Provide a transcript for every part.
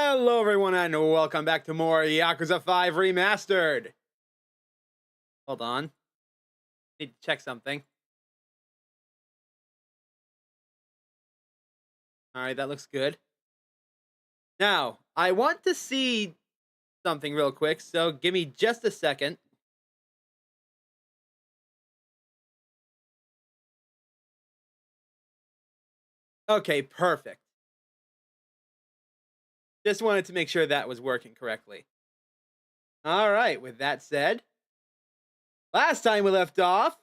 Hello everyone and welcome back to more Yakuza 5 Remastered. Hold on. Need to check something. Alright, that looks good. Now, I want to see something real quick, so give me just a second. Okay, perfect. Just wanted to make sure that was working correctly. Alright, with that said, last time we left off,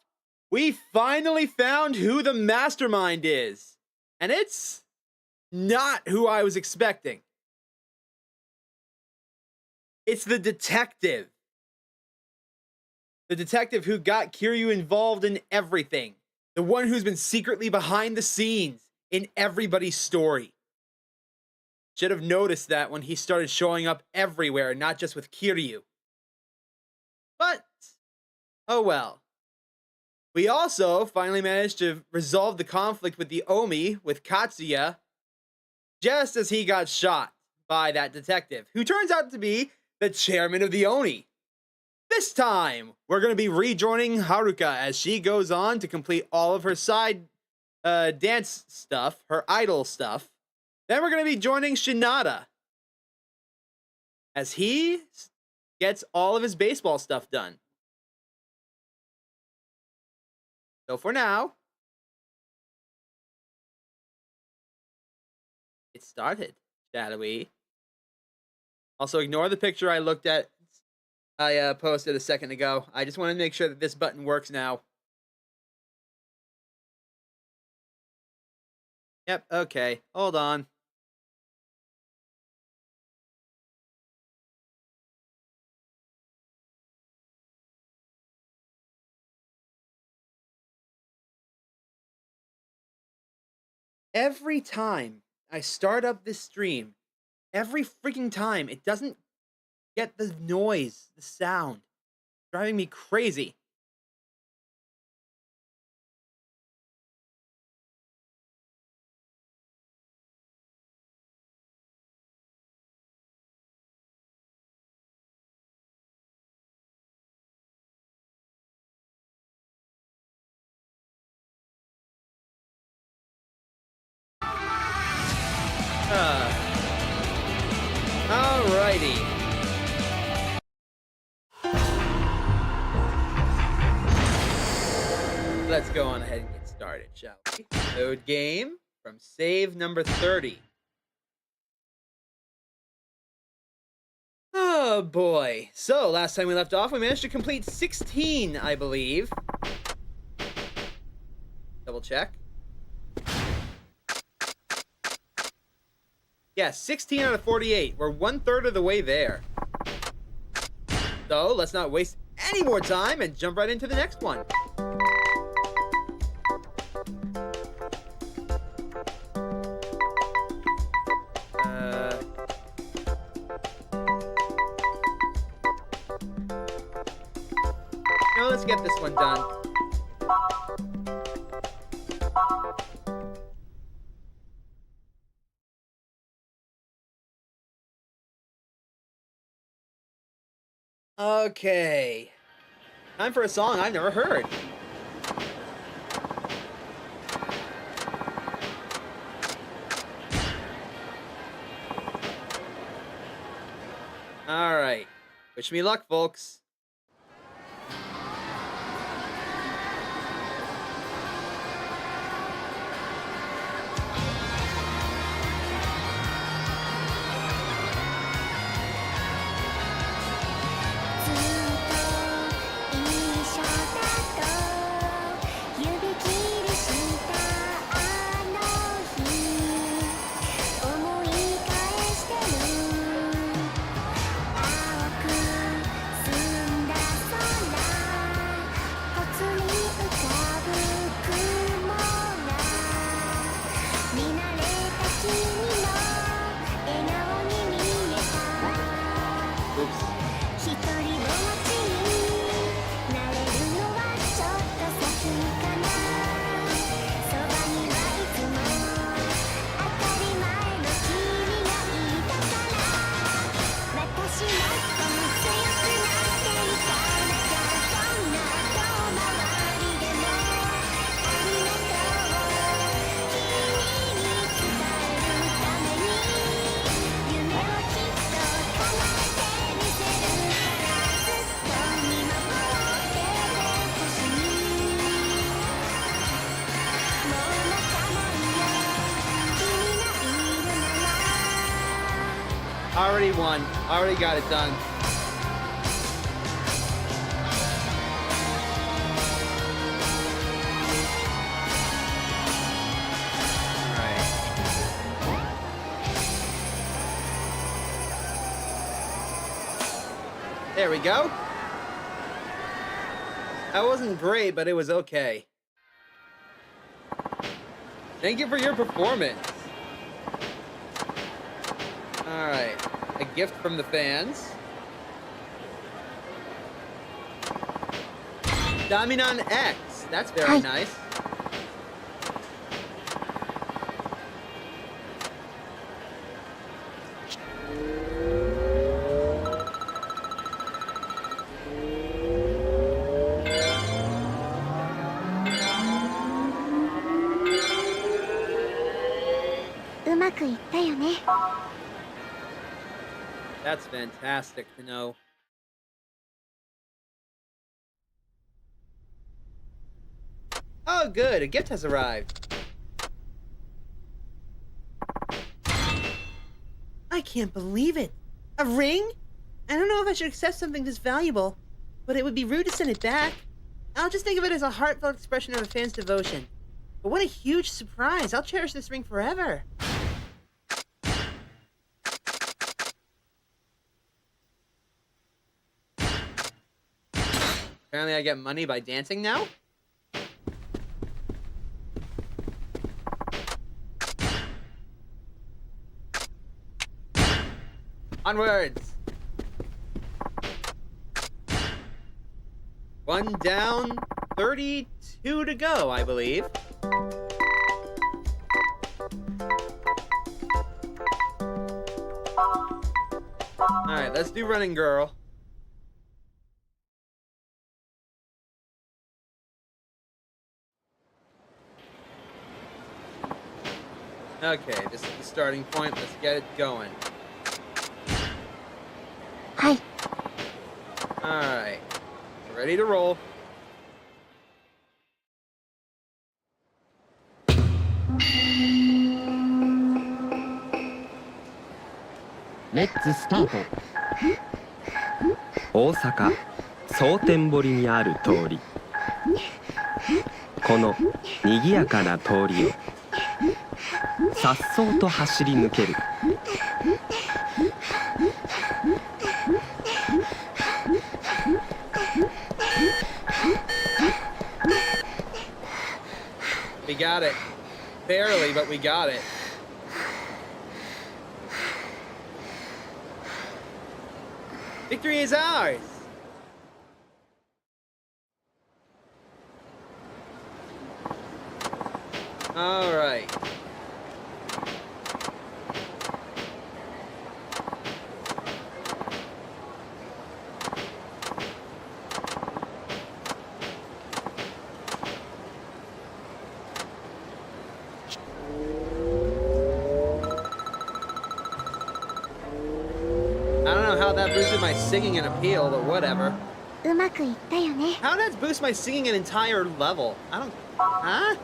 we finally found who the mastermind is. And it's not who I was expecting. It's the detective. The detective who got Kiryu involved in everything. The one who's been secretly behind the scenes in everybody's story. Should have noticed that when he started showing up everywhere, not just with Kiryu. But, oh well. We also finally managed to resolve the conflict with the Omi, with Katsuya, just as he got shot by that detective, who turns out to be the chairman of the Oni. This time, we're going to be rejoining Haruka as she goes on to complete all of her side dance stuff, her idol stuff. Then we're going to be joining Shinada as he gets all of his baseball stuff done. So for now, it started, shall we? Also, ignore the picture I looked at. I posted a second ago. I just want to make sure that this button works now. Yep, okay. Hold on. Every time I start up this stream, every freaking time, it doesn't get the noise, the sound. Driving me crazy. Alrighty. Let's go on ahead and get started, shall we? Load game from save number 30. Oh boy. So, last time we left off, we managed to complete 16, I believe. Double check. Yeah, 16 out of 48. We're 1/3 of the way there. So, let's not waste any more time and jump right into the next one. Let's get this one done. Okay. Time for a song I've never heard. Alright. Wish me luck, folks. Already won. Already got it done. There we go. That wasn't great, but it was okay. Thank you for your performance. Alright. A gift from the fans. Dominon X. That's very nice. That's fantastic to know. Oh, good. A gift has arrived. I can't believe it. A ring? I don't know if I should accept something this valuable, but it would be rude to send it back. I'll just think of it as a heartfelt expression of a fan's devotion. But what a huge surprise. I'll cherish this ring forever. Apparently I get money by dancing now? Onwards! One down, 32 to go, I believe. Alright, let's do Running Girl. Okay, this is the starting point. Let's get it going. Hi. Alright. Ready to roll. Let's start. 大阪蒼天堀にある通り、この賑やかな通りをさっそうと走り抜ける。We got it. Barely, but we got it. Victory is ours! Alright. That boosted my singing and appeal, but whatever. How did that boost my singing an entire level? I don't... Huh?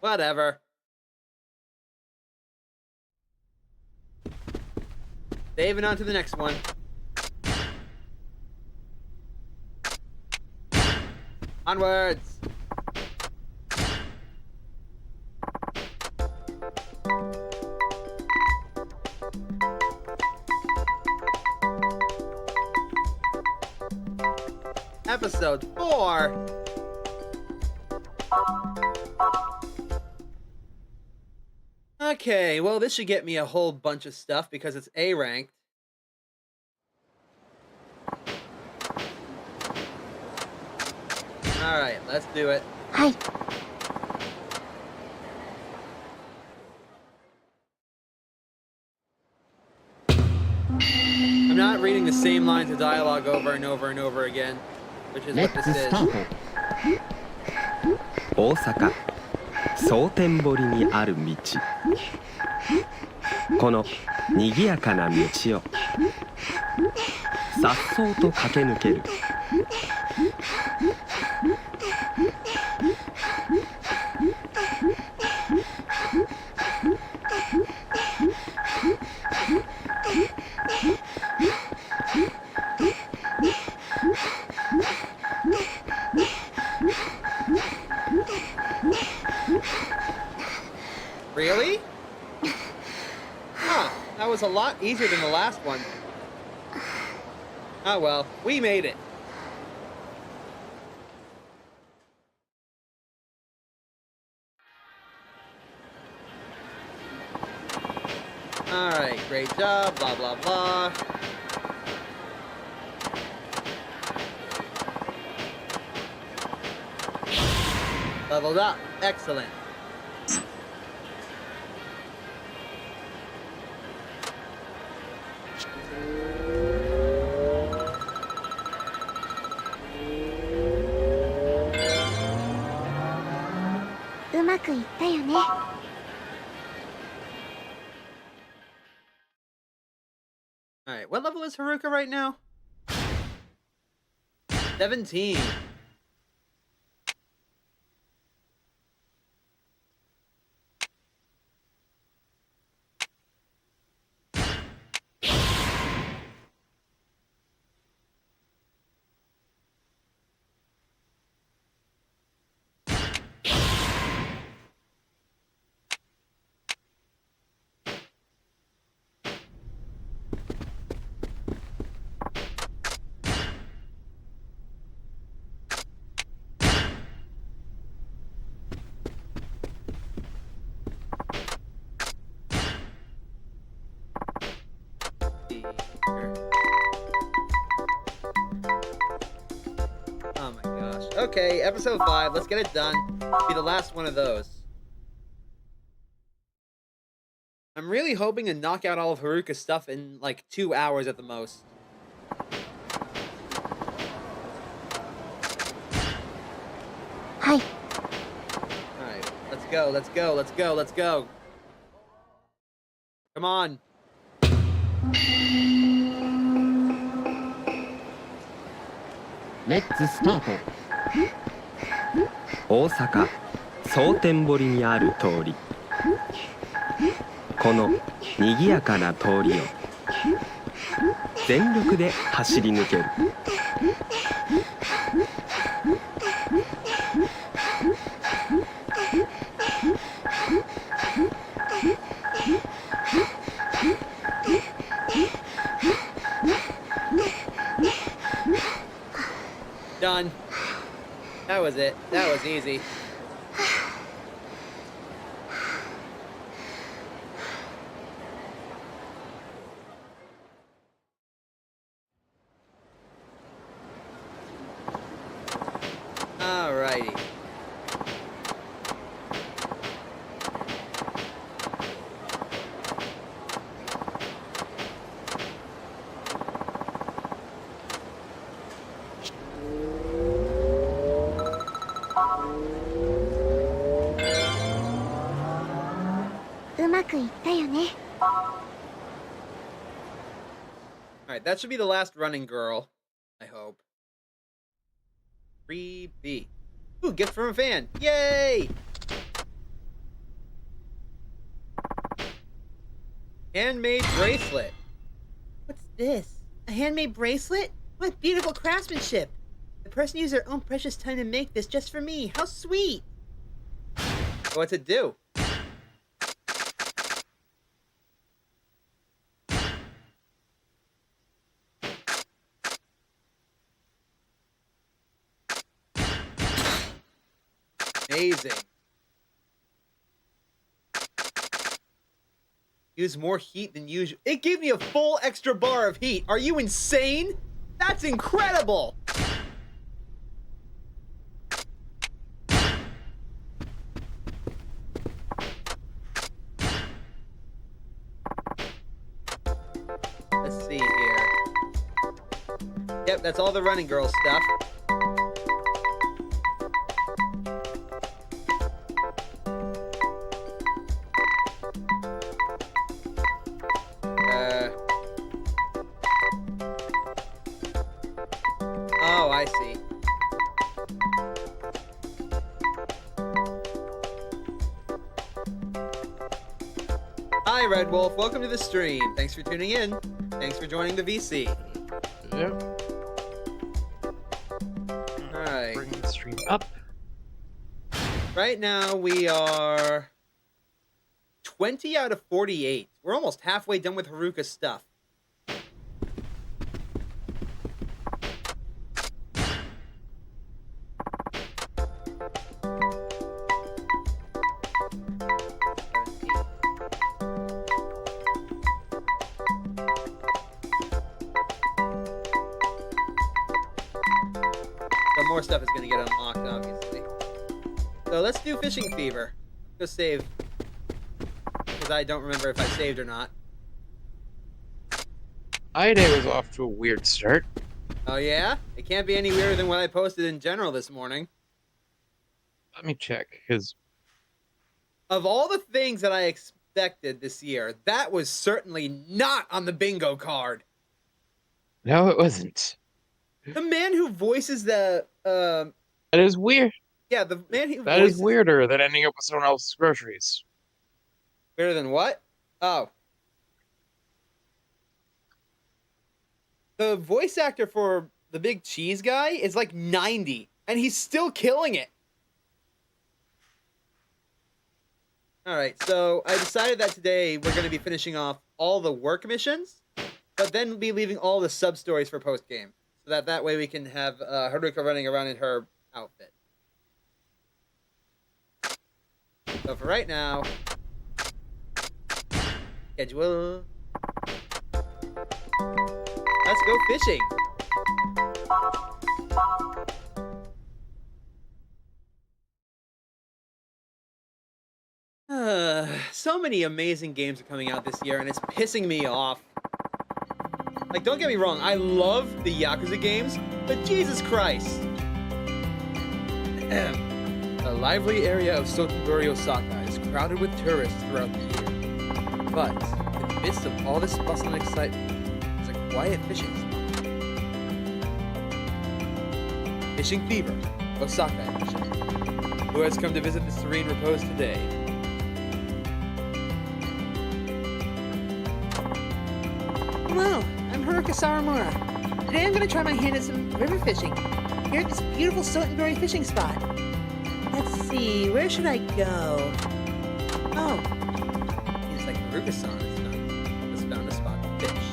Whatever. Saving on to the next one. Onwards! Episode 4. Okay, well, this should get me a whole bunch of stuff because it's A ranked. Alright, let's do it. Hi. I'm not reading the same lines of dialogue over and over and over again, which is what this is. 大阪蒼天堀にある道、この賑やかな道をさっそうと駆け抜ける。Really? Huh, that was a lot easier than the last one. Oh well, we made it. Alright, great job, blah blah blah. Leveled up, excellent. Alright, what level is Haruka right now? 17. Oh my gosh. Okay, episode 5. Let's get it done. Be the last one of those. I'm really hoping to knock out all of Haruka's stuff in like 2 hours at the most. Hi. Alright, let's go, let's go, let's go, let's go. Come on. Let's start. 大阪蒼天堀にある通り、この賑やかな通りを全力で走り抜ける。Done. That was it. That was easy. Alrighty. Alright, that should be the last running girl. I hope. 3B. Ooh, gift from a fan. Yay! Handmade bracelet. What's this? A handmade bracelet? What beautiful craftsmanship! The person used their own precious time to make this just for me. How sweet! What's it do? Amazing. Use more heat than usual. It gave me a full extra bar of heat. Are you insane? That's incredible! Let's see here. Yep, that's all the running girl stuff. Oh, I see. Hi, Red Wolf. Welcome to the stream. Thanks for tuning in. Thanks for joining the VC. Yep. Alright. Bring the stream up. Right now we are 20 out of 48. We're almost halfway done with Haruka's stuff. So more stuff is going to get unlocked, obviously. So let's do Fishing Fever. Go save. Because I don't remember if I saved or not. My day was off to a weird start. Oh yeah? It can't be any weirder than what I posted in general this morning. Let me check, because Of all the things that I expected this year, that was certainly not on the bingo card. no, it wasn't. The man who voices the That is weird. yeah, the man who That voices is weirder than ending up with someone else's groceries. weirder than what? Oh. The voice actor for the big cheese guy is like 90, and he's still killing it. All right, so I decided that today we're going to be finishing off all the work missions, but then be leaving all the sub-stories for post-game. So that way we can have Haruka running around in her outfit. So for right now, schedule. Let's go fishing. So many amazing games are coming out this year, and it's pissing me off. Like, don't get me wrong, I love the Yakuza games, but Jesus Christ. The lively area of Sotenbori, Osaka is crowded with tourists throughout the year. But, in the midst of all this bustle and excitement, there's a quiet fishing spot. Fishing Fever, Osaka edition. Who has come to visit the serene repose today? Hello, I'm Haruka Sawamura. Today I'm going to try my hand at some river fishing here at this beautiful Sotenbori fishing spot. Let's see, where should I go? Oh, Seems like Haruka-san has found a spot to fish.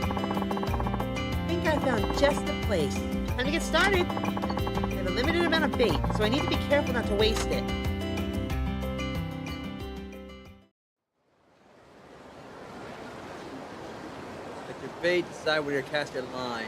I think I found just the place. Time to get started. I have a limited amount of bait, so I need to be careful not to waste it. Set your bait, decide where to cast your line.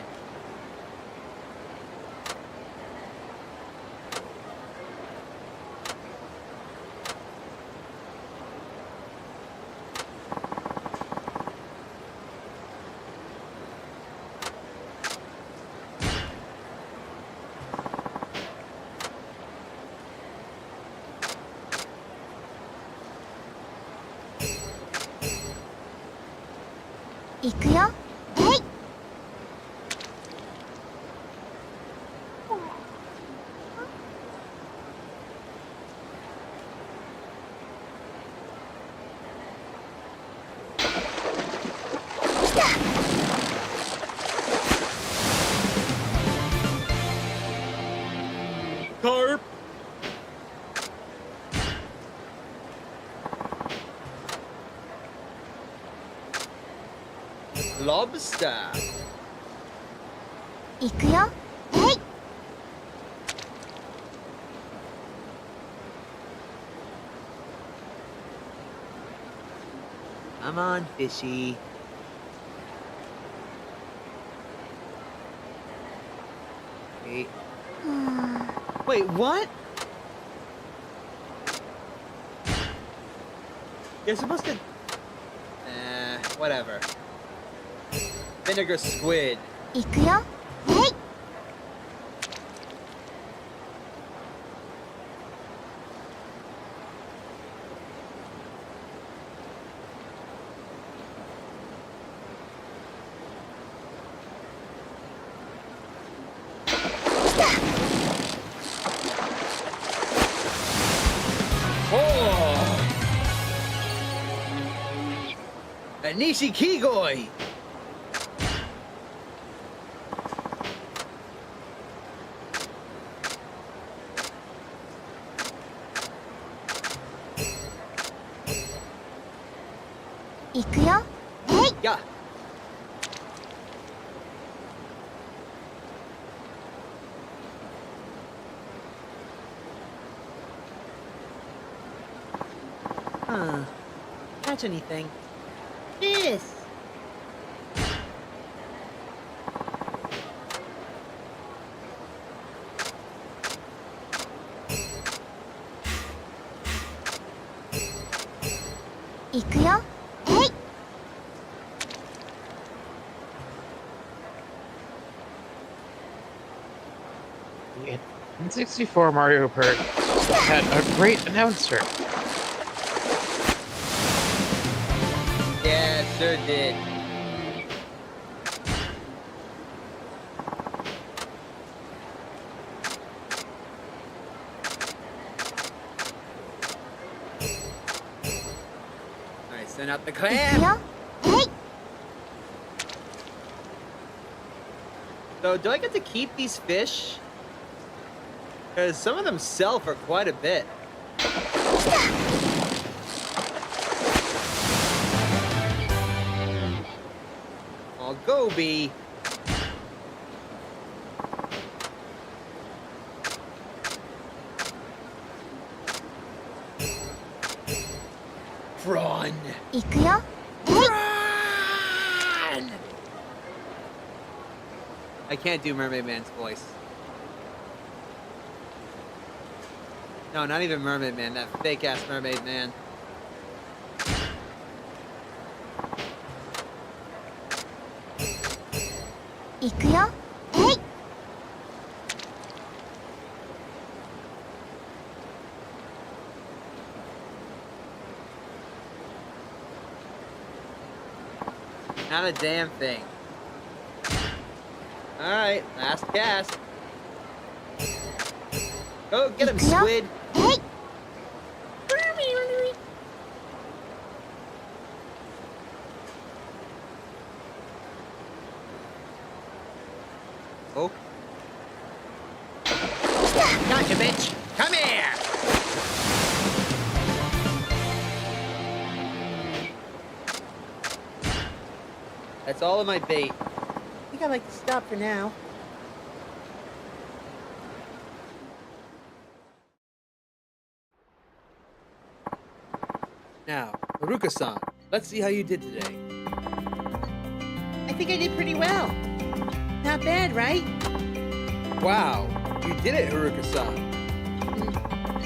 Ikuyo? Hey! Carp! Lobster! 行くよ。hey! Come on, fishy. Wait. Wait, what? You're supposed to... whatever. Vinegar squid. 行くよ。hey! Oh! A Nishikigoi! 行くよ。えい。 Yeah. Huh. Catch anything? This. Ikuyo. 行くよ。えい。 The N64 Mario Kart had a great announcer. Yeah, sure did. Alright, send out the 行く clam. よ。えい。 So, do I get to keep these fish? Because some of them sell for quite a bit. I'll go, B. Run! 行くよ。えい。 Run! I can't do Mermaid Man's voice. No, not even Mermaid Man, that fake ass Mermaid Man. Ikuyo. 行くよ。えい。 Not a damn thing. Alright, last cast. Go get him, 行くよ。 squid. えい。 Oh. Gotcha, bitch. Come here. That's all of my bait. I think I'd like to stop for now. Now, Haruka-san, let's see how you did today. I think I did pretty well. Not bad, right? Wow, you did it, Haruka-san.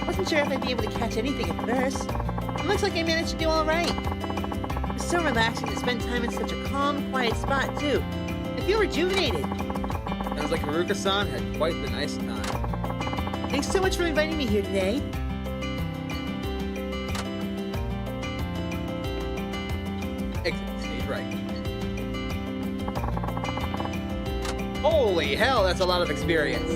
Wasn't sure if I'd be able to catch anything at first. It looks like I managed to do all right. It was so relaxing to spend time in such a calm, quiet spot, too. I feel rejuvenated. Sounds like Haruka-san had quite the nice time. Thanks so much for inviting me here today. Exit stage right. Holy hell, that's a lot of experience.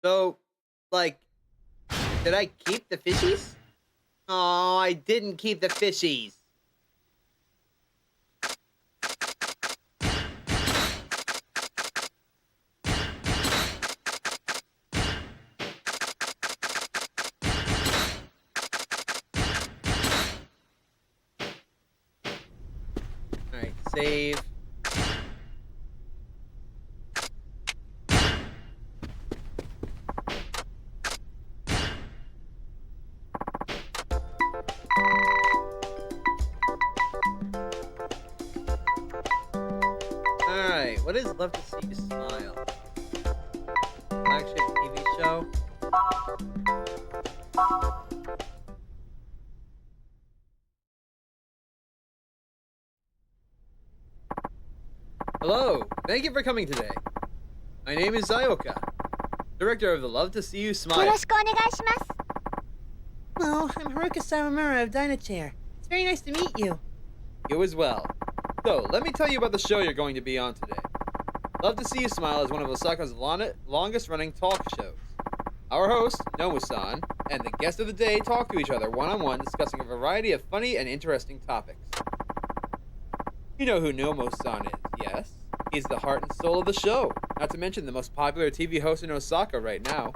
So, like, did I keep the fishies? Oh, I didn't keep the fishies. Alright, save. Alright, what is Love to See You Smile? Flagship TV show? Hello, thank you for coming today. My name is Zayoka, director of the Love to See You よ Smile. ろしくお願いします。 Well, I'm Haruka Sawamura of Dynachair. It's very nice to meet you. You as well. So, let me tell you about the show you're going to be on today. Love to See You Smile is one of Osaka's longest-running talk shows. Our host, Nomu-san, and the guest of the day talk to each other one-on-one, discussing a variety of funny and interesting topics. You know who Nomo-san is, yes? He's the heart and soul of the show, not to mention the most popular TV host in Osaka right now.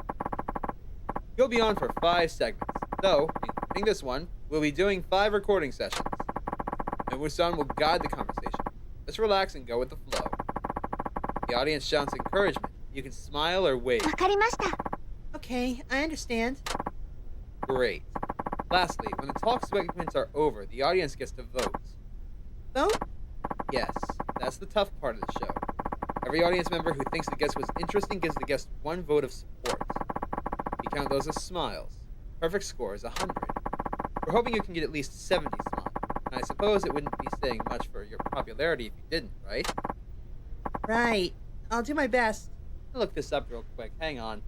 He'll be on for 5 segments, though, including this one, we'll be doing 5 recording sessions. Nomu-san will guide the conversation. Just relax and go with the flow. The audience shouts encouragement. You can smile or wave. わかりました。 Okay, I understand. Great. Lastly, when the talk segments are over, the audience gets to vote. Vote? Yes, that's the tough part of the show. Every audience member who thinks the guest was interesting gives the guest 1 vote of support. We count those as smiles. Perfect score is 100. We're hoping you can get at least 70 smiles. And I suppose it wouldn't be saying much for your popularity if you didn't, right? Right. I'll do my best. I'll look this up real quick. Hang on.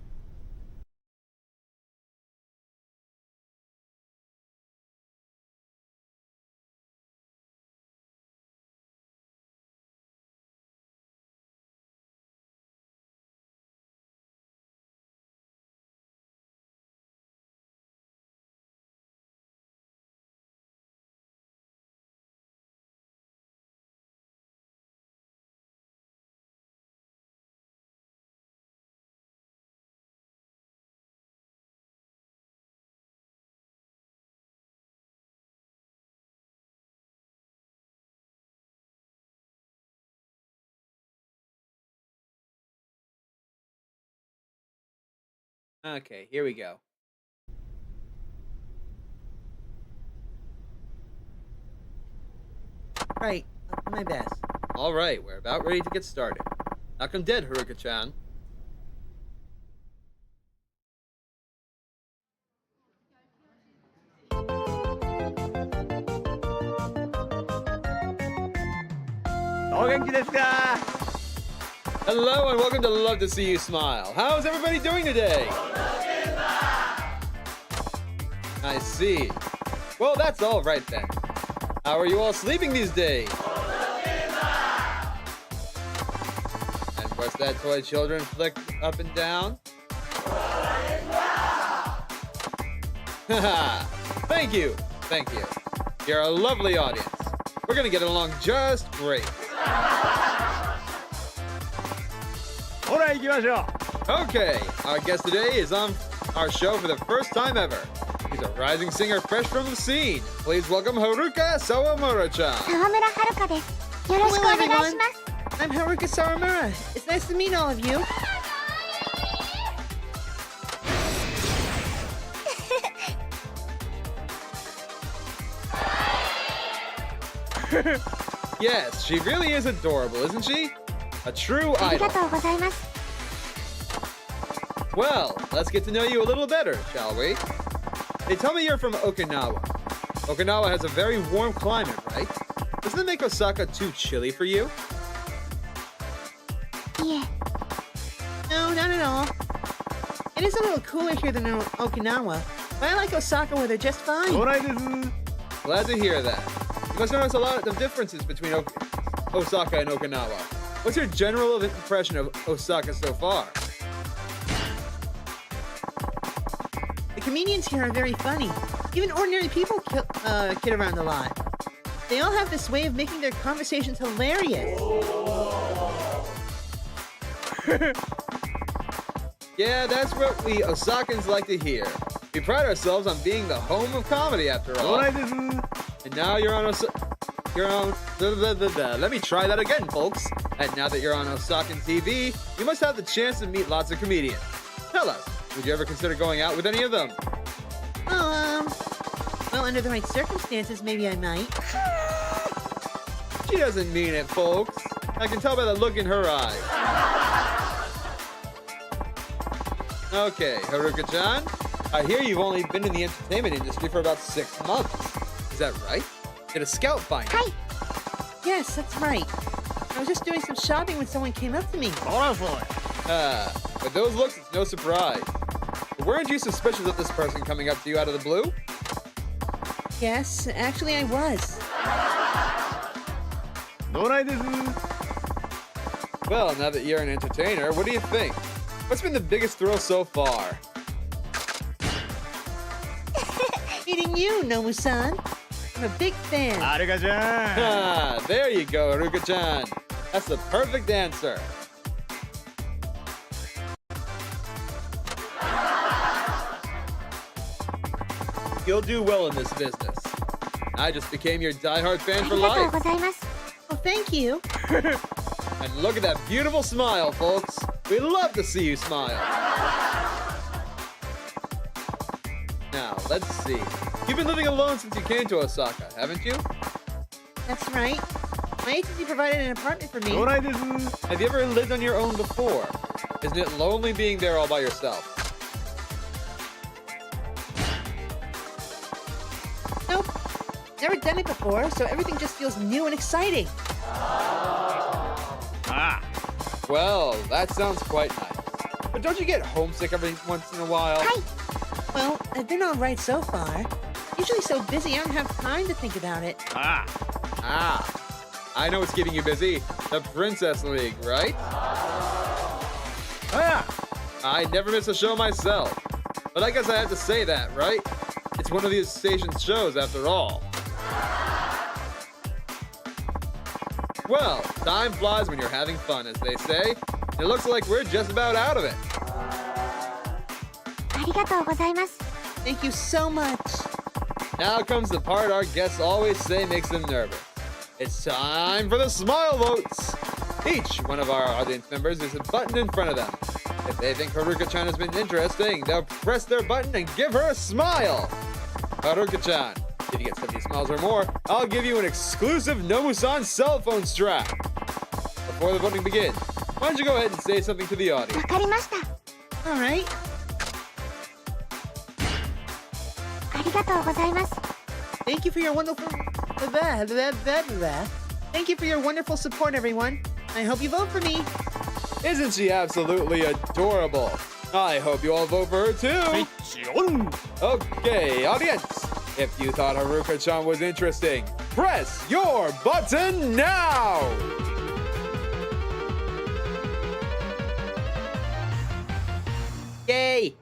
Okay, here we go. Right. I'll do my best. Alright, we're about ready to get started. Knock 'em dead, Haruka-chan. Hello and welcome to Love to See You Smile. How's everybody doing today? I see. Well, that's all right then. How are you all sleeping these days? And what's that toy children flick up and down? Haha. Thank you. Thank you. You're a lovely audience. We're gonna get along just great. Okay, our guest today is on our show for the first time ever. He's a rising singer fresh from the scene. Please welcome Haruka Sawamura-chan. 沢村遥です。よろしくお Hello, 願い everyone. します。 I'm Haruka Sawamura. It's nice to meet all of you. Yes, she really is adorable, isn't she? A true あり idol. がとうございます。 Well, let's get to know you a little better, shall we? They tell me you're from Okinawa. Okinawa has a very warm climate, right? Doesn't it make Osaka too chilly for you? いえ、 No, not at all. It is a little cooler here than in Okinawa, but I like Osaka where they're just fine. Glad to hear that. You must notice a lot of differences between Osaka and Okinawa. What's your general impression of Osaka so far? The comedians here are very funny. Even ordinary people kid around a lot. They all have this way of making their conversations hilarious. Yeah, that's what we Osakans like to hear. We pride ourselves on being the home of comedy, after all. And now you're on Let me try that again, folks. And now that you're on Osakan TV, you must have the chance to meet lots of comedians. Tell us, would you ever consider going out with any of them? Well, under the right circumstances, maybe I might. She doesn't mean it, folks. I can tell by the look in her eye. Okay, Haruka-chan, I hear you've only been in the entertainment industry for about 6 months. Is that right? Did a scout find you? はい。 Yes, that's right. I was just doing some shopping when someone came up to me. With those looks, it's no surprise. But weren't you suspicious of this person coming up to you out of the blue? Yes, actually I was. Well, now that you're an entertainer, what do you think? What's been the biggest thrill so far? Meeting you, Nomu-san. I'm a big fan. Ah, there you go, Haruka-chan. That's the perfect answer. You'll do well in this business. I just became your diehard fan あ for りがとう life. ございます。 Well, thank you. And look at that beautiful smile, folks. We love to see you smile. Now, let's see. You've been living alone since you came to Osaka, haven't you? That's right. My agency provided an apartment for me. Have you ever lived on your own before? Isn't it lonely being there all by yourself? Nope. Never done it before, so everything just feels new and exciting. Well, that sounds quite nice. But don't you get homesick every once in a while? はい。 Well, I've been all right so far. Usually so busy, I don't have time to think about it. Ah, I know what's keeping you busy. The Princess League, right? I never miss a show myself. But I guess I have to say that, right? It's one of these station's shows after all. Well, time flies when you're having fun, as they say. And it looks like we're just about out of it. ありがとうございます。 Thank you so much. Now comes the part our guests always say makes them nervous. It's time for the smile votes. Each one of our audience members is a button in front of them. If they think Haruka-chan has been interesting, they'll press their button and give her a smile. Haruka-chan, if you get 70 smiles or more, I'll give you an exclusive Nomu-san cell phone strap. Before the voting begins, why don't you go ahead and say something to the わ audience? かりました。 All right. ありがとうございます。 Thank you for your wonderful... Thank you for your wonderful support, everyone. I hope you vote for me. Isn't she absolutely adorable? I hope you all vote for her too. Okay, audience. If you thought Haruka-chan was interesting, press your button now! Yay!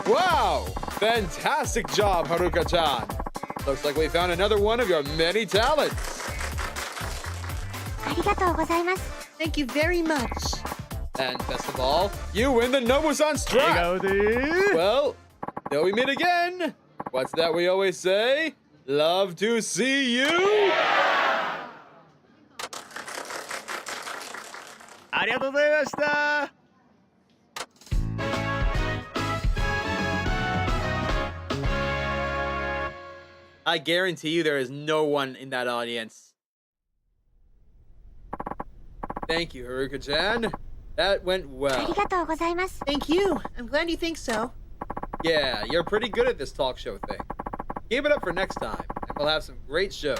Wow! Fantastic job, Haruka-chan. Looks like we found another one of your many talents. ありがとうございます。 Thank you very much. And best of all, you win the Nomu-san strap! Well, till we meet again, what's that we always say? Love to see you! ありがとうございました。 I guarantee you there is no one in that audience. Thank you, Haruka-chan. That went あ well. りがとうございます。 Thank you. I'm glad you think so. Yeah, you're pretty good at this talk show thing. Keep it up for next time, and we'll have some great shows.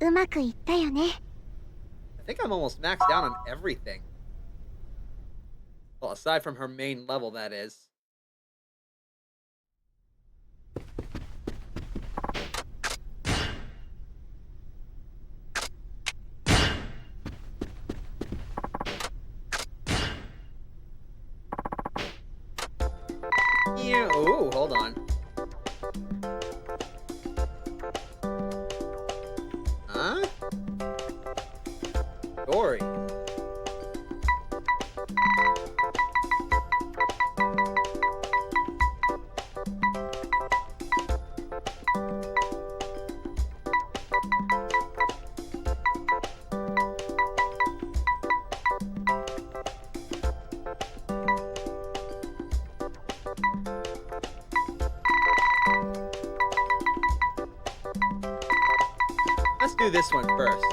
うまくいったよね。 I think I'm almost maxed out on everything. Well, aside from her main level, that is. Yeah, ooh, hold on. Huh? Dory. Let's do this one first.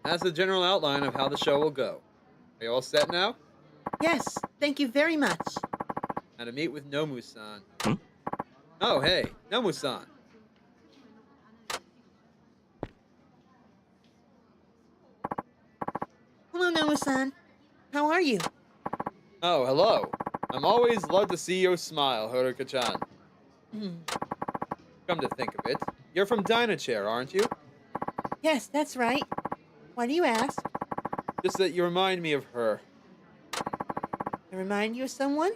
That's the general outline of how the show will go. Are you all set now? Yes, thank you very much. Now to meet with Nomu-san. Hmm? Oh, hey, Nomu-san. Hello, Nomu-san. How are you? Oh, hello. I'm always love to see your smile, Haruka-chan. Hmm. Come to think of it, you're from Dynachair, aren't you? Yes, that's right. Why do you ask? Just that you remind me of her. I remind you of someone?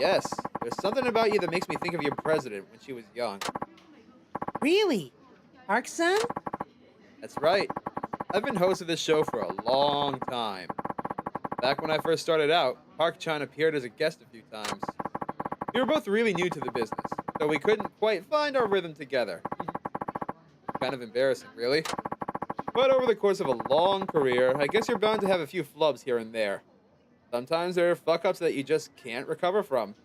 Yes, there's something about you that makes me think of your president when she was young. Really? Park-san? That's right. I've been host of this show for a long time. Back when I first started out, Park-chan appeared as a guest a few times. We were both really new to the business, so we couldn't quite find our rhythm together. Kind of embarrassing, really. But over the course of a long career, I guess you're bound to have a few flubs here and there. Sometimes there are fuck-ups that you just can't recover from.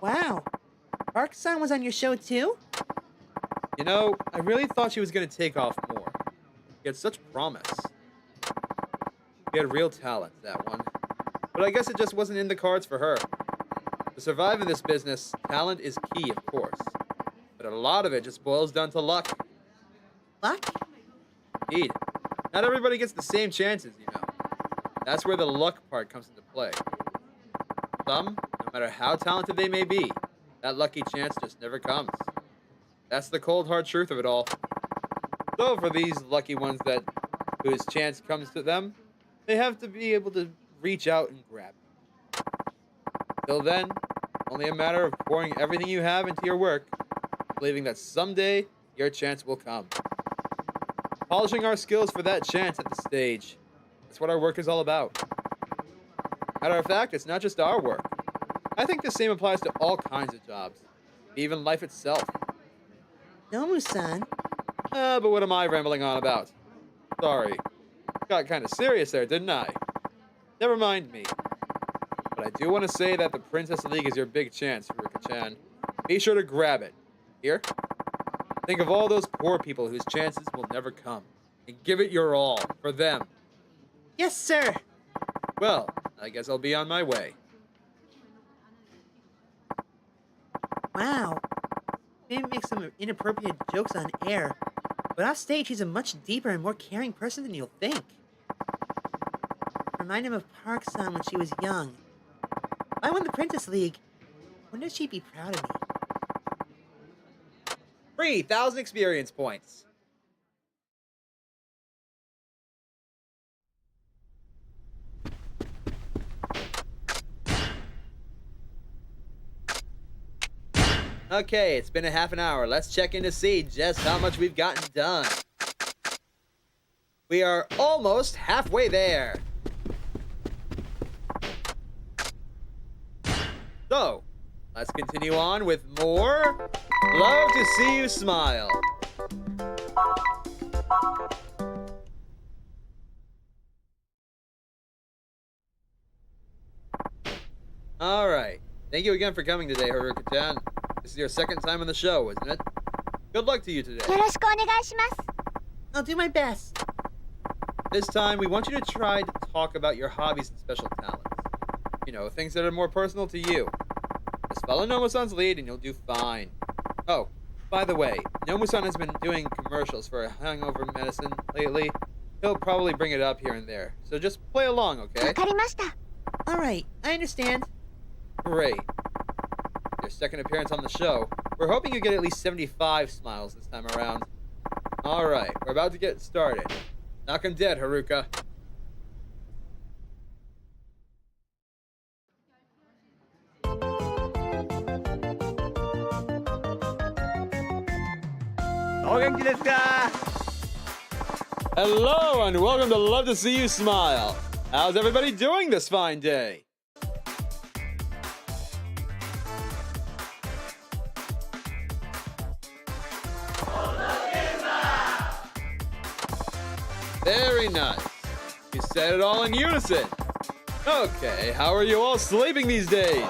Wow. Park-san was on your show too? You know, I really thought she was going to take off more. She had such promise. She had real talent, that one. But I guess it just wasn't in the cards for her. To survive in this business, talent is key, of course. But a lot of it just boils down to luck. Luck? Indeed. Not everybody gets the same chances, you know. That's where the luck part comes into play. Some, no matter how talented they may be, that lucky chance just never comes. That's the cold hard truth of it all. So for these lucky ones whose chance comes to them, they have to be able to reach out and grab it. Till then, only a matter of pouring everything you have into your work, believing that someday your chance will come. Polishing our skills for that chance at the stage. That's what our work is all about. Matter of fact, it's not just our work. I think the same applies to all kinds of jobs, even life itself. Nomu-san? But what am I rambling on about? Sorry. Got kind of serious there, didn't I? Never mind me. But I do want to say that the Princess League is your big chance, Haruka-chan. Be sure to grab it. Here? Think of all those poor people whose chances will never come. And give it your all, for them. Yes, sir. Well, I guess I'll be on my way. Wow. Maybe make some inappropriate jokes on air, but off stage he's a much deeper and more caring person than you'll think. Remind him of Park-san when she was young. If I won the Princess League, wouldn't she be proud of me? 3,000 experience points. Okay, it's been a half an hour. Let's check in to see just how much we've gotten done. We are almost halfway there. So, let's continue on with more Love to See You Smile. Alright. Thank you again for coming today, Haruka-chan. This is your second time on the show, isn't it? Good luck to you today. よろしくお願いします。 I'll do my best. This time, we want you to try to talk about your hobbies and special talents. You know, things that are more personal to you. Just follow Nomu-san's lead and you'll do fine. Oh, by the way, Nomu-san has been doing commercials for a hangover medicine lately. He'll probably bring it up here and there. So just play along, okay? わかりました。 Alright, I understand. Great. Your second appearance on the show. We're hoping you get at least 75 smiles this time around. Alright, we're about to get started. Knock him dead, Haruka. Hello and welcome to Love to See You Smile. How's everybody doing this fine day? Very nice. You said it all in unison. Okay, how are you all sleeping these days?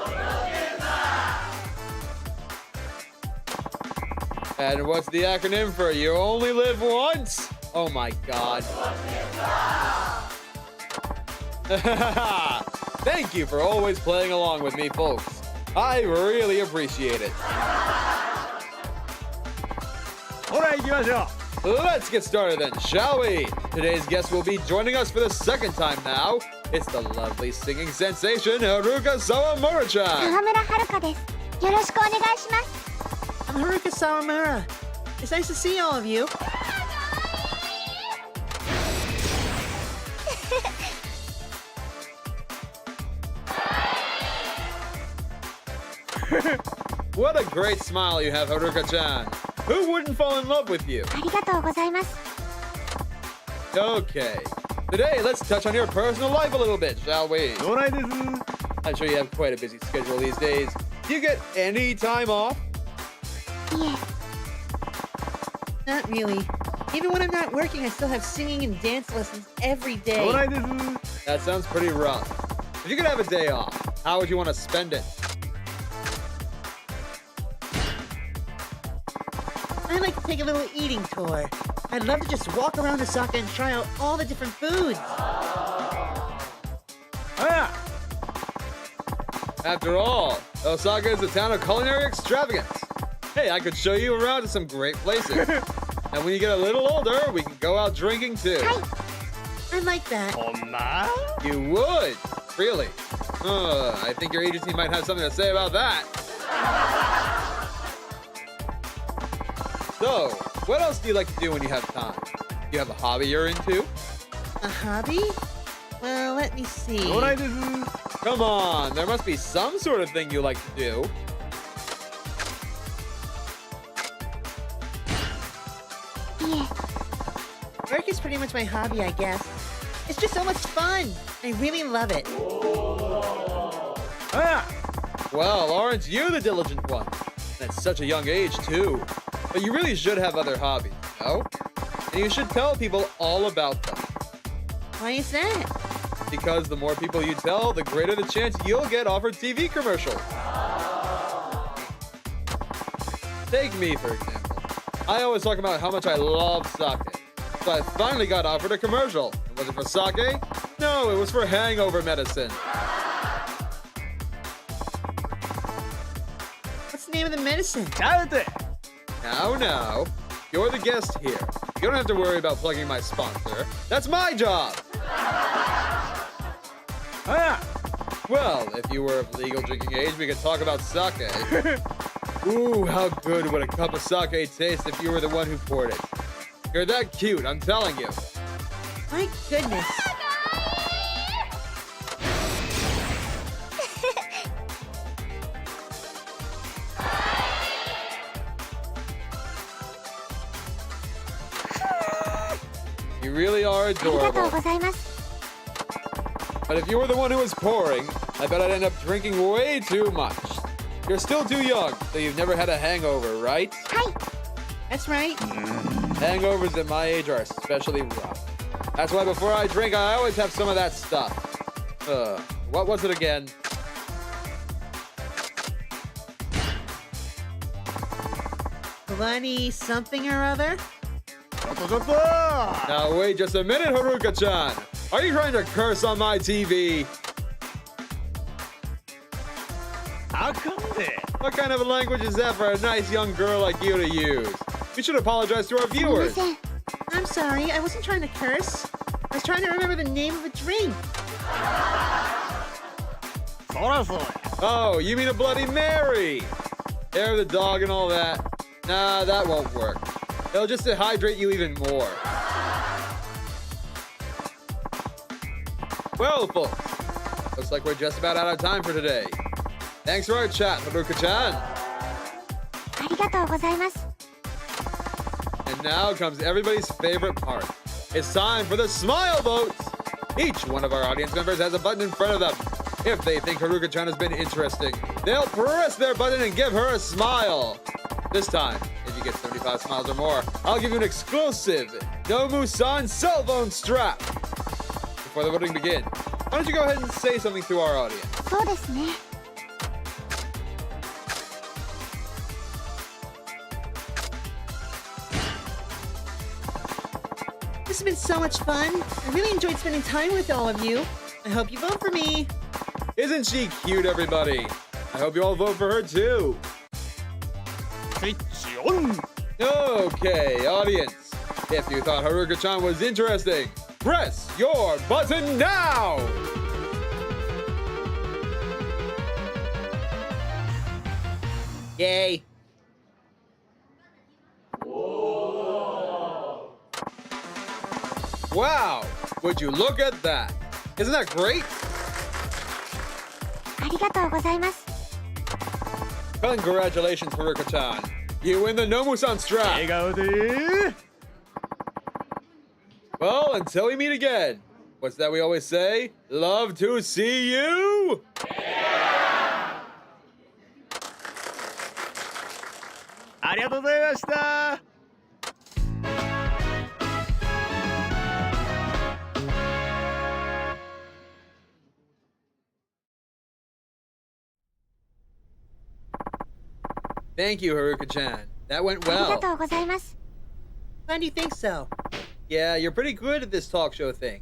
And what's the acronym for You Only Live Once? Oh my god. Thank you for always playing along with me, folks. I really appreciate it. ほら行きましょう Let's get started then, shall we? Today's guest will be joining us for the second time now. It's the lovely singing sensation, Haruka Sawamura-chan. 沢村遥です。よろしくお願いします。 I'm Haruka Sawamura. It's nice to see all of you. What a great smile you have, Haruka-chan. Who wouldn't fall in love with you? ありがとうございます。 Okay. Today, let's touch on your personal life a little bit, shall we? I'm sure you have quite a busy schedule these days. Do you get any time off? いえ、 Not really. Even when I'm not working, I still have singing and dance lessons every day. That sounds pretty rough. If you could have a day off, how would you want to spend it? I'd like to take a little eating tour. I'd love to just walk around Osaka and try out all the different foods. After all, Osaka is a town of culinary extravagance. Hey, I could show you around to some great places. And when you get a little older, we can go out drinking too. I like that. You would? Really? I think your agency might have something to say about that. So, what else do you like to do when you have time? Do you have a hobby you're into? A hobby? Well, let me see. Come on, there must be some sort of thing you like to do. Work is pretty much my hobby, I guess. It's just so much fun. I really love it. Well, aren't you the diligent one? And at such a young age, too. But you really should have other hobbies, you know? And you should tell people all about them. Why is that? Because the more people you tell, the greater the chance you'll get offered TV commercials. Take me, for example. I always talk about how much I love sake. So I finally got offered a commercial. And was it for sake? No, it was for hangover medicine. What's the name of the medicine? Now, you're the guest here. You don't have to worry about plugging my sponsor. That's my job! Well, if you were of legal drinking age, we could talk about sake. Ooh, how good would a cup of sake taste if you were the one who poured it? You're that cute, I'm telling you. My goodness. You really are ありがとう adorable. ございます。 But if you were the one who was pouring, I bet I'd end up drinking way too much. You're still too young, so you've never had a hangover, right? はい。 That's right. Hangovers at my age are especially rough. That's why before I drink, I always have some of that stuff. What was it again? Bloody something or other? Now wait just a minute, Haruka-chan. Are you trying to curse on my TV? What kind of a language is that for a nice young girl like you to use? We should apologize to our すみま viewers. せん。 I'm sorry, I wasn't trying to curse. I was trying to remember the name of a drink. Oh, you mean a Bloody Mary? Hair of the dog and all that. Nah, that won't work. It'll just dehydrate you even more. Well, folks, looks like we're just about out of time for today. Thanks for our chat, Haruka-chan. ありがとうございます。 And now comes everybody's favorite part. It's time for the smile votes. Each one of our audience members has a button in front of them. If they think Haruka-chan has been interesting, they'll press their button and give her a smile. This time, if you get 75 smiles or more, I'll give you an exclusive Nomu-san cell phone strap. Before the voting begins, why don't you go ahead and say something to our audience? そうですね。 This has been so much fun. I really enjoyed spending time with all of you. I hope you vote for me. Isn't she cute, everybody? I hope you all vote for her too. Okay, audience. If you thought Haruka-chan was interesting, press your button now! Yay! Wow! Would you look at that? Isn't that great? ありがとうございます。 Congratulations, Haruka-chan. You win the Nomu-san strap. Well, until we meet again, what's that we always say? Love to see you! Thank you, Haruka-chan. That went ありが well. とうございます。 Why do you think so? Yeah, you're pretty good at this talk show thing.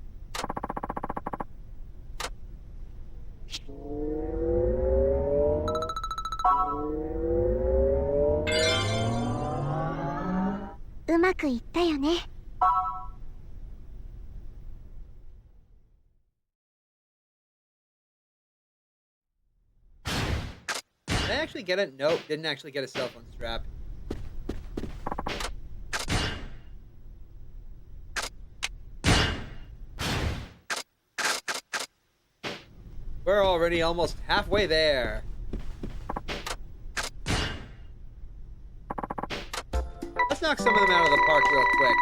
うまくいったよね。 Did I actually get it? Nope, didn't actually get a cell phone strap. We're already almost halfway there. Let's knock some of them out of the park real quick.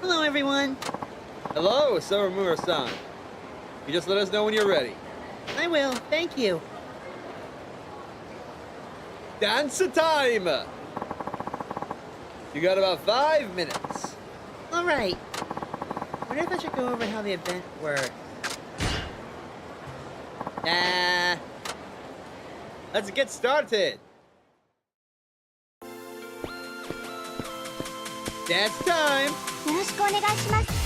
Hello, everyone. Hello, Sawamura-san. You just let us know when you're ready. I will. Thank you. Dance time! You got about 5 minutes. All right. Wonder if I should go over how the event works. Nah. Let's get started. Dance time! よろしくお願いします。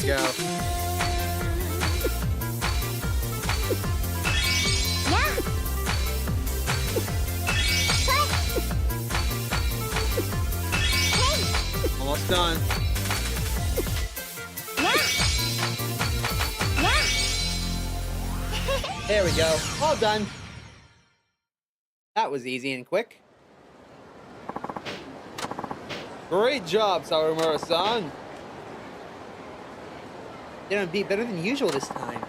Go. Almost done. There we go. All done. That was easy and quick. Great job, Sawamura-san. Did a beat better than usual this time.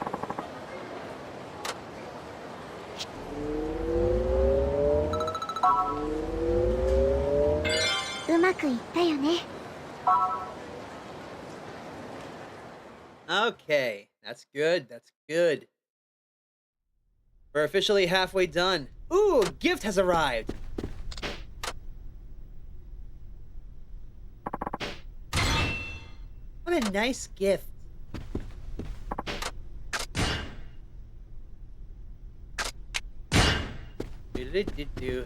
Okay, that's good. That's good. We're officially halfway done. Ooh, a gift has arrived. What a nice gift. Do-do-do-do-do.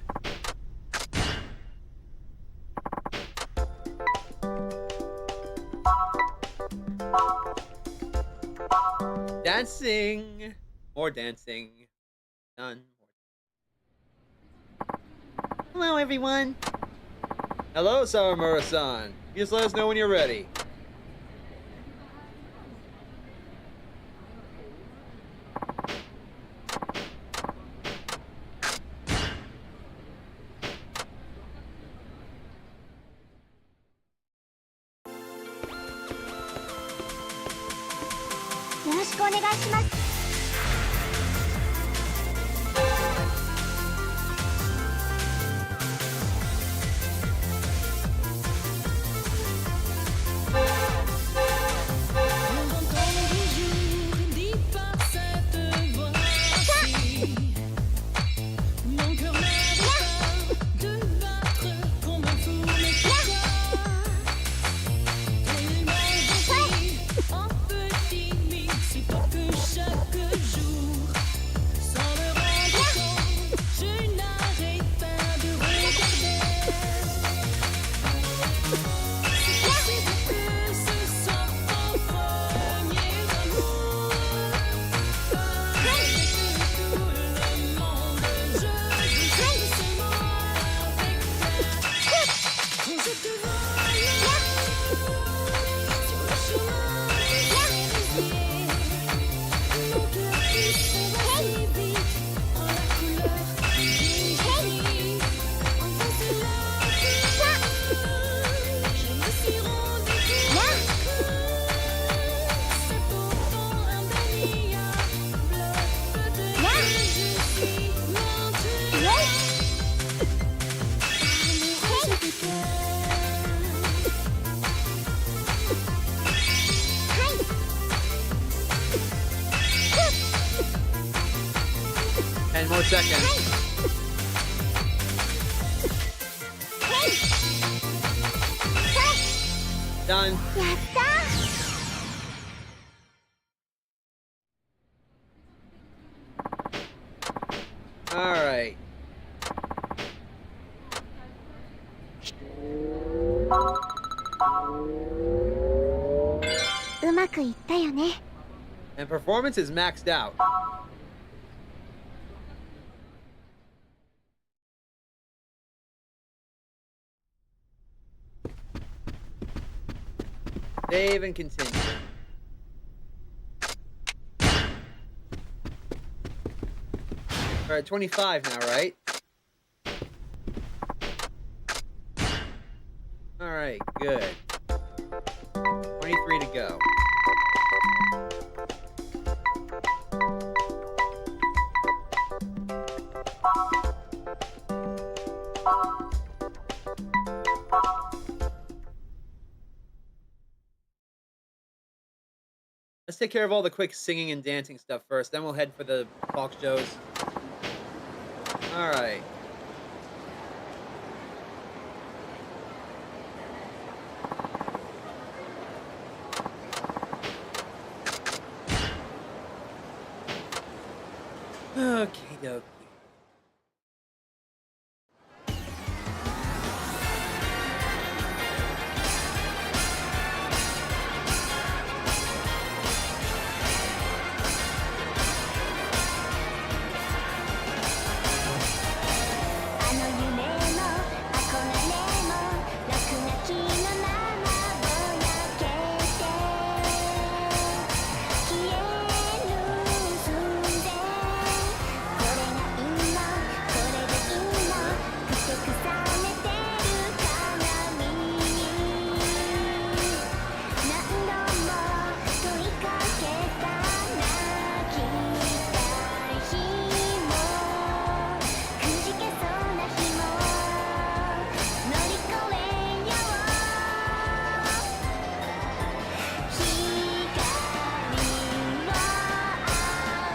Dancing! More dancing. Done. Hello, everyone. Hello, Sawamura-san. Just let us know when you're ready. Yoroshiku onegai shimasu. 10 more seconds. Done. やったー Alright.うまくいったよね And performance is maxed out. Save and continue. We're at 25 now, right? Alright, good. 23 to go. Let's take care of all the quick singing and dancing stuff first, then we'll head for the talk shows. Alright. Okie dokie.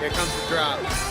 Here comes the drop.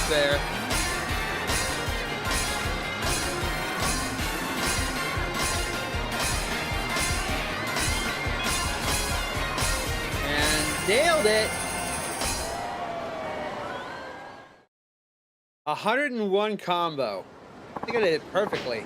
there. And nailed it. 101 combo. I think I did it perfectly.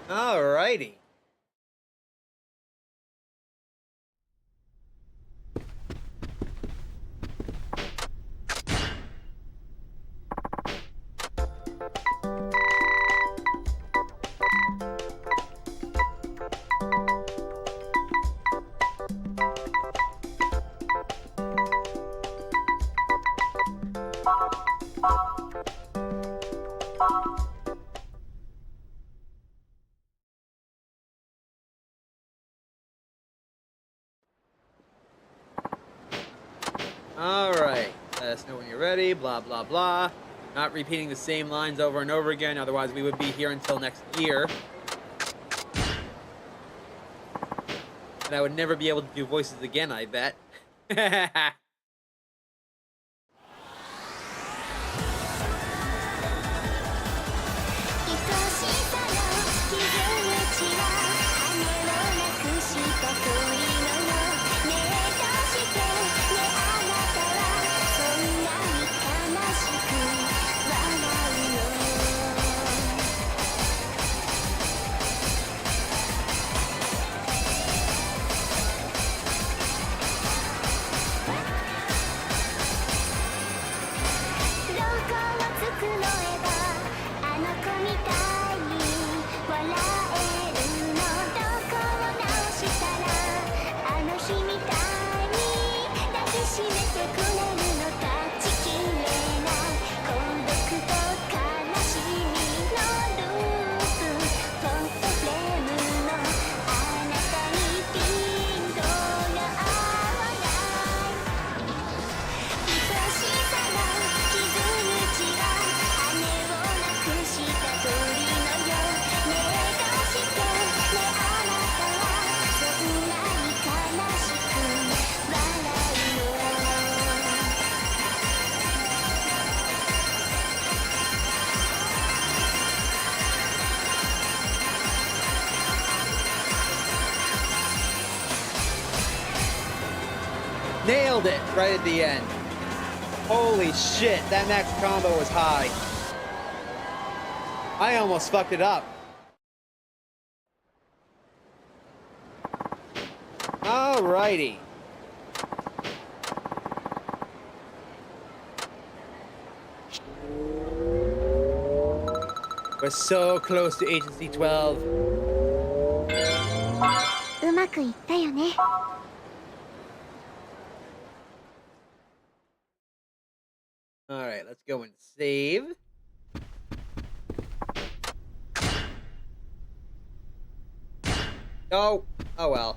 Alrighty. Alright, let us know when you're ready, blah blah blah. Not repeating the same lines over and over again, otherwise we would be here until next year. And I would never be able to do voices again, I bet. Nailed it right at the end. Holy shit, that next combo was high. I almost fucked it up. Alrighty. We're so close to Agency 12. うまくいったよね。 Alright, let's go and save. Oh, oh well.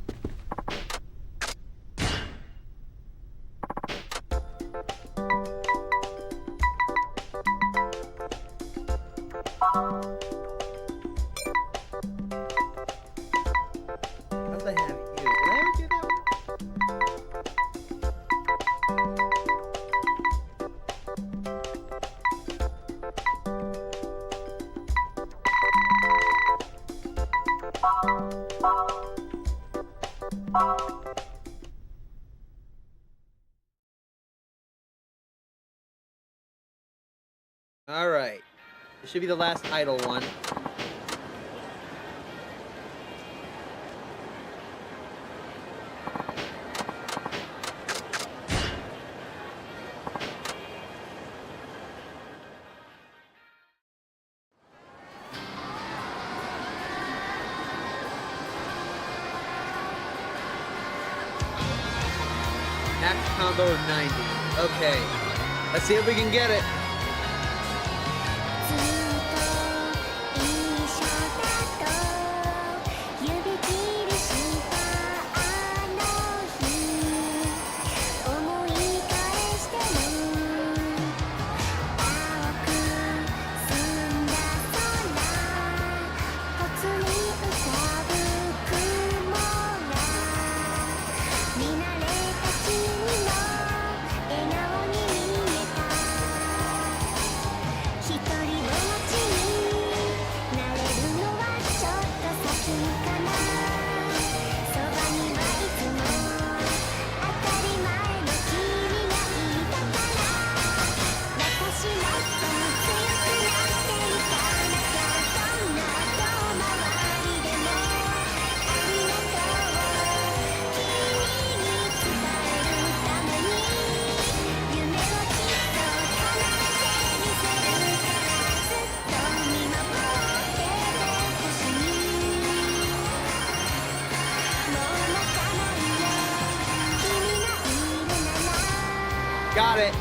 What did I have you? Did I ever do that one? Alright. This should be the last idle one. Max combo of 90. Okay. Let's see if we can get it. ずっと一緒だと指切りしたあの日 Got it.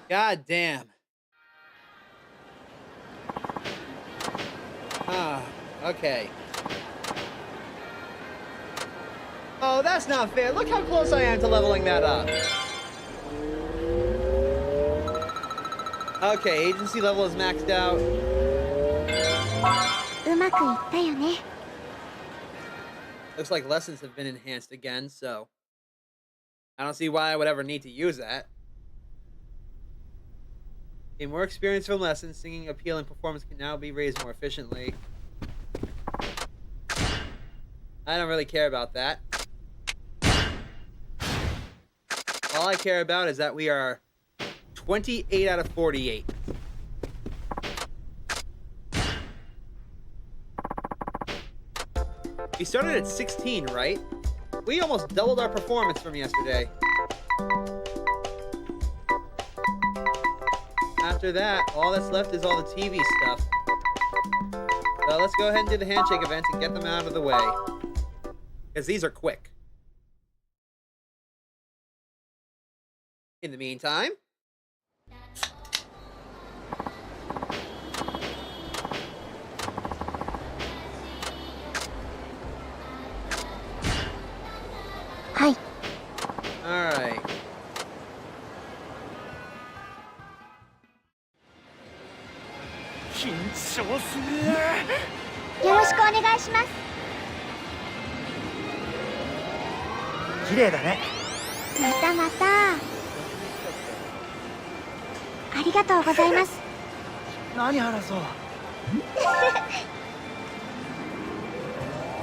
God damn. Ah, okay. Oh, that's not fair. Look how close I am to leveling that up. Okay, agency level is maxed out. うまくいったよね。 Looks like lessons have been enhanced again, so I don't see why I would ever need to use that. Gain more experience from lessons. Singing, appeal, and performance can now be raised more efficiently. I don't really care about that. All I care about is that we are 28 out of 48. We started at 16, right? We almost doubled our performance from yesterday. After that, all that's left is all the TV stuff. So let's go ahead and do the handshake events and get them out of the way. Because these are quick. In the meantime...はい。 Alright. 緊張する。よろしくお願いします。綺麗だね。またまた。ありがとうございます。何話そう。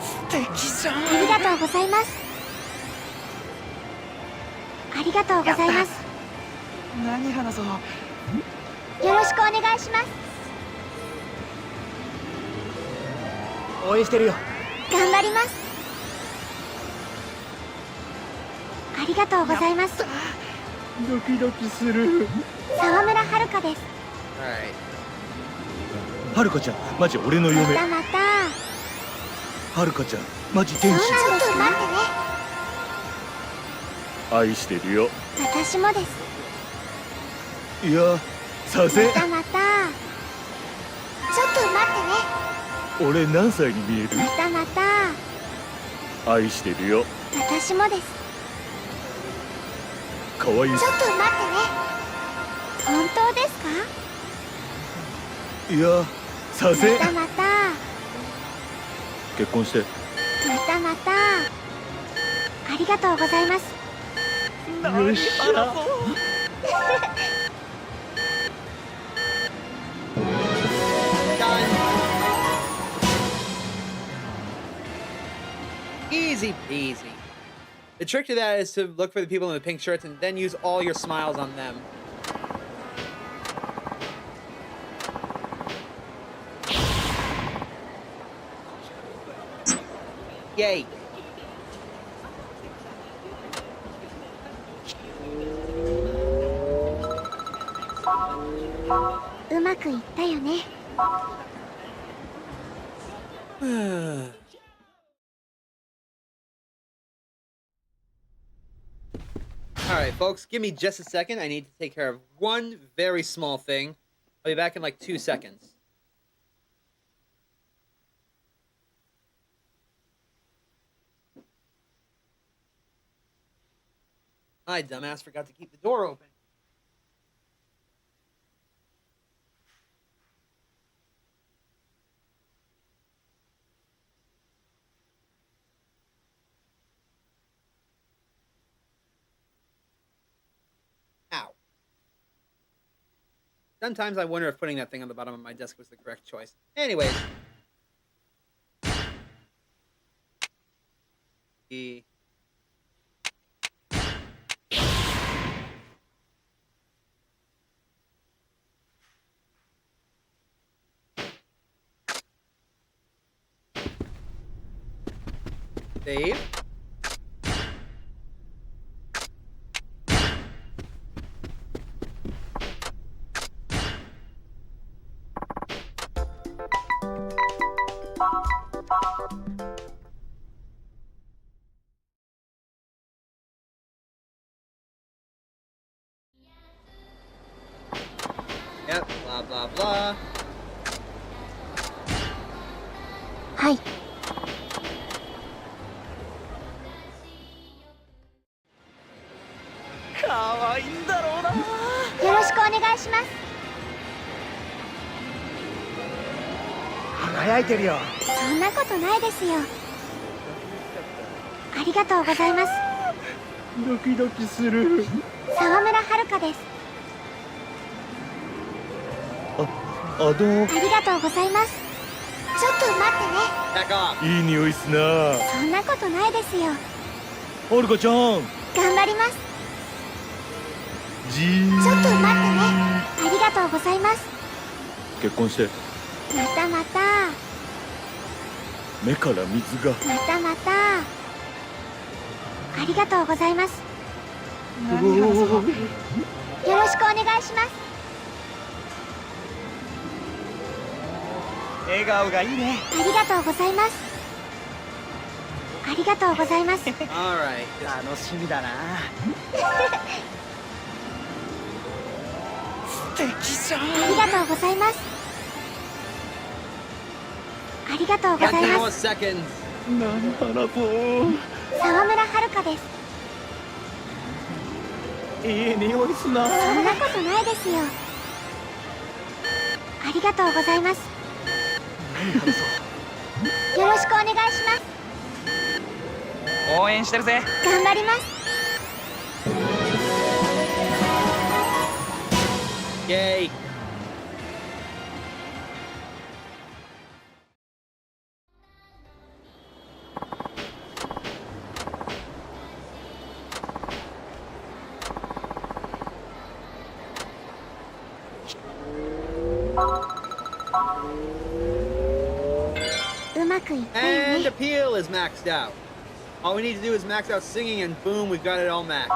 素敵じゃん。ありがとうございます。ありがとうございます。何話そう。よろしくお願いします。応援してるよ。頑張ります。ありがとうございます。ドキドキする。沢村遥です。Alright. はるかちゃん、マジ俺のま嫁。たまた。はるかちゃん、マジそう天使。なんですか。待ってね。愛してるよ。私もです。いや、させま。たまた。ちょっと待ってね。俺何歳に見える？またまた。愛してるよ。私もです。可愛い。ちょっと待ってね。本当ですか？いや、させ。またまた。結婚して。またまた。ありがとうございます。よっしゃ。 Done. Easy peasy. The trick to that is to look for the people in the pink shirts and then use all your smiles on them. Yay. うまくいったよね。 Alright, folks, give me just a second. I need to take care of one very small thing. I'll be back in like 2 seconds. I, dumbass, forgot to keep the door open. Ow. Sometimes I wonder if putting that thing on the bottom of my desk was the correct choice. Anyways. The... Save. Yep, blah blah blah. はい。可愛いんだろうな。よろしくお願いします。輝いてるよ。そんなことないですよ。ありがとうございます。ドキドキする。沢村遥です。どう。ありがとうございます。ちょっと待ってね。 Back off. いい匂いっすな。そんなことないですよ。はるかちゃん。頑張ります。じー。ちょっと待ってね。ありがとうございます。結婚してまたまた。目から水が。またまた。ありがとうございます。よろしくお願いします。笑顔がいいね。ありがとうございます。ありがとうございます。 Alright. 楽しみだな。素敵じゃん。ありがとうございます。ありがとうござい Got 10ま more す。 seconds. 何花ぼ沢村遥です。いい匂いっすな。そんなことないですよ。ありがとうございます。よろしくお願いします。応援してるぜ。頑張ります。 Yay. うまくいったよ And ね。 appeal is maxed out. All we need to do is max out singing and boom, we've got it all maxed.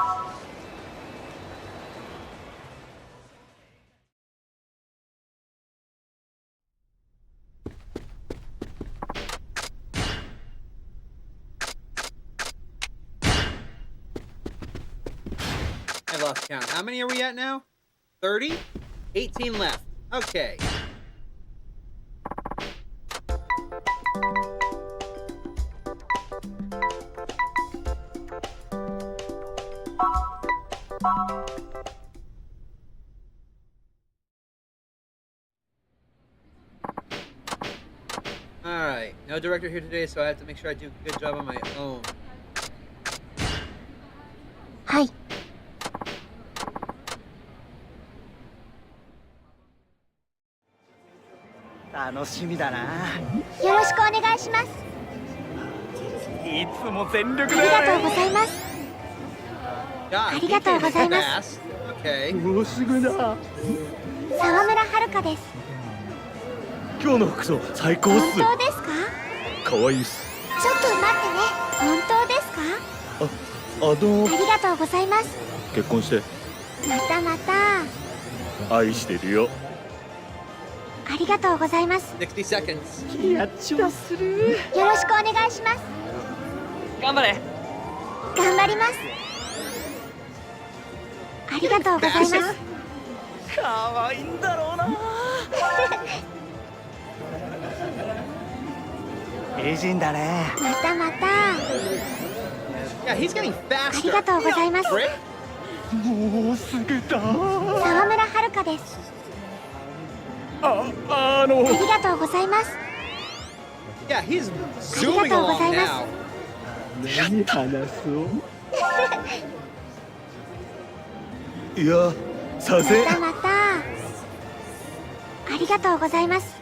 I lost count. How many are we at now? 30? 18 left. Okay. Alright, no director here today, so I have to make sure I do a good job on my own. はい。楽しみだな。よろしくお願いします。いつも全力ありがとうございます。 God, he Arigatou came in gozaimasu. fast. Okay. もうすぐだ。沢村遥です。今日の服装最高っ本す。当ですか？可愛いっす。ちょっと待ってね。本当ですか？ありがとうございます。結婚してまたまた。愛してるよ。ありがとうございます。 60 seconds. やっちまする。よろしくお願いします。頑張れ。頑張ります。ありがとうございます。可愛いんだろうな。美人だね。またまた。 Yeah, he's getting あり faster. がとうございます。 Frick? もうすぐだ。沢村遥です。あの。ありがとうございます。 Yeah, he's zooming Arigatou along gozaimasu. now. 何話そう。いや、させ。またまた。ありがとうございます。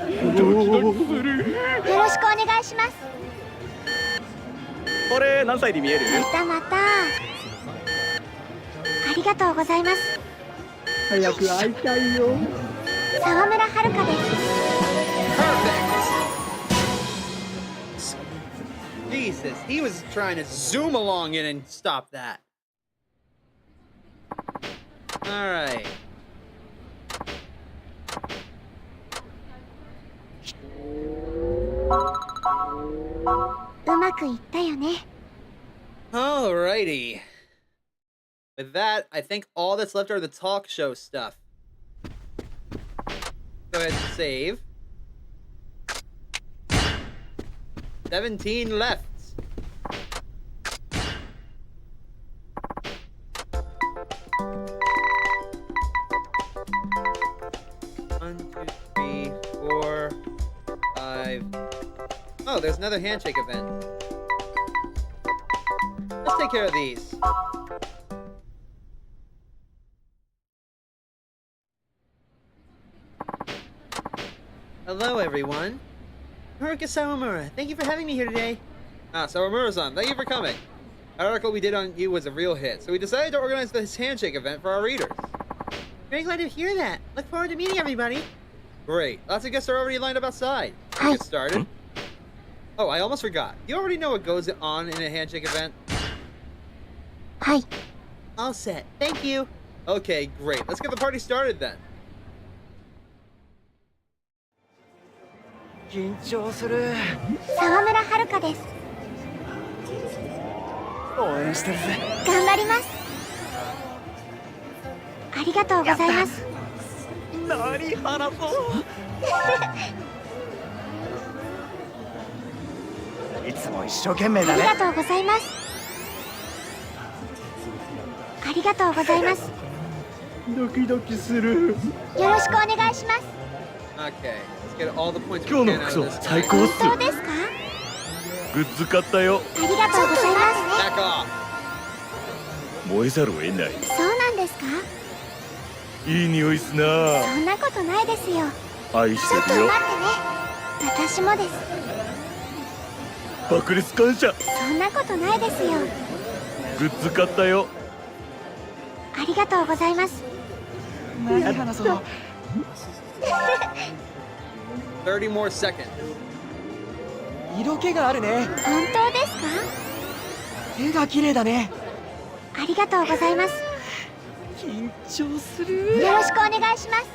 ドキドキする。よろしくお願いします。俺何歳で見える？またまた。ありがとうございます。早く会いたいよ。沢村遥です。 Perfect. Jesus, he was trying to zoom along in and stop that. Alright. Alrighty. With that, I think all that's left are the talk show stuff. Go ahead and save. 17 left. One, two, three, 4, 5. Oh, there's another handshake event. Let's take care of these. Hello, everyone. Haruka Sawamura, thank you for having me here today. Ah, Sawamura-san, thank you for coming. That article we did on you was a real hit, so we decided to organize this handshake event for our readers. Very glad to hear that. Look forward to meeting everybody. Great. Lots of guests are already lined up outside. Let's get started. Oh, I almost forgot. Do you already know what goes on in a handshake event? Hi. All set. Thank you. Okay, great. Let's get the party started then. 緊張する。沢村遥です。応援してるぜ。頑張ります。ありがとうございます。何話そう。いつも一生懸命だね。ありがとうございます。ありがとうございます。ドキドキする。よろしくお願いします。Okay, let's get all the points we 今日 can の out 服装 of this 最 guy. 高っす。本当ですか？グッズ買ったよ。ありがとうございます。 Back off. 燃えざるを得ない。そうなんですか？いい匂いっすな。そんなことないですよ。愛ちょっとしてるよ。待ってね。私もです。爆裂感謝。そんなことないですよ。グッズ買ったよ。ありがとうございます。何話そう。 30 more seconds. 色気があるね。本当ですか？絵が綺麗だね。ありがとうございます。緊張する。よろしくお願いします。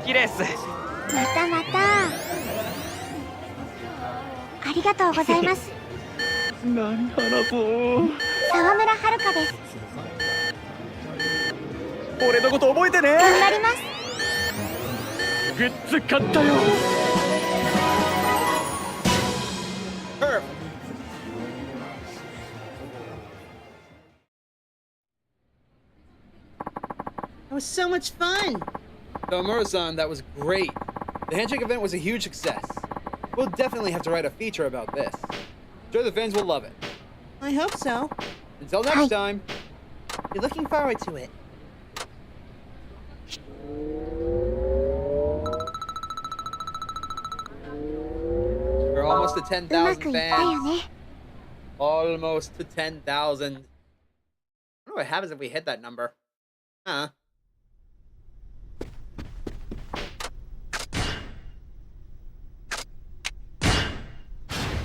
綺麗っす。またまた。ありがとうございます。何話そう。沢村遥です。俺のこと覚えてね。頑張ります。グッズ買ったよ。 Perfect. That was so much fun. Sawamura-san, that was great. The handshake event was a huge success. We'll definitely have to write a feature about this. I'm sure the fans will love it. I hope so. Until next time. Be looking forward to it. We're almost to うま 10,000 くいったよ fans. ね。 Almost to 10,000. I wonder what happens if we hit that number. Huh.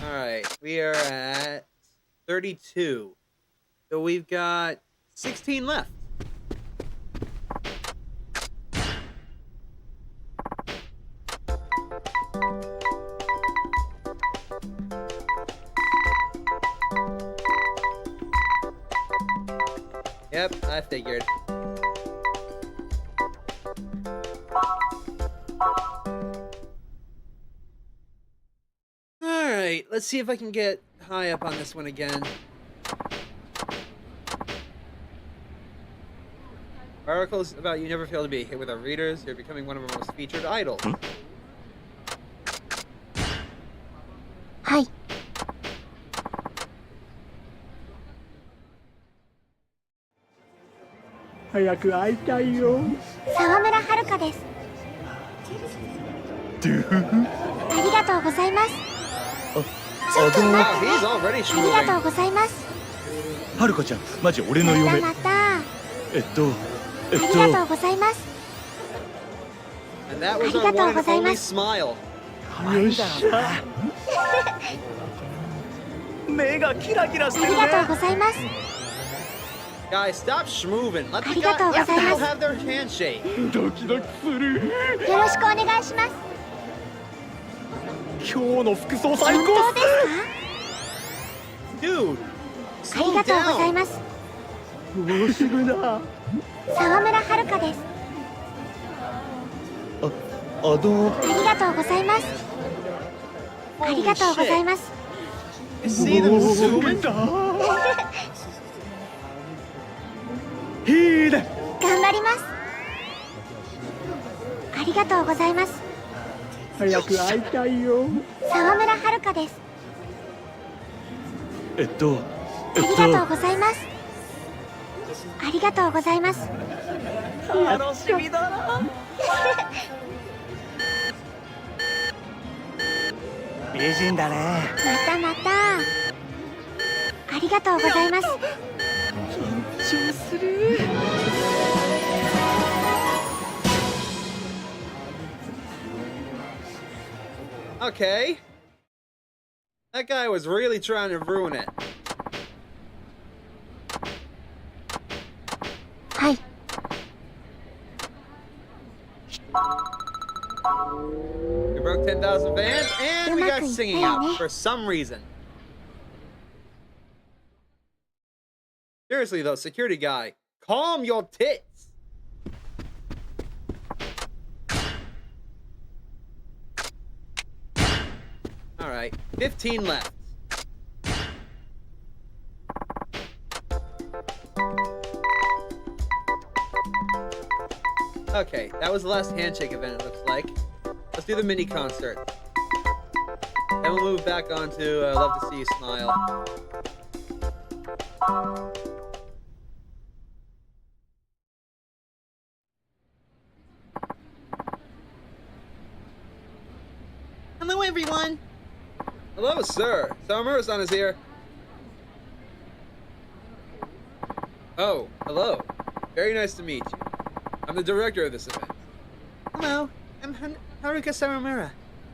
Alright, we are at 32. So we've got 16 left. Yep, I figured. Alright, let's see if I can get high up on this one again. Articles about you never fail to be a hit with our readers. You're becoming one of our most featured idols. はい。早く会いたいよ。沢村遥です。ドゥフフ。ありがとうございます。ちょっと待 Wow, ってね。 he's already あり schooling. がとうございます。はるかちゃん、マジ俺のまた嫁。また。あえっと。りがとうございます。 And that was our one and only smile. よっしゃ。目がキラキラしあてるりがとうごね。ざいます。 Guys, stop schmoovin'. Let the Arigatou guy, let them gozaimasu. have their handshake. ドキドキする。よろしくお願いします。今日の服装最本高っ当ですか？ Dude, ありが slow とうござい down. ます。す。もうすぐだ。沢村遥です。あのありがとうございます。ありがとうございます。 You see them お zooming? ーだ。いいね。頑張ります。ありがとうございます。早く会いたいよ。沢村遥です。えっとありがとうございます。ありがとうございます。楽しみだな。美人だね。またまた。ありがとうございます。緊張する。 Okay. That guy was really trying to ruin it. はい。 We broke 10,000 fans, and we got singing out for some reason. Seriously though, security guy, calm your tits. Alright, 15 left. Okay, that was the last handshake event, it looks like. Let's do the mini concert. Then we'll move back on to Love to See You Smile. Hello, everyone. Hello, sir. Sawamura-san is here. Oh, hello. Very nice to meet you. I'm the director of this event. Hello, I'm Haruka Sawamura.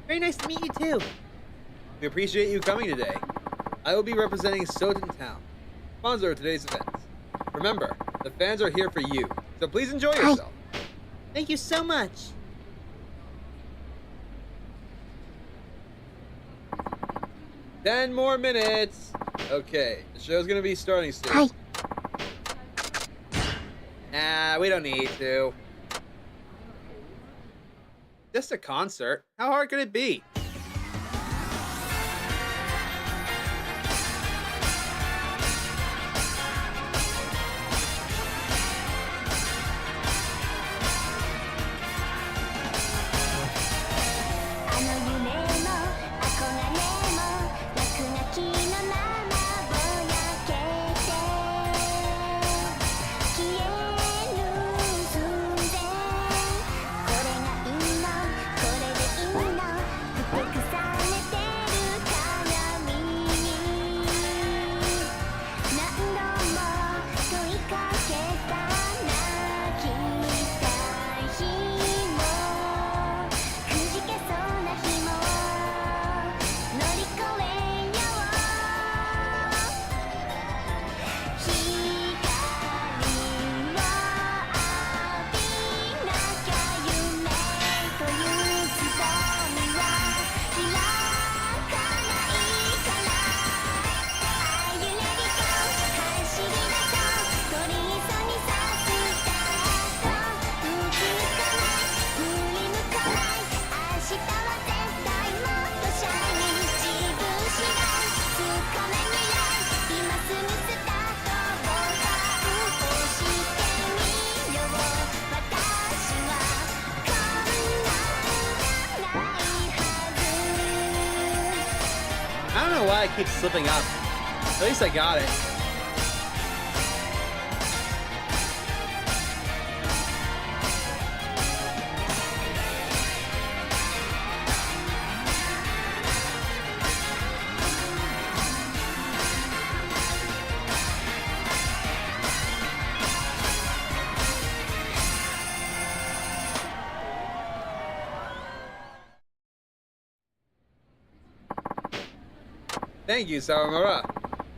Very nice to meet you too. We appreciate you coming today. I will be representing Soton Town, sponsor of today's event. Remember, the fans are here for you, so please enjoy yourself. Thank you so much. Ten more minutes. Okay, the show's gonna be starting soon. はい。 Nah, we don't need to. Just a concert. How hard could it be? I don't know why I keep slipping up. At least I got it. Thank you, Sawamura.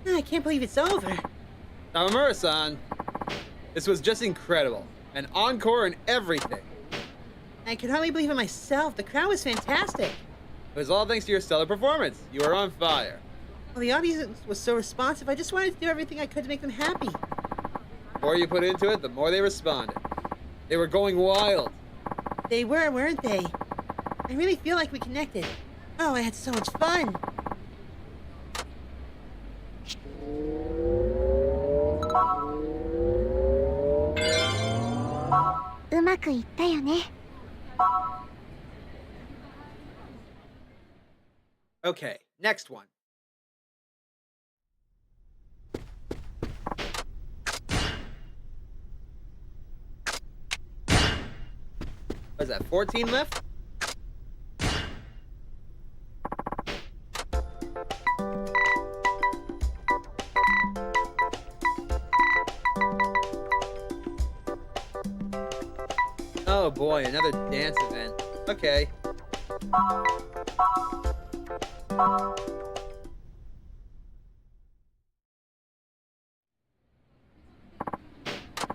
I can't believe it's over. Sawamura-san, this was just incredible. An encore and everything. I could hardly believe it myself. The crowd was fantastic. It was all thanks to your stellar performance. You were on fire. Well, the audience was so responsive. I just wanted to do everything I could to make them happy. The more you put into it, the more they responded. They were going wild. They were, weren't they? I really feel like we connected. Oh, I had so much fun. Okay, next one. Was that 14 left? Oh boy, another dance event. Okay.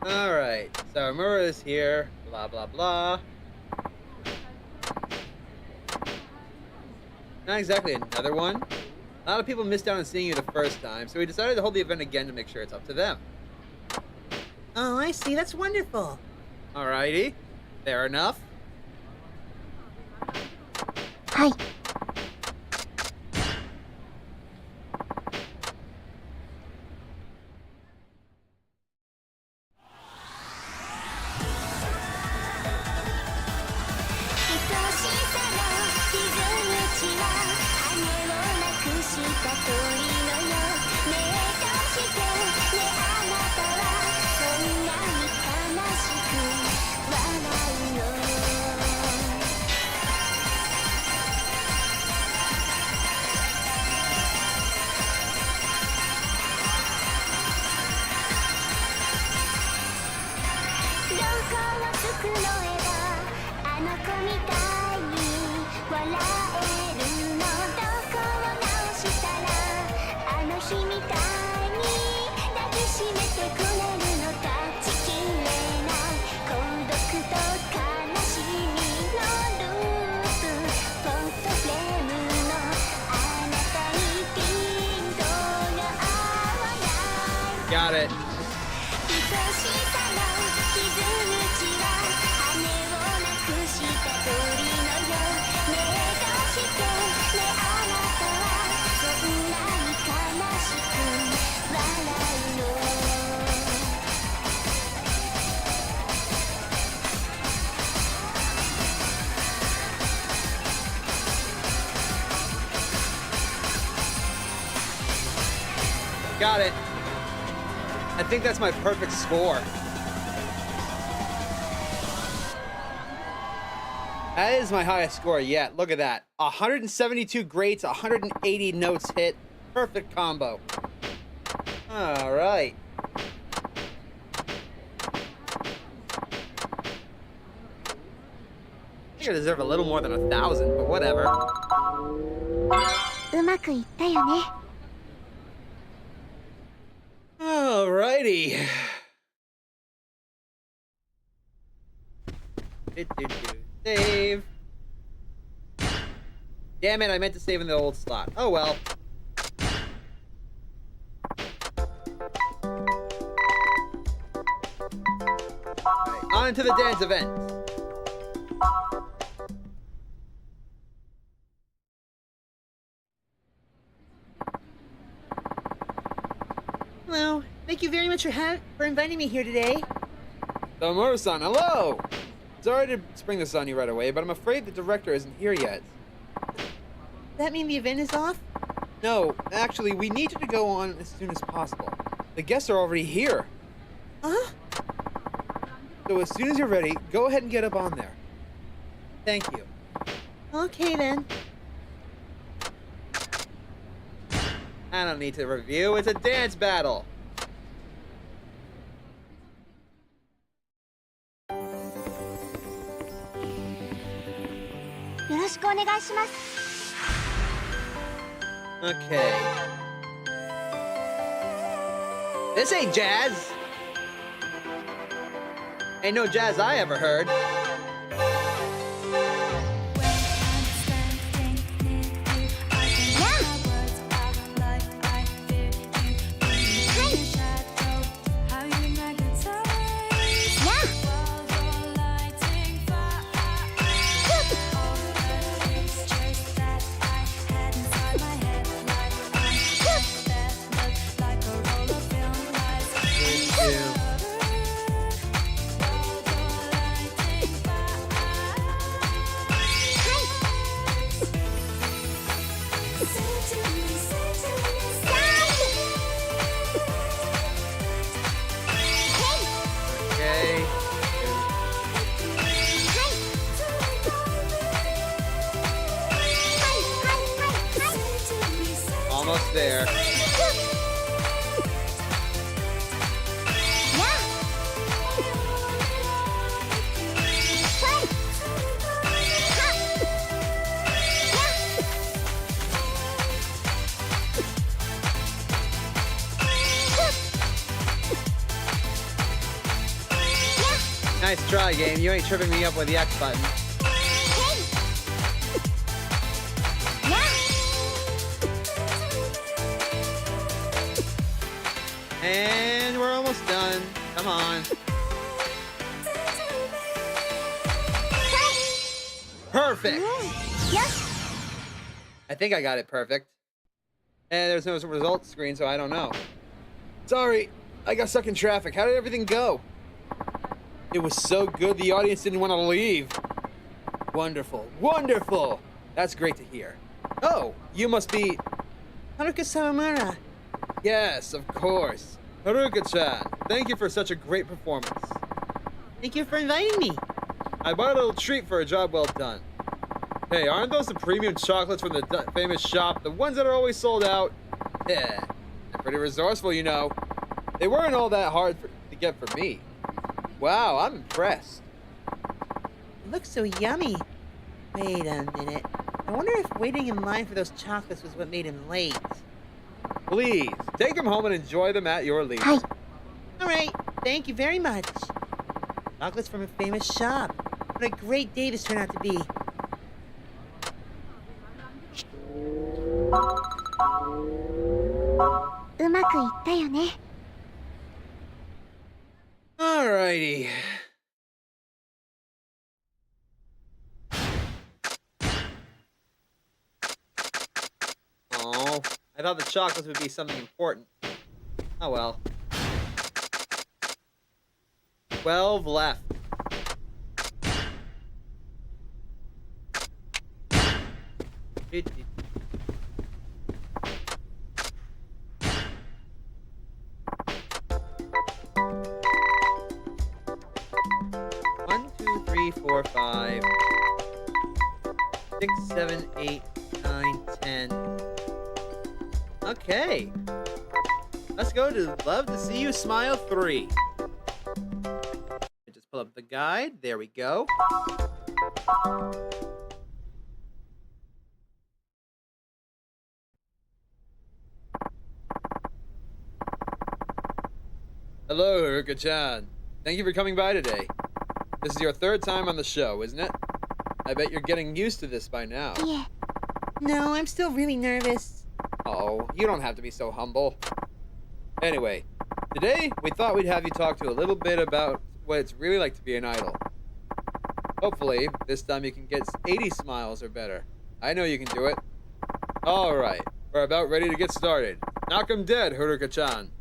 Alright, so Mura is here, blah blah blah. Not exactly another one. A lot of people missed out on seeing you the first time, so we decided to hold the event again to make sure it's up to them. Oh, I see. That's wonderful. Alrighty, fair enough. はい Got it. Got it. I think that's my perfect score. That is my highest score yet. Look at that. 172 greats, 180 notes hit. Perfect combo. All right. I think I deserve a little more than 1,000, but whatever. うまくいったよね Alrighty. Save. Damn it, I meant to save in the old slot. Oh well. Alright, on to the dance event. Hello. Thank you very much for inviting me here today. Sawamura-san, hello! Sorry to spring this on you right away, but I'm afraid the director isn't here yet. Does that mean the event is off? No, actually, we need you to go on as soon as possible. The guests are already here. Huh? So as soon as you're ready, go ahead and get up on there. Thank you. Okay then. I don't need to review, it's a dance battle. よろしくお願いします Okay. This ain't jazz. Ain't no jazz I ever heard. Almost there. Nice try, game. You ain't tripping me up with the X button. And we're almost done. Come on. Perfect. I think I got it perfect. And there's no results screen, so I don't know. Sorry, I got stuck in traffic. How did everything go? It was so good the audience didn't want to leave. Wonderful, wonderful. That's great to hear. Oh, you must be Haruka Sawamura. Yes, of course. Haruka-chan, thank you for such a great performance. Thank you for inviting me. I bought a little treat for a job well done. Hey, aren't those the premium chocolates from the famous shop, the ones that are always sold out? Yeah, they're pretty resourceful, you know. They weren't all that hard to get for me. Wow, I'm impressed. It looks so yummy. Wait a minute. I wonder if waiting in line for those chocolates was what made him late. Please, take them home and enjoy them at your leisure. Hi. All right, thank you very much. Chocolates from a famous shop. What a great day this turned out to be. Alrighty. Oh, I thought the chocolates would be something important. Oh well. 12 left. One, two, three, four, 5, 6, 7, 8, 9, 10. Okay. Let's go to Love to See You Smile 3. Just pull up the guide. There we go. Hello, Haruka-chan. Thank you for coming by today. This is your third time on the show, isn't it? I bet you're getting used to this by now. Yeah. No, I'm still really nervous. Oh, you don't have to be so humble. Anyway, today we thought we'd have you talk to a little bit about what it's really like to be an idol. Hopefully, this time you can get 80 smiles or better. I know you can do it. Alright, we're about ready to get started. Knock 'em dead, Haruka-chan.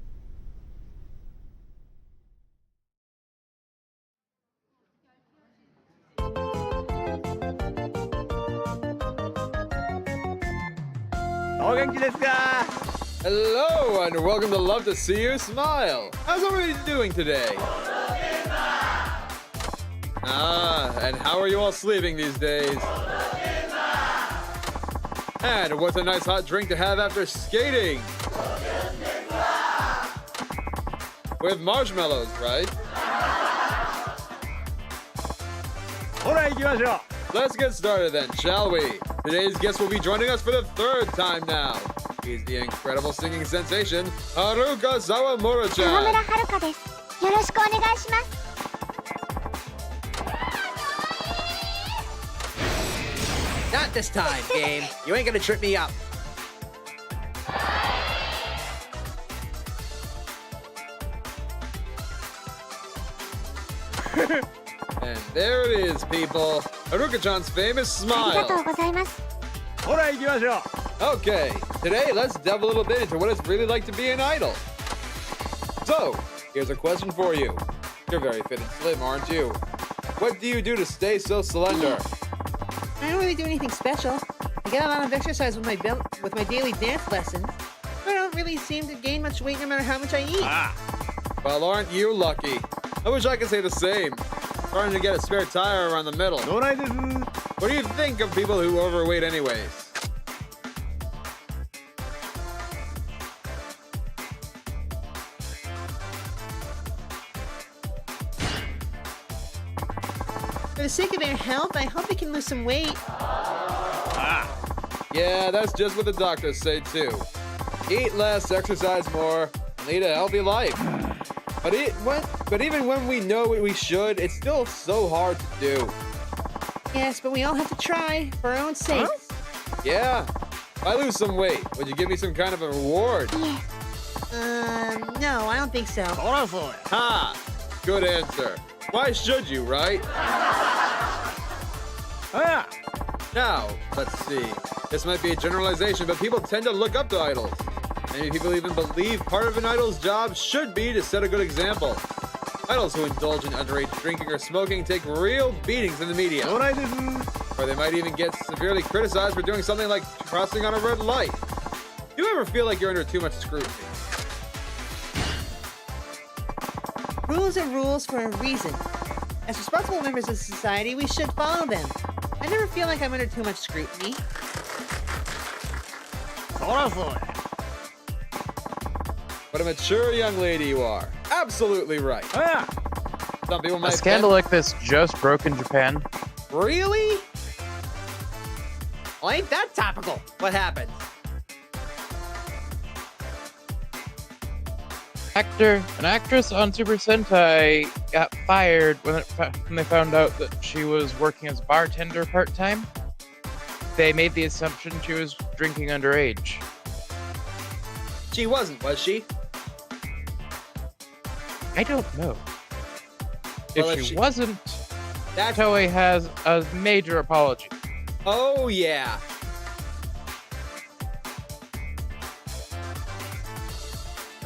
Hello, and welcome to Love to See You Smile. How's everybody doing today? And how are you all sleeping these days? And what's a nice hot drink to have after skating? With marshmallows, right? Let's get started then, shall we? Today's guest will be joining us for the third time now. He's the incredible singing sensation, Haruka Sawamura-chan. 沢村遥です。よろしくお願いします。 Not this time, game. You ain't gonna trip me up. And there it is, people. Haruka-chan's famous ありがと smile. うございます。 ほら行きましょう。 Okay, today let's delve a little bit into what it's really like to be an idol. So, here's a question for you. You're very fit and slim, aren't you? What do you do to stay so slender? I don't really do anything special. I get a lot of exercise with my daily dance lessons. But I don't really seem to gain much weight no matter how much I eat. Well, aren't you lucky? I wish I could say the same. Starting to get a spare tire around the middle. どないです。 What do you think of people who overweight anyways? For the sake of their health, I hope they can lose some weight. Yeah, that's just what the doctors say too. Eat less, exercise more, and lead a healthy life. But even when we know what we should, it's still so hard to do. Yes, but we all have to try for our own sakes. Yeah. If I lose some weight, would you give me some kind of a reward? いえ、 No, I don't think so. そらそうや。 Ha! Good answer. Why should you, right? あ Now, let's see. This might be a generalization, but people tend to look up to idols. Many people even believe part of an idol's job should be to set a good example. Idols who indulge in underage drinking or smoking take real beatings in the media, どないです。 or they might even get severely criticized for doing something like crossing on a red light. Do you ever feel like you're under too much scrutiny? Rules are rules for a reason. As responsible members of society, we should follow them. I never feel like I'm under too much scrutiny. そらそうや。 What a mature young lady you are. Absolutely right. あ Some people A might scandal like this just broke in Japan. Really? Well, ain't that topical? What happened? An actress on Super Sentai got fired when they found out that she was working as a bartender part-time. They made the assumption she was drinking underage. She wasn't, was she? I don't know. Well, If she wasn't, That's Toei has a major apology. Oh yeah.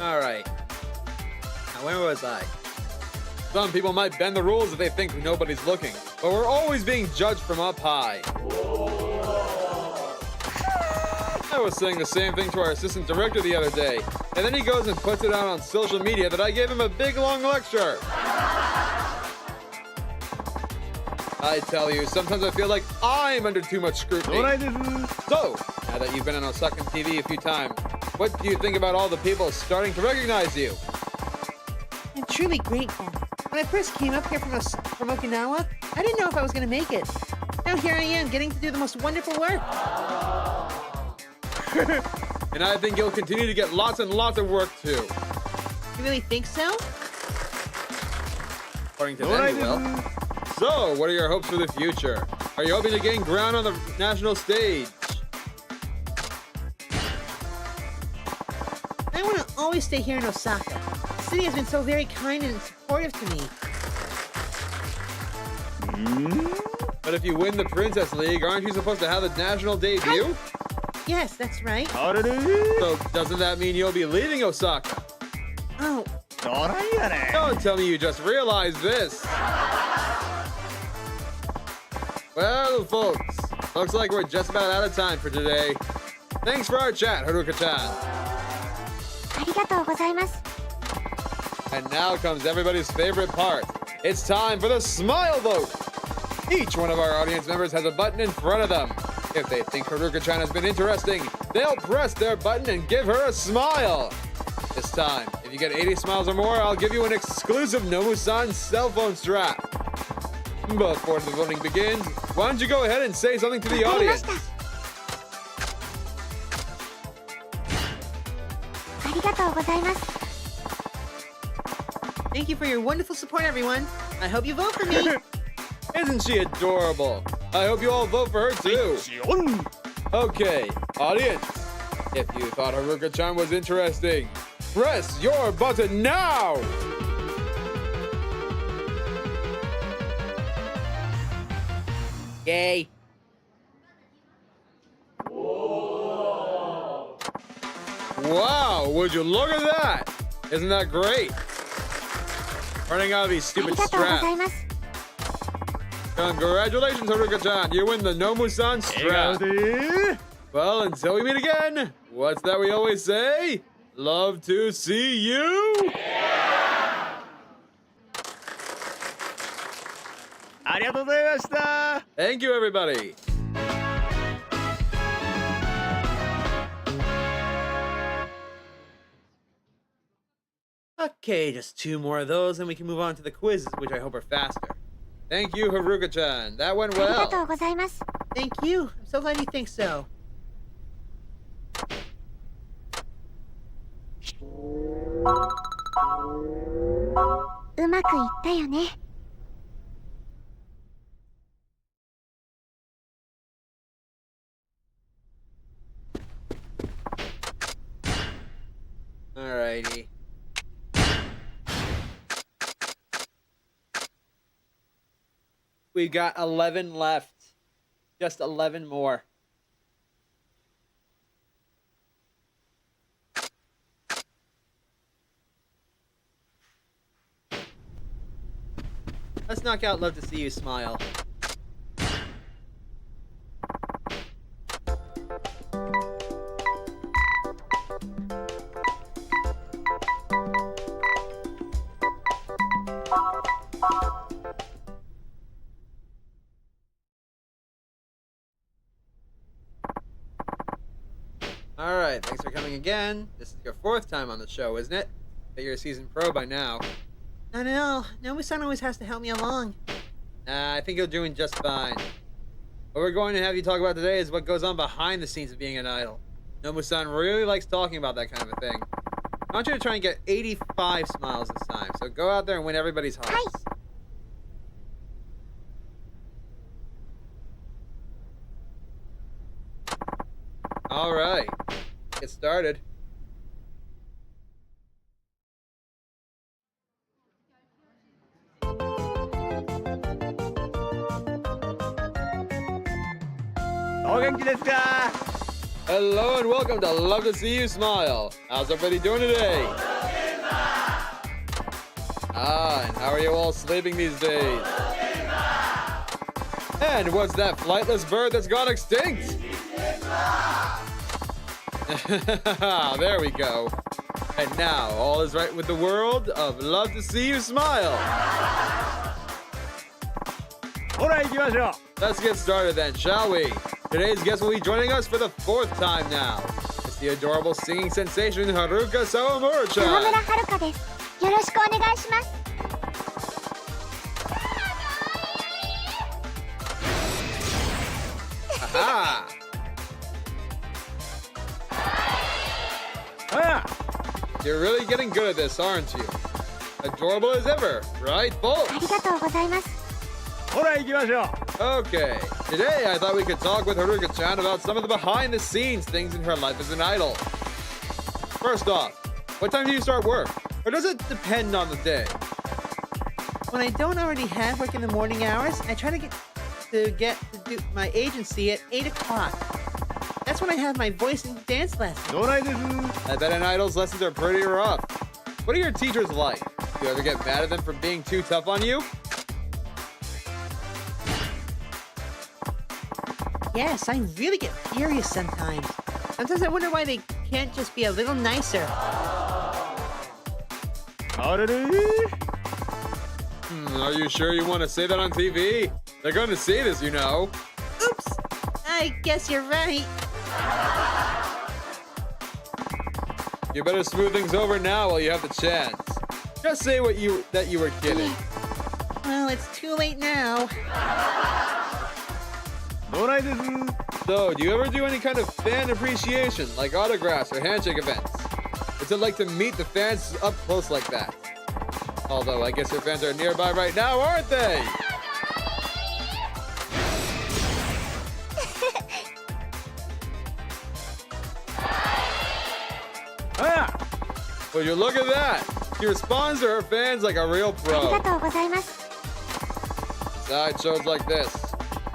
All right. Now where was I? Some people might bend the rules if they think nobody's looking, but we're always being judged from up high. I was saying the same thing to our assistant director the other day, and then he goes and puts it out on social media that I gave him a big long lecture. I tell you, sometimes I feel like I'm under too much ど scrutiny. ないです。 So, now that you've been on Osaka TV a few times, what do you think about all the people starting to recognize you? I'm truly grateful. When I first came up here from Okinawa, I didn't know if I was going to make it. Now here I am, getting to do the most wonderful work. And I think you'll continue to get lots and lots of work too. You really think so? According to どな them, い you で will. す。 So, what are your hopes for the future? Are you hoping to gain ground on the national stage? I want to always stay here in Osaka. The city has been so very kind and supportive to me. But if you win the Princess League, aren't you supposed to have the national debut? Yes, that's right. あれれ。 So, doesn't that mean you'll be leaving Osaka? Oh, どないやねん。 Don't tell me you just realized this. Well, folks, looks like we're just about out of time for today. Thanks for our chat, Haruka-chan. ありがとうございます。 And now comes everybody's favorite part. It's time for the smile vote. Each one of our audience members has a button in front of them. If they think Haruka-chan has been interesting, they'll press their button and give her a smile. This time, if you get 80 smiles or more, I'll give you an exclusive Nomu-san cell phone strap. Before the voting begins, why don't you go ahead and say something to the わかりまし audience? た。とうございます。 Thank you for your wonderful support, everyone. I hope you vote for me. Isn't she adorable? I hope you all vote for her too. Okay, audience. If you thought Haruka-chan was interesting, press your button now! Yay. Wow, would you look at that? Isn't that great? Running out of these あ stupid りがとうござい straps. ます。 Congratulations, Haruka-chan. You win the Nomu-san strap. Well, until we meet again, what's that we always say? Love to see you. ありがとうございました。 Thank you, everybody. Okay, just 2 more of those, and we can move on to the quizzes, which I hope are faster. Thank you, Haruka-chan. That went ありがと well. うございます。 Thank you. I'm so glad you think so. うまくいったよね。 Alrighty. We've got 11 left. Just 11 more. Let's knock out Love to See You Smile. Alright, thanks for coming again. This is your 4th time on the show, isn't it? Bet you're a seasoned pro by now. Not at all. Nomu-san always has to help me along. I think you're doing just fine. What we're going to have you talk about today is what goes on behind the scenes of being an idol. Nomu-san really likes talking about that kind of a thing. I want you to try and get 85 smiles this time, so go out there and win everybody's hearts. はい。 Alright, get started. Hello and welcome to Love to See You Smile. How's everybody doing today? And how are you all sleeping these days? And what's that flightless bird that's gone extinct? There we go. And now, all is right with the world of Love to See You Smile. ほら行きましょう。 Let's get started then, shall we? Today's guest will be joining us for the 4th time now. It's the adorable singing sensation Haruka 沢村 Sawamura-chan. 遥です。よろしくお願いします。 Aha! あ You're really getting good at this, aren't you? Adorable as ever, right, folks? ありがとうございます。 ほら行きましょう。 Okay, today I thought we could talk with Haruka-chan about some of the behind-the-scenes things in her life as an idol. First off, what time do you start work? Or does it depend on the day? When I don't already have work in the morning hours, I try to get to do my agency at 8 o'clock. That's when I have my voice and dance lessons. どうないです。 I bet an idol's lessons are pretty rough. What are your teachers like? Do you ever get mad at them for being too tough on you? Yes, I really get furious sometimes. Sometimes I wonder why they can't just be a little nicer. あれれ。 Are you sure you want to say that on TV? They're going to see this, you know. Oops! I guess you're right. You better smooth things over now while you have the chance. Just say that you were kidding. Well, it's too late now. どうないです。 So, do you ever do any kind of fan appreciation, like autographs or handshake events? What's it like to meet the fans up close like that? Although, I guess your fans are nearby right now, aren't they? Ah! Would you look at that? She responds to her fans like a real ありが pro. とうございます Side shows like this.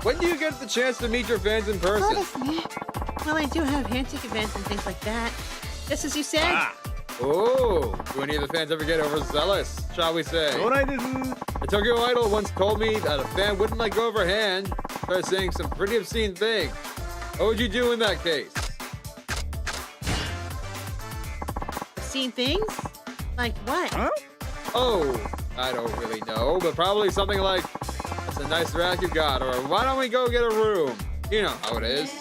When do you get the chance to meet your fans in そう person? ですね Well, I do have handshake events and things like that. Just as you said. Ah! Oh, do any of the fans ever get overzealous, shall we say? 将来です A Tokyo Idol once told me that a fan wouldn't let go of her hand, started saying some pretty obscene things. What would you do in that case? Seen things? Like what? Huh? Oh, I don't really know, but probably something like, "That's a nice rack you got," or "Why don't we go get a room?" You know how it is.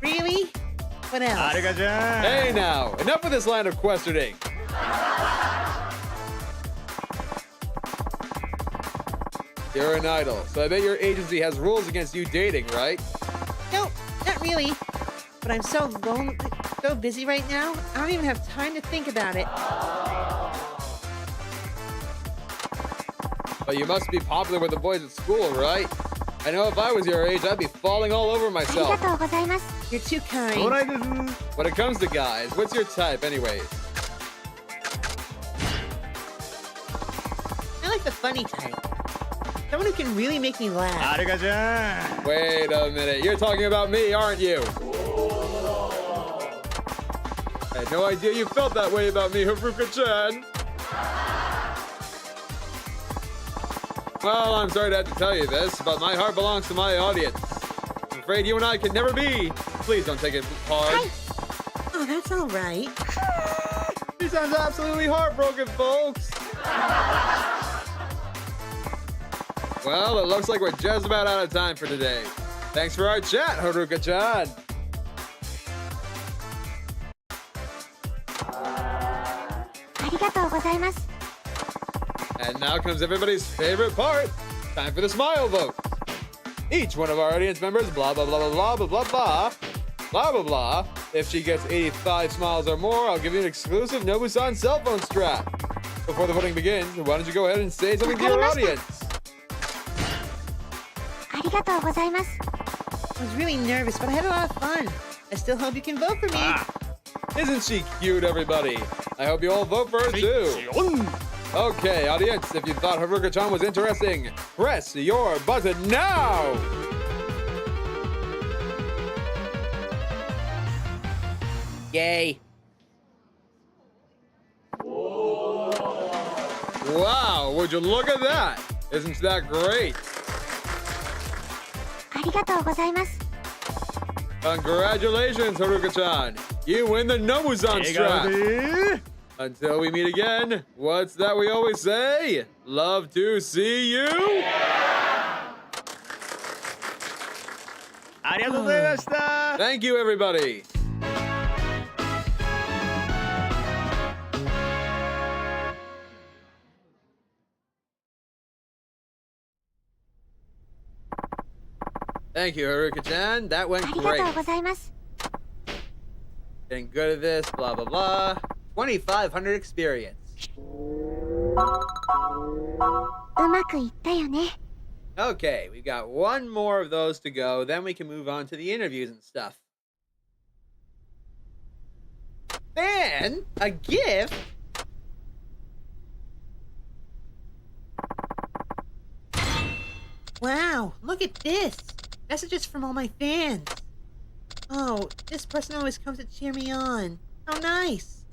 Really? What else? あれがじゃん Hey now, enough with this line of questioning. You're an idol, so I bet your agency has rules against you dating, right? No, not really. But I'm so lonely, so busy right now, I don't even have time to think about it. But you must be popular with the boys at school, right? I know if I was your age, I'd be falling all over ありが myself. とうございます You're too 将 kind. 来です When it comes to guys, what's your type anyways? I like the funny type. Someone who can really make me あ laugh. れがじゃん Wait a minute, you're talking about me, aren't you? I had no idea you felt that way about me, Haruka-chan. Well, I'm sorry to have to tell you this, but my heart belongs to my audience. I'm afraid you and I can never be. Please don't take it hard. Oh, that's all right. She sounds absolutely heartbroken, folks. Well, it looks like we're just about out of time for today. Thanks for our chat, Haruka-chan. ありがとうございます And now comes everybody's favorite part. Time for the smile vote. Each one of our audience members, blah, blah, blah, blah, blah, blah, blah, blah, blah, blah. If she gets 85 smiles or more, I'll give you an exclusive Nobu-san cell phone strap. Before the voting begins, why don't you go ahead and say something to your audience? ありがとうございます I was really nervous, but I had a lot of fun. I still hope you can vote for me. Ah! Isn't she cute, everybody? I hope you all vote for her too. Okay, audience, if you thought Haruka-chan was interesting, press your button now! Yay. Wow, would you look at that? Isn't that great? ありがとうございます Congratulations, Haruka-chan. You win the Nobu-san 笑顔 strap. で Until we meet again, what's that we always say? Love to see you. ありがとうございました Thank you, everybody. Thank you, Haruka-chan. That あ went りが great. とうございます Getting good at this, blah, blah, blah. 2,500 experience. うまくいったよね Okay, we've got one more of those to go. Then we can move on to the interviews and stuff. Then, a gift? Wow, look at this. Messages from all my fans. Oh, this person always comes to cheer me on. How nice.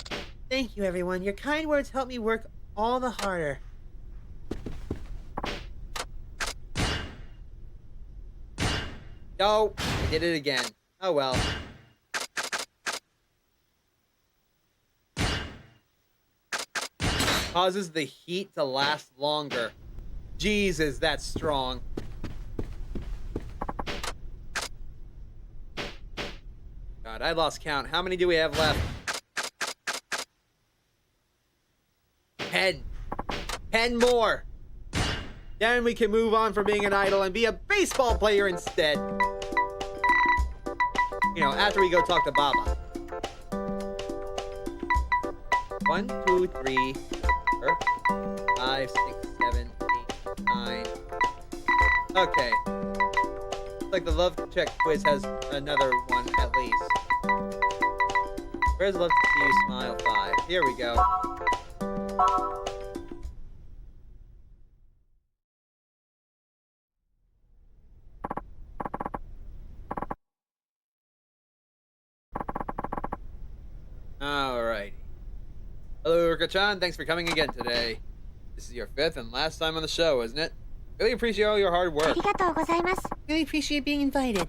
Thank you, everyone. Your kind words help me work all the harder. Oh, I did it again. Oh well. Causes the heat to last longer. Jesus, that's strong. God, I lost count. How many do we have left? 10. 10 more. Then we can move on from being an idol and be a baseball player instead. You know, after we go talk to Baba. 1, 2, 3, 4, 5, 6, 7, 8, 9. Okay. Looks like the love check quiz has another one at least. Where's love to see you smile 5? Here we go. Alrighty. Hello, Urka-chan. Thanks for coming again today. This is your 5th and last time on the show, isn't it? Really appreciate all your hard あ work. りがとうございます。 Really appreciate being invited.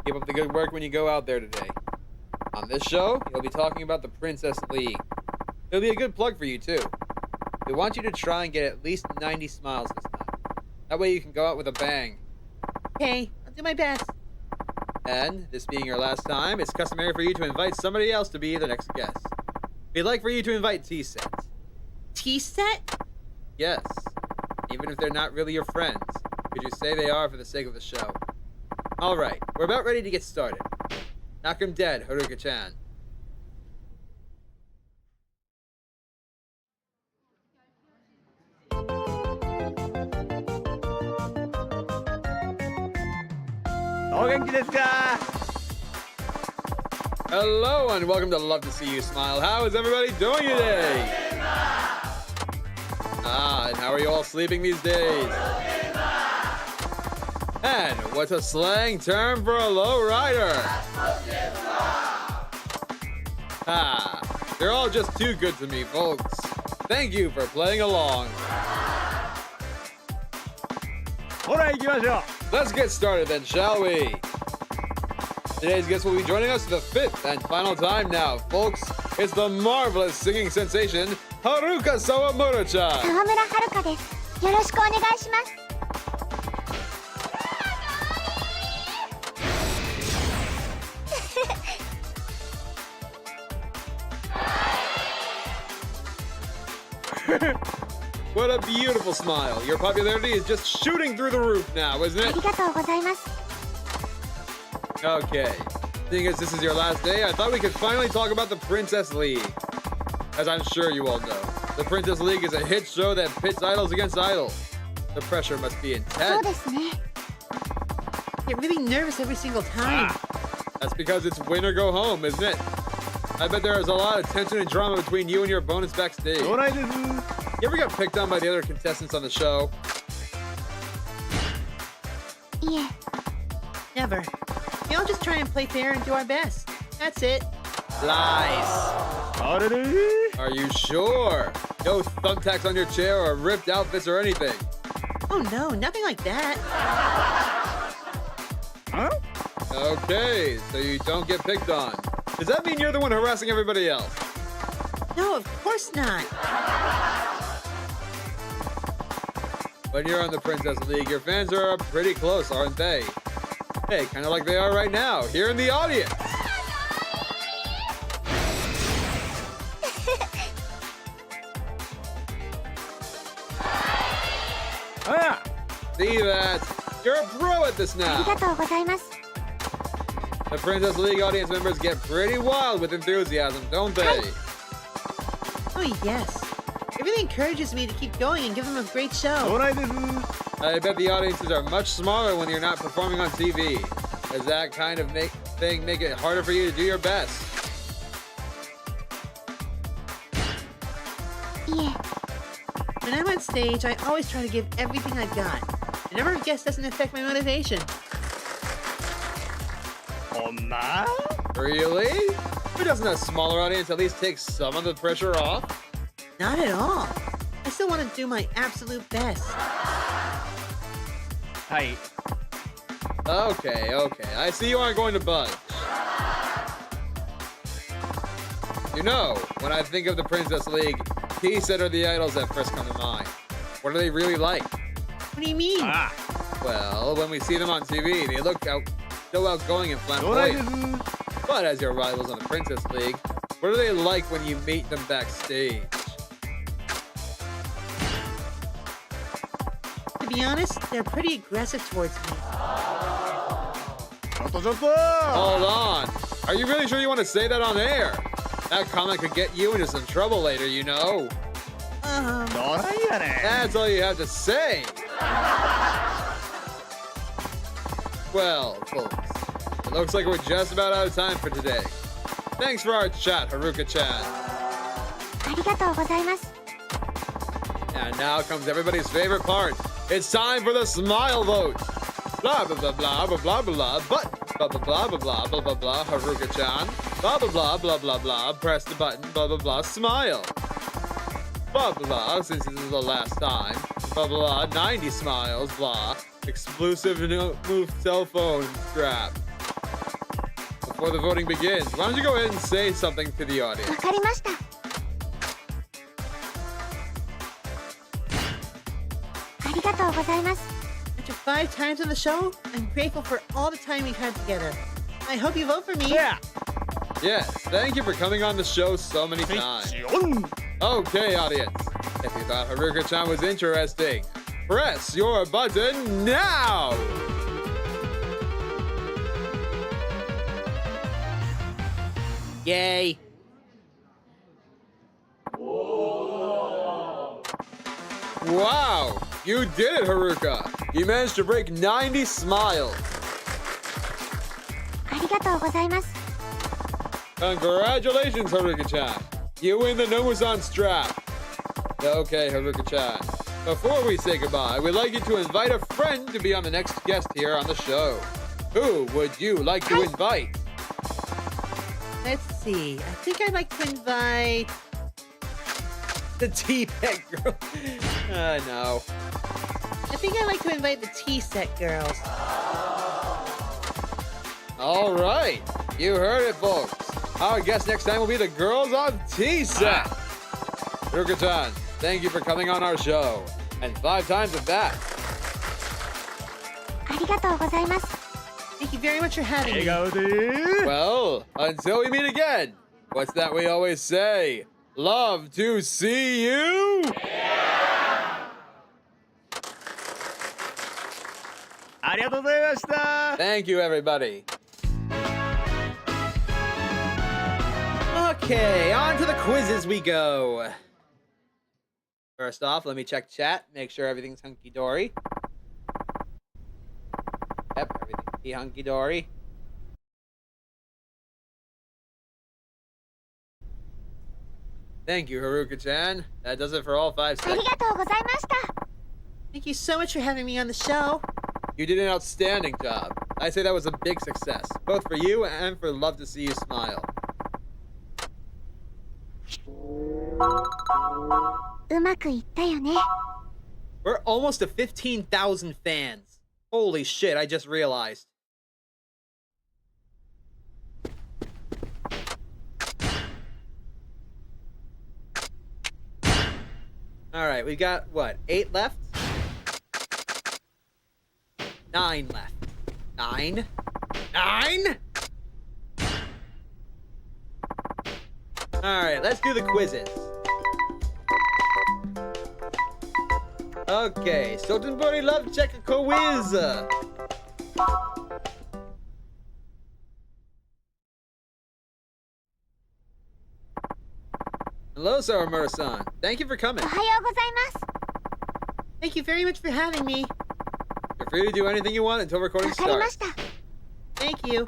Keep up the good work when you go out there today. On this show, you'll be talking about the Princess League. It'll be a good plug for you, too. We want you to try and get at least 90 smiles this time. That way you can go out with a bang. Okay, I'll do my best. And, this being your last time, it's customary for you to invite somebody else to be the next guest. We'd like for you to invite T-Set. Tea set? Yes. Even if they're not really your friends, could you say they are for the sake of the show? Alright, we're about ready to get started. Knock 'em dead, Haruka-chan. Hello and welcome to Love to See You Smile. How is everybody doing today? And how are you all sleeping these days? And what's a slang term for a low rider? You're all just too good to me, folks. Thank you for playing along. Let's get started then, shall we? Today's guest will be joining us for the 5th and final time now, folks. It's the marvelous singing sensation, Haruka Sawamura-chan. 沢村遥です。よろしくお願いします。What a beautiful smile. Your popularity is just shooting through the roof now, isn't あ it? りがとうございます。 Okay. Seeing as this is your last day, I thought we could finally talk about the Princess League. As I'm sure you all know, the Princess League is a hit show that pits idols against idols. The pressure must be そう intense. ですね。 I get really nervous every single time. That's because it's win or go home, isn't it? I bet there is a lot of tension and drama between you and your opponents backstage. You ever got picked on by the other contestants on the show? いえ、 Never. We all just try and play fair and do our best. That's it. Lies. Are you sure? No thumbtacks on your chair or ripped outfits or anything. Oh no, nothing like that. Okay, so you don't get picked on. Does that mean you're the one harassing everybody else? No, of course not. When you're on the Princess League, your fans are pretty close, aren't they? Hey, kind of like they are right now, here in the audience. See that? You're a pro at this あり now. がとうございます。 The Princess League audience members get pretty wild with enthusiasm, don't they? Oh yes. It really encourages me to keep going and give them a great show. I bet the audiences are much smaller when you're not performing on TV. Does that kind of make it harder for you to do your best? いえ、 When I'm on stage, I always try to give everything I've got. The number of guests doesn't affect my motivation. Really? But doesn't a smaller audience at least take some of the pressure off? Not at all. I still want to do my absolute best. Okay. I see you aren't going to budge. You know, when I think of the Princess League, T-Set are the idols that first come to mind. What are they really like? What do you mean? Well, when we see them on TV, they look so outgoing and flamboyant. But as your rivals on the Princess League, what are they like when you meet them backstage? To be honest, they're pretty aggressive towards me. Hold on. Are you really sure you want to say that on air? That comment could get you into some trouble later, you know. どうなんやねん That's all you have to say. Well, folks, it looks like we're just about out of time for today. Thanks for our chat, Haruka-chan. ありがとうございます And now comes everybody's favorite part. It's time for the smile vote. Blah blah blah blah blah blah blah but blah blah blah blah blah blah blah blah Haruka-chan. Blah blah blah blah blah blah. Press the button. Blah blah blah. Smile. Blah blah blah. Since this is the last time. Blah blah blah. 90 smiles. Blah. Exclusive move cell phone strap. Before the voting begins, why don't you go ahead and say something to the audience? わかりましたありがとうございます After 5 times on the show, I'm grateful for all the time we've had together. I hope you vote for me. Yeah. Yes, thank you for coming on the show so many times. Okay, audience. If you thought Haruka-chan was interesting, press your button now! Yay. Wow, you did it, Haruka! You managed to break 90 smiles. ありがとうございます Congratulations, Haruka-chan. You win the Nomuzan strap. Okay, Haruka-chan. Before we say goodbye, we'd like you to invite a friend to be on the next guest here on the show. Who would you like to invite? Let's see. I think I'd like to invite... The T-Pet girl. No. I think I'd like to invite the T-Set girls. All right. You heard it, folks. Our guest next time will be the girls on T-Set. Haruka-chan, thank you for coming on our show. And 5 times at that. ありがとうございます Thank you very much for having me. 笑顔で Well, until we meet again, what's that we always say? Love to see you! ありがとうございました Thank you, everybody. Okay, on to the quizzes we go. First off, let me check chat, make sure everything's hunky-dory. Yep, everything's hunky-dory. Thank you, Haruka-chan. That does it for all 5あり seconds. がとうございました Thank you so much for having me on the show. You did an outstanding job. I say that was a big success, both for you and for Love to See You Smile. うまくいったよね We're almost to 15,000 fans. Holy shit, I just realized. Alright, we got, what, 8 left? 9 left. 9? 9? Alright, let's do the quizzes. Okay, Sotenbori Love Check Quiz. Hello, Sawamura-san. Thank you for coming. おはようございます Thank you very much for having me. You're free to do anything you want until recording わかりま starts. した Thank you.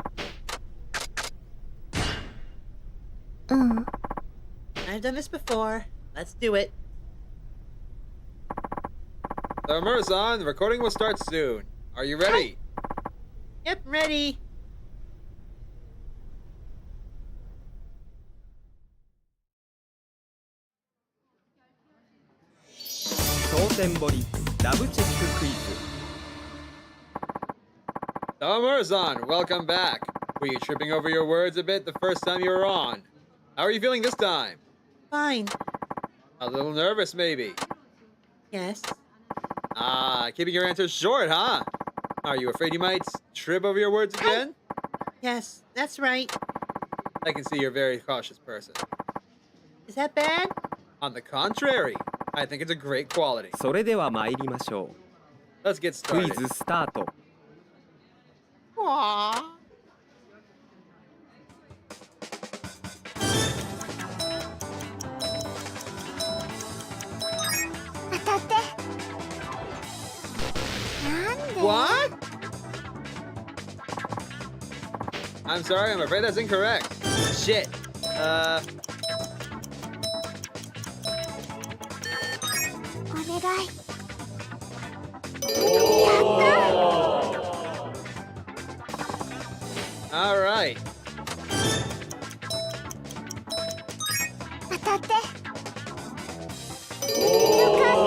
うん I've done this before. Let's do it. Sawamura-san, the recording will start soon. Are you ready? Yep, ready. Sawamura-san, welcome back. Were you tripping over your words a bit the first time you were on? How are you feeling this time? Fine. A little nervous, maybe. Yes. Ah, keeping your answers short, huh? Are you afraid you might trip over your words again? Yes, that's right. I can see you're a very cautious person. Is that bad? On the contrary, I think it's a great quality. それでは参りましょ Let's get うクイ started. ズスタート Aww. What? I'm sorry, I'm afraid that's incorrect. Shit. O願い。All right. 当たって。よかった。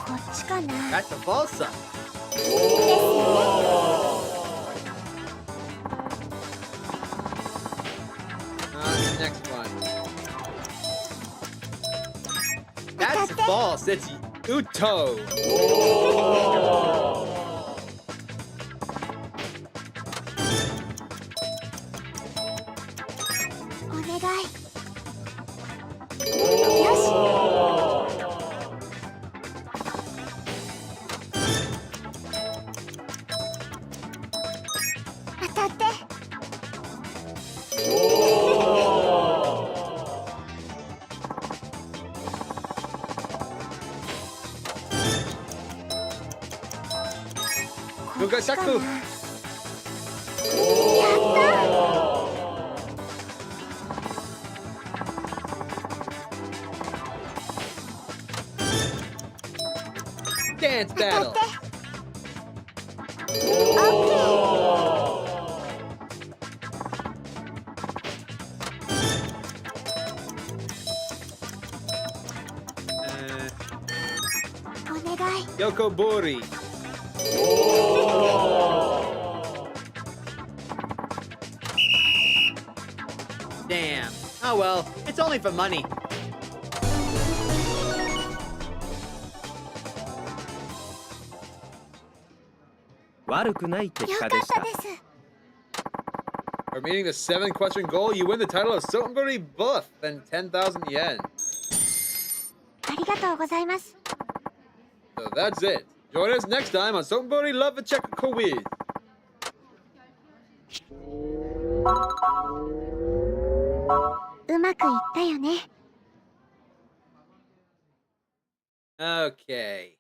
こっちかな。 That's a falsa. ですよね。Next one. That's false. It's Uto. お願い。よし。当たって。こっちかな。やったー。 Dance 当た battle. って。オッケー。 お願い。 Yokobori. Damn. Oh well, it's only for money. 悪くない結よかっ果でしたた。です。 For meeting the 7-question goal, you win the title of Sotenbori Buff and 10,000 yen. ありがとうございます。 So that's it. Join us next time on Sotenbori Love a Check Quiz. うまくいったよね。 Okay.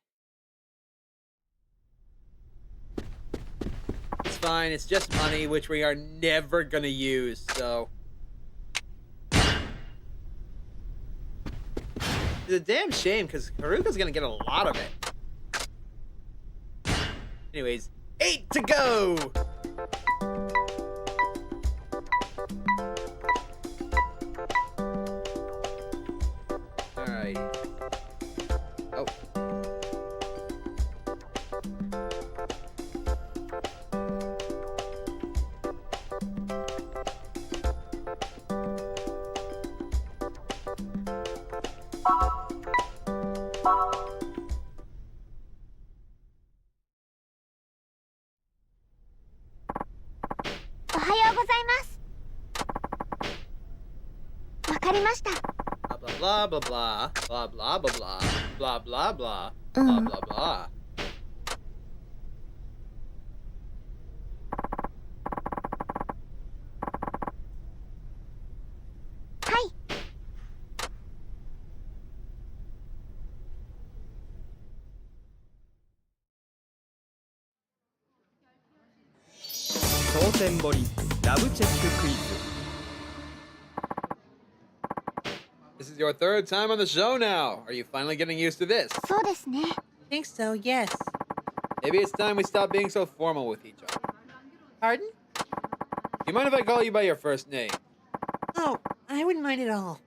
It's fine, it's just money, which we are never gonna use, so. It's a damn shame, because Haruka's gonna get a lot of it. Anyways, 8 to go! Alright. Oh.おはようございます。わかりました。 Blah blah blah blah blah blah blah blah blah blah blah blah blah blah. はい。 当選堀ラブチェッククイズ。 This is your third time on the show now. Are you finally getting used to this? そうですね。 Think so, yes. Maybe it's time we stop being so formal with each other. Pardon? Do you mind if I call you by your first name? Oh, I wouldn't mind at all.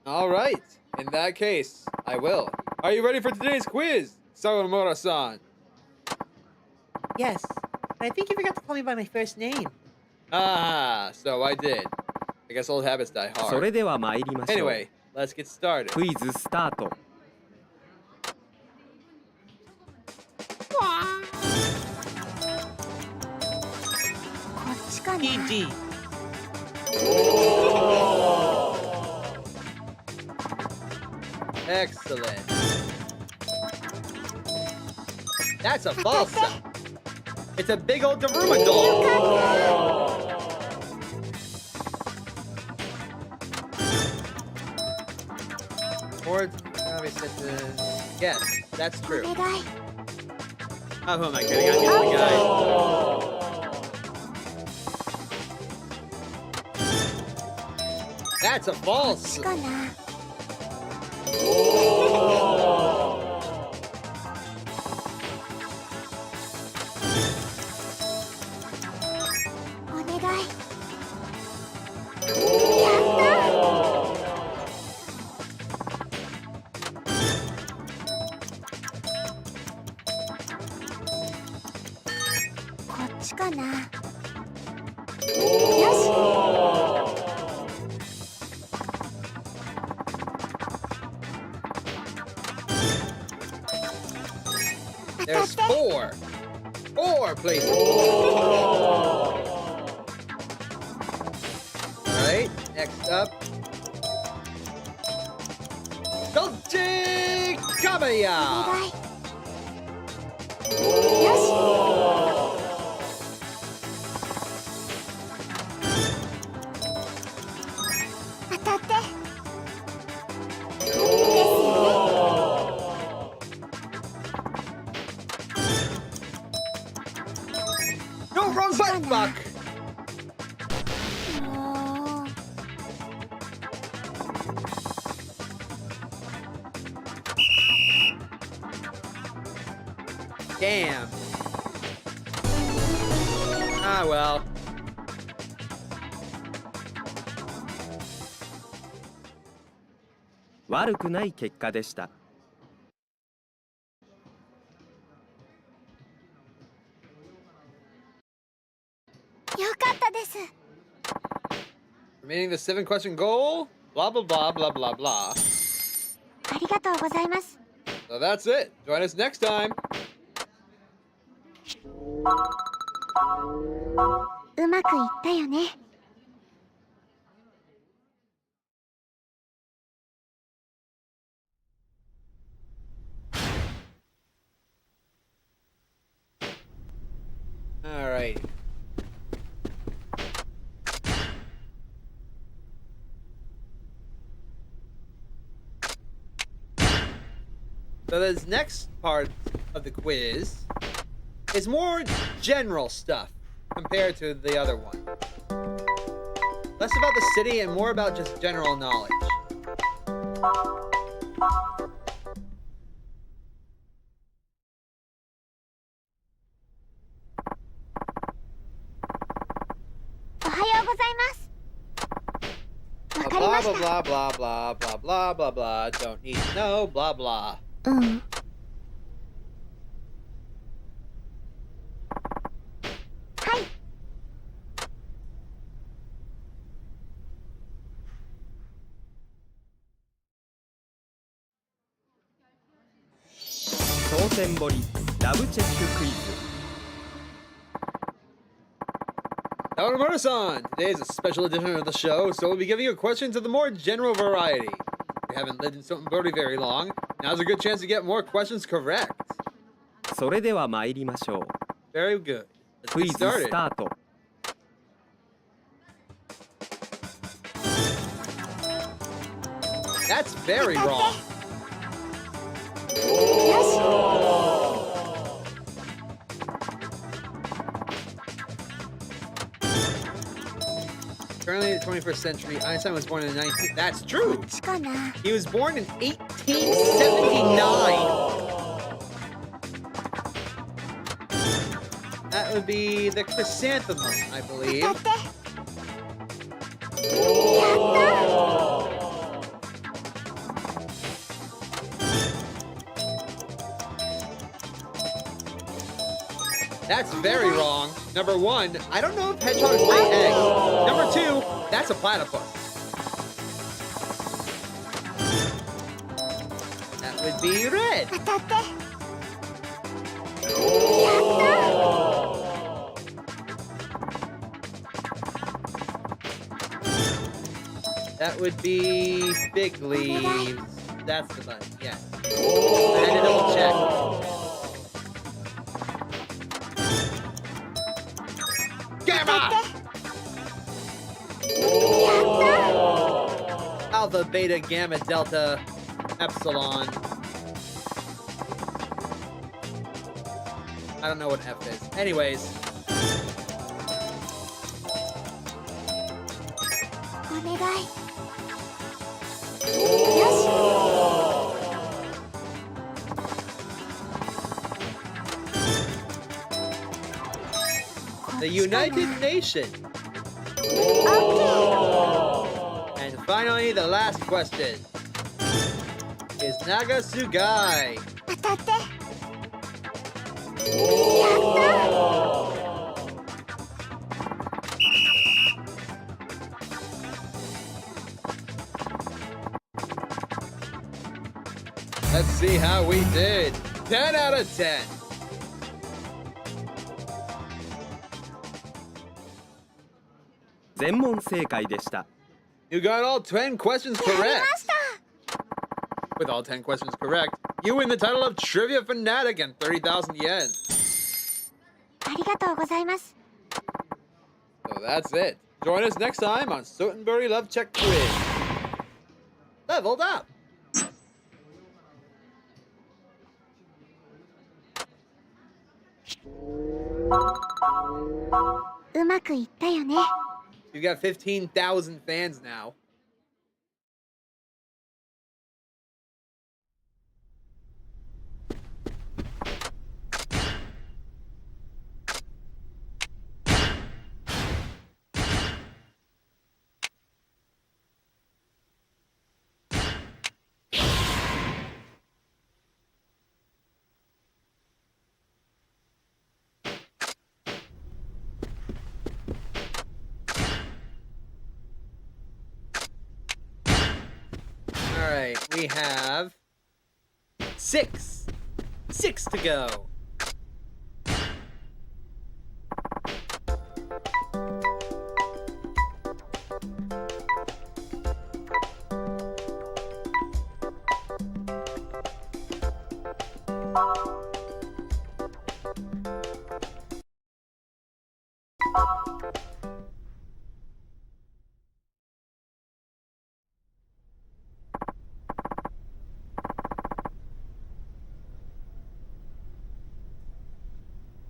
All right. In that case, I will. Are you ready for today's quiz, Sawamura-san? Yes. But I think you forgot to call me by my first name. Ah, so I did. I guess old habits die それ hard. では参りましょう。 Anyway, let's get started. クイズスタート。こっちかな。 PG. Excellent. That's a falsa. It's a big old Daruma doll. Or obviously yes, that's true. お願い Oh, who am I kidding? I'm the only guy. That's a false. かなお願いやったこっちかなよし There's four. Four places. Alright, next up. Dolce お Kabaya! 願いよし当たってですよね No, wrong button, Buck! もう Damn. Ah, well. "悪くない結果でした」 よかったです Remaining the 7-question goal. Blah, blah, blah, blah, blah, blah. ありがとうございます So that's it. Join us next time. うまくいったよね Alright. So this next part of the quiz is more general stuff compared to the other one. Less about the city and more about just general knowledge. Blah, blah, blah, blah, blah, blah, blah, blah, blah. Don't need to know, blah, blah. うんはい当選堀ラブチェッククイズ Naotamura-san! Today is a special edition of the show, so we'll be giving you questions of the more general variety. If you haven't lived in Sotenbori very long, now's a good chance to get more questions correct. それでは参りましょう Very good. Let's クイ get ズ started. スタート That's very wrong. よし Currently in the 21st century, Einstein was born in the 19th. That's true. こっちかな He was born in 1879. That would be the chrysanthemum, I 当 believe. たってやった That's very wrong. Number one, I don't know if hedgehogs lay eggs. Number two, that's a platypus. That would be red. 当たってやった That would be fig leaves. That's the button, yes. I had to double check. Gamma! Alpha, beta, gamma, delta. Epsilon. I don't know what F is. Anyways. お願い。よし。 The United Nations. And finally, the last question. Is Naga Sugai? 当たって。やったー。 Let's see how we did. 10 out of 10. 全問正解でした。 You got all 10 questions やり correct. ました。 With all 10 questions correct, you win the title of Trivia Fanatic and 30,000 yen. ありがとうございます。 So that's it. Join us next time on Sotenbury Love Check Quiz. Leveled up. うまくいったよね。 You got 15,000 fans now. Alright, we have 6 to go.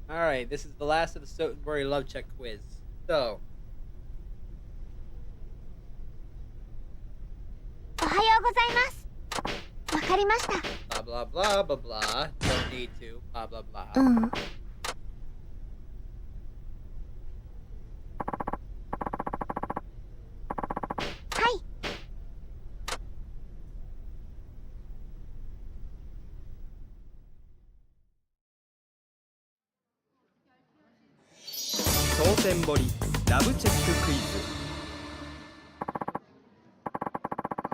Alright, this is the last of the Sotenbury Love Check quiz. So, おはようございます。わかりました。 blah blah blah blah blah. Don't need to. Blah blah blah. うん。 はい。 当選堀ラブチェッククイズ。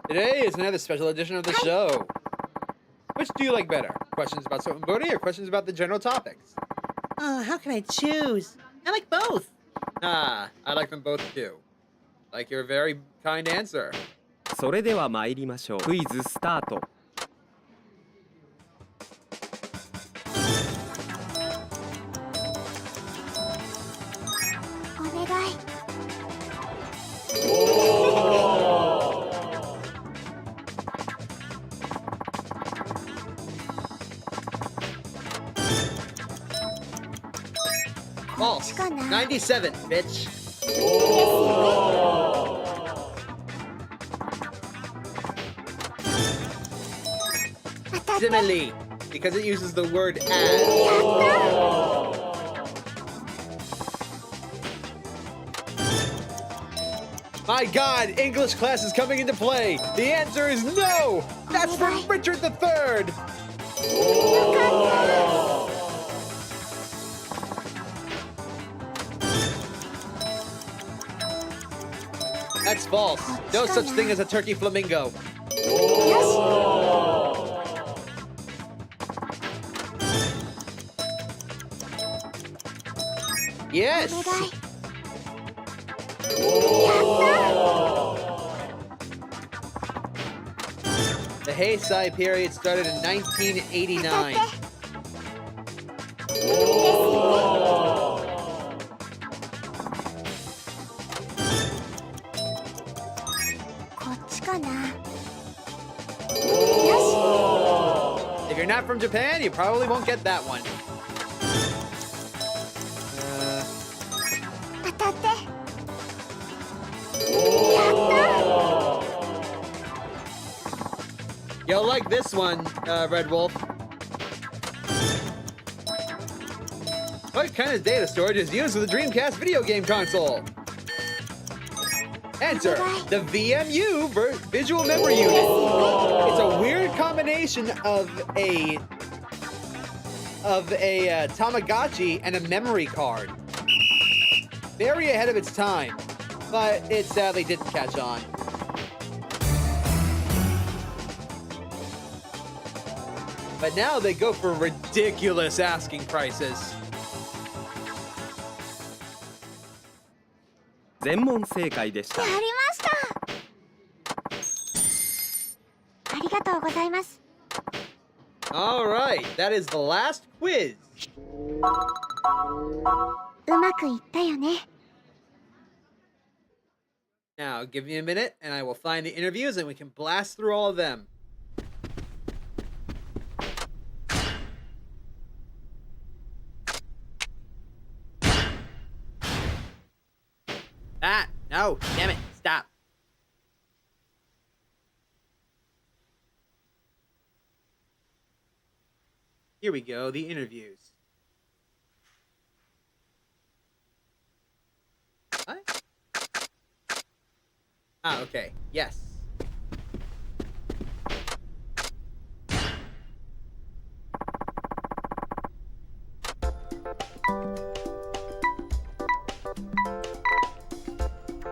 Today is another special edition of the show. Which do you like better? Questions about Sotenbury or questions about the general topics? Oh, how can I choose? I like both. Ah, I like them both too. Like your very kind answer. それでは参りましょう。クイズスタート。 お願い。 False. 97, bitch. 当たって。 Simile, because it uses the word や as. ったー。 My God, English class is coming into play. The answer is no. That's from Richard III. よかった。 That's false. No such thing as a turkey flamingo. よし。 Yes. お願い。やったー。 The Heisei period started in 1989. ですよね。こっちかな。よし。not from Japan, you probably won't get that one. 当たって。やった。 You'll like this one, Red Wolf. What kind of data storage is used with a Dreamcast video game console? Answer: the VMU, Visual Memory Unit. It's a weird combination of a Tamagotchi and a memory card. Very ahead of its time, but it sadly didn't catch on. But now they go for ridiculous asking prices. 全問正解でしたやりました。ありがとうございます。 All right, that is the last quiz. うまくいったよね。 Now, give me a minute, and I will find the interviews, and we can blast through all of them. Ah, no, damn it, stop. Here we go, the interviews. What? Ah, okay, yes.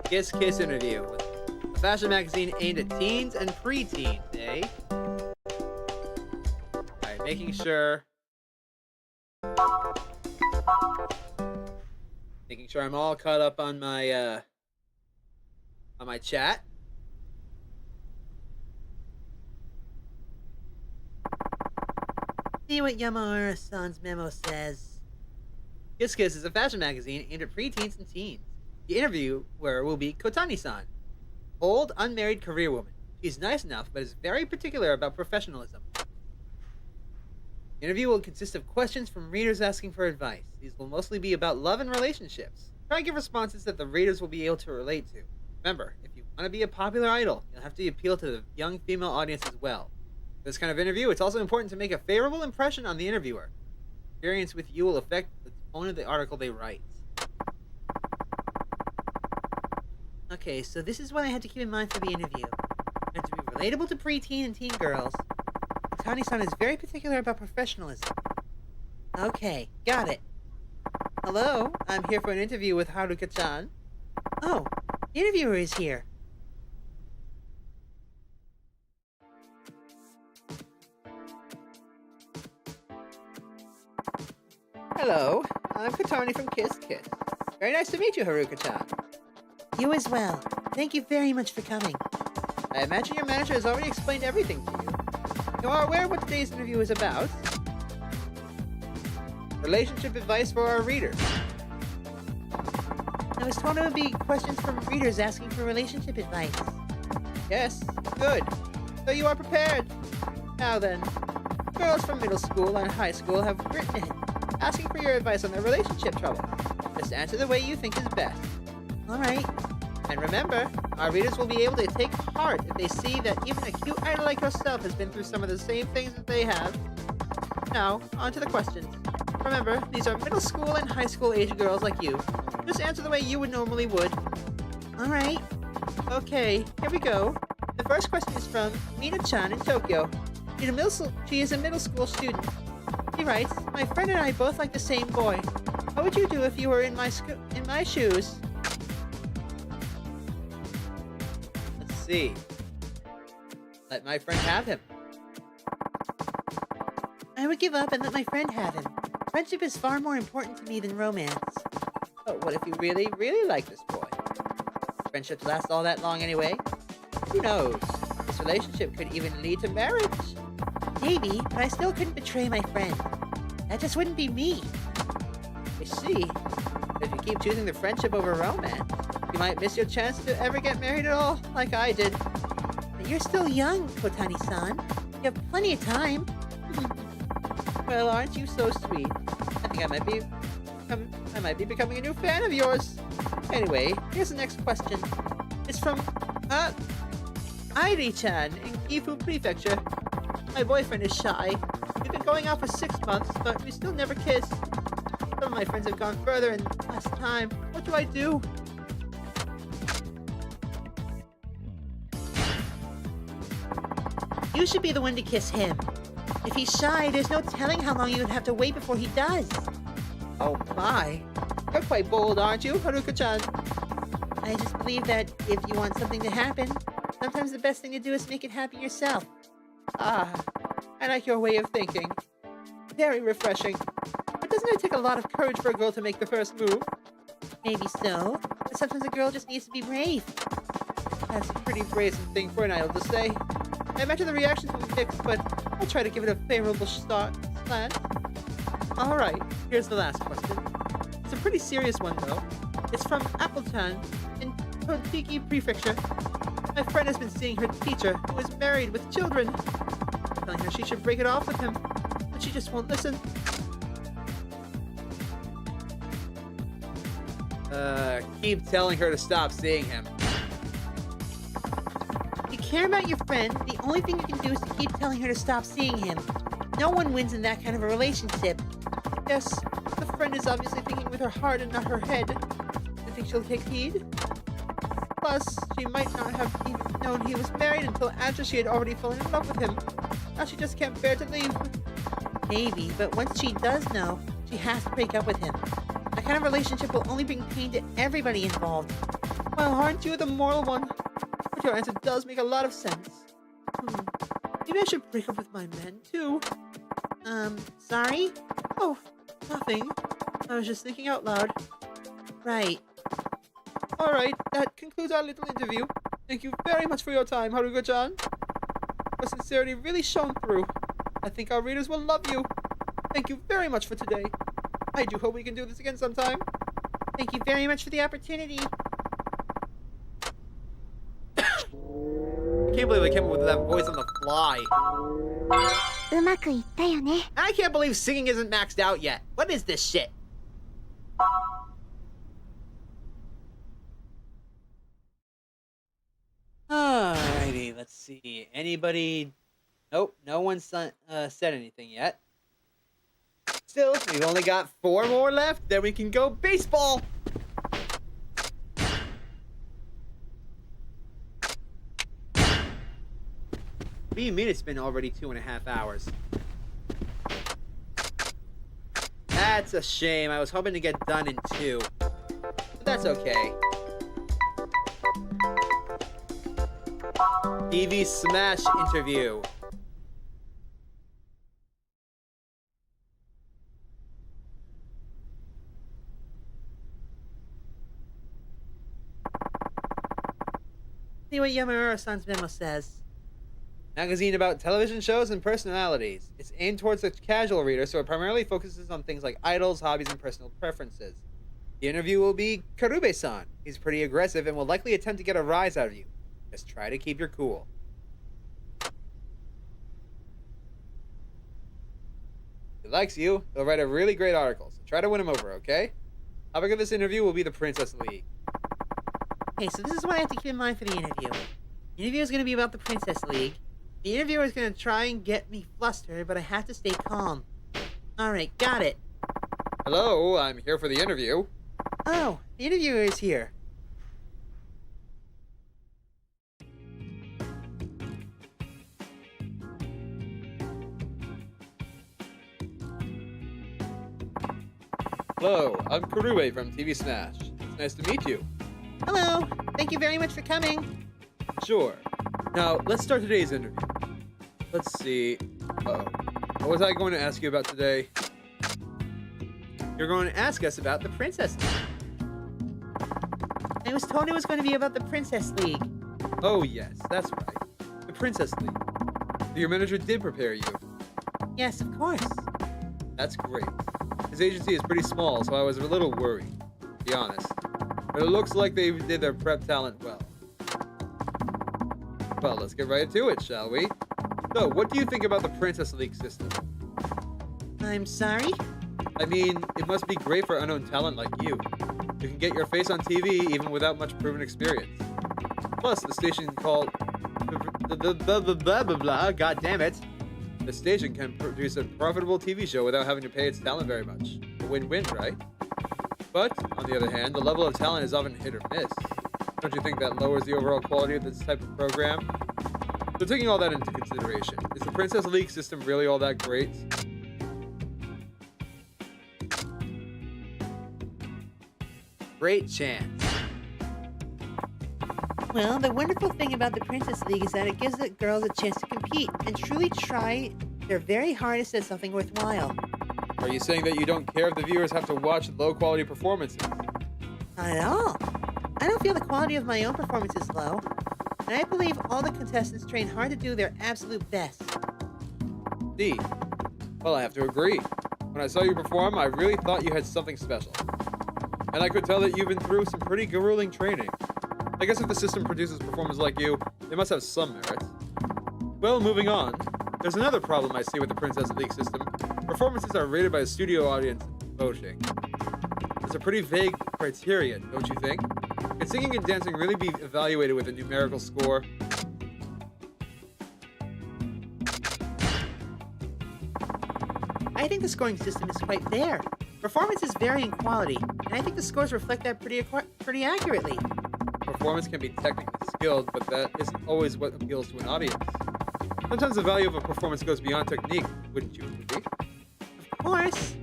Kiss Kiss interview. A fashion magazine aimed at teens and preteens, eh? Alright, making sure. Making sure I'm all caught up on my chat. See what Yamamura-san's memo says. Kiss Kiss is a fashion magazine aimed at preteens and teens. The interviewer will be Kotani-san, old, unmarried career woman. She's nice enough, but is very particular about professionalism. The interview will consist of questions from readers asking for advice. These will mostly be about love and relationships. Try to give responses that the readers will be able to relate to. Remember, if you want to be a popular idol, you'll have to appeal to the young female audience as well. For this kind of interview, it's also important to make a favorable impression on the interviewer. Experience with you will affect the tone of the article they write. Okay, so this is what I had to keep in mind for the interview. I have to be relatable to preteen and teen girls. Tani-san is very particular about professionalism. Okay, got it. Hello, I'm here for an interview with Haruka-chan. Oh, the interviewer is here. Hello, I'm Kotani from Kiss Kiss. Very nice to meet you, Haruka-chan. You as well. Thank you very much for coming. I imagine your manager has already explained everything to you. You are aware of what today's interview is about? Relationship advice for our readers. I was told it would be questions from readers asking for relationship advice. Yes, good. So you are prepared. Now then, girls from middle school and high school have written in, asking for your advice on their relationship trouble. Just answer the way you think is best. Alright. And remember, our readers will be able to take heart if they see that even a cute idol like yourself has been through some of the same things that they have. Now, on to the questions. Remember, these are middle school and high school age girls like you. Just answer the way you would normally would. Alright. Okay, here we go. The first question is from Mina-chan in Tokyo. She is a middle school student. She writes, "My friend and I both like the same boy. What would you do if you were in my shoes?" Let's see. Let my friend have him. I would give up and let my friend have him. Friendship is far more important to me than romance. But what if you really, really like this boy? Friendships last all that long anyway. Who knows? This relationship could even lead to marriage. Maybe, but I still couldn't betray my friend. That just wouldn't be me. I see. But if you keep choosing the friendship over romance, you might miss your chance to ever get married at all, like I did. But you're still young, Kotani-san. You have plenty of time. Well, aren't you so sweet? I think I might be becoming a new fan of yours. Anyway, here's the next question. It's from Airi-chan in Gifu Prefecture. My boyfriend is shy. We've been going out for 6 months, but we still never kissed. Some of my friends have gone further and less time. What do I do? You should be the one to kiss him. If he's shy, there's no telling how long you would have to wait before he does. Oh my. You're quite bold, aren't you, Haruka-chan? I just believe that if you want something to happen, sometimes the best thing to do is make it happen yourself. Ah, I like your way of thinking. Very refreshing. But doesn't it take a lot of courage for a girl to make the first move? Maybe so, but sometimes a girl just needs to be brave. That's a pretty brazen thing for an idol to say. I imagine the reactions will be mixed, but I'll try to give it a favorable slant. Alright, here's the last question. It's a pretty serious one, though. It's from Appleton in Totiki Prefecture. My friend has been seeing her teacher, who is married with children. Telling her she should break it off with him, but she just won't listen. Keep telling her to stop seeing him. If you care about your friend, the only thing you can do is to keep telling her to stop seeing him. No one wins in that kind of a relationship. Yes, the friend is obviously thinking with her heart and not her head. You think she'll take heed? Plus, she might not have even known he was married until after she had already fallen in love with him. Now she just can't bear to leave. Maybe, but once she does know, she has to break up with him. That kind of relationship will only bring pain to everybody involved. Well, aren't you the moral one? But your answer does make a lot of sense. Maybe I should break up with my men, too. Sorry? Oh, nothing. I was just thinking out loud. Right. Alright, that concludes our little interview. Thank you very much for your time, Haruka-chan. Your sincerity really shone through. I think our readers will love you. Thank you very much for today. I do hope we can do this again sometime. Thank you very much for the opportunity. I can't believe I came up with that voice on the fly. うまくいったよね。 I can't believe singing isn't maxed out yet. What is this shit? Alrighty, let's see. Anybody? Nope, no one said anything yet. Still, we've only got 4 more left. Then we can go baseball. What do you mean it's been already 2.5 hours? That's a shame. I was hoping to get done in 2. But that's okay. TV Smash interview. See what Yamamura-san's memo says. Magazine about television shows and personalities. It's aimed towards a casual reader, so it primarily focuses on things like idols, hobbies, and personal preferences. The interview will be Karube-san. He's pretty aggressive and will likely attempt to get a rise out of you. Just try to keep your cool. If he likes you, he'll write a really great article, so try to win him over, okay? Topic of this interview will be the Princess League. Okay, so this is what I have to keep in mind for the interview. The interview is going to be about the Princess League. The interviewer is going to try and get me flustered, but I have to stay calm. Alright, got it. Hello, I'm here for the interview. Oh, the interviewer is here. Hello, I'm Karube from TV Smash. It's nice to meet you. Hello, thank you very much for coming. Sure. Now, let's start today's interview. Let's see. What was I going to ask you about today? You're going to ask us about the Princess League. I was told it was going to be about the Princess League. Oh, yes, that's right. The Princess League. Your manager did prepare you. Yes, of course. That's great. His agency is pretty small, so I was a little worried, to be honest. But it looks like they did their prep talent well. Well, let's get right to it, shall we? So, what do you think about the Princess League system? I'm sorry? I mean, it must be great for unknown talent like you. You can get your face on TV even without much proven experience. Plus, the station called... God damn it. The station can produce a profitable TV show without having to pay its talent very much. A win-win, right? But, on the other hand, the level of talent is often hit or miss. Don't you think that lowers the overall quality of this type of program? So taking all that into consideration, is the Princess League system really all that great? Great chance. Well, the wonderful thing about the Princess League is that it gives the girls a chance to compete and truly try their very hardest at something worthwhile. Are you saying that you don't care if the viewers have to watch low-quality performances? Not at all. I don't feel the quality of my own performance is low, and I believe all the contestants train hard to do their absolute best. See? Well, I have to agree. When I saw you perform, I really thought you had something special. And I could tell that you've been through some pretty grueling training. I guess if the system produces performers like you, they must have some merit. Well, moving on. There's another problem I see with the Princess League system. Performances are rated by the studio audience voting. It's a pretty vague criterion, don't you think? Can singing and dancing really be evaluated with a numerical score? I think the scoring system is quite fair. Performances vary in quality, and I think the scores reflect that pretty accurately. Performance can be technically skilled, but that isn't always what appeals to an audience. Sometimes the value of a performance goes beyond technique, wouldn't you agree? Of course.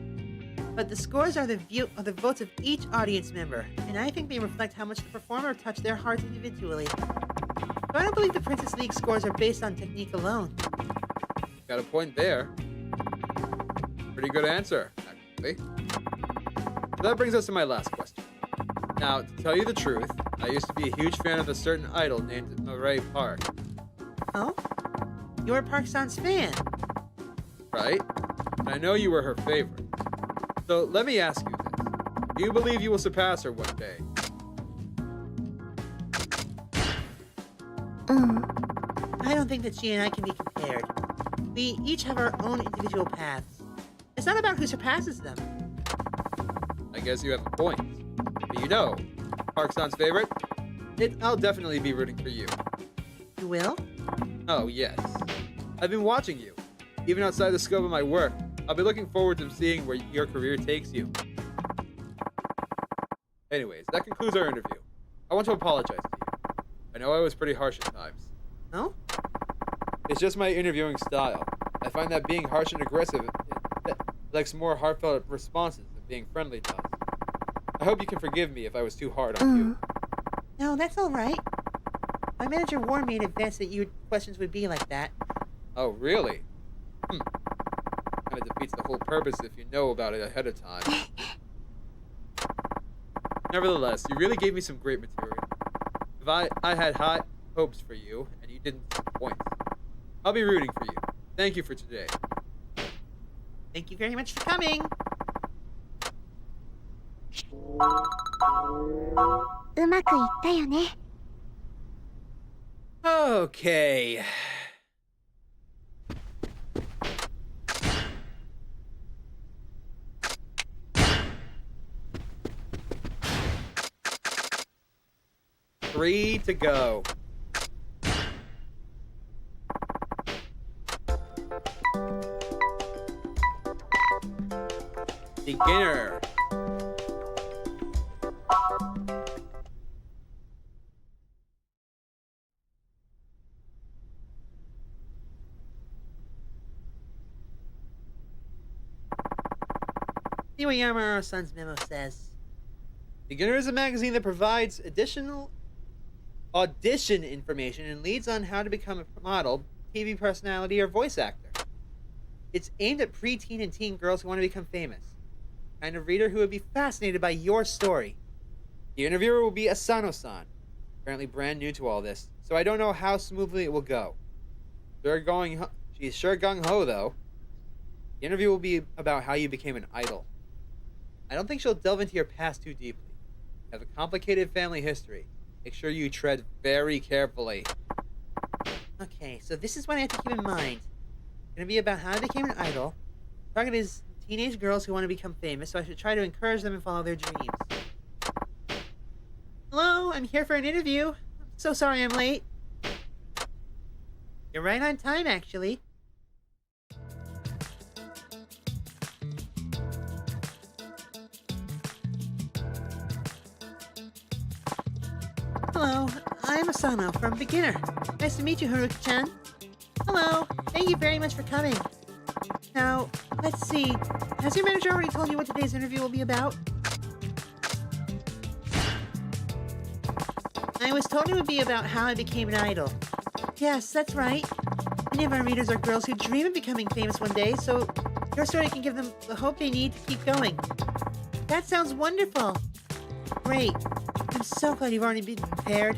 But the scores are the votes of each audience member, and I think they reflect how much the performer touched their hearts individually. So I don't believe the Princess League scores are based on technique alone. Got a point there. Pretty good answer, actually. So that brings us to my last question. Now, to tell you the truth, I used to be a huge fan of a certain idol named Mirai Park. Oh? You're Park-san's fan. Right? And I know you were her favorite. So let me ask you this. Do you believe you will surpass her one day? うん。 I don't think that she and I can be compared. We each have our own individual paths. It's not about who surpasses them. I guess you have a point. But you know, Park-san's favorite? I'll definitely be rooting for you. You will? Oh, yes. I've been watching you. Even outside the scope of my work, I'll be looking forward to seeing where your career takes you. Anyways, that concludes our interview. I want to apologize to you. I know I was pretty harsh at times. No? It's just my interviewing style. I find that being harsh and aggressive likes more heartfelt responses than being friendly does. I hope you can forgive me if I was too hard on you. No, that's all right. My manager warned me in advance that your questions would be like that. Oh, really? Kind of defeats the whole purpose if you know about it ahead of time. Nevertheless, you really gave me some great material. I had high hopes for you, and you didn't disappoint. I'll be rooting for you. Thank you for today. Thank you very much for coming. うまくいったよね。 Okay. Three to go. Beginner. See what Yamaro-san's memo says. Beginner is a magazine that provides additional audition information and leads on how to become a model, TV personality, or voice actor. It's aimed at preteen and teen girls who want to become famous. Kind of reader who would be fascinated by your story. The interviewer will be Asano-san, apparently brand new to all this, so I don't know how smoothly it will go. She's sure gung-ho, though. The interview will be about how you became an idol. I don't think she'll delve into your past too deeply. You have a complicated family history. Make sure you tread very carefully. Okay, so this is what I have to keep in mind. It's gonna be about how I became an idol. Target is teenage girls who want to become famous, so I should try to encourage them and follow their dreams. Hello, I'm here for an interview. I'm so sorry I'm late. You're right on time, actually. Hello, I'm Asano from Beginner. Nice to meet you, Haruka-chan. Hello, thank you very much for coming. Now, let's see. Has your manager already told you what today's interview will be about? I was told it would be about how I became an idol. Yes, that's right. Many of our readers are girls who dream of becoming famous one day, so your story can give them the hope they need to keep going. That sounds wonderful. Great. I'm so glad you've already been prepared.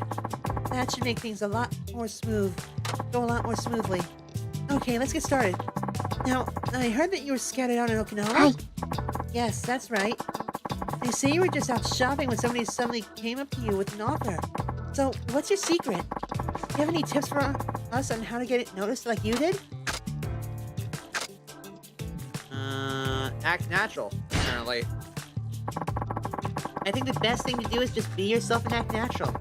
That should make things go a lot more smoothly. Okay, let's get started. Now, I heard that you were scouted out in Okinawa? Hi. Yes, that's right. They say you were just out shopping when somebody suddenly came up to you with an offer. So, what's your secret? Do you have any tips for us on how to get it noticed like you did? Act natural, apparently. I think the best thing to do is just be yourself and act natural.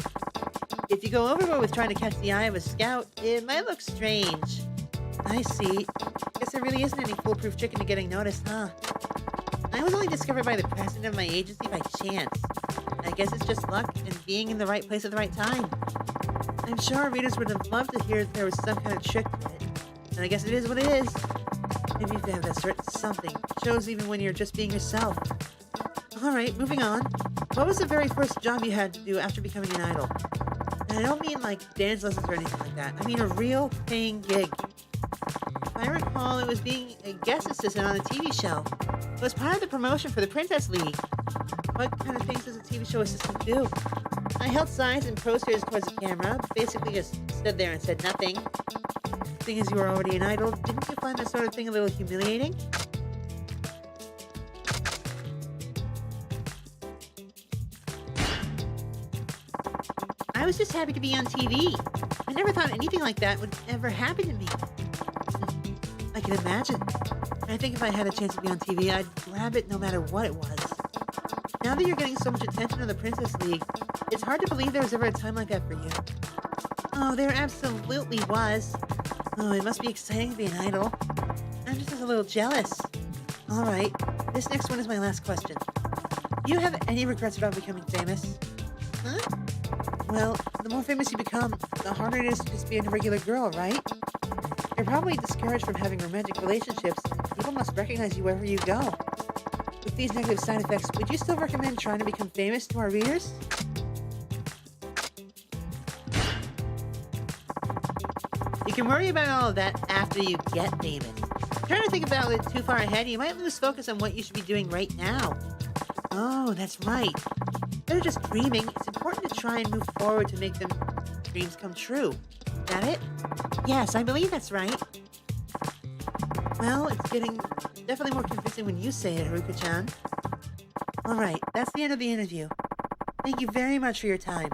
If you go overboard with trying to catch the eye of a scout, it might look strange. I see. Guess there really isn't any foolproof trick into getting noticed, huh? I was only discovered by the president of my agency by chance. I guess it's just luck and being in the right place at the right time. I'm sure our readers would have loved to hear there was some kind of trick to it. And I guess it is what it is. Maybe you have that certain something. Shows even when you're just being yourself. Alright, moving on. What was the very first job you had to do after becoming an idol? And I don't mean like dance lessons or anything like that. I mean a real paying gig. If I recall, it was being a guest assistant on a TV show. It was part of the promotion for the Princess League. What kind of things does a TV show assistant do? I held signs and posters towards the camera, basically just stood there and said nothing. Seeing as you were already an idol, didn't you find that sort of thing a little humiliating? I was just happy to be on TV. I never thought anything like that would ever happen to me. I can imagine. I think if I had a chance to be on TV, I'd grab it no matter what it was. Now that you're getting so much attention on the Princess League, it's hard to believe there was ever a time like that for you. Oh, there absolutely was. Oh, it must be exciting to be an idol. I'm just a little jealous. Alright, this next one is my last question. Do you have any regrets about becoming famous? Huh? Well, the more famous you become, the harder it is to just be a regular girl, right? You're probably discouraged from having romantic relationships, and people must recognize you wherever you go. With these negative side effects, would you still recommend trying to become famous to our readers? You can worry about all of that after you get famous. Trying to think about it too far ahead, you might lose focus on what you should be doing right now. Oh, that's right. Instead of just dreaming, it's important to try and move forward to make them dreams come true. Is that it? Yes, I believe that's right. Well, it's getting definitely more convincing when you say it, Haruka-chan. Alright, that's the end of the interview. Thank you very much for your time.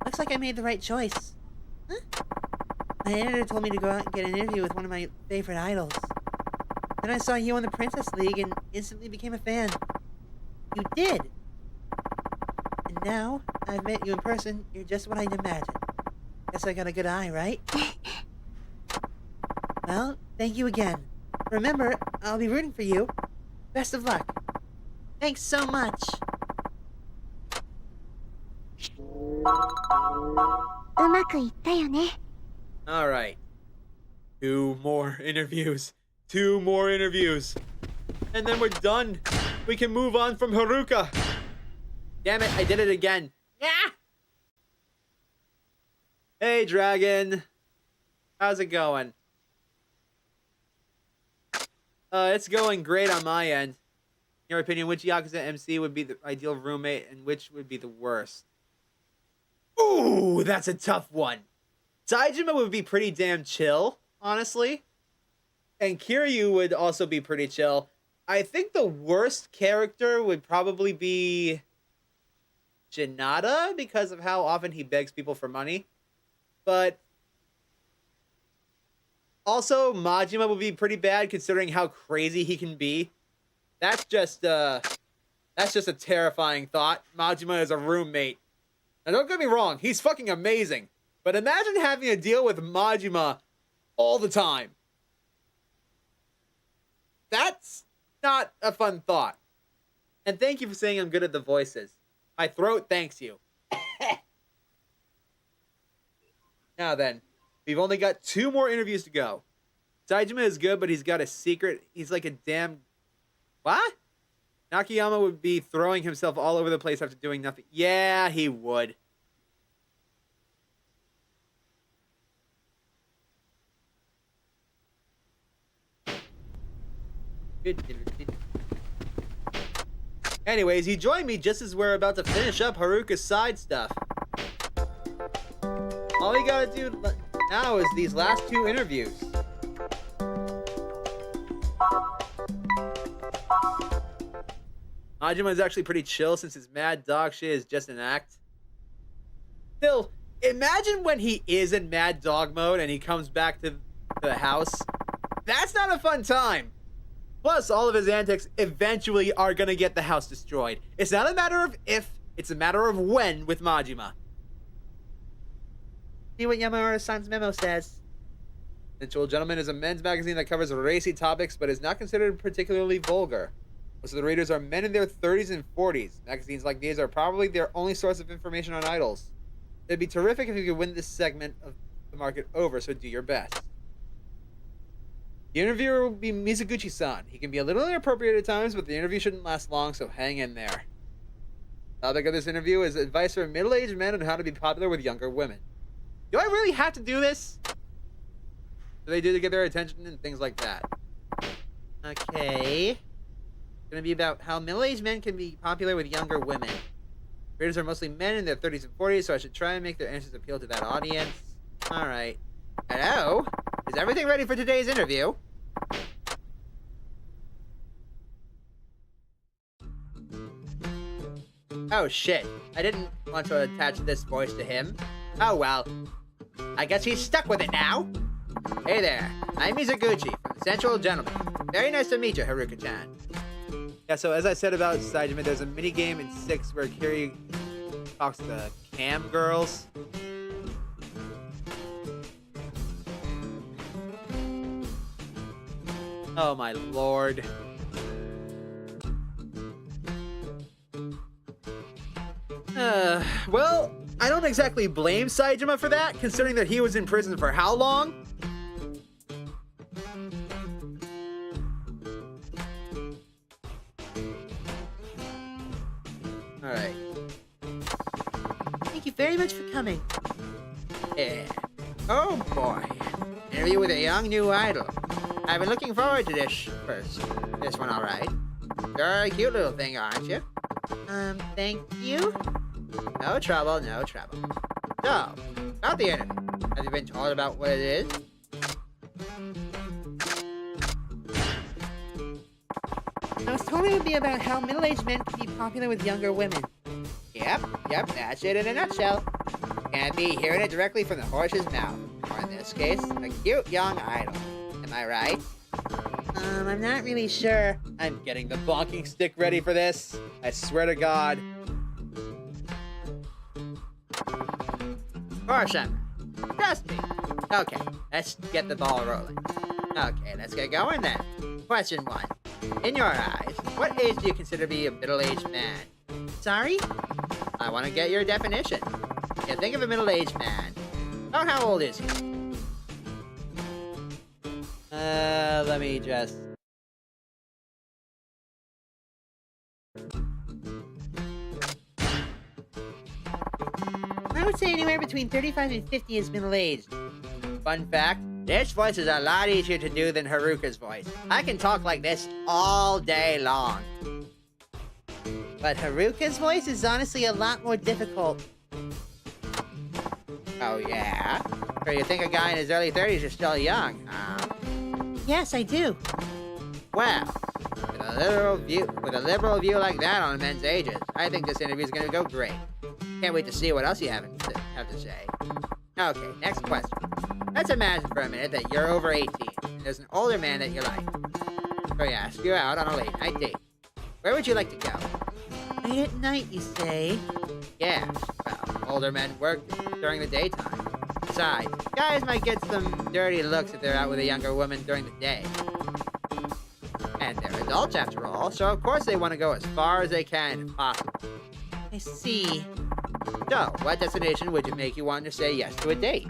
Looks like I made the right choice. Huh? My editor told me to go out and get an interview with one of my favorite idols. Then I saw you on the Princess League and instantly became a fan. You did! And now, I've met you in person, you're just what I'd imagine. Guess I got a good eye, right? Well, thank you again. Remember, I'll be rooting for you. Best of luck. Thanks so much. うまくいったよね。 Alright. 2 more interviews. 2 more interviews. And then we're done. We can move on from Haruka. Damn it, I did it again. Yeah! Hey, Dragon. How's it going? It's going great on my end. In your opinion, which Yakuza MC would be the ideal roommate and which would be the worst? Ooh, that's a tough one. Saejima would be pretty damn chill, honestly. And Kiryu would also be pretty chill. I think the worst character would probably be Shinada because of how often he begs people for money. But also, Majima would be pretty bad considering how crazy he can be. That's just a terrifying thought. Majima is a roommate. Now, don't get me wrong, he's fucking amazing. But imagine having to deal with Majima all the time. That's not a fun thought. And thank you for saying I'm good at the voices. My throat thanks you. Now then, we've only got 2 more interviews to go. Saejima is good, but he's got a secret. He's like a damn... What? Nakayama would be throwing himself all over the place after doing nothing. Yeah, he would. Anyways, he joined me just as we're about to finish up Haruka's side stuff. All we gotta do now is these last 2 interviews. Majima is actually pretty chill since his mad dog shit is just an act. Still, imagine when he is in mad dog mode and he comes back to the house. That's not a fun time. Plus, all of his antics eventually are gonna get the house destroyed. It's not a matter of if, it's a matter of when with Majima. See what Yamamura-san's memo says. Sensual Gentleman is a men's magazine that covers racy topics but is not considered particularly vulgar. Most of the readers are men in their 30s and 40s. Magazines like these are probably their only source of information on idols. It'd be terrific if you could win this segment of the market over, so do your best. The interviewer will be Mizuguchi-san. He can be a little inappropriate at times, but the interview shouldn't last long, so hang in there. The topic of this interview is advice for middle-aged men on how to be popular with younger women. Do I really have to do this? Do they do to get their attention and things like that? Okay. It's gonna be about how middle-aged men can be popular with younger women. Readers are mostly men in their 30s and 40s, so I should try and make their answers appeal to that audience. Alright. Hello? Is everything ready for today's interview? Oh shit. I didn't want to attach this voice to him. Oh well. I guess he's stuck with it now. Hey there. I'm Mizuguchi from the Sensual Gentleman. Very nice to meet you, Haruka-chan. Yeah, so as I said about Saejima, there's a minigame in 6 where Kiryu talks to cam girls. Oh my lord. Well, I don't exactly blame Saejima for that, considering that he was in prison for how long? Alright. Thank you very much for coming. Yeah. Oh boy. Interview with a young new idol. I've been looking forward to this first. This one alright. You're a cute little thing, aren't you? Thank you. No trouble, no trouble. So, about the interview. Have you been told about what it is? I was told it would be about how middle-aged men can be popular with younger women. Yep, that's it in a nutshell. Can't be hearing it directly from the horse's mouth. Or in this case, a cute young idol. Am I right? I'm not really sure. I'm getting the bonking stick ready for this. I swear to God. Of course I'm right. Trust me. Okay, let's get the ball rolling. Okay, let's get going then. Question 1. In your eyes, what age do you consider to be a middle-aged man? Sorry? I want to get your definition. You think of a middle-aged man. Oh, how old is he? Let me just... I would say anywhere between 35 and 50 is middle-aged. Fun fact, this voice is a lot easier to do than Haruka's voice. I can talk like this all day long. But Haruka's voice is honestly a lot more difficult. Oh yeah? So you think a guy in his early 30s is still young, huh? Yes, I do. Well, with a liberal view like that on men's ages, I think this interview is going to go great. Can't wait to see what else you have to say. Okay, next question. Let's imagine for a minute that you're over 18, and there's an older man that you like. So he asks you out on a late night date. Where would you like to go? Late at night, you say? Yeah, well, older men work during the daytime. Besides, guys might get some dirty looks if they're out with a younger woman during the day. And they're adults after all, so of course they want to go as far as they can if possible. I see. So, what destination would you make you want to say yes to a date?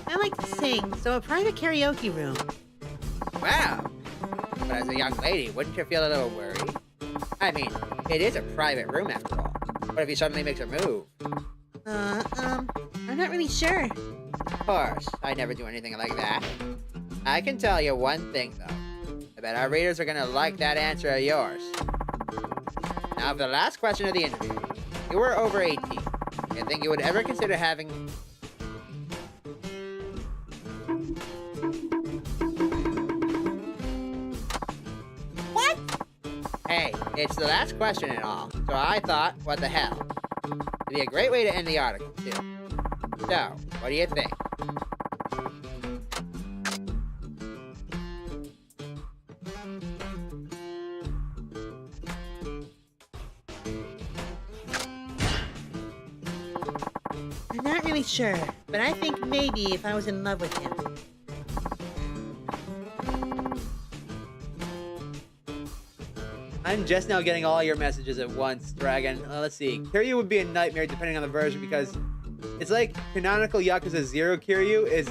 I like to sing, so a private karaoke room. Wow! But as a young lady, wouldn't you feel a little worried? I mean, it is a private room after all. What if he suddenly makes a move? I'm not really sure. Of course, I never do anything like that. I can tell you one thing, though. I bet our readers are gonna like that answer of yours. Now, for the last question of the interview. You were over 18. Do you think you would ever consider having... What? Hey, it's the last question and all, so I thought, what the hell? It'd be a great way to end the article, too. So, what do you think? I'm not really sure, but I think maybe if I was in love with him. I'm just now getting all your messages at once, Dragon. Let's see. Kiryu would be a nightmare depending on the version because it's like canonical Yakuza 0 Kiryu is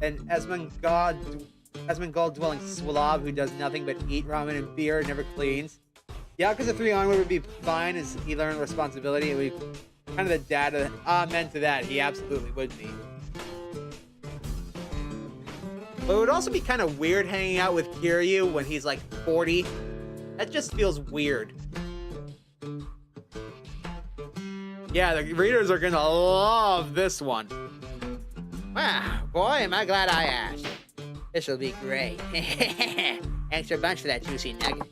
an Asmongold dwelling Slav who does nothing but eat ramen and beer and never cleans. Yakuza 3 onward would be fine as he learned responsibility. It would be kind of the dad meant to that. He absolutely would be. But it would also be kind of weird hanging out with Kiryu when he's like 40. That just feels weird. Yeah, the readers are gonna love this one. Wow, boy, am I glad I asked. This'll be great. Thanks a bunch for that juicy nugget.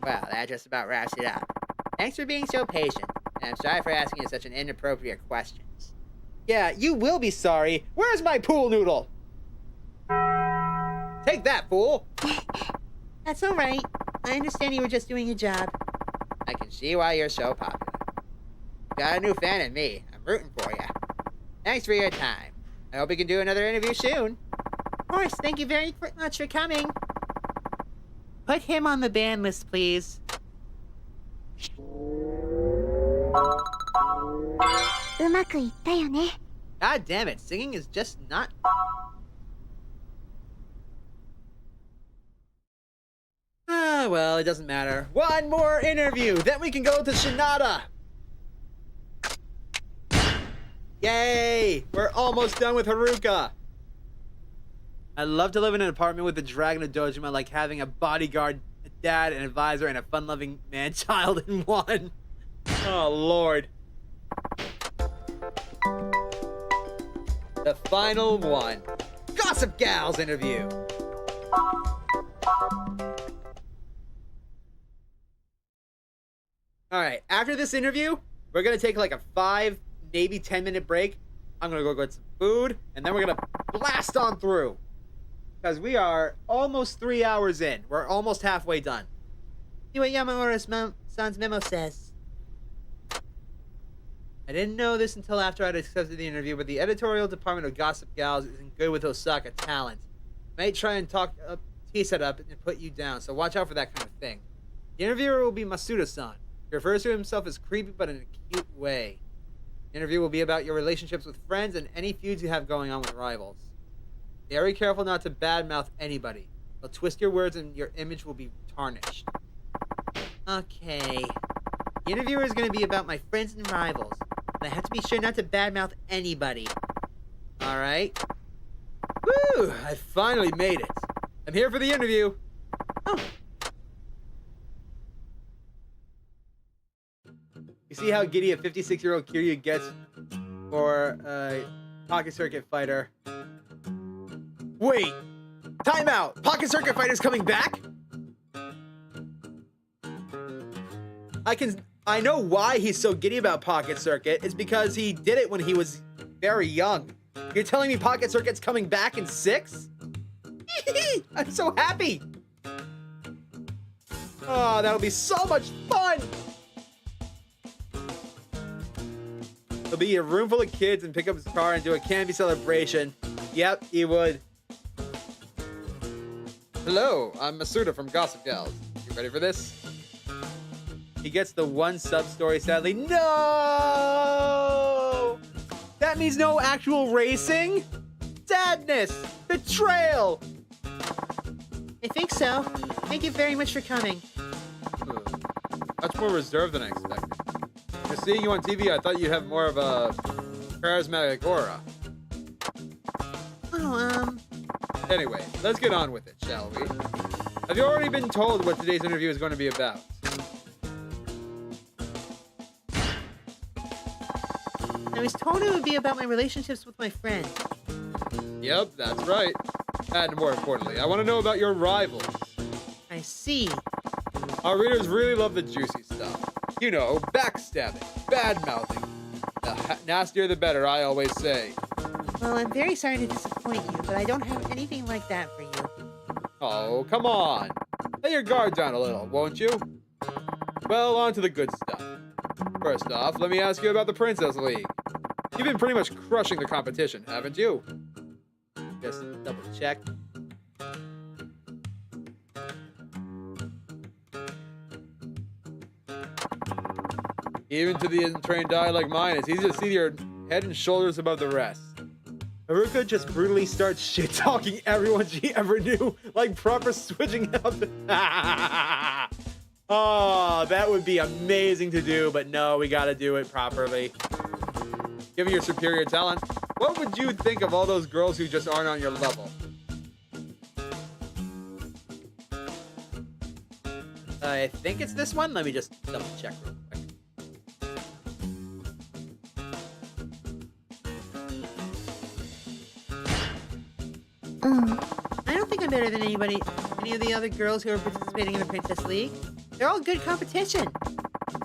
Well, that just about wraps it up. Thanks for being so patient, and I'm sorry for asking you such an inappropriate questions. Yeah, you will be sorry. Where's my pool noodle? Take that, fool! That's all right. I understand you were just doing your job. I can see why you're so popular. You got a new fan in me. I'm rooting for you. Thanks for your time. I hope we can do another interview soon. Of course, thank you very much for coming. Put him on the ban list, please. うまくいったよね。 God damn it, singing is just not... Ah, well, it doesn't matter. One more interview, then we can go to Shinada! Yay! We're almost done with Haruka! I'd love to live in an apartment with a dragon of Dojima, like having a bodyguard, a dad, an advisor, and a fun-loving man-child in one. Oh, Lord. The final one. Gossip Gals interview. Alright, after this interview, we're gonna take like a 5, maybe 10-minute break. I'm gonna go get some food, and then we're gonna blast on through. Because we are almost 3 hours in. We're almost halfway done. See what Yamaura-san's memo says. I didn't know this until after I'd accepted the interview, but the editorial department of Gossip Gals isn't good with Osaka talent. Might try and talk T-set up and put you down, so watch out for that kind of thing. The interviewer will be Masuda-san. He refers to himself as creepy, but in a cute way. The interview will be about your relationships with friends and any feuds you have going on with rivals. Be very careful not to badmouth anybody. They'll twist your words and your image will be tarnished. Okay. The interviewer is going to be about my friends and rivals. But I have to be sure not to badmouth anybody. Alright. Woo! I finally made it. I'm here for the interview. Oh. You see how giddy a 56-year-old Kiryu gets for a Pocket Circuit Fighter. Wait! Time out! Pocket Circuit Fighter's coming back? I know why he's so giddy about Pocket Circuit. It's because he did it when he was very young. You're telling me Pocket Circuit's coming back in 6? I'm so happy. Oh, that'll be so much fun. There'll be a room full of kids and pick up his car and do a candy celebration. Yep, he would. Hello, I'm Masuda from Gossip Gals. You ready for this? He gets the one sub-story, sadly. No! That means no actual racing? Sadness! Betrayal! I think so. Thank you very much for coming. Much more reserved than I expected. Just seeing you on TV, I thought you'd have more of a charismatic aura. Oh, Anyway, let's get on with it, shall we? Have you already been told what today's interview is going to be about? I was told it would be about my relationships with my friends. Yep, that's right. And more importantly, I want to know about your rivals. I see. Our readers really love the juicy stuff. You know, backstabbing, bad-mouthing. The nastier the better, I always say. Well, I'm very sorry to disappoint you, but I don't have anything like that for you. Oh, come on. Let your guard down a little, won't you? Well, on to the good stuff. First off, let me ask you about the Princess League. You've been pretty much crushing the competition, haven't you? Just double check. Even to the untrained eye like mine, it's easy to see your head and shoulders above the rest. Haruka just brutally starts shit-talking everyone she ever knew, like proper switching up. Oh, that would be amazing to do, but no, we gotta do it properly. Given your superior talent, what would you think of all those girls who just aren't on your level? I think it's this one. Let me just double check real quick. I don't think I'm better than any of the other girls who are participating in the Princess League. They're all good competition.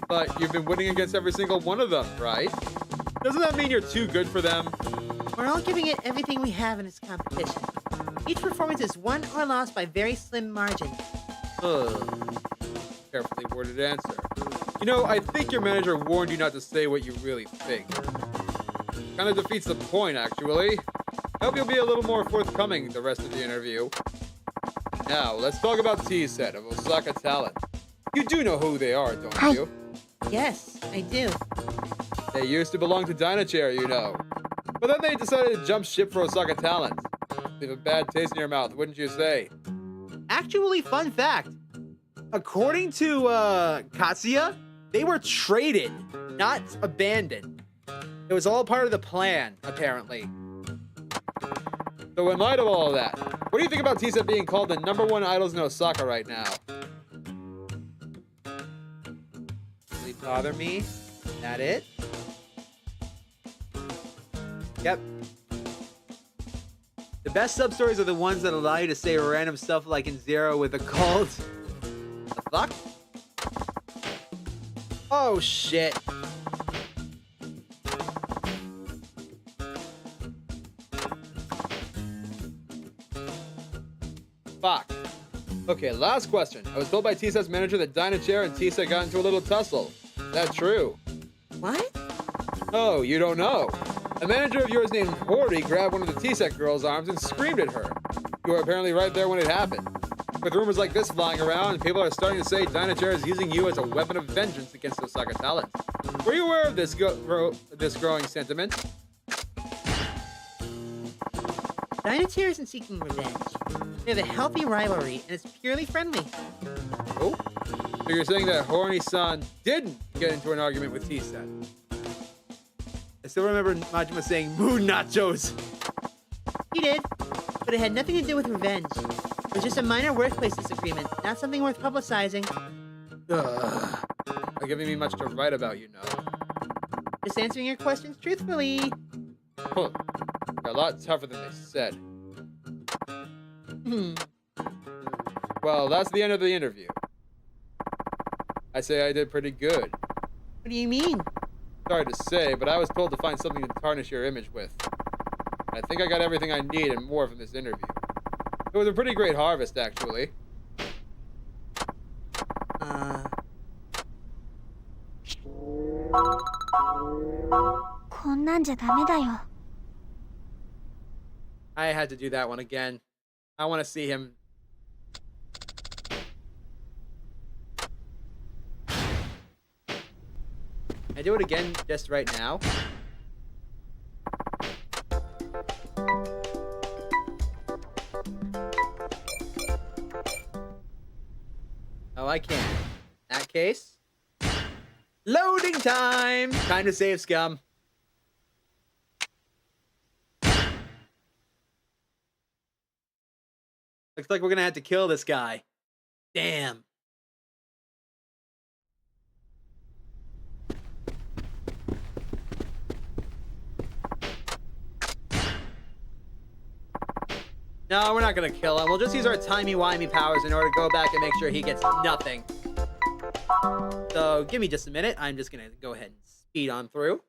But you've been winning against every single one of them, right? Doesn't that mean you're too good for them? We're all giving it everything we have in this competition. Each performance is won or lost by very slim margins. Ugh. Carefully worded answer. You know, I think your manager warned you not to say what you really think. Kind of defeats the point, actually. I hope you'll be a little more forthcoming the rest of the interview. Now, let's talk about T-Set of Osaka Talent. You do know who they are, don't you? Yes, I do. They used to belong to Dynachair, you know. But then they decided to jump ship for Osaka Talent. Leave a bad taste in your mouth, wouldn't you say? Actually, fun fact. According to Katsuya, they were traded, not abandoned. It was all part of the plan, apparently. So in light of all of that, what do you think about T-Set being called the #1 idols in Osaka right now? Really bother me? That it? Yep. The best sub-stories are the ones that allow you to say random stuff like in Zero with a cult. The fuck? Oh shit. Fuck. Okay, last question. I was told by T-Set's manager that Dynachair and T-Set got into a little tussle. Is that true? What? Oh, you don't know. A manager of yours named Hori grabbed one of the T-Set girl's arms and screamed at her. You were apparently right there when it happened. With rumors like this flying around, people are starting to say Dynachair is using you as a weapon of vengeance against Osaka Talent. Were you aware of this growing sentiment? Dynachair isn't seeking revenge. They have a healthy rivalry, and it's purely friendly. Oh? So you're saying that Horny-san didn't get into an argument with T-Set? I still remember Majima saying, "Moo nachos!" He did, but it had nothing to do with revenge. It was just a minor workplace disagreement, not something worth publicizing. Ugh. Not giving me much to write about, you know. Just answering your questions truthfully. Huh. They're a lot tougher than they said. Well, that's the end of the interview. I say I did pretty good. What do you mean? Sorry to say, but I was told to find something to tarnish your image with. I think I got everything I need and more from this interview. It was a pretty great harvest, actually. こんなんじゃダメだよ。 I had to do that one again. I want to see him. Can I do it again just right now? Oh, I can. In that case, loading time! Time to save scum. Looks like we're gonna have to kill this guy. Damn. No, we're not gonna kill him. We'll just use our timey-wimey powers in order to go back and make sure he gets nothing. So, give me just a minute. I'm just gonna go ahead and speed on through.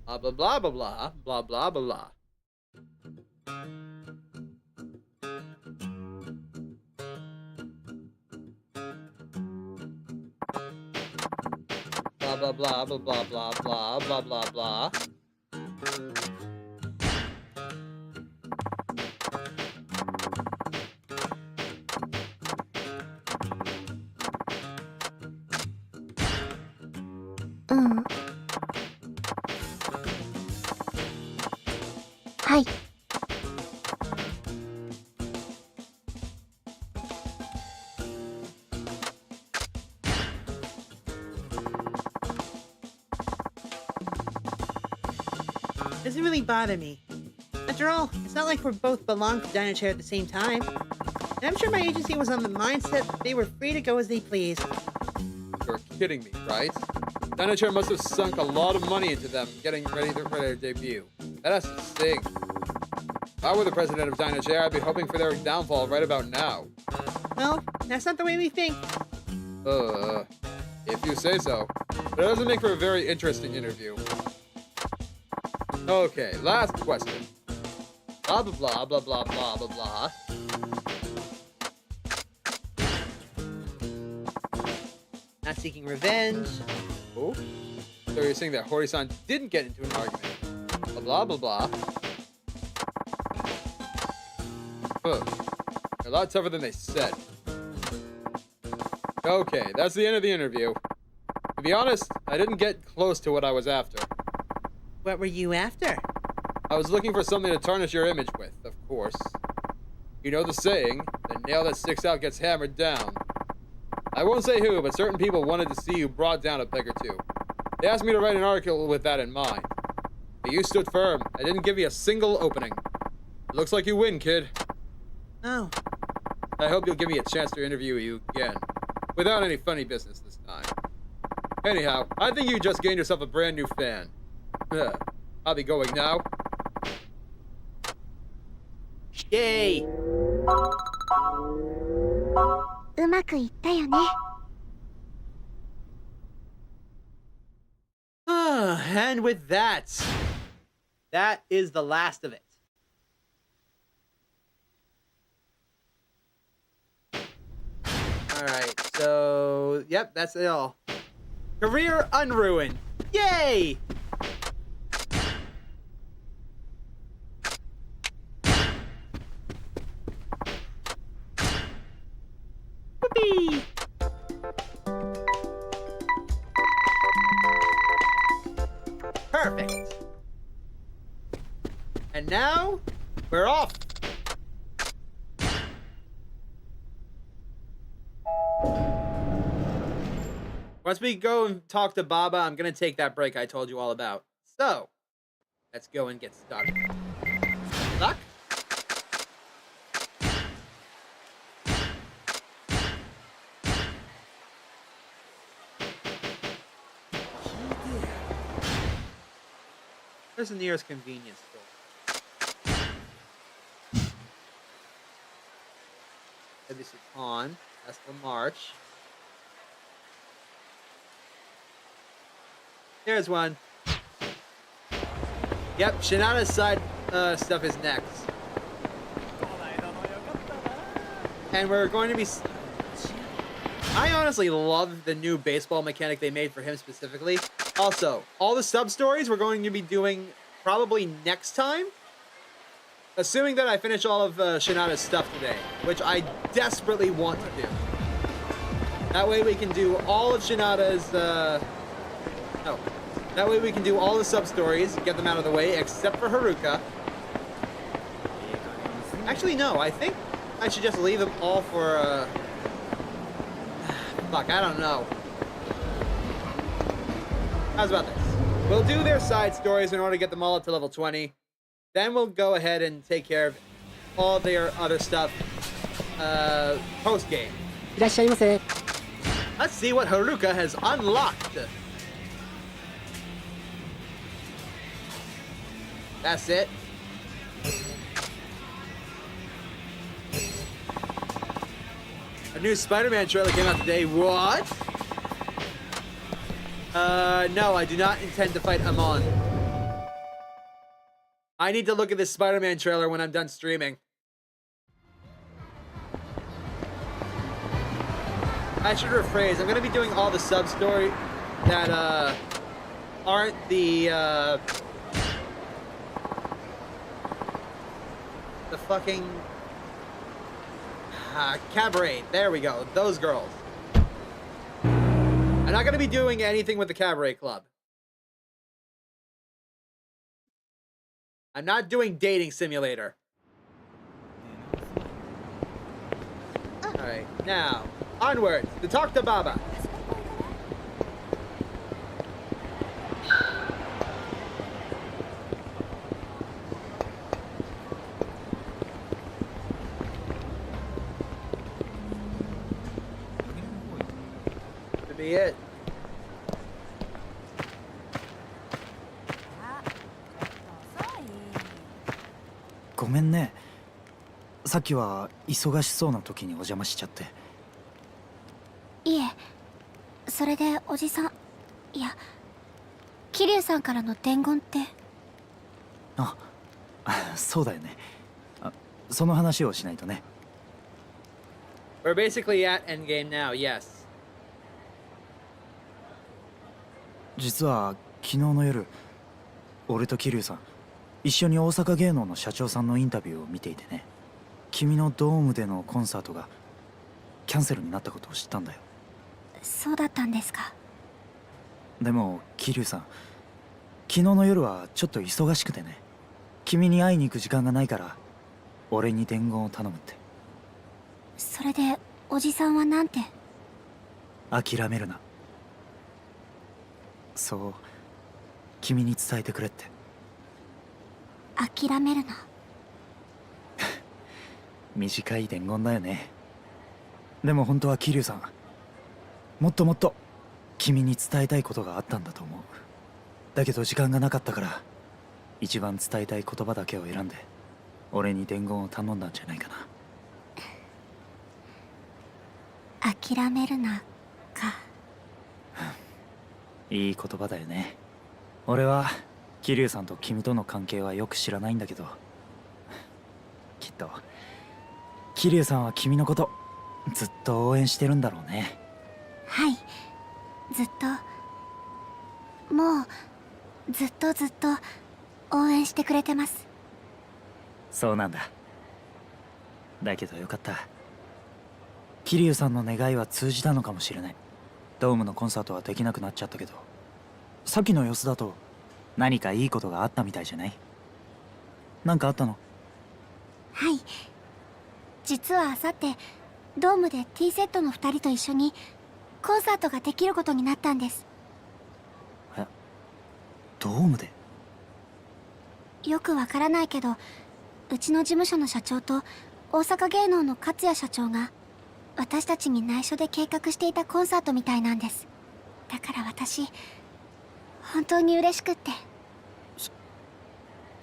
Blah, blah, blah, blah, blah, blah, blah, blah. Blah, blah, blah, blah, blah, blah, blah, blah, blah. Hi. Doesn't really bother me. After all, it's not like we're both belong to Dynachair at the same time. And I'm sure my agency was on the mindset that they were free to go as they pleased. You're kidding me, right? Dynachair must have sunk a lot of money into them getting ready for their debut. That has to sting. If I were the president of Dynachair, I'd be hoping for their downfall right about now. No, that's not the way we think. If you say so. But it doesn't make for a very interesting interview. Okay, last question. Blah, blah, blah, blah, blah, blah, blah, blah. Not seeking revenge. Oh? So you're saying that Hori-san didn't get into an argument. Blah, blah, blah, blah. Huh. A lot tougher than they said. Okay, that's the end of the interview. To be honest, I didn't get close to what I was after. What were you after? I was looking for something to tarnish your image with, of course. You know the saying, the nail that sticks out gets hammered down. I won't say who, but certain people wanted to see you brought down a peg or two. They asked me to write an article with that in mind. But you stood firm. I didn't give you a single opening. It looks like you win, kid. Oh, I hope you'll give me a chance to interview you again. Without any funny business this time. Anyhow, I think you just gained yourself a brand new fan. I'll be going now. Yay! うまくいったよね。 And with that, that is the last of it. Alright, so, yep, that's it all. Career unruined. Yay! Whoopee! Perfect. And now, we're off. Once we go and talk to Baba, I'm going to take that break I told you all about. So, let's go and get started. Luck? Where's the nearest convenience store? This is on. That's the March. There's one. Yep, Shinada's side stuff is next. And we're going to be... I honestly love the new baseball mechanic they made for him specifically. Also, all the sub-stories we're going to be doing probably next time. Assuming that I finish all of Shinada's stuff today, which I desperately want to do. That way we can do all of Shinada's... No. That way we can do all the sub-stories, get them out of the way, except for Haruka. Actually, no. I think I should just leave them all for... Fuck, I don't know. How's about this? We'll do their side stories in order to get them all up to level 20. Then we'll go ahead and take care of all their other stuff post-game. いらっしゃいませ。 Let's see what Haruka has unlocked. That's it. A new Spider-Man trailer came out today. What? No, I do not intend to fight Amon. I need to look at this Spider-Man trailer when I'm done streaming. I should rephrase. I'm gonna be doing all the sub-story that aren't the fucking cabaret. There we go. Those girls. I'm not gonna be doing anything with the cabaret club. I'm not doing dating simulator. Alright, now, onwards to talk to Baba. To be it. ごめんね。さっきは忙しそうな時にお邪魔しちゃって。いえ、それでおじさん、いや、桐生さんからの伝言って。あ、そうだよね。その話をしないとね。We're basically at endgame now, yes. 実は昨日の夜、俺と桐生さん一緒に大阪芸能の社長さんのインタビューを見ていてね、君のドームでのコンサートがキャンセルになったことを知ったんだよ。そうだったんですか。でも桐生さん、昨日の夜はちょっと忙しくてね、君に会いに行く時間がないから俺に伝言を頼むって。それでおじさんはなんて。諦めるな、そう君に伝えてくれって。諦めるな。短い伝言だよね。でも本当は桐生さん、もっともっと君に伝えたいことがあったんだと思う。だけど時間がなかったから一番伝えたい言葉だけを選んで俺に伝言を頼んだんじゃないかな。諦めるなか。いい言葉だよね。俺は桐生さんと君との関係はよく知らないんだけど、きっと桐生さんは君のことずっと応援してるんだろうね。はい、ずっと、もうずっとずっと応援してくれてます。そうなんだ。だけどよかった。桐生さんの願いは通じたのかもしれない。ドームのコンサートはできなくなっちゃったけど、さっきの様子だと何かいいことがあったみたいじゃない？なんかあったの？はい、実はあさってドームで T セットの2人と一緒にコンサートができることになったんです。え、ドームで？よくわからないけど、うちの事務所の社長と大阪芸能の勝也社長が私たちに内緒で計画していたコンサートみたいなんです。だから私本当に嬉しくって。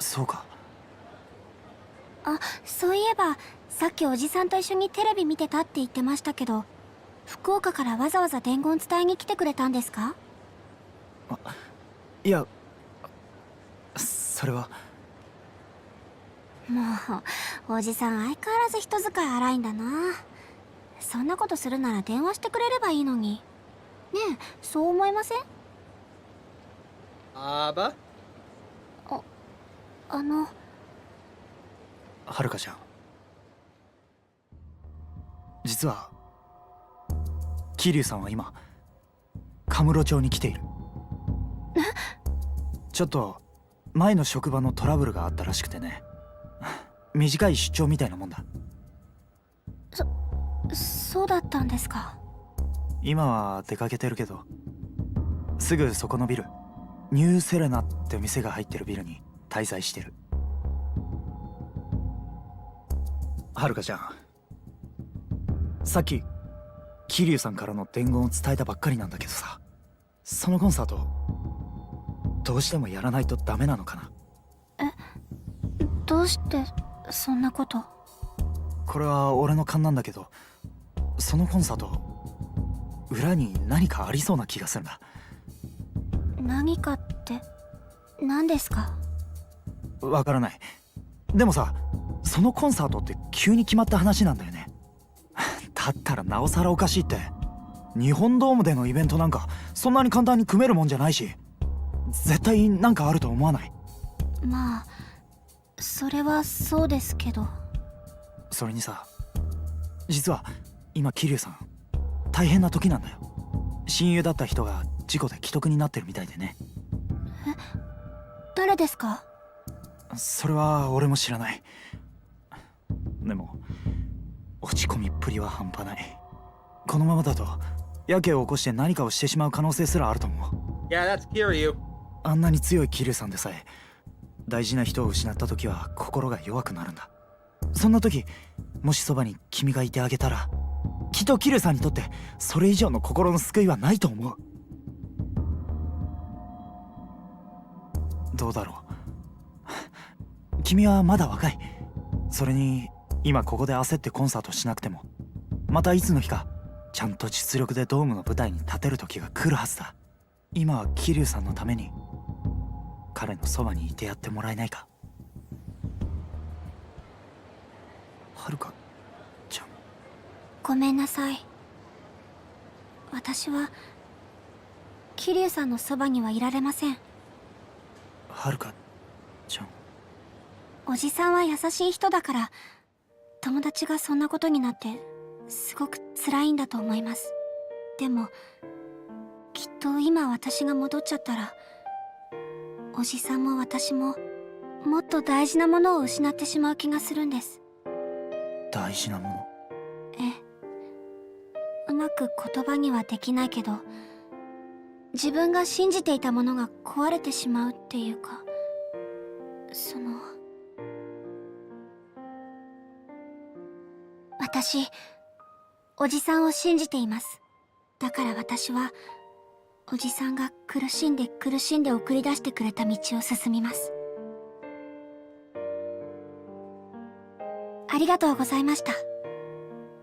そうか。あ、そういえばさっきおじさんと一緒にテレビ見てたって言ってましたけど、福岡からわざわざ伝言伝えに来てくれたんですか？いや、それは。もうおじさん相変わらず人使い荒いんだな。そんなことするなら電話してくれればいいのに。ねえ、そう思いません？Aba? はるかちゃん、実は桐生さんは今カムロ町に来ている。ちょっと前の職場のトラブルがあったらしくてね。短い出張みたいなもんだ。そうだったんですか。今は出かけてるけど、すぐそこのビル、ニューセレナって店が入ってるビルに滞在してる。はるかちゃん、さっき桐生さんからの伝言を伝えたばっかりなんだけどさ、そのコンサートどうしてもやらないとダメなのかな？どうしてそんなこと？これは俺の勘なんだけど、そのコンサート裏に何かありそうな気がするんだ。何かって何ですか？わからない。でもさ、そのコンサートって急に決まった話なんだよね。だったらなおさらおかしいって。日本ドームでのイベントなんかそんなに簡単に組めるもんじゃないし、絶対なんかあると思わない？まあそれはそうですけど。それにさ、実は今桐生さん大変な時なんだよ。親友だった人が事故で危篤になってるみたいでね。誰ですか？それは俺も知らない。でも落ち込みっぷりは半端ない。このままだとやけを起こして何かをしてしまう可能性すらあると思う。 Yeah, that's Kiryu. あんなに強い桐生さんでさえ大事な人を失った時は心が弱くなるんだ。そんな時もしそばに君がいてあげたら、きっと桐生さんにとってそれ以上の心の救いはないと思う。どうだろう。君はまだ若い。それに今ここで焦ってコンサートしなくても、またいつの日かちゃんと実力でドームの舞台に立てる時が来るはずだ。今は桐生さんのために彼のそばにいてやってもらえないか？はるかちゃん。ごめんなさい。私は桐生さんのそばにはいられません。はるかちゃん。おじさんは優しい人だから、友達がそんなことになってすごく辛いんだと思います。でもきっと今私が戻っちゃったら、おじさんも私ももっと大事なものを失ってしまう気がするんです。大事なもの？ええ、うまく言葉にはできないけど、自分が信じていたものが壊れてしまうっていうか、私、おじさんを信じています。だから私はおじさんが苦しんで苦しんで送り出してくれた道を進みます。ありがとうございました。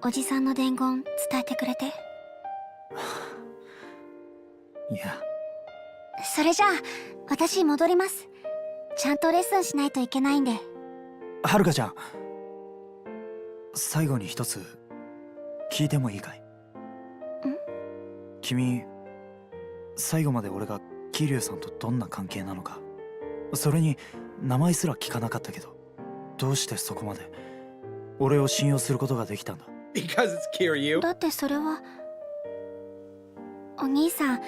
おじさんの伝言伝えてくれて。いや。それじゃあ私戻ります。ちゃんとレッスンしないといけないんで。はるかちゃん、最後に一つ聞いてもいいかい？君、最後まで俺が桐生さんとどんな関係なのか、それに名前すら聞かなかったけど、どうしてそこまで俺を信用することができたんだ？ Because it's Kiryu. だってそれはお兄さん、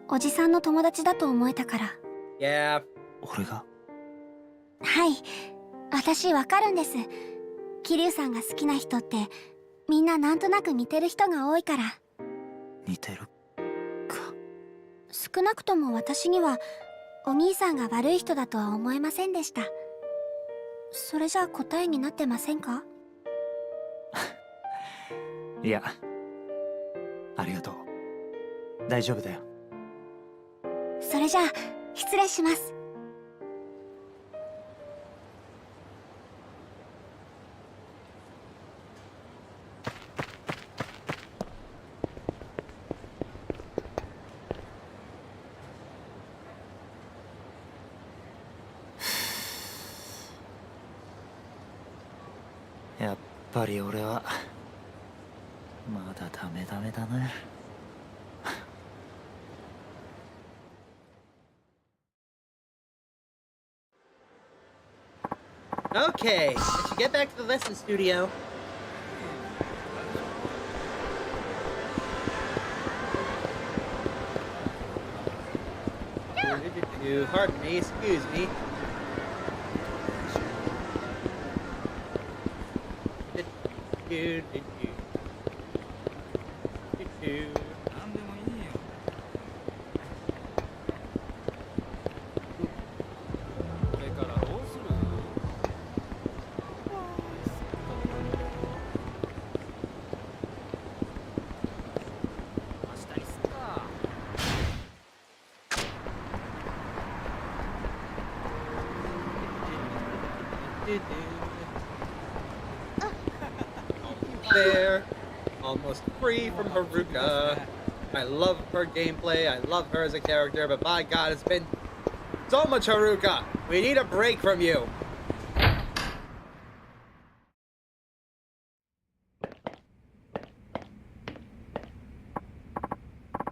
おじさんの友達だと思えたから。Yeah. 俺が？はい、私わかるんです。桐生さんが好きな人ってみんななんとなく似てる人が多いから。似てるか？少なくとも私にはお兄さんが悪い人だとは思えませんでした。それじゃあ答えになってませんか？いや、ありがとう。大丈夫だよ。それじゃあ失礼します。ぱり俺はまだダメだね。Okay, I should get back to the lesson studio. Pardon me, excuse me. There, almost free from Haruka. I love her gameplay, I love her as a character, but by God, it's been so much Haruka. We need a break from you.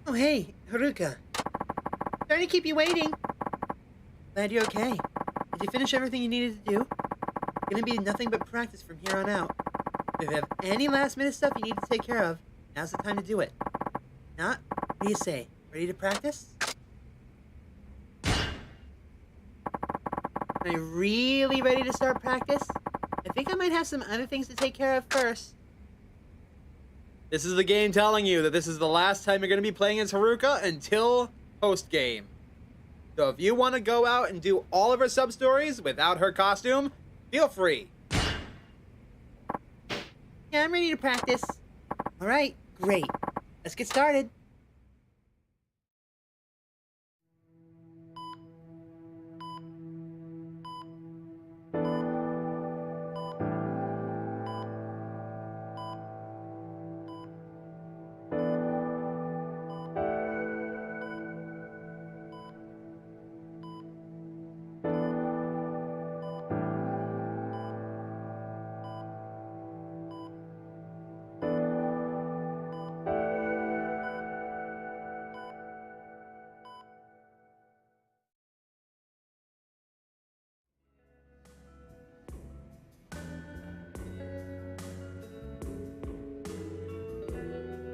Oh hey, Haruka. Sorry to keep you waiting. Glad you're okay. Did you finish everything you needed to do? Gonna be nothing but practice from here on out. If you have any last minute stuff you need to take care of, now's the time to do it. Not? What do you say? Ready to practice? Am I really ready to start practice? I think I might have some other things to take care of first. This is the game telling you that this is the last time you're going to be playing as Haruka until post-game. So if you want to go out and do all of her sub-stories without her costume, feel free. Yeah, I'm ready to practice. Alright, great. Let's get started.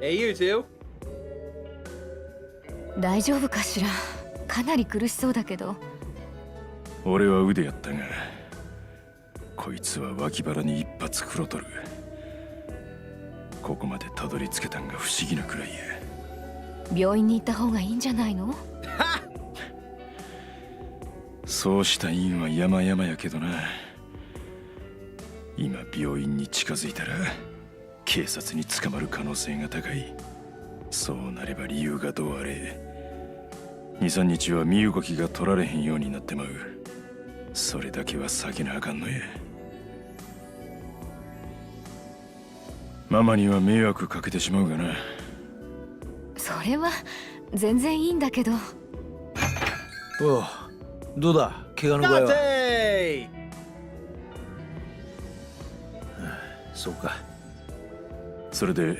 Hey, you two. 大丈夫かしら。かなり苦しそうだけど。俺は腕やったが、こいつは脇腹に一発食ろとる。ここまでたどり着けたんが不思議なくらいや。病院に行った方がいいんじゃないの？そうしたいんは山々やけどな。今病院に近づいたら警察に捕まる可能性が高い。そうなれば理由がどうあれ 2,3 日は身動きが取られへんようになってまう。それだけは避けなあかんのや。ママには迷惑かけてしまうがな。それは全然いいんだけど。おう、どうだ怪我の具合は。Dante! そうか。それで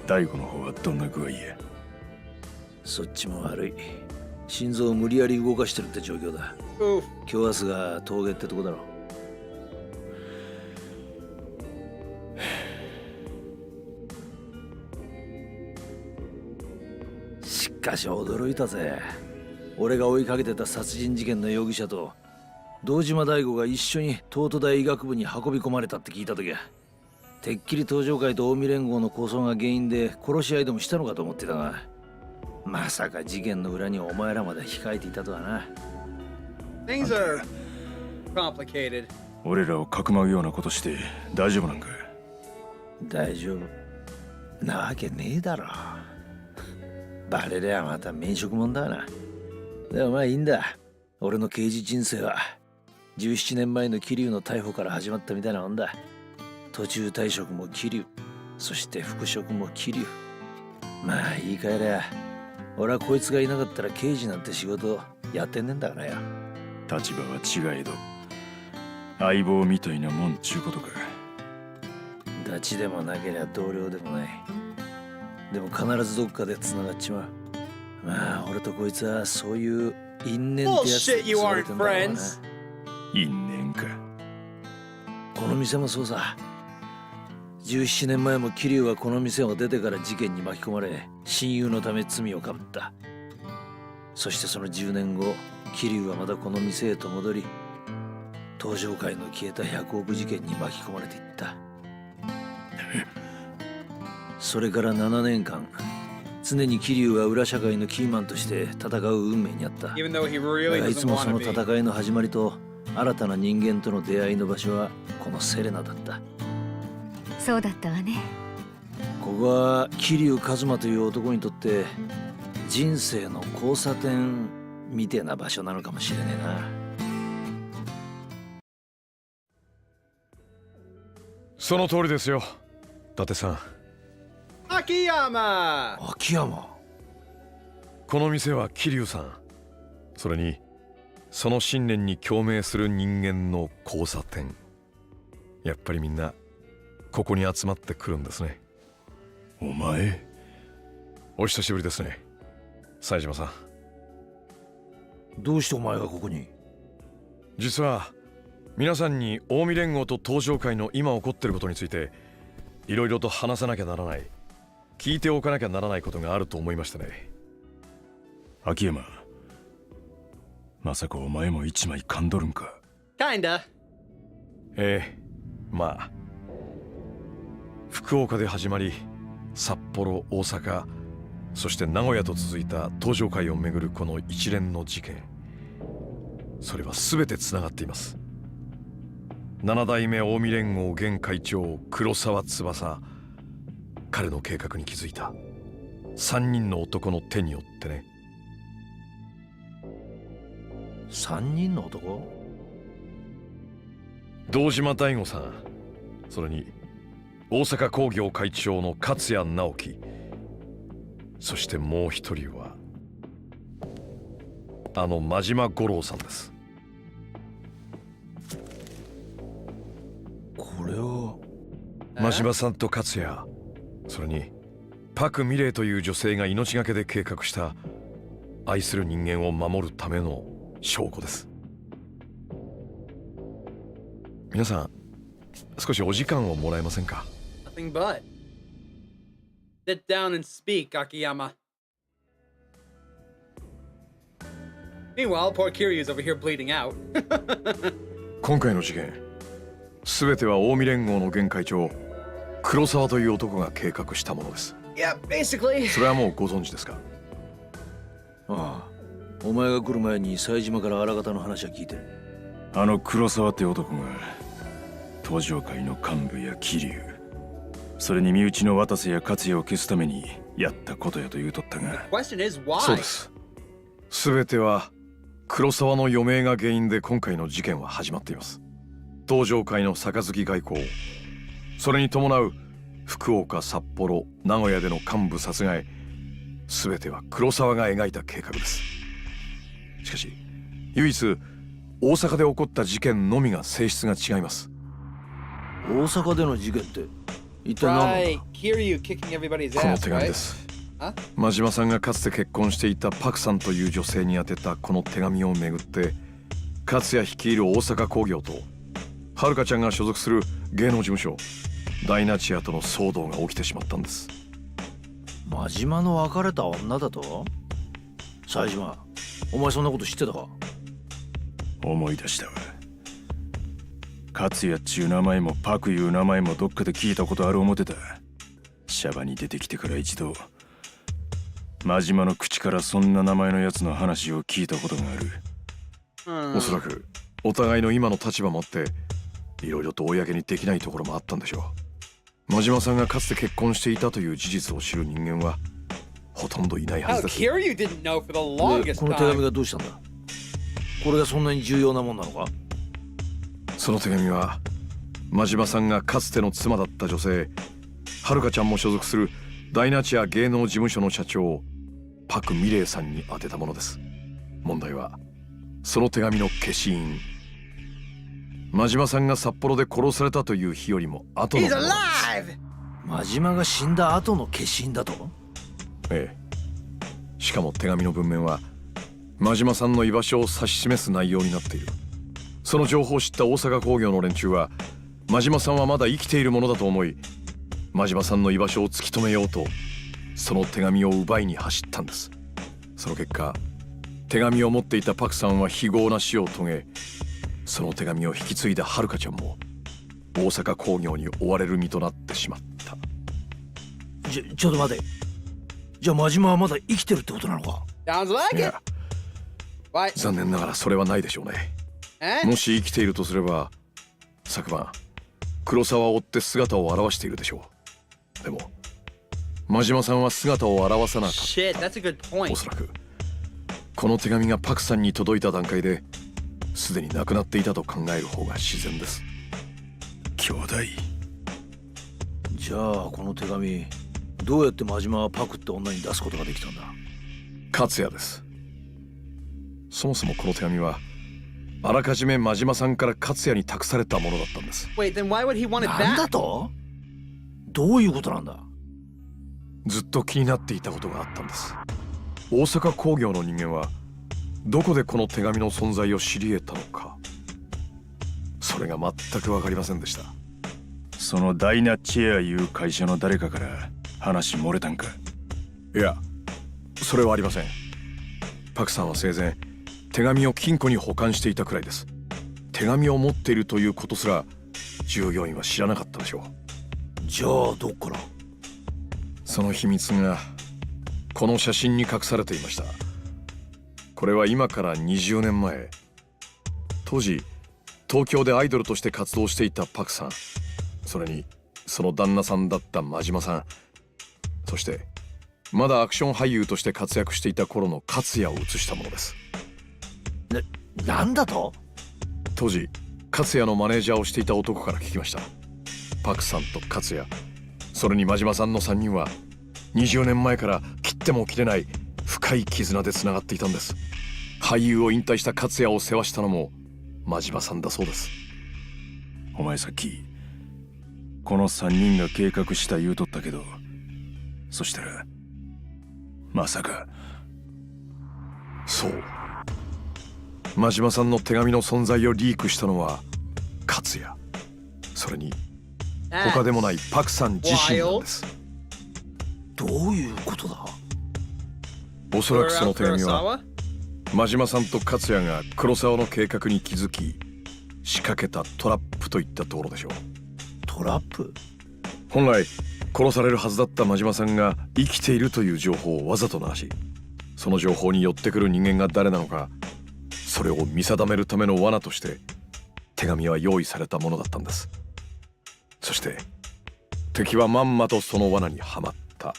大悟の方はどんな具合や。そっちも悪い。心臓を無理やり動かしてるって状況だ。Oof. 今日明日が峠ってとこだろ。しかし驚いたぜ。俺が追いかけてた殺人事件の容疑者と堂島大吾が一緒に東都大医学部に運び込まれたって聞いた時はてっきり東上会と近江連合の抗争が原因で殺し合いでもしたのかと思ってたが、まさか事件の裏にお前らまで控えていたとはな。 Things are complicated. 俺らをかくまうようなことして大丈夫なんか。大丈夫なわけねえだろ。バレりゃまた免職もんだな。でもまあいいんだ。俺の刑事人生は17年前の桐生の逮捕から始まったみたいなもんだ。途中退職も桐生、そして復職も桐生。まあ言い換えりゃ俺はこいつがいなかったら刑事なんて仕事やってんねんだからよ。立場は違えど相棒みたいなもんちゅうことか。ダチでもなけりゃ同僚でもない。でも必ずどっかで繋がっちまう。まあ俺とこいつはそういう因縁ってやつ Bullshit, you され aren't てんだろうな。 friends. 因縁か。この店もそうさ。17年前も桐生はこの店を出てから事件に巻き込まれ、親友のため罪をかぶった。そしてその10年後、桐生はまたこの店へと戻り、登場界の消えた100億事件に巻き込まれていった。それから7年間、常に桐生は裏社会のキーマンとして戦う運命にあった。 Even though he really だがい doesn't つもそ want の to be. 戦いの始まりと新たな人間との出会いの場所はこのセレナだった。そうだったわね。ここは桐生一馬という男にとって人生の交差点みてえな場所なのかもしれねえな。その通りですよ、伊達さん。 Akiyama! 秋山。この店は桐生さん、それにその信念に共鳴する人間の交差点。やっぱりみんなここに集まってくるんですね。お前、お久しぶりですね、冴島さん。どうしてお前がここに？実は皆さんに近江連合と東上会の今起こっていることについていろいろと話さなきゃならない、聞いておかなきゃならないことがあると思いましたね。秋山、まさかお前も一枚噛んどるんか？ Kinda. まあ福岡で始まり、札幌、大阪、そして名古屋と続いた東上会をめぐるこの一連の事件、それは全てつながっています。7代目近江連合現会長黒沢翼、彼の計画に気づいた3人の男の手によってね。3人の男？堂島大吾さん、それに大阪工業会長の勝谷直樹、そしてもう一人はあの真島五郎さんです。これは真島さんと勝谷、それにパク・ミレイという女性が命がけで計画した愛する人間を守るための証拠です。皆さん、少しお時間をもらえませんか？ Nothing but. Sit down and speak, Akiyama. Meanwhile, poor Kiryu's over here bleeding out. 今回の事件、すべては近江連合の現会長黒沢という男が計画したものです。Yeah, basically. それはもうご存知ですか？ああ、お前が来る前に冴島から荒方の話は聞いてる。あの黒沢って男が東上会の幹部や桐生、それに身内の渡瀬や勝也を消すためにやったことやと言うとったが、 Question is why? そうです。すべては黒沢の余命が原因で今回の事件は始まっています。東上会の杯外交、それに伴う福岡、札幌、名古屋での幹部殺害、すべては黒沢が描いた計画です。しかし唯一大阪で起こった事件のみが性質が違います。大阪での事件って一体何なんだ？ Right, Kiryu kicking everybody's この ass, 手紙で right? す。 Huh? 真島さんがかつて結婚していたパクさんという女性に宛てたこの手紙をめぐって、勝也率いる大阪工業と遥香ちゃんが所属する芸能事務所ダイナチアとの騒動が起きてしまったんです。真島の別れた女だと？冴島、お前そんなこと知ってたか？思い出したわ。勝也っちゅう名前もパクいう名前もどっかで聞いたことある思てた。シャバに出てきてから一度真島の口からそんな名前のやつの話を聞いたことがある。おそらくお互いの今の立場もあっていろいろと公にできないところもあったんでしょう。真島さんがかつて結婚していたという事実を知る人間はほとんどいないはず Oh, です。 Kiryu didn't know for the で、 longest この手紙 time. がどうしたんだ？これがそんなに重要なもんなのか？その手紙は真島さんがかつての妻だった女性遥香ちゃんも所属するダイナチア芸能事務所の社長パク・ミレイさんに宛てたものです。問題はその手紙の消印。真島さんが札幌で殺されたという日よりも後の He's ものなんです。 alive! 真島が死んだ後の化身だと？ええ。しかも手紙の文面は真島さんの居場所を指し示す内容になっている。その情報を知った大阪工業の連中は真島さんはまだ生きているものだと思い、真島さんの居場所を突き止めようとその手紙を奪いに走ったんです。その結果、手紙を持っていたパクさんは非業な死を遂げ、その手紙を引き継いだはるかちゃんも大阪工業に追われる身となってしまった。ちょっと待て。じゃあ真島はまだ生きてるってことなのか？ Sounds like い it! や、 What? 残念ながらそれはないでしょうね。 Eh? もし生きているとすれば、昨晩黒沢を追って姿を現しているでしょう。でも真島さんは姿を現さなかった。 Shit, that's a good お point. そらくこの手紙がパクさんに届いた段階ですでに亡くなっていたと考える方が自然です。兄弟。じゃあこの手紙どうやって真島はパクって女に出すことができたんだ？勝也です。そもそもこの手紙はあらかじめ真島さんから勝也に託されたものだったんです。 Wait, then why would he want it なんだ back? と？どういうことなんだ？ずっと気になっていたことがあったんです。大阪工業の人間はどこでこの手紙の存在を知り得たのか、それが全く分かりませんでした。そのダイナチェアいう会社の誰かから話漏れたんか？いや、それはありません。パクさんは生前手紙を金庫に保管していたくらいです。手紙を持っているということすら従業員は知らなかったでしょう。じゃあどっから？その秘密がこの写真に隠されていました。これは今から20年前、当時東京でアイドルとして活動していたパクさん、それにその旦那さんだった真島さん、そしてまだアクション俳優として活躍していた頃の勝也を写したものです。なんだと？当時勝也のマネージャーをしていた男から聞きました。パクさんと勝也、それに真島さんの3人は20年前から切っても切れない深い絆でつながっていたんです。俳優を引退した勝也を世話したのも真島さんだそうです。お前さっきこの3人が計画した言うとったけど、そしたらまさか。そう、真島さんの手紙の存在をリークしたのは勝也、それに他でもないパクさん自身なんです。どういうことだ？おそらくその手紙は真島さんと勝也が黒沢の計画に気づき仕掛けたトラップといったところでしょう。トラップ？本来殺されるはずだった真島さんが生きているという情報をわざと流し、その情報に寄ってくる人間が誰なのか、それを見定めるための罠として手紙は用意されたものだったんです。そして敵はまんまとその罠にはまった。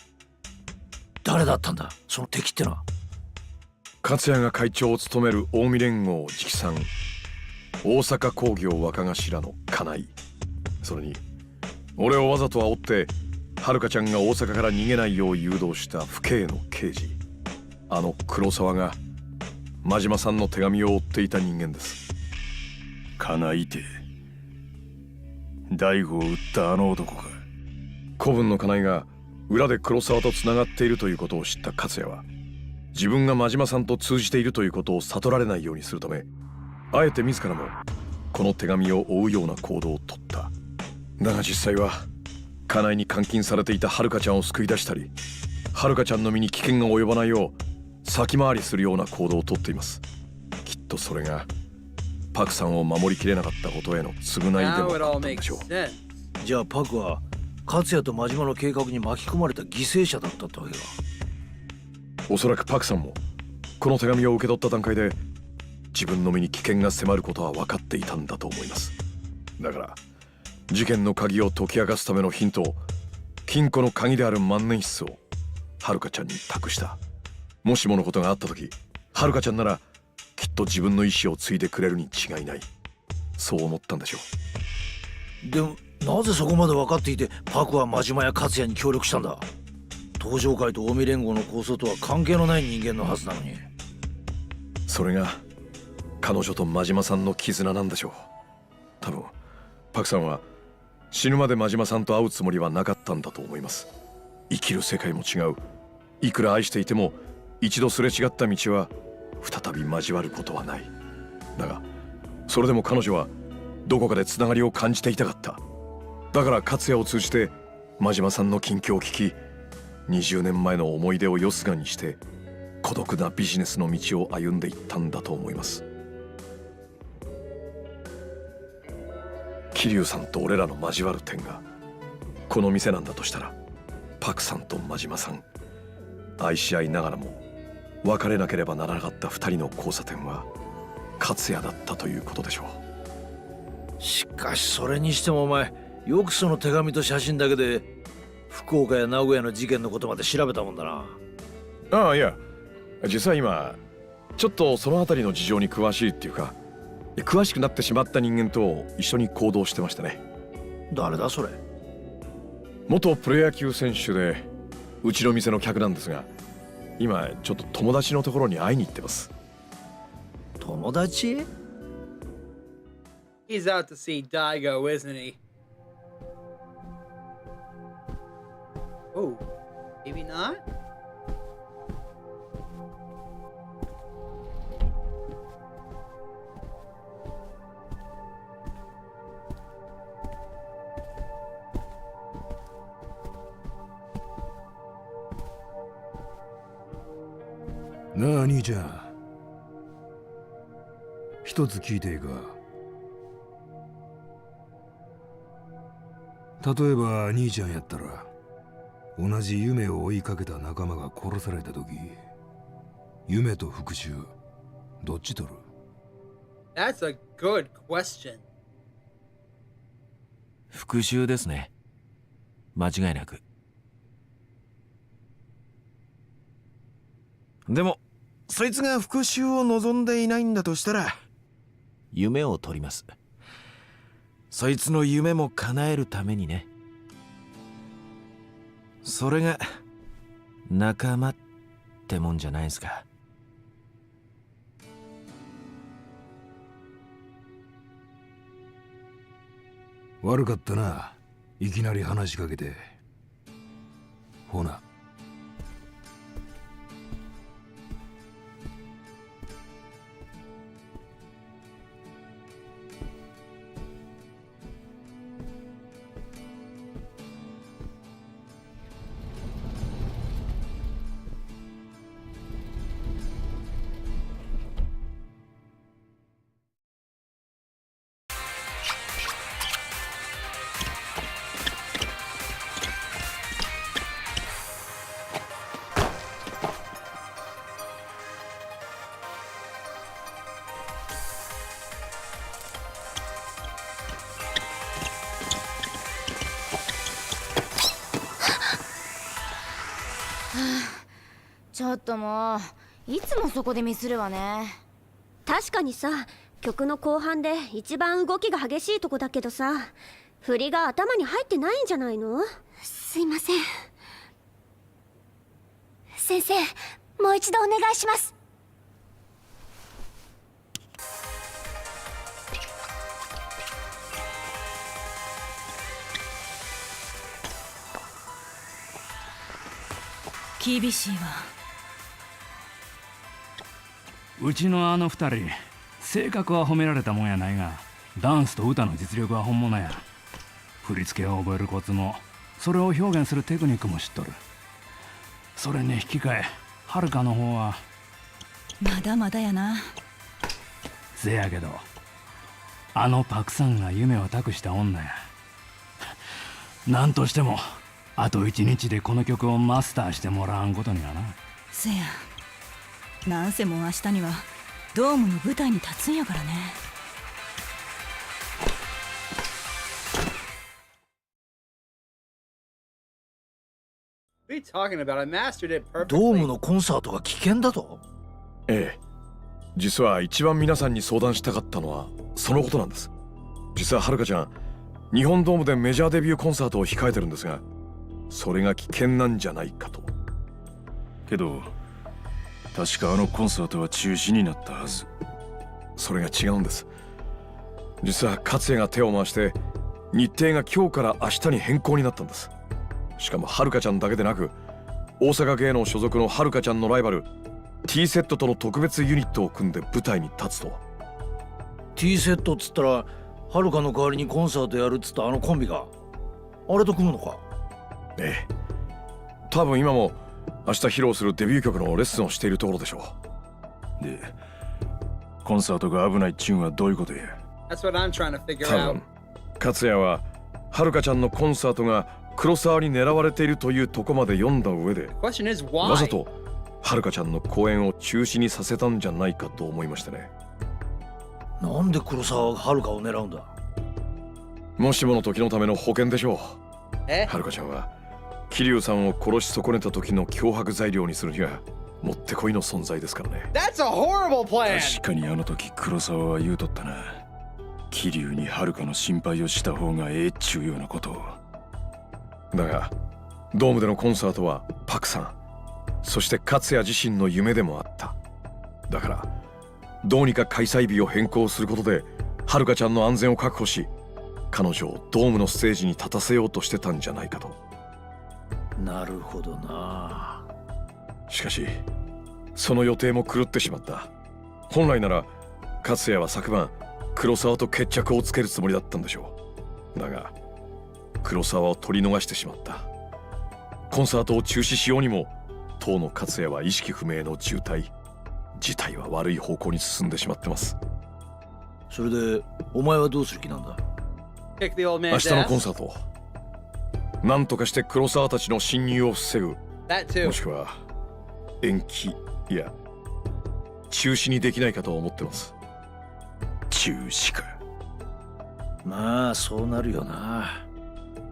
誰だったんだその敵ってのは？勝也が会長を務める近江連合直参大阪工業若頭の金井、それに俺をわざと煽って遥香ちゃんが大阪から逃げないよう誘導した府警の刑事、あの黒沢が真島さんの手紙を追っていた人間です。金井って大悟を撃ったあの男か？子分の金井が裏で黒沢とつながっているということを知った勝也は、自分が真島さんと通じているということを悟られないようにするため、あえて自らもこの手紙を追うような行動をとった。だが実際は金井に監禁されていた遥香ちゃんを救い出したり、遥香ちゃんの身に危険が及ばないよう先回りするような行動をとっています。きっとそれがパクさんを守りきれなかったことへの償いで Now も it あ all ったんで makes しょう。 sense. じゃあパクは勝也と真島の計画に巻き込まれた犠牲者だったってわけか？おそらくパクさんもこの手紙を受け取った段階で自分の身に危険が迫ることは分かっていたんだと思います。だから事件の鍵を解き明かすためのヒントを、金庫の鍵である万年筆を遥香ちゃんに託した。もしものことがあった時、遥香ちゃんならきっと自分の意志を継いでくれるに違いない、そう思ったんでしょう。でもなぜそこまで分かっていてパクは真島や勝也に協力したんだ？東上会と近江連合の構想とは関係のない人間のはずなのに。それが彼女と真島さんの絆なんでしょう。多分パクさんは死ぬまで真島さんと会うつもりはなかったんだと思います。生きる世界も違う。いくら愛していても一度すれ違った道は再び交わることはない。だがそれでも彼女はどこかでつながりを感じていたかった。だから勝也を通じて真島さんの近況を聞き、20年前の思い出をよすがにして孤独なビジネスの道を歩んでいったんだと思います。桐生さんと俺らの交わる点がこの店なんだとしたら、パクさんと真島さん愛し合いながらも別れなければならなかった2人の交差点は勝也だったということでしょう。しかしそれにしてもお前、よくその手紙と写真だけで福岡や名古屋の事件のことまで調べたもんだな。ああ、いや実は今ちょっとその辺りの事情に詳しいっていうか、詳しくなってしまった人間と一緒に行動してましたね。誰だそれ？元プロ野球選手でうちの店の客なんですが、今ちょっと友達のところに会いに行ってます。友達？ He's out to see Daigo, isn't he? Oh, maybe not?「なあ兄ちゃん、一つ聞いていいか。例えば兄ちゃんやったら同じ夢を追いかけた仲間が殺された時、夢と復讐どっち取る？ That's a good question. 復讐ですね。間違いなく。でもそいつが復讐を望んでいないんだとしたら夢を取ります。そいつの夢も叶えるためにね。それが仲間ってもんじゃないですか。悪かったな、いきなり話しかけて。ほな。ちょっともういつもそこでミスるわね。確かにさ、曲の後半で一番動きが激しいとこだけどさ、振りが頭に入ってないんじゃないの？すいません。先生、もう一度お願いします。厳しいわ。うちのあの二人、性格は褒められたもんやないが、ダンスと歌の実力は本物や。振り付けを覚えるコツも、それを表現するテクニックも知っとる。それに引き換え、はるかの方はまだまだやな。せやけど、あのパクさんが夢を託した女や。なんとしてもあと1日でこの曲をマスターしてもらわんことにはな。せや、なんせもう明日にはドームの舞台に立つんやからね。ドームのコンサートが危険だと？ええ、実は一番皆さんに相談したかったのはそのことなんです。実ははるかちゃん、日本ドームでメジャーデビューコンサートを控えてるんですが、それが危険なんじゃないかと。けど確かあのコンサートは中止になったはず。それが違うんです。実は勝也が手を回して日程が今日から明日に変更になったんです。しかもはるかちゃんだけでなく、大阪芸能所属のはるかちゃんのライバル T セットとの特別ユニットを組んで舞台に立つと。 T セットっつったらはるかの代わりにコンサートやるっつったあのコンビがあれと組むのか。ええ、多分今も明日披露するデビュー曲のレッスンをしているところでしょう。で、コンサートが危ないっちゅうんはどういうことや。 That's what I'm trying to figure 多 out. 分勝也ははるかちゃんのコンサートが黒沢に狙われているというとこまで読んだ上で、 Question is わざ why? とはるかちゃんの公演を中止にさせたんじゃないかと思いましてね。なんで黒沢がはるかを狙うんだ。もしもの時のための保険でしょう。え？はるかちゃんは桐生さんを殺し損ねた時の脅迫材料にするにはもってこいの存在ですからね。 That's a horrible plan. 確かにあの時黒沢は言うとったな。桐生にはるかの心配をした方がええっちゅうようなことを。だがドームでのコンサートはパクさん、そして勝也自身の夢でもあった。だからどうにか開催日を変更することではるかちゃんの安全を確保し、彼女をドームのステージに立たせようとしてたんじゃないかと。なるほどな。しかしその予定も狂ってしまった。本来なら勝也は昨晩黒沢と決着をつけるつもりだったんでしょう。だが黒沢を取り逃してしまった。コンサートを中止しようにも当の勝也は意識不明の重体、事態は悪い方向に進んでしまってます。それでお前はどうする気なんだ。 Kick the old 明 man's 日のコン ass. サートなんとかして黒沢たちの侵入を防ぐ、 That too. もしくは延期いや中止にできないかと思ってます。中止か。まあそうなるよな。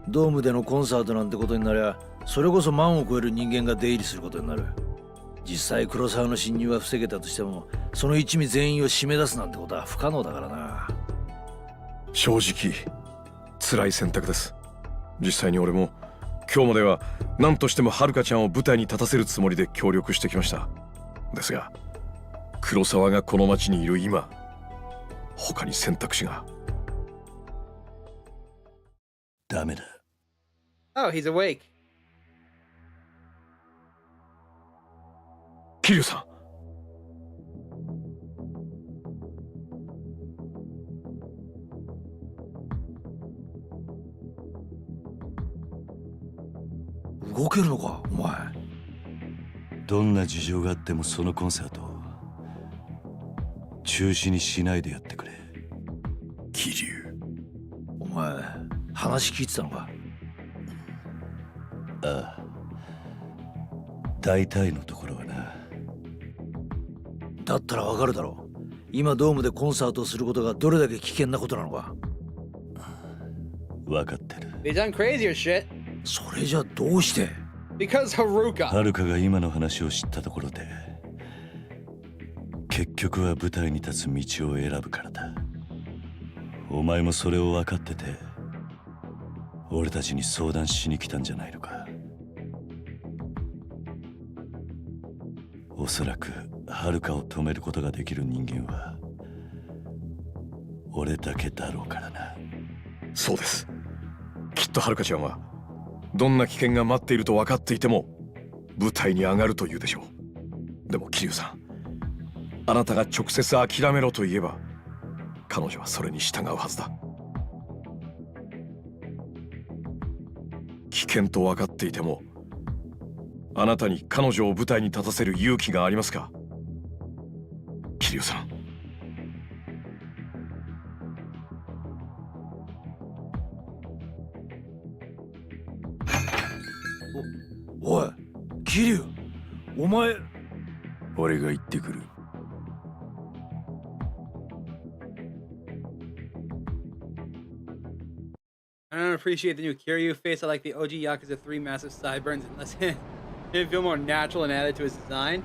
ドームでのコンサートなんてことになりゃ、それこそ万を超える人間が出入りすることになる。実際黒沢の侵入は防げたとしても、その一味全員を締め出すなんてことは不可能だからな。正直辛い選択です。実際に俺も今日までは何としてもはるかちゃんを舞台に立たせるつもりで協力してきました。ですが黒沢がこの町にいる今、他に選択肢が。ダメだ。 Oh, he's awake. 桐生さん。動けるのかお前。どんな事情があってもそのコンサート中止にしないでやってくれ。桐生、お前話聞いてたのか。ああ、大体のところはな。だったらわかるだろう。今ドームでコンサートをすることがどれだけ危険なことなのか。分かってる。 He's done crazier shit. それじゃどうして。 Because Haruka. はるかが今の話を知ったところで結局は舞台に立つ道を選ぶからだ。お前もそれを分かってて俺たちに相談しに来たんじゃないのか。おそらくはるかを止めることができる人間は俺だけだろうからな。そうです。きっとはるかちゃんはどんな危険が待っていると分かっていても舞台に上がると言うでしょう。でも桐生さん、あなたが直接諦めろと言えば彼女はそれに従うはずだ。危険と分かっていてもあなたに彼女を舞台に立たせる勇気がありますか、桐生さん。おい桐生、お前。俺が行ってくる。I don't appreciate the new Kiryu face. I like the OG Yakuza 3 massive sideburns and less him feel more natural and added to his design.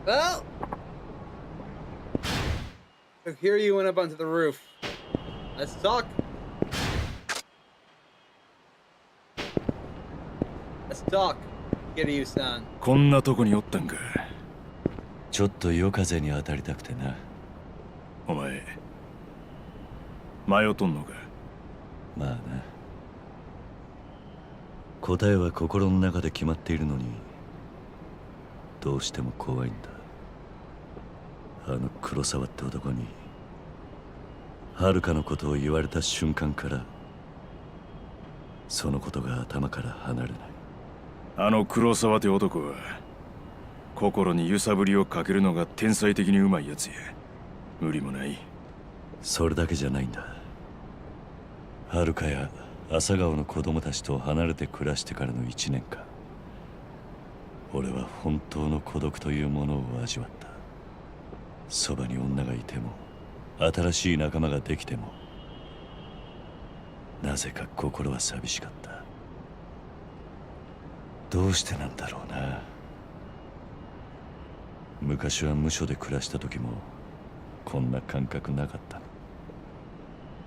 Well, so Kiryu went up onto the roof. Let's talk. Let's talk, Kiryu-san. こんなとこにおったんか。ちょっと夜風に当たりたくてな。お前迷っとんのか。まあな。答えは心の中で決まっているのに、どうしても怖いんだ。あの黒沢って男に遥のことを言われた瞬間から、そのことが頭から離れない。あの黒沢って男は心に揺さぶりをかけるのが天才的にうまいやつや。無理もない。それだけじゃないんだ。遥や朝顔の子供たちと離れて暮らしてからの1年間、俺は本当の孤独というものを味わった。そばに女がいても、新しい仲間ができても、なぜか心は寂しかった。どうしてなんだろうな。昔は無所で暮らした時もこんな感覚なかった。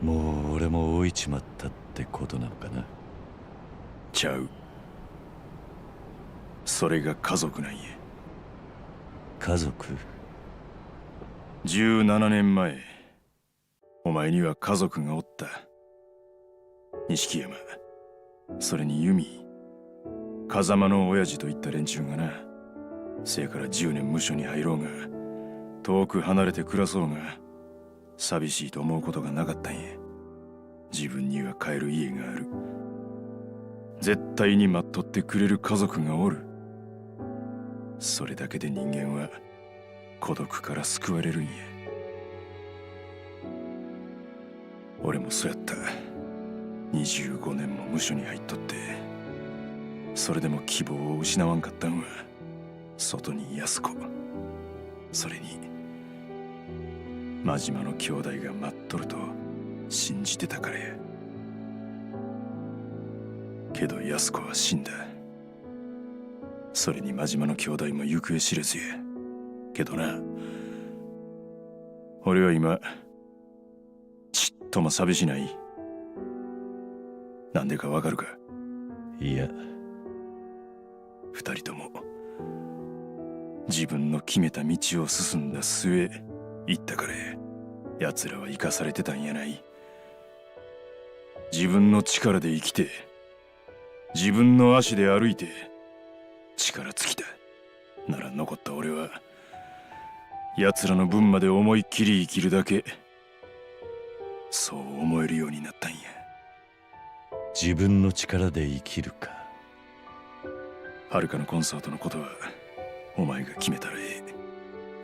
もう俺も老いちまったってことなのかな。ちゃう。それが家族なんや。家族？17年前、お前には家族がおった。錦山、それに由美、風間の親父といった連中がな。せやから10年無所に入ろうが、遠く離れて暮らそうが、寂しいと思うことがなかったんや。自分には帰る家がある。絶対に待っとってくれる家族がおる。それだけで人間は孤独から救われるんや。俺もそうやった。25年も無所に入っとって、それでも希望を失わんかったんは、外に安子、それに真島の兄弟が待っとると信じてたからや。けど安子は死んだ。それに真島の兄弟も行方知れずや。けどな、俺は今ちっとも寂しない。なんでかわかるか？いや、二人とも自分の決めた道を進んだ末行ったからや。奴らは生かされてたんやない。自分の力で生きて、自分の足で歩いて力尽きたなら、残った俺は奴らの分まで思いっきり生きるだけ、そう思えるようになったんや。自分の力で生きるか。遥のコンサートのことはお前が決めたらええ。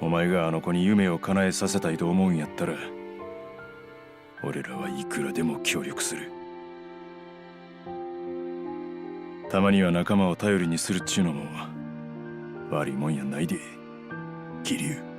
お前があの子に夢を叶えさせたいと思うんやったら、俺らはいくらでも協力する。たまには仲間を頼りにするっちゅうのも悪いもんやないで、桐生。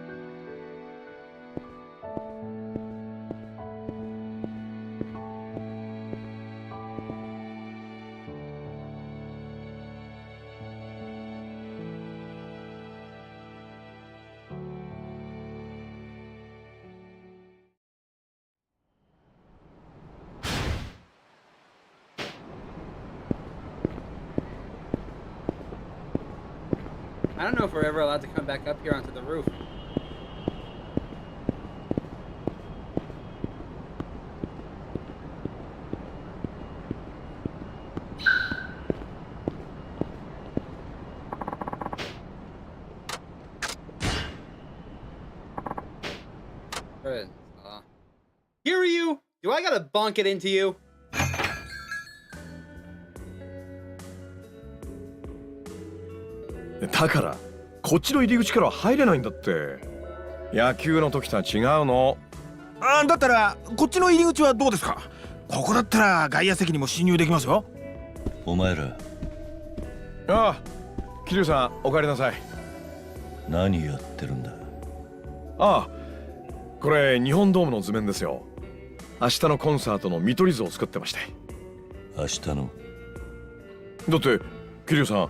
I don't know if we're ever allowed to come back up here onto the roof. Good. Kiryu, do I gotta bonk it into you? だからこっちの入り口からは入れないんだって。野球の時とは違うの。だったらこっちの入り口はどうですか？ここだったら外野席にも侵入できますよ。お前ら。ああ、桐生さんお帰りなさい。何やってるんだ？ああ、これ日本ドームの図面ですよ。明日のコンサートの見取り図を作ってまして。明日の？だって桐生さん、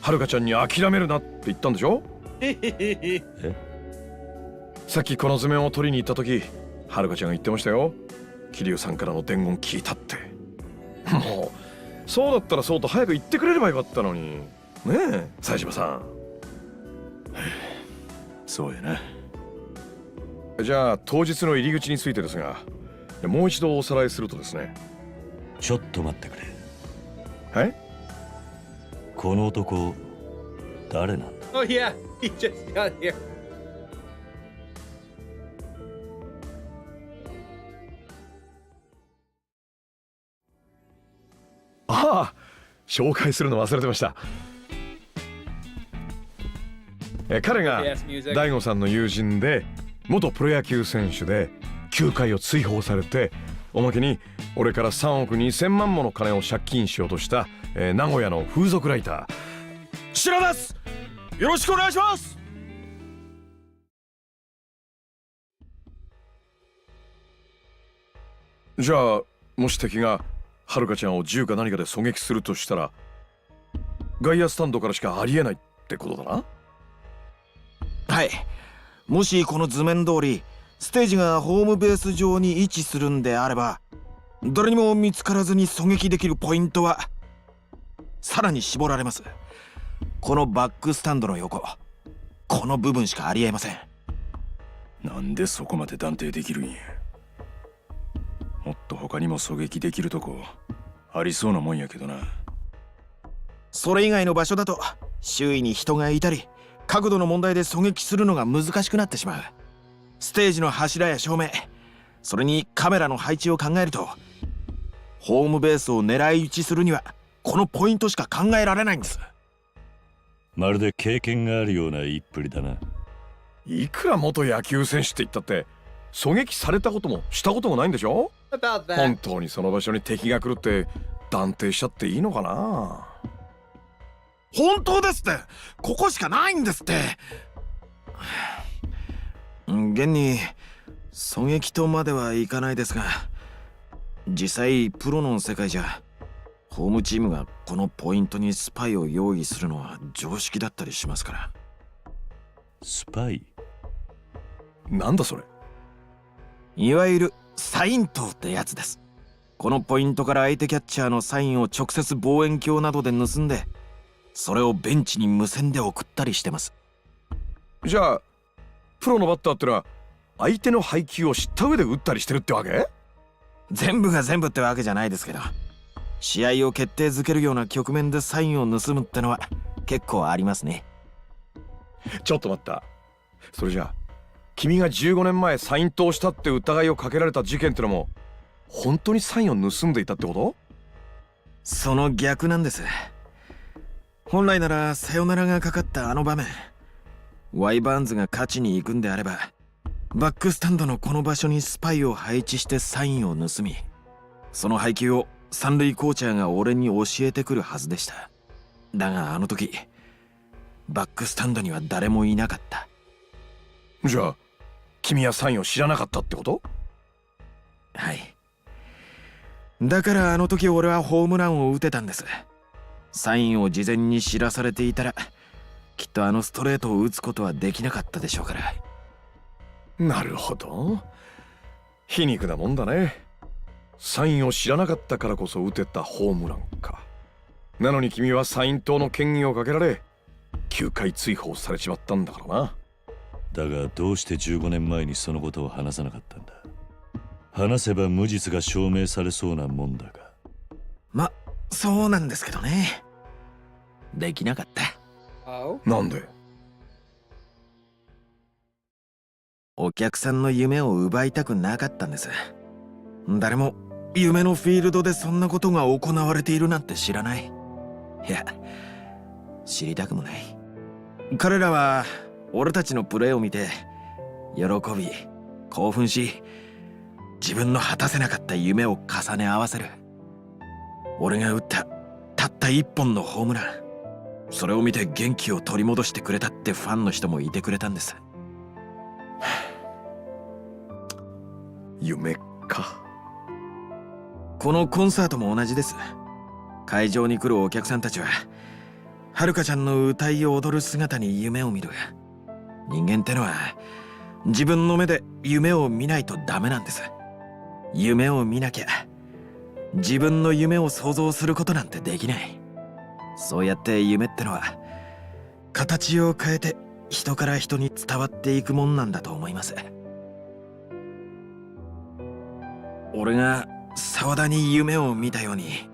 遥ちゃんに諦めるなって言ったんでしょ？え？さっきこの図面を取りに行った時、遥ちゃんが言ってましたよ。桐生さんからの伝言聞いたって。もうそうだったらそうと早く言ってくれればよかったのにねえ、冴島さん。そうやな。じゃあ当日の入り口についてですが、もう一度おさらいするとですね。ちょっと待ってくれ。はい？この男、誰なんだ？ Oh yeah, he just got here. ああ、紹介するの忘れてました。彼が大悟さんの友人で元プロ野球選手で球界を追放されて、おまけに俺から3億2000万もの金を借金しようとした、名古屋の風俗ライター白です。よろしくお願いします。じゃあもし敵がはるかちゃんを銃か何かで狙撃するとしたら、外野スタンドからしかありえないってことだな。はい。もしこの図面通りステージがホームベース上に位置するんであれば、誰にも見つからずに狙撃できるポイントはさらに絞られます。このバックスタンドの横、この部分しかありえません。なんでそこまで断定できるんや。もっと他にも狙撃できるとこありそうなもんやけどな。それ以外の場所だと周囲に人がいたり角度の問題で狙撃するのが難しくなってしまう。ステージの柱や照明、それにカメラの配置を考えると、ホームベースを狙い撃ちするにはこのポイントしか考えられないんです。まるで経験があるような言いっぷりだな。いくら元野球選手って言ったって狙撃されたこともしたこともないんでしょ。本当にその場所に敵が来るって断定しちゃっていいのかな。本当ですって。ここしかないんですって。現に狙撃とまではいかないですが、実際プロの世界じゃホームチームがこのポイントにスパイを用意するのは常識だったりしますから。スパイ？なんだそれ。いわゆるサイン塔ってやつです。このポイントから相手キャッチャーのサインを直接望遠鏡などで盗んで、それをベンチに無線で送ったりしてます。じゃあプロのバッターってのは相手の配球を知った上で打ったりしてるってわけ？全部が全部ってわけじゃないですけど、試合を決定づけるような局面でサインを盗むってのは結構ありますね。ちょっと待った。それじゃあ君が15年前サイン盗したって疑いをかけられた事件ってのも本当にサインを盗んでいたってこと？その逆なんです。本来ならサヨナラがかかったあの場面、ワイバーンズが勝ちに行くんであれば、バックスタンドのこの場所にスパイを配置してサインを盗み、その配球を三塁コーチャーが俺に教えてくるはずでした。だがあの時バックスタンドには誰もいなかった。じゃあ君はサインを知らなかったってこと？はい。だからあの時俺はホームランを打てたんです。サインを事前に知らされていたら、きっとあのストレートを打つことはできなかったでしょうから。なるほど。皮肉なもんだね。サインを知らなかったからこそ打てたホームランか。なのに君はサイン盗の嫌疑をかけられ、球界追放されちまったんだからな。だがどうして15年前にそのことを話さなかったんだ。話せば無実が証明されそうなもんだが。そうなんですけどね。できなかった。なんで？お客さんの夢を奪いたくなかったんです。誰も夢のフィールドでそんなことが行われているなんて知らない。いや、知りたくもない。彼らは俺たちのプレーを見て喜び、興奮し、自分の果たせなかった夢を重ね合わせる。俺が打ったたった一本のホームラン、それを見て元気を取り戻してくれたってファンの人もいてくれたんです。夢か。このコンサートも同じです。会場に来るお客さんたちははるかちゃんの歌い踊る姿に夢を見る。人間ってのは自分の目で夢を見ないとダメなんです。夢を見なきゃ自分の夢を想像することなんてできない。そうやって夢ってのは形を変えて人から人に伝わっていくもんなんだと思います。俺が沢田に夢を見たように、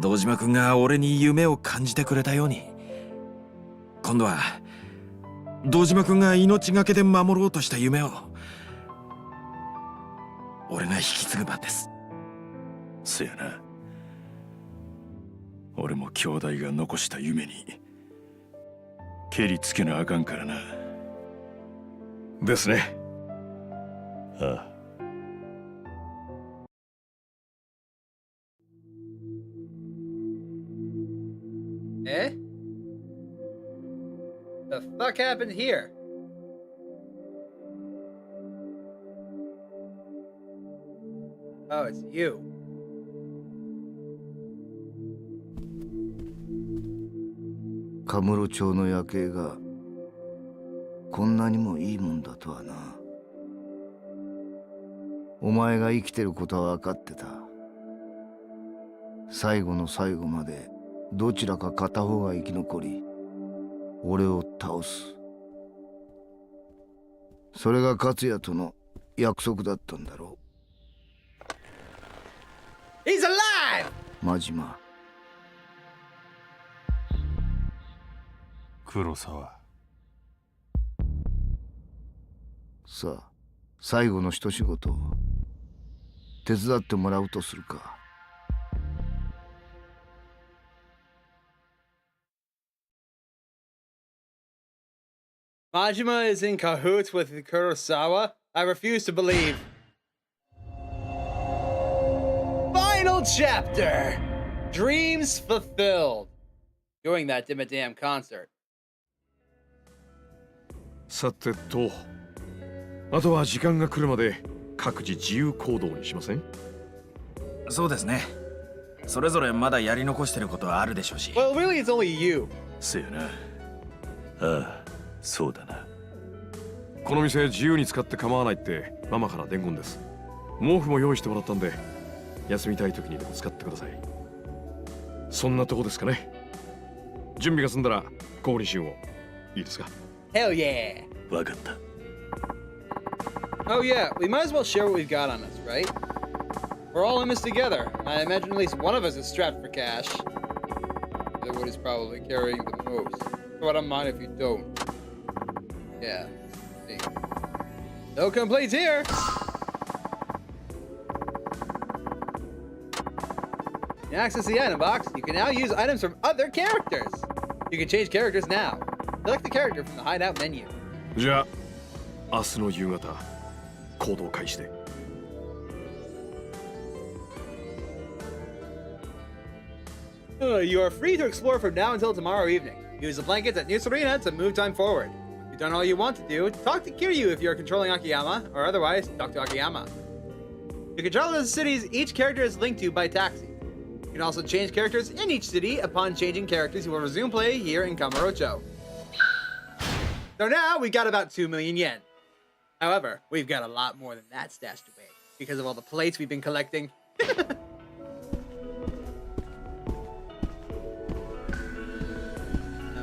堂島くんが俺に夢を感じてくれたように、今度は堂島くんが命がけで守ろうとした夢を俺が引き継ぐ番です。そやな。俺も兄弟が残した夢に蹴りつけなあかんからな。ですね。ああ。Eh? The fuck happened here? Oh, it's you. カムロ町の夜景がこんなにもいいもんだとはな。お前が生きてることは分かってた。最後の最後までどちらか片方が生き残り俺を倒す。それが勝也との約束だったんだろう。He's alive! 真島。黒沢。さあ、最後の一仕事手伝ってもらうとするか。Majima is in cahoots with Kurosawa? I refuse to believe. Final chapter! Dreams fulfilled. Doing that dim a damn concert. さてと、あとは時間が来るまで各自自由行動にしません？そうですね。それぞれまだやり残してることはあるでしょうし。Well, really, it's only you. せやな。ああ、そうだな。この店自由に使って構わないってママから伝言です。毛布も用意してもらったんで、休みたい時にでも使ってください。そんなとこですかね。準備が済んだらここにしよう。いいですか？ Hell yeah! わかった。Oh yeah, we might as well share what we've got on us, right? We're all in this together. I imagine at least one of us is strapped for cash. The other one is probably carrying the most. So I don't mind if you don't. Yeah. See. No complaints here! To access the item box, you can now use items from other characters. You can change characters now. Select the character from the hideout menu. じゃあ、明日の夕方、行動開始で。You are free to explore from now until tomorrow evening. Use the blankets at New Serena to move time forward. If you've done all you want to do, talk to Kiryu if you're controlling Akiyama, or otherwise, talk to Akiyama. To control the cities each character is linked to by taxi. You can also change characters in each city. Upon changing characters, you will resume play here in Kamurocho. So now we've got about 2 million yen. However, we've got a lot more than that stashed away because of all the plates we've been collecting.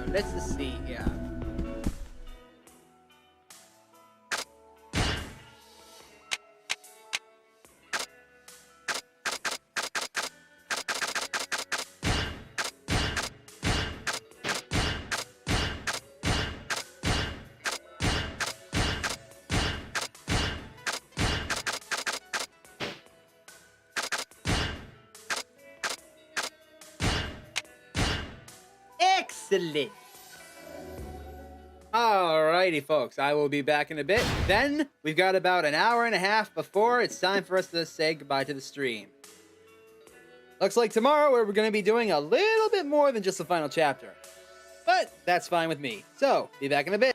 Let's just see here. Excellent. Alrighty, folks. I will be back in a bit. Then, we've got about an hour and a half before it's time for us to say goodbye to the stream. Looks like tomorrow we're going to be doing a little bit more than just the final chapter. But that's fine with me. So, be back in a bit.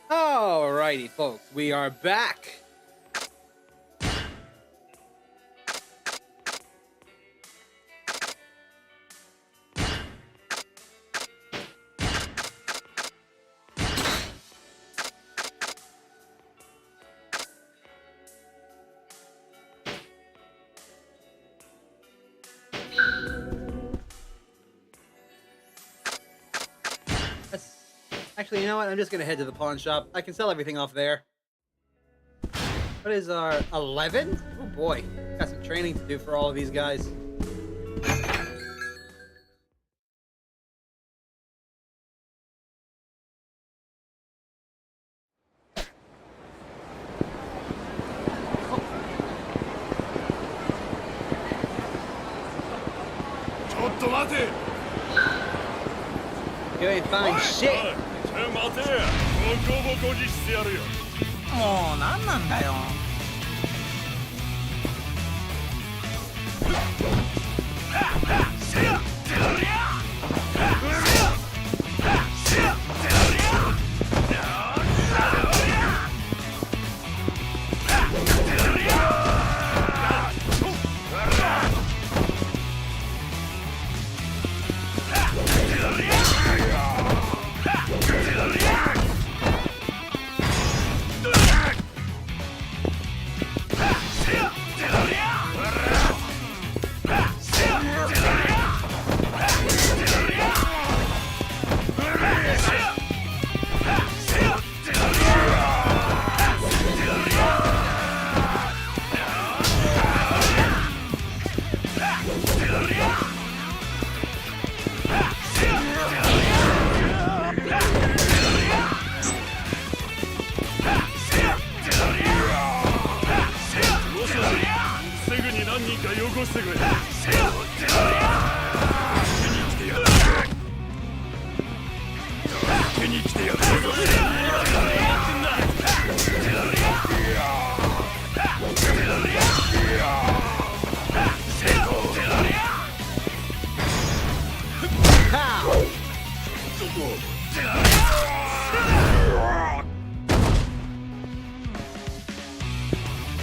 Alrighty, folks, we are back. Actually, you know what? I'm just gonna head to the pawn shop. I can sell everything off there. What is our 11? Oh boy, got some training to do for all of these guys. You ain't find shit. 待てボコボコにしてやるよもう何なんだよ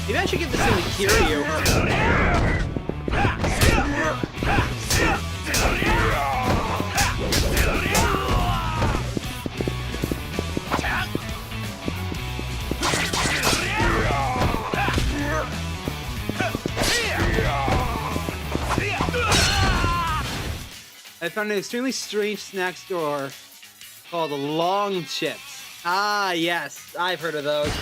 Maybe I should give this thing to Kiryu. I found an extremely strange snack store called Long Chips. Ah, yes, I've heard of those.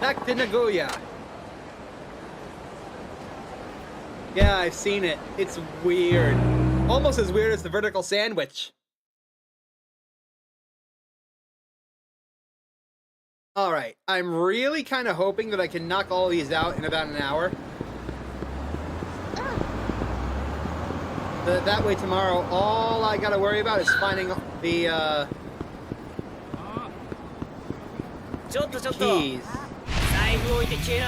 Back to Nagoya. Yeah, I've seen it. It's weird. Almost as weird as the vertical sandwich. Alright, I'm really kind of hoping that I can knock all these out in about an hour. That way tomorrow, all I gotta worry about is finding the, keys. 財布置いて消え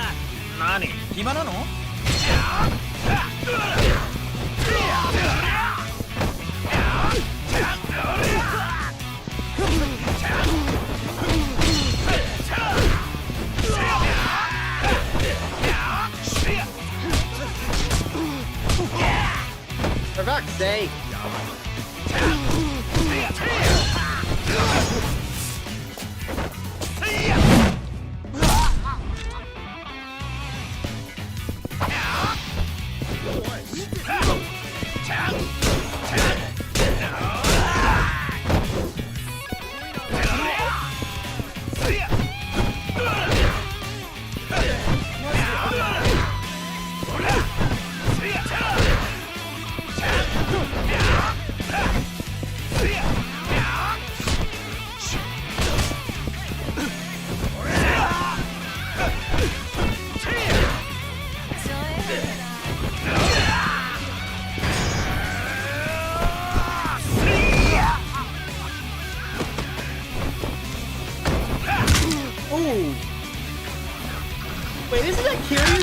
な何暇なの For fuck's sake.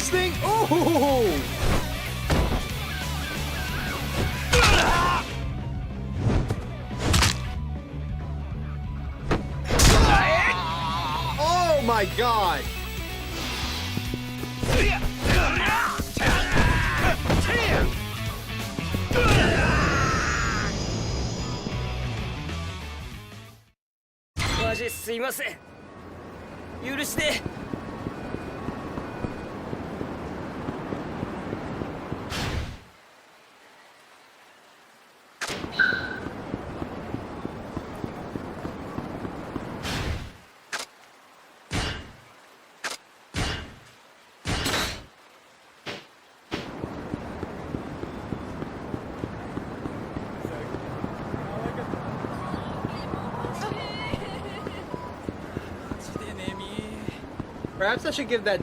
this thing? Oh! Oh my god! Perhaps I should give that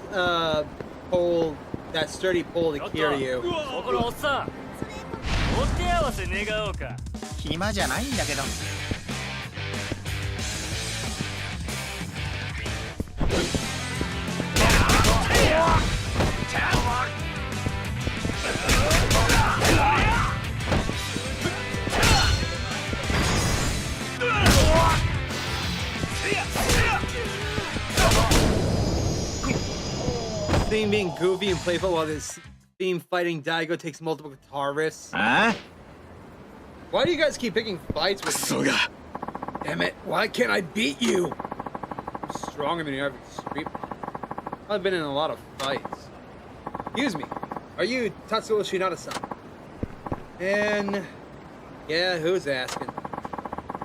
pole, that sturdy pole to Kiryu. 暇じゃないんだけど。Theme being goofy and playful while this theme fighting Daigo takes multiple guitar riffs. Huh? Why do you guys keep picking fights with me? Damn it, why can't I beat you? I'm stronger than your average street. I've been in a lot of fights. Excuse me, are you Tatsuo Shinada-san? And yeah, who's asking?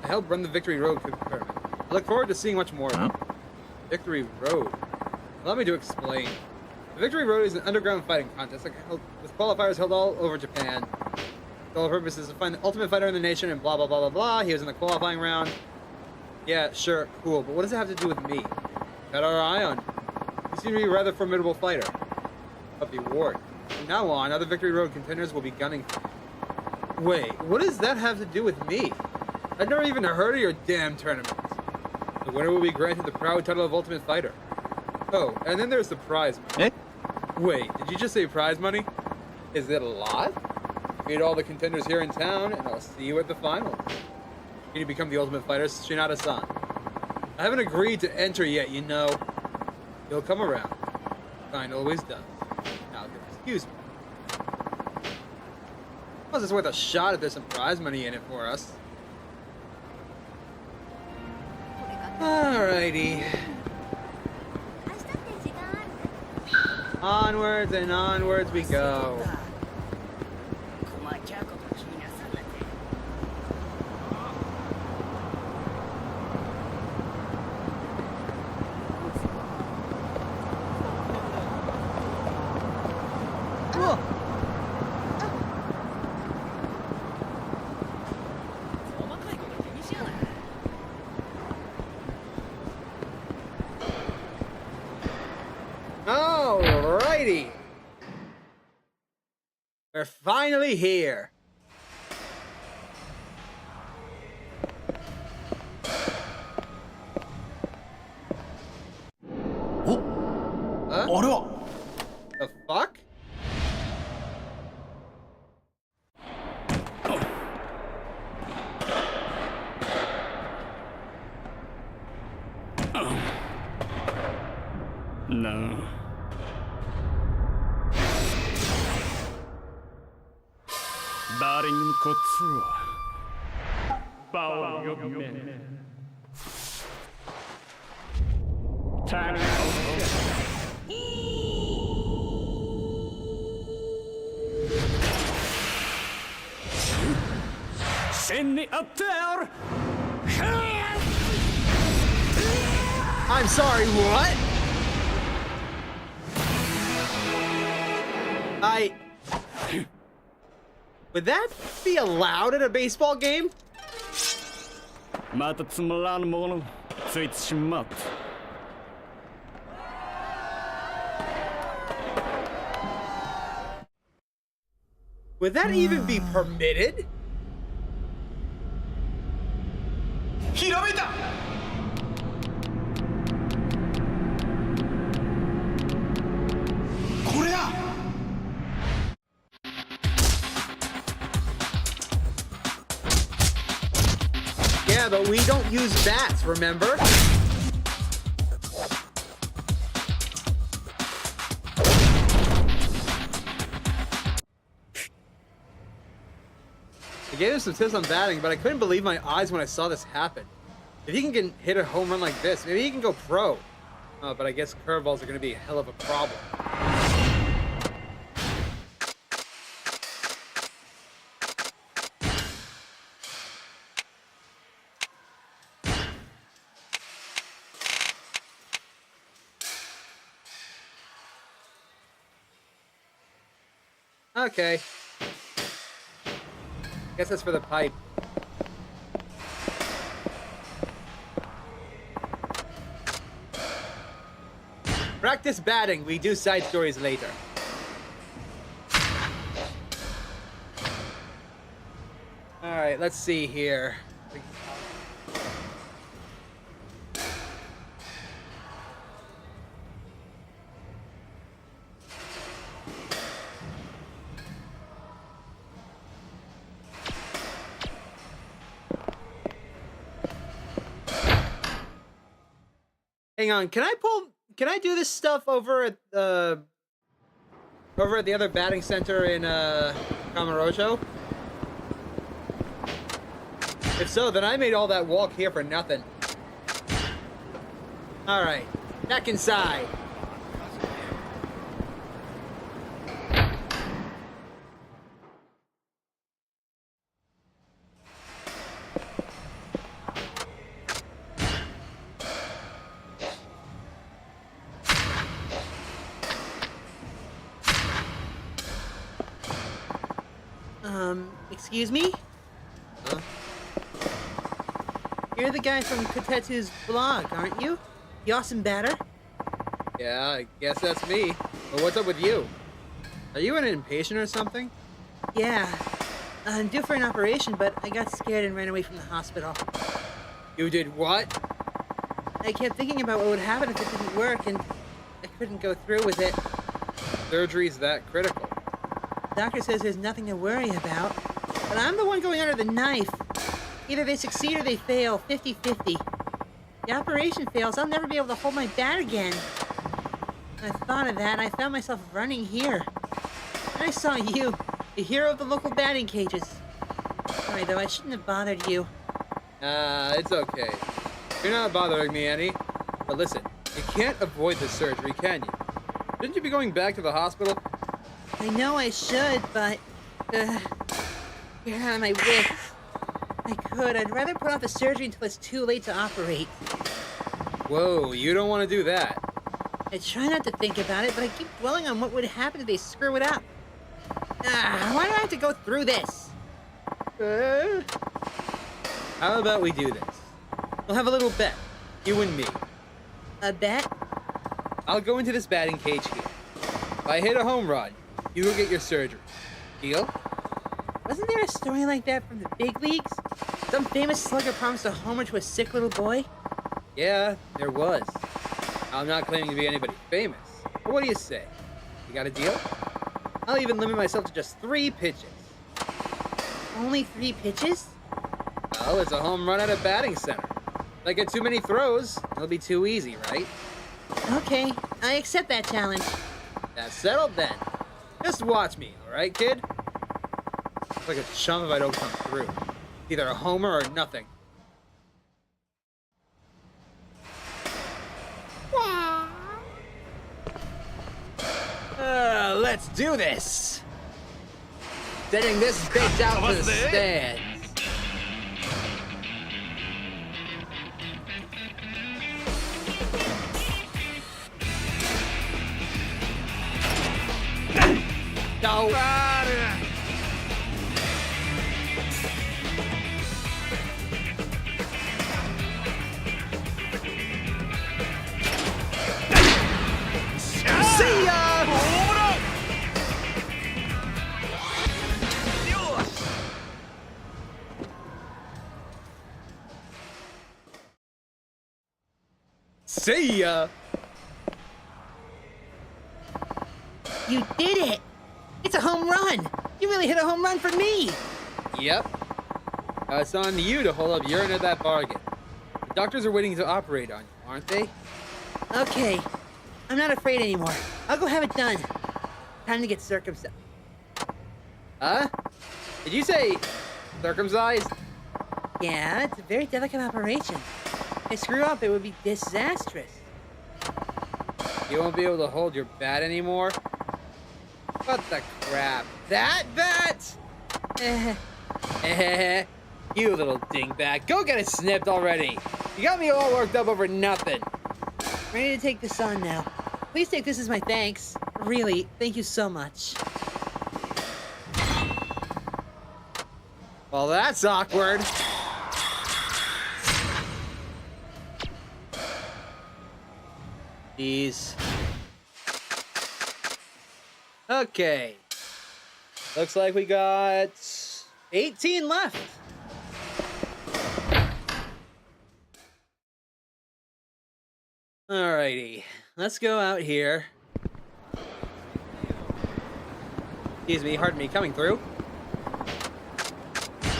I helped run the Victory Road tournament. I look forward to seeing much more. Huh? Victory Road? Allow me to explain. The Victory Road is an underground fighting contest with qualifiers held all over Japan. The whole purpose is to find the ultimate fighter in the nation and blah blah blah blah blah. He was in the qualifying round. Yeah, sure, cool, but what does it have to do with me? Got our eye on you. You seem to be a rather formidable fighter. But be warned. From now on, other Victory Road contenders will be gunning for you. Wait, what does that have to do with me? I've never even heard of your damn tournament. The winner will be granted the proud title of Ultimate Fighter. Oh, and then there's the prize money. Wait, did you just say prize money? Is it a lot? Meet all the contenders here in town, and I'll see you at the finals. Can you become the Ultimate Fighter, Shinada-san? I haven't agreed to enter yet, you know. You'll come around. Kind always does. Now, excuse me. Well, it's worth a shot if there's some prize money in it for us. Alrighty. Onwards and onwards we go. Alrighty. We're finally here. Huh? The fuck? No. Darling Kotsuo. Bow your men. Time Send me up there! I'm sorry, what? Would that be allowed at a baseball game? またつまらぬものついてしまった。Would that even be permitted? ひらめいた。これだ。Yeah, but we don't use bats, remember? I gave him some tips on batting, but I couldn't believe my eyes when I saw this happen. If he can hit a home run like this, maybe he can go pro. But I guess curveballs are going to be a hell of a problem. Okay. Guess that's for the pipe. Practice batting. We do side stories later. Alright, let's see here. Hang on, can I do this stuff over at the other batting center in Kamurocho? If so, then I made all that walk here for nothing. Alright, back inside. Excuse me? Huh? You're the guy from Kotetsu's blog, aren't you? The awesome batter? Yeah, I guess that's me. But what's up with you? Are you an inpatient or something? Yeah. I'm due for an operation, but I got scared and ran away from the hospital. You did what? I kept thinking about what would happen if it didn't work, and I couldn't go through with it. Surgery's that critical. Doctor says there's nothing to worry about, but I'm the one going under the knife. Either they succeed or they fail, 50-50. The operation fails, I'll never be able to hold my bat again. I thought of that, and I found myself running here. And I saw you, the hero of the local batting cages. Sorry though, I shouldn't have bothered you. It's okay. You're not bothering me any. But listen, you can't avoid the surgery, can you? Shouldn't you be going back to the hospital? I know I should, but... you're out of my wits. I could. I'd rather put off the surgery until it's too late to operate. Whoa, you don't want to do that. I try not to think about it, but I keep dwelling on what would happen if they screw it up. Why do I have to go through this? How about we do this? We'll have a little bet. You and me. A bet? I'll go into this batting cage here. If I hit a home run, you go get your surgery. Deal? Wasn't there a story like that from the big leagues? Some famous slugger promised a homer to a sick little boy? Yeah, there was. I'm not claiming to be anybody famous. But what do you say? You got a deal? I'll even limit myself to just 3 pitches. Only 3 pitches? Well, it's a home run at a batting center. If I get too many throws, it'll be too easy, right? Okay, I accept that challenge. That's settled then. Just watch me, alright, kid? Looks like a chump if I don't come through. Either a homer or nothing. Let's do this! Sending this bitch out to the stands. No! See ya! See ya! You did it! It's a home run! You really hit a home run for me! Yep. It's on you to hold up your end of that bargain. The doctors are waiting to operate on you, aren't they? Okay, I'm not afraid anymore. I'll go have it done. Time to get circumcised. Huh? Did you say circumcised? Yeah, it's a very delicate operation. If I screw up, it would be disastrous. You won't be able to hold your bat anymore? What the crap? That bat? You little dingbat. Go get it snipped already. You got me all worked up over nothing. Ready to take this on now. Please take this as my thanks. Really, thank you so much. Well, that's awkward. Jeez. Okay. Looks like we got 18 left. Alrighty. Let's go out here. Excuse me, pardon me, coming through.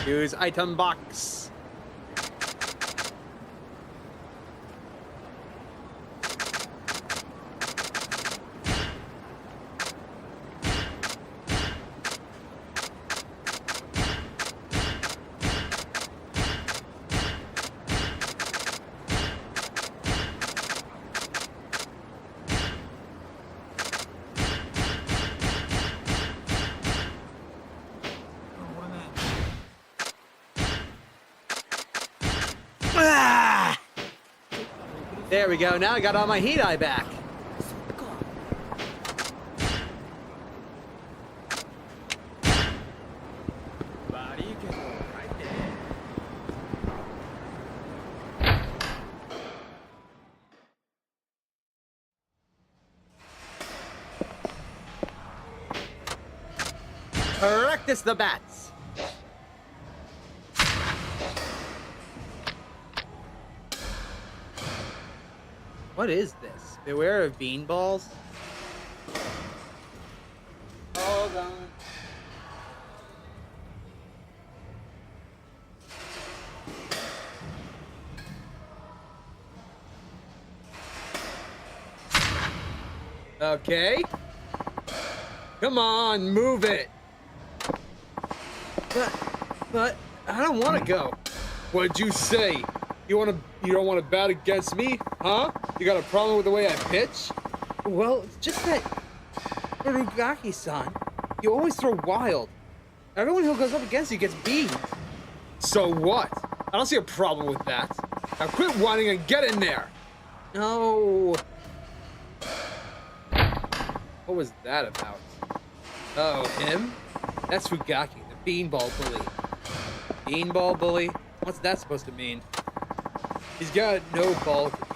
Use item box. There we go. Now I got all my heat eye back. Practice the bats. What is this? Beware of bean balls? Hold on. Okay. Come on, move it. But I don't want to go. What'd you say? You don't want to bat against me, huh? You got a problem with the way I pitch? Well, it's just that Urugaki-san, you always throw wild. Everyone who goes up against you gets beat. So what? I don't see a problem with that. Now quit whining and get in there. No. What was that about? Oh, him? That's Fugaki, the beanball bully. Beanball bully? What's that supposed to mean? He's got no ball control.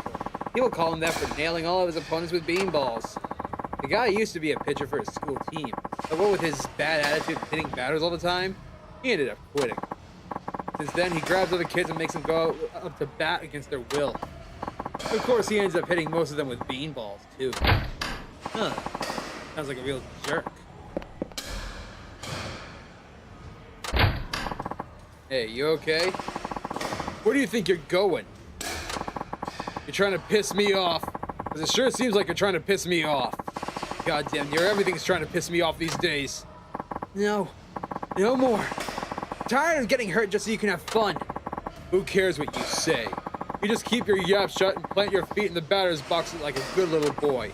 People call him that for nailing all of his opponents with beanballs. The guy used to be a pitcher for his school team, but what with his bad attitude and hitting batters all the time, he ended up quitting. Since then, he grabs other kids and makes them go up to bat against their will. Of course, he ends up hitting most of them with beanballs, too. Huh. Sounds like a real jerk. Hey, you okay? Where do you think you're going? You're trying to piss me off. Because it sure seems like you're trying to piss me off. Goddamn, everything's trying to piss me off these days. No. No more. Tired of getting hurt just so you can have fun. Who cares what you say? You just keep your yap shut and plant your feet in the batter's box like a good little boy.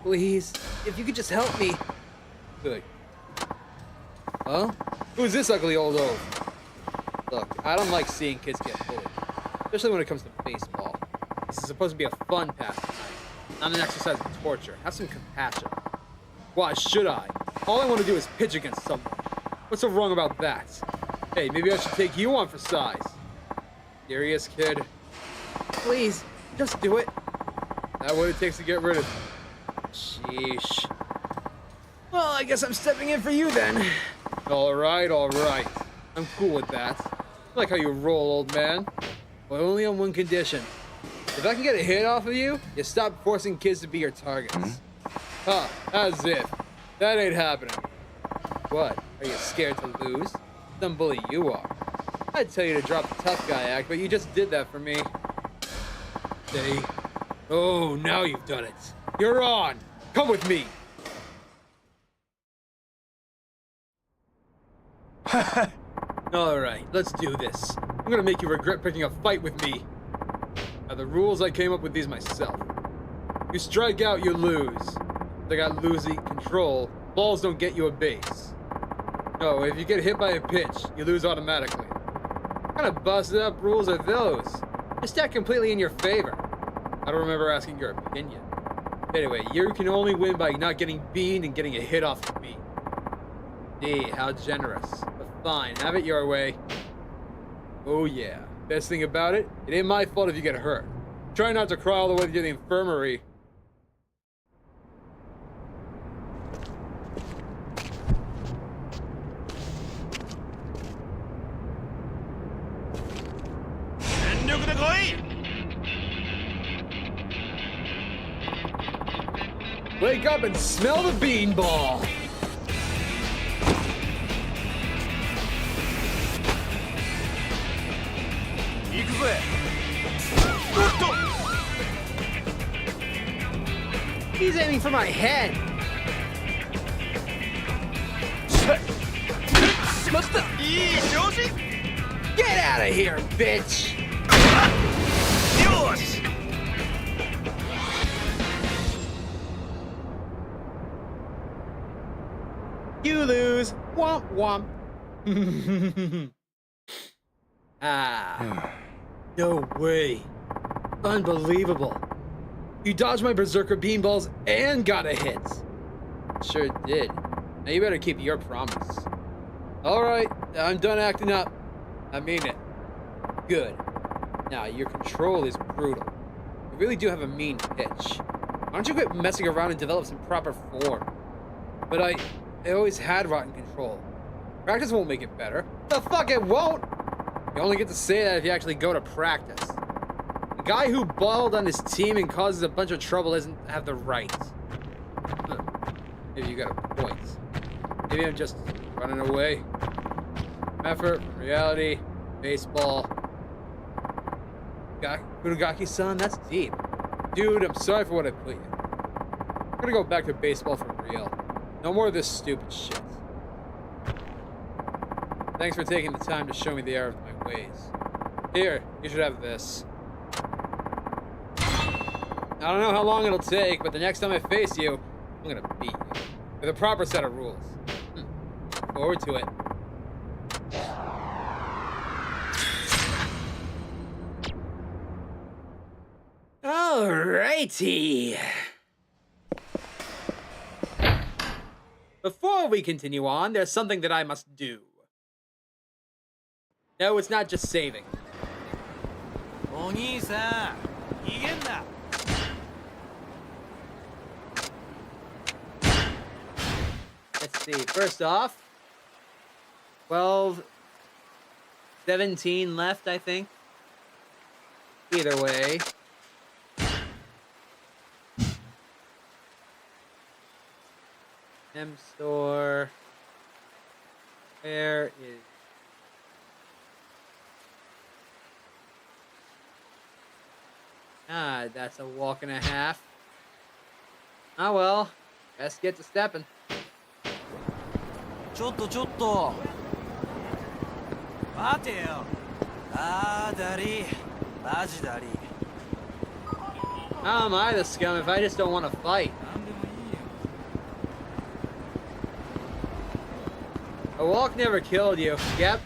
Please, if you could just help me. Good. Huh? Who's this ugly old oaf? Look, I don't like seeing kids get bullied. Especially when it comes to baseball. This is supposed to be a fun pastime, not an exercise of torture. Have some compassion. Why should I? All I want to do is pitch against someone. What's so wrong about that? Hey, maybe I should take you on for size. Serious, kid? Please, just do it. That's what it takes to get rid of you. Sheesh. Well, I guess I'm stepping in for you then. Alright, alright. I'm cool with that. I like how you roll, old man. But only on one condition. If I can get a hit off of you, you stop forcing kids to be your targets. Huh, as if. That ain't happening. What? Are you scared to lose? Some bully you are. I'd tell you to drop the tough guy act, but you just did that for me. Steady. Oh, now you've done it. You're on. Come with me. All right, let's do this. I'm gonna make you regret picking a fight with me. Now, the rules, I came up with these myself. You strike out, you lose. If I got losing control, balls don't get you a base. No, if you get hit by a pitch, you lose automatically. What kind of busted up rules are those? They stack completely in your favor. I don't remember asking your opinion. Anyway, you can only win by not getting beamed and getting a hit off of me. Gee, how generous. But fine, have it your way. Oh yeah. Best thing about it, it ain't my fault if you get hurt. Try not to cry all the way to the infirmary. Wake up and smell the beanball! He's aiming for my head! Get out of here, bitch! You lose. Womp womp. Ah. No way. Unbelievable. You dodged my berserker beanballs and got a hit. Sure did. Now you better keep your promise. Alright, I'm done acting up. I mean it. Good. Now, your control is brutal. You really do have a mean pitch. Why don't you quit messing around and develop some proper form? But I always had rotten control. Practice won't make it better. The fuck it won't! You only get to say that if you actually go to practice. The guy who balled on his team and causes a bunch of trouble doesn't have the right. Maybe you got a point. Maybe I'm just running away. Effort, reality, baseball. Funagaki-san, that's deep. Dude, I'm sorry for what I put you. I'm gonna go back to baseball for real. No more of this stupid shit. Thanks for taking the time to show me the error of my ways. Here, you should have this. I don't know how long it'll take, but the next time I face you, I'm gonna beat you. With a proper set of rules. Look forward to it. Alrighty. Before we continue on, there's something that I must do. No, it's not just saving. Let's see, first off, 12, 17 left, I think. Either way. M-Store. Where is... Ah, that's a walk and a half. Ah well, best get to stepping. ちょっと待てよ。あーだりマジだり。 How am I the scum if I just don't want to fight? A walk never killed you. Yep.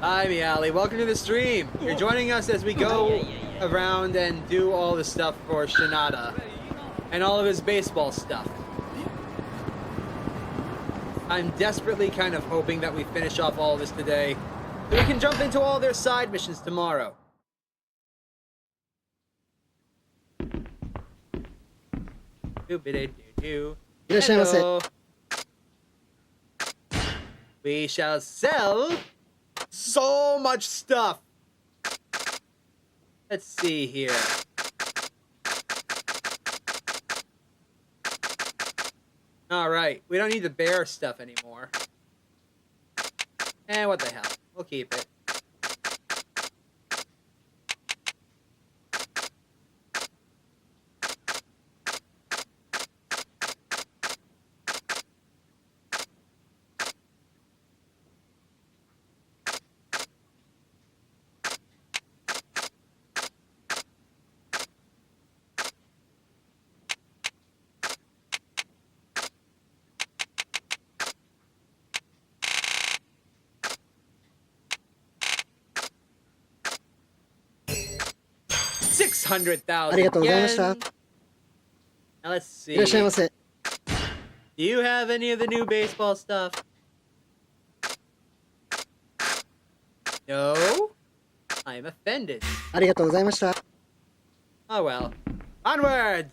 Hi, Miali. Welcome to the stream. You're joining us as we go around and do all the stuff for Shinada and all of his baseball stuff. I'm desperately kind of hoping that we finish off all this today so we can jump into all their side missions tomorrow. Hello. We shall sell so much stuff. Let's see here. Alright, we don't need the bear stuff anymore. And what the hell? We'll keep it. $600,000 ありがとうございました。 yen. Now let's see. いらっしゃいませ。 Do you have any of the new baseball stuff? No? I'm offended. ありがとうございました。 Oh well. Onwards!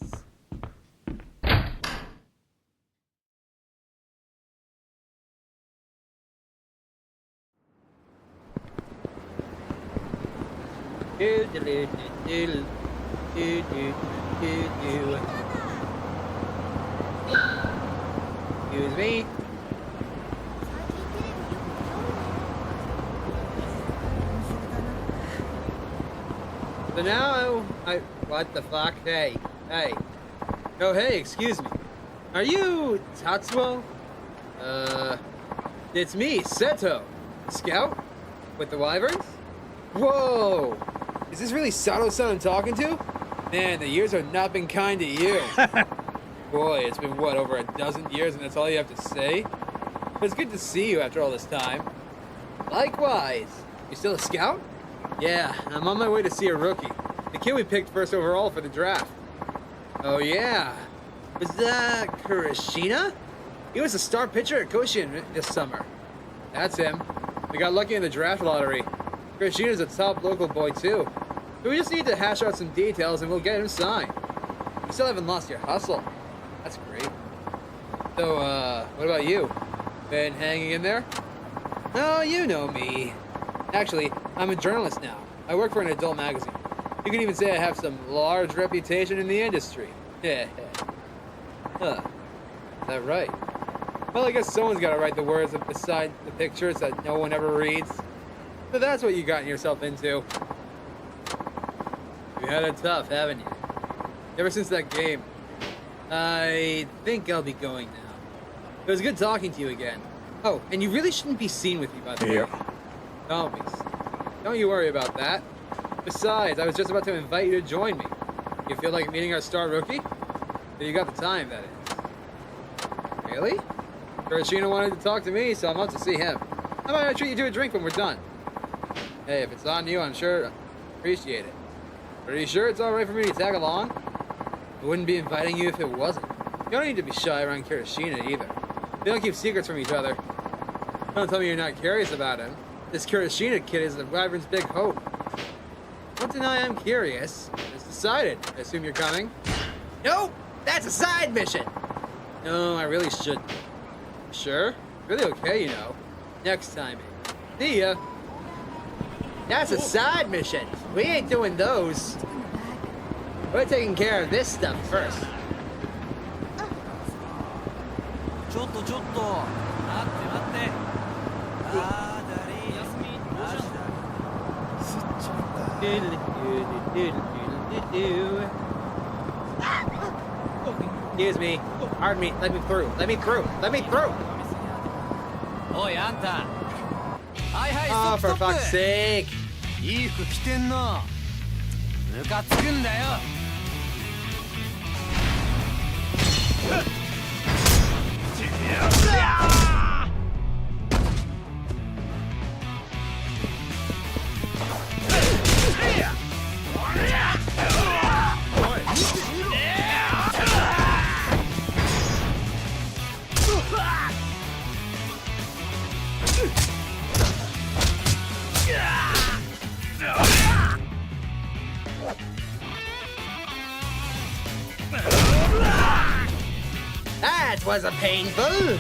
Do do do do do do do do. Excuse me. So now what the fuck? Hey. Oh hey, excuse me. Are you Tatsuo? It's me, Seto. Scout? With the wyverns? Whoa! Is this really Sato-san I'm talking to? Man, the years have not been kind to you. Boy, it's been what, over a dozen years and that's all you have to say? But it's good to see you after all this time. Likewise. You still a scout? Yeah, I'm on my way to see a rookie. The kid we picked first overall for the draft. Oh yeah. Was that Kurashina? He was a star pitcher at Koshien this summer. That's him. We got lucky in the draft lottery. Kurashina's a top local boy too. So we just need to hash out some details and we'll get him signed. You still haven't lost your hustle. That's great. So, what about you? Been hanging in there? Oh, you know me. Actually, I'm a journalist now. I work for an adult magazine. You can even say I have some large reputation in the industry. Yeah. Huh. Is that right? Well, I guess someone's got to write the words beside the pictures that no one ever reads. So that's what you got yourself into. You had it tough, haven't you? Ever since that game. I think I'll be going now. It was good talking to you again. Oh, and you really shouldn't be seen with me, by the way. Don't you worry about that. Besides, I was just about to invite you to join me. You feel like meeting our star rookie? You got the time, that is. Really? Kurashina wanted to talk to me, so I'm out to see him. How about I treat you to a drink when we're done? Hey, if it's on you, I'm sure I'd appreciate it. Are you sure it's alright for me to tag along? I wouldn't be inviting you if it wasn't. You don't need to be shy around Kurashina either. They don't keep secrets from each other. Don't tell me you're not curious about him. This Kurashina kid is the Wyvern's big hope. Don't deny I'm curious. It's decided. I assume you're coming. Nope! That's a side mission! No, I really shouldn't. Sure? Really okay, you know. Next time. See ya. That's a side mission. We ain't doing those. We're taking care of this stuff first. ちょっと待って待ってあーだり休みマジだすっちゃった Excuse me. Pardon me. Let me through. Let me through. Let me through. おいあんたはいはい Oh, ストッ for プストッ fuck's プ sake. いい服着てんなムカつくんだよ That was a painful.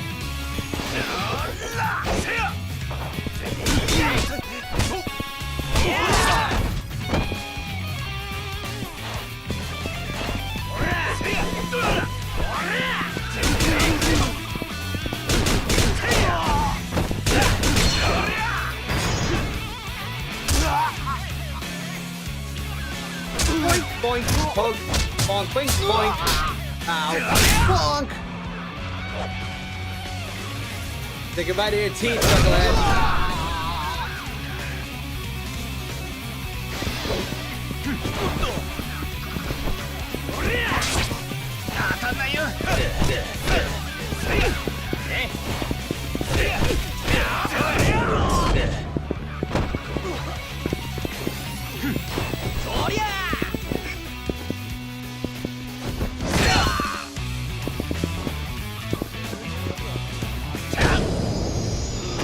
poke, bonk, boink, boink. Ow. Bonk! Say goodbye to your teeth, knucklehead.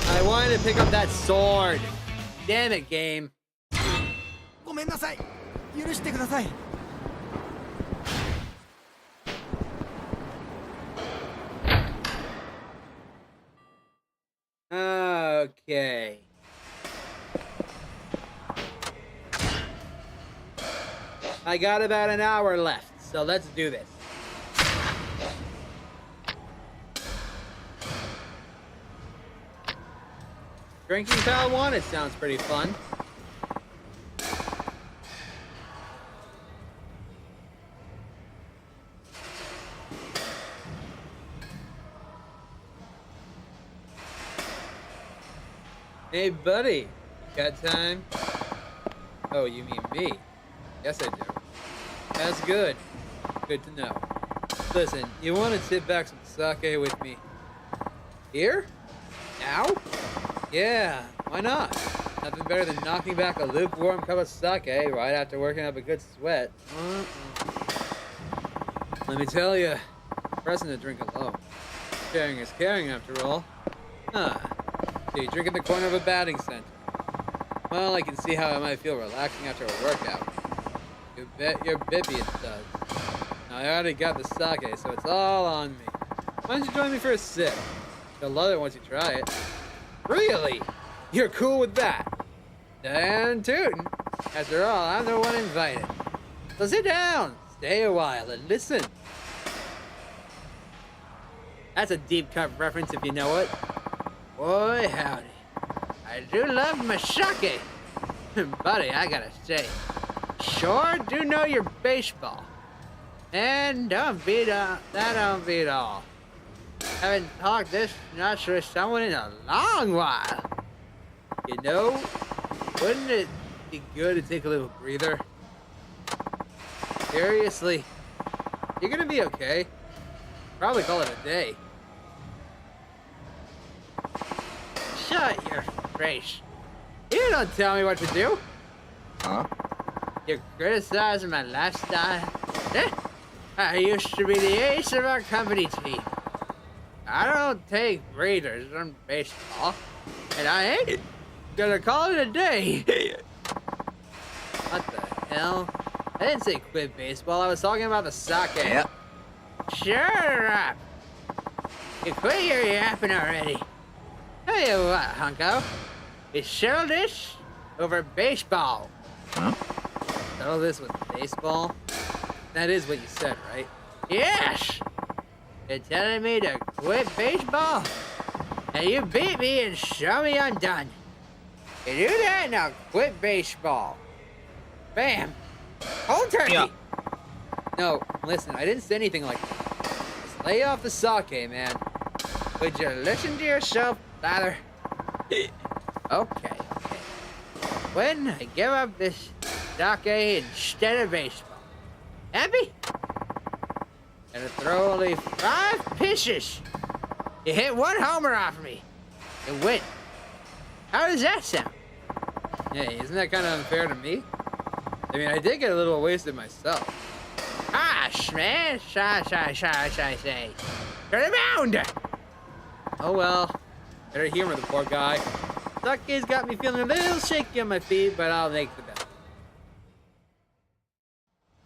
I wanted to pick up that sword. Damn it, game. ごめんなさい。許してください。Okay. I got about an hour left, so let's do this. Drinking Pal 1, it sounds pretty fun. Hey, buddy. Got time? Oh, you mean me? Yes, I do. That's good. Good to know. Listen, you want to sit back some sake with me? Here? Now? Yeah, why not? Nothing better than knocking back a lukewarm cup of sake right after working up a good sweat. Let me tell you, pressing to drink alone. Sharing is caring, after all. Huh. So you drink in the corner of a batting center. Well, I can see how it might feel relaxing after a workout. You bet your bippy it does. Now, I already got the sake, so it's all on me. Why don't you join me for a sip? You'll love it once you try it. Really? You're cool with that? And tootin'. After all, I'm the one invited. So sit down, stay a while, and listen. That's a deep cut reference if you know it. Boy, howdy. I do love my sake. Buddy, I gotta say, sure do know your baseball. And don't beat all. Haven't talked this much with someone in a long while. You know, wouldn't it be good to take a little breather? Seriously, you're gonna be okay. Probably call it a day. Shut your face. You don't tell me what to do. Huh? You're criticizing my lifestyle. I used to be the ace of our company team. I don't take breathers on baseball, and I ain't gonna call it a day. What the hell? I didn't say quit baseball. I was talking about the sake. Yep. Shut up. You quit your yapping already. Tell you what, Hunko. We settle this over baseball. Huh? Settle this with baseball? That is what you said, right? Yes! You're telling me to quit baseball? And you beat me and show me I'm done. You do that, now quit baseball. Bam! Hold turkey! Yeah. No, listen, I didn't say anything like that. Just lay off the sake, man. Would you listen to yourself, father? Okay. When I give up this sake instead of baseball. Happy? Gonna throw only 5 pitches. You hit 1 homer off of me. You win. How does that sound? Hey, isn't that kind of unfair to me? I mean, I did get a little wasted myself. Gosh, man. Shy, say. Turn around! Oh well. Better humor the poor guy. Sake's got me feeling a little shaky on my feet, but I'll make the best.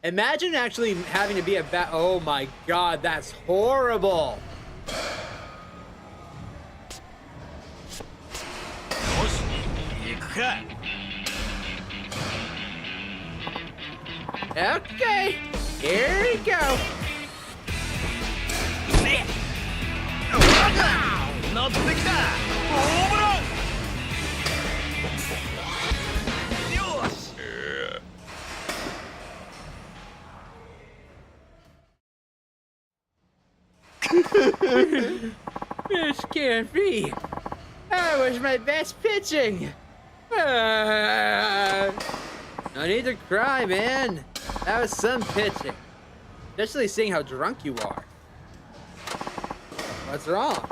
Imagine actually having to be a bat. Oh my god, that's horrible. Okay, here we go. This can't be. That was my best pitching. No need to cry, man. That was some pitching. Especially seeing how drunk you are. What's wrong?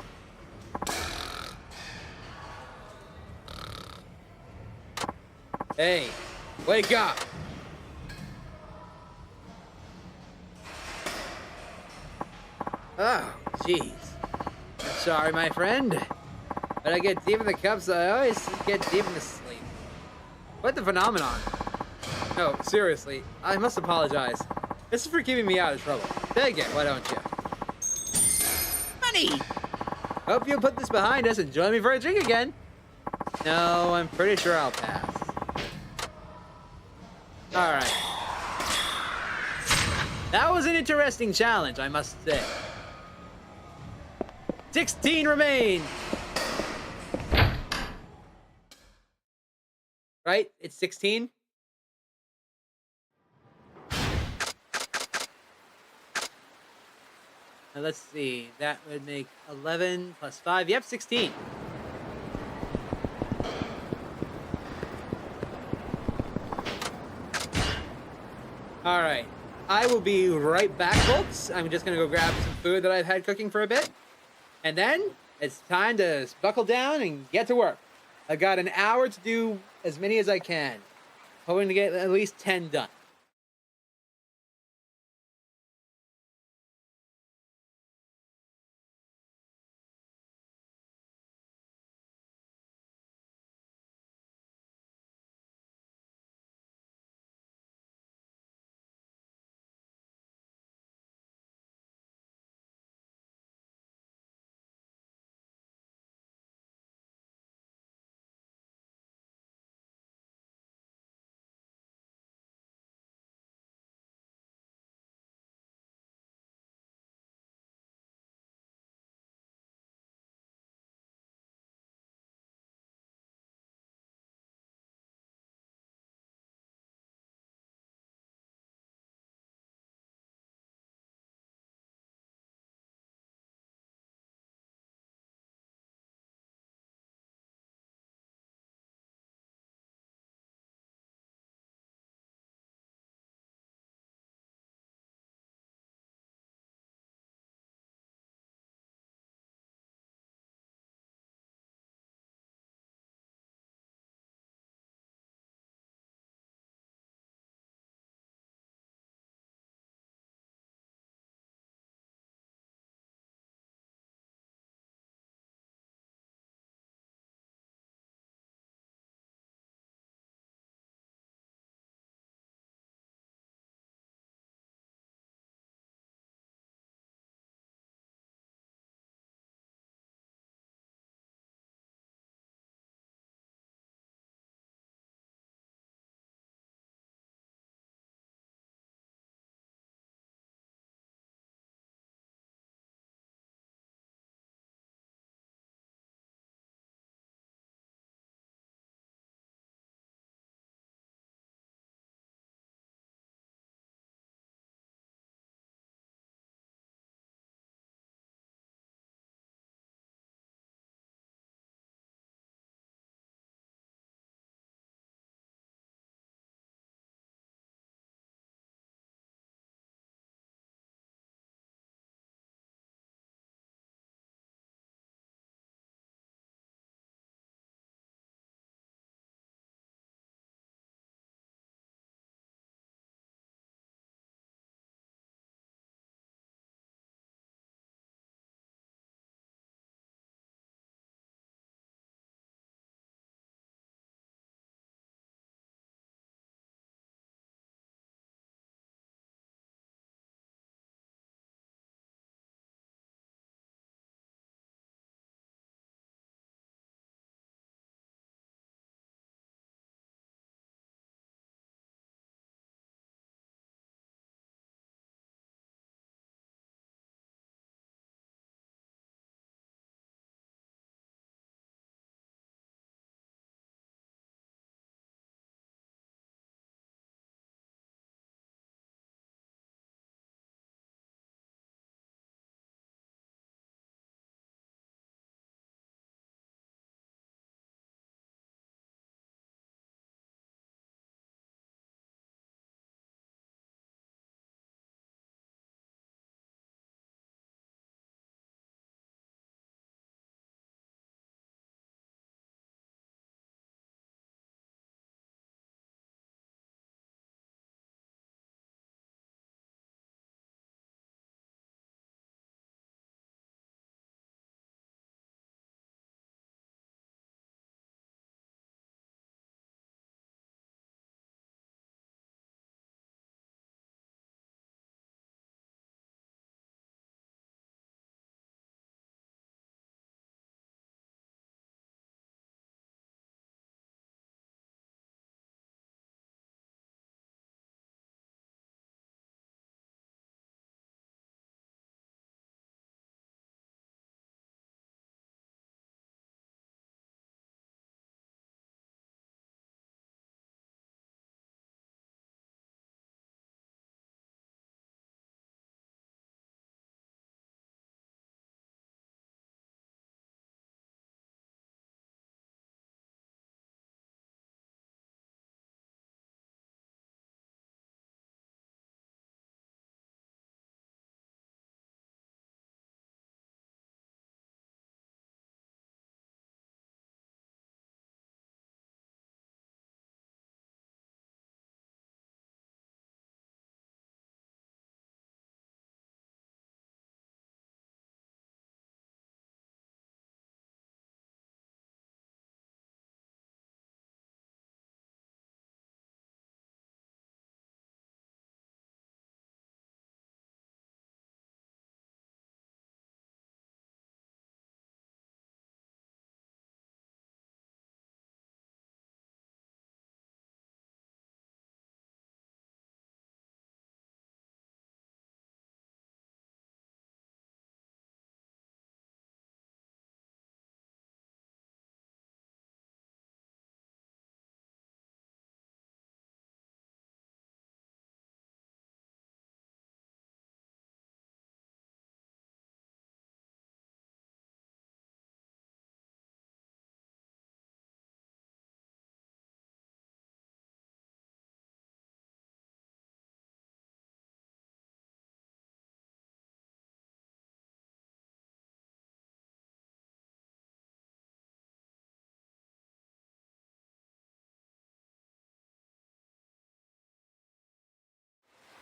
Hey, wake up. Oh, jeez. I'm sorry, my friend. When I get deep in the cups, I always get deep in the sleep. What the phenomenon? No, seriously, I must apologize. This is for keeping me out of trouble. Take it, why don't you? Money! Hope you'll put this behind us and join me for a drink again. No, I'm pretty sure I'll pass. Alright. That was an interesting challenge, I must say. 16 remain! Right? It's 16? Now let's see. That would make 11 plus 5. Yep, 16. Alright. I will be right back, folks. I'm just going to go grab some food that I've had cooking for a bit. And then it's time to buckle down and get to work. I've got an hour to do as many as I can. Hoping to get at least 10 done.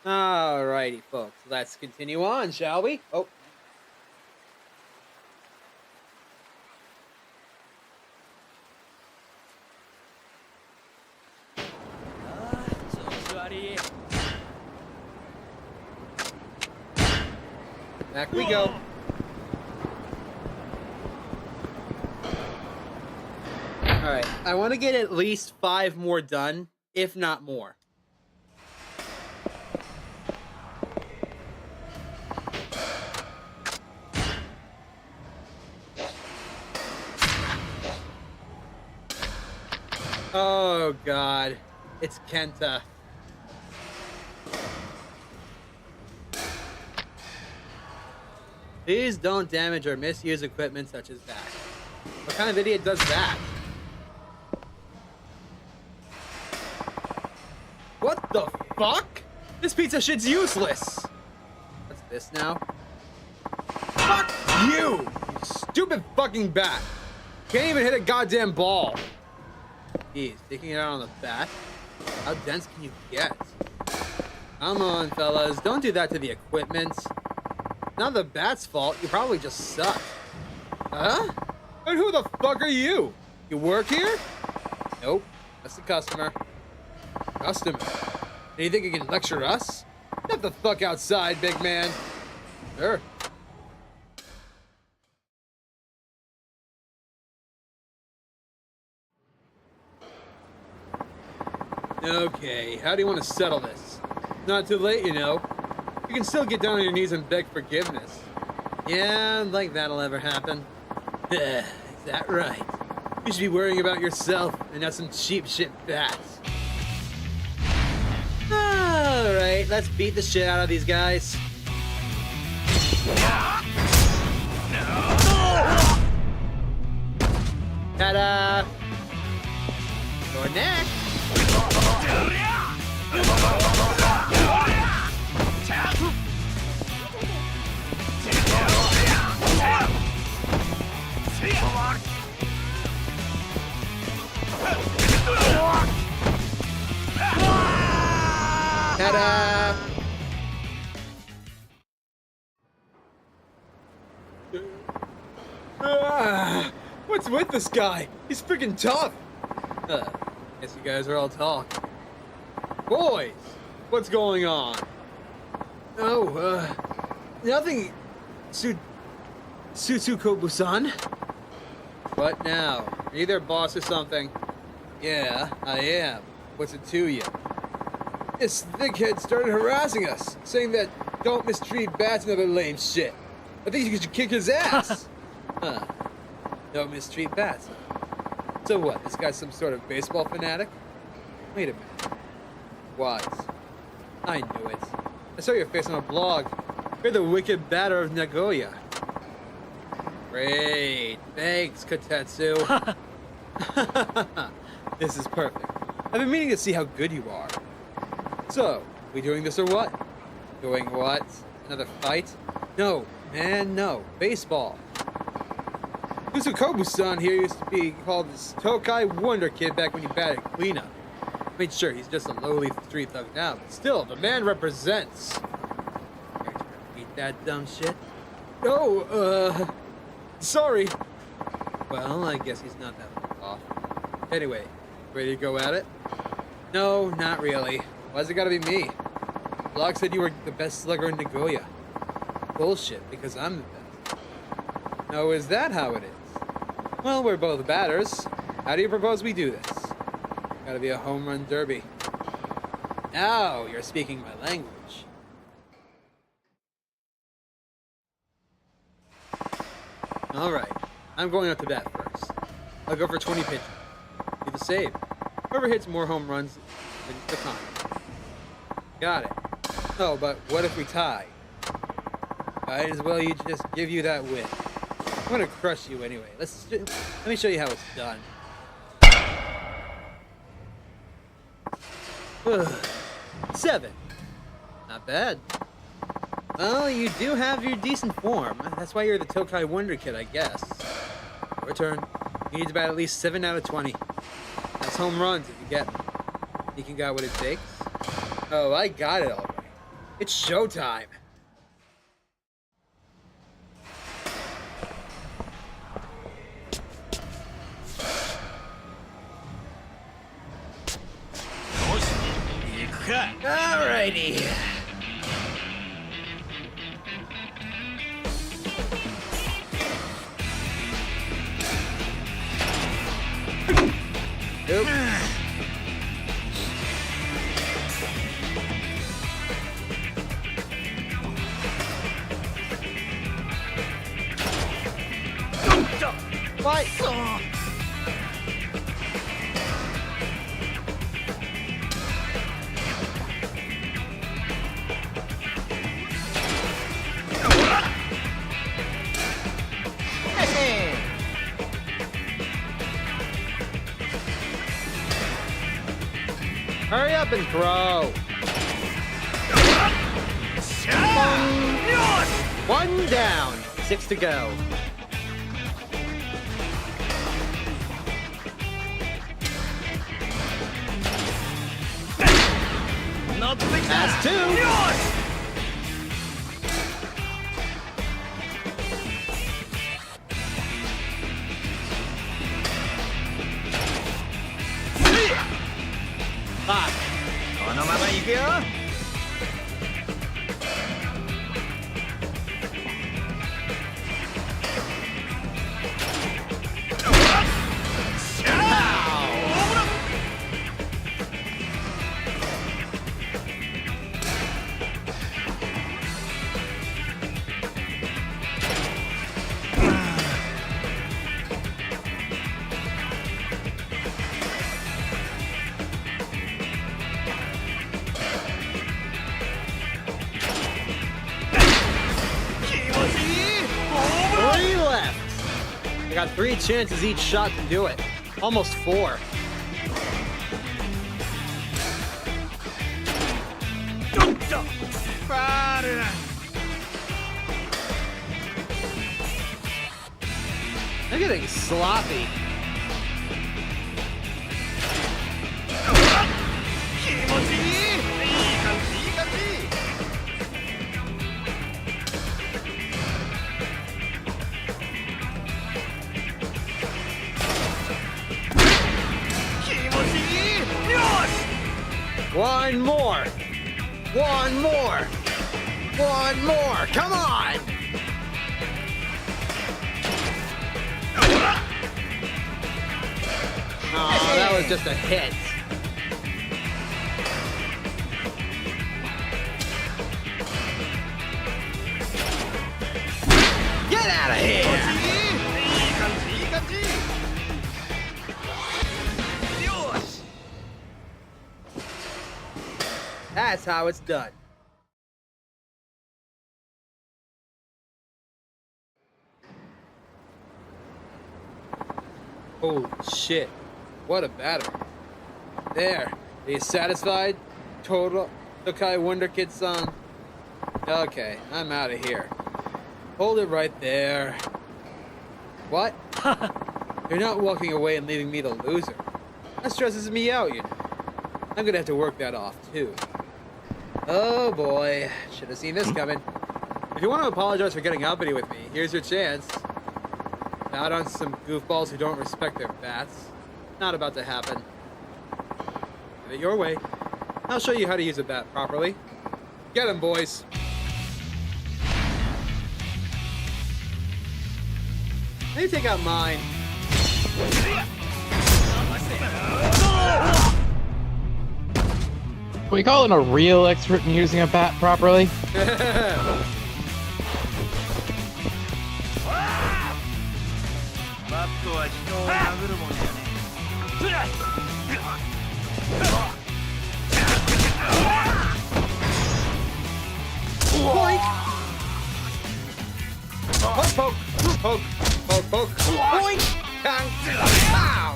Alrighty, folks. Let's continue on, shall we? Oh. Back we go. Alright, I want to get at least 5 more done, if not more. Oh god, it's Kenta. Please don't damage or misuse equipment such as that. What kind of idiot does that? What the fuck? This pizza shit's useless! What's this now? Fuck you! You stupid fucking bat! Can't even hit a goddamn ball! Jeez, taking it out on the bat? How dense can you get? Come on, fellas, don't do that to the equipment. Not the bat's fault, you probably just suck. Huh? And who the fuck are you? You work here? Nope, that's the customer. Customer? And you think you can lecture us? Get the fuck outside, big man. Sure. Okay, how do you want to settle this? Not too late, you know. You can still get down on your knees and beg forgiveness. Yeah, like that'll ever happen. Is that right? You should be worrying about yourself and not some cheap shit bats. Alright, let's beat the shit out of these guys. Ta-da! Your neck! Ta-da! What's with this guy? He's freaking tough. Guess you guys are all talk. Boys, what's going on? Oh, nothing. Tsutsukobu-san? What now? Are you their boss or something? Yeah, I am. What's it to you? This thickhead started harassing us, saying that don't mistreat bats and other lame shit. I think you should kick his ass. Huh. Don't mistreat bats. So what, this guy's some sort of baseball fanatic? Wait a minute. Wise. I knew it. I saw your face on a blog. You're the wicked batter of Nagoya. Great. Thanks, Kotetsu. This is perfect. I've been meaning to see how good you are. So, we doing this or what? Doing what? Another fight? No, man, no. Baseball. Tsutsukobu-san here used to be called this Tokai Wonder Kid back when you batted cleanup. I mean, sure, he's just a lowly street thug now, but still, the man represents. Care to repeat that dumb shit? Oh, sorry. Well, I guess he's not that far off. Anyway, ready to go at it? No, not really. Why's it gotta be me? The blog said you were the best slugger in Nagoya. Bullshit, because I'm the best. No, is that how it is? Well, we're both batters. How do you propose we do this? Gotta be a home run derby. Now you're speaking my language. Alright, I'm going up to bat first. I'll go for 20 pitches. Do the save. Whoever hits more home runs wins the contest. Got it. Oh, but what if we tie? Might as well just give you that win. I'm gonna crush you anyway. Let me show you how it's done. 7. Not bad. Well, you do have your decent form. That's why you're the Tokai Wonder Kid, I guess. Your turn. You need to bat at least 7 out of 20. That's home runs if you get them. Think you got what it takes? Oh, I got it all right. It's showtime. Alrighty. Nope. What? Hurry up and throw. One down. 6 to go. That's 2. I got 3 chances each shot to do it. Almost 4. They're getting sloppy. One more! One more! One more! Come on! Oh, that was just a hit. Get out of here! That's how it's done. Holy shit. What a battle. There. Are you satisfied? Total Tokai Wonder Kid-san? Okay, I'm out of here. Hold it right there. What? You're not walking away and leaving me the loser. That stresses me out, you know. I'm gonna have to work that off, too. Oh boy, should have seen this coming. If you want to apologize for getting uppity with me, here's your chance. Out on some goofballs who don't respect their bats. Not about to happen. Give it your way. I'll show you how to use a bat properly. Get 'em, boys. Let me take out mine. Can we call in a real expert in using a bat properly? Boink! Poke, poke, poke, poke, poke, boink! Pow!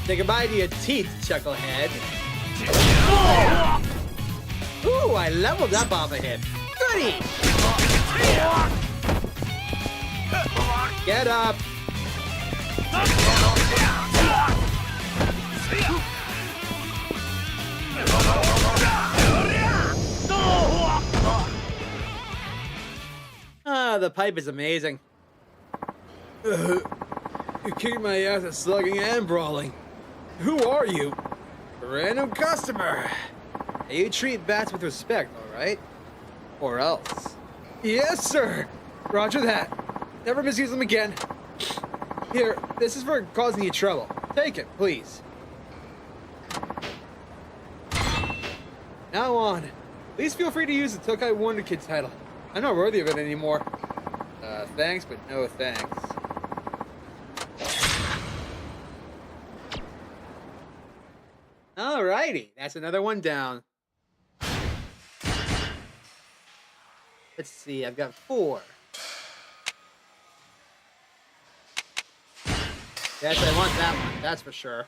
Say goodbye to your teeth, chucklehead. Ooh, I leveled up off of him. Goody! Get up! Ah, the pipe is amazing. You kicked my ass at slugging and brawling. Who are you? A random customer. Hey, you treat bats with respect, alright? Or else. Yes, sir! Roger that. Never misuse them again. Here, this is for causing you trouble. Take it, please. Now on. Please feel free to use the Tokai Wonder Kid title. I'm not worthy of it anymore. Thanks, but no thanks. Alrighty, that's another one down. Let's see, I've got 4. Yes, I want that one, that's for sure.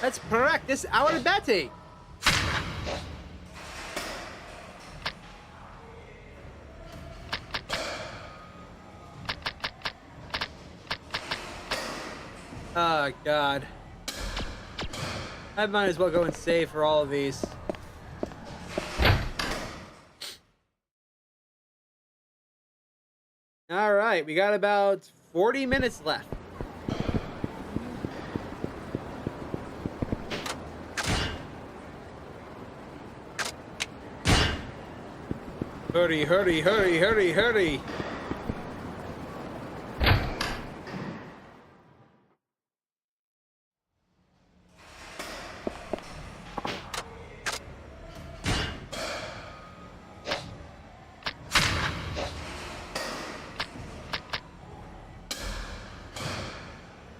Let's practice our betting. Oh, God. I might as well go and save for all of these. All right, we got about 40 minutes left. Hurry, hurry, hurry, hurry, hurry.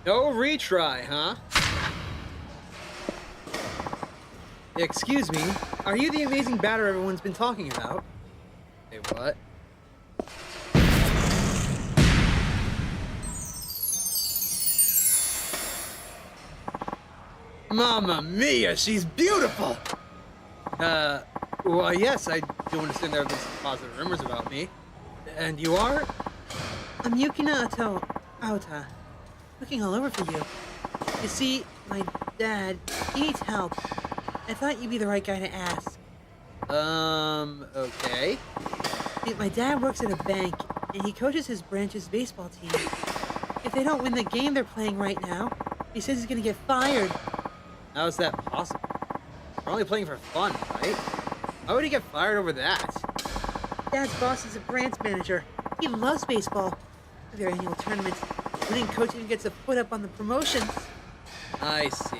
No retry, huh? Excuse me, are you the amazing batter everyone's been talking about? Hey, what? Mamma mia, she's beautiful! Well, yes, I do understand there have been some positive rumors about me. And you are? I'm Yukina Aota. Looking all over for you. You see, my dad, he needs help. I thought you'd be the right guy to ask. Okay. See, my dad works at a bank, and he coaches his branch's baseball team. If they don't win the game they're playing right now, he says he's gonna get fired. How is that possible? We're only playing for fun, right? Why would he get fired over that? Dad's boss is a branch manager. He loves baseball. At their annual tournament, winning coach even gets a foot up on the promotions. I see.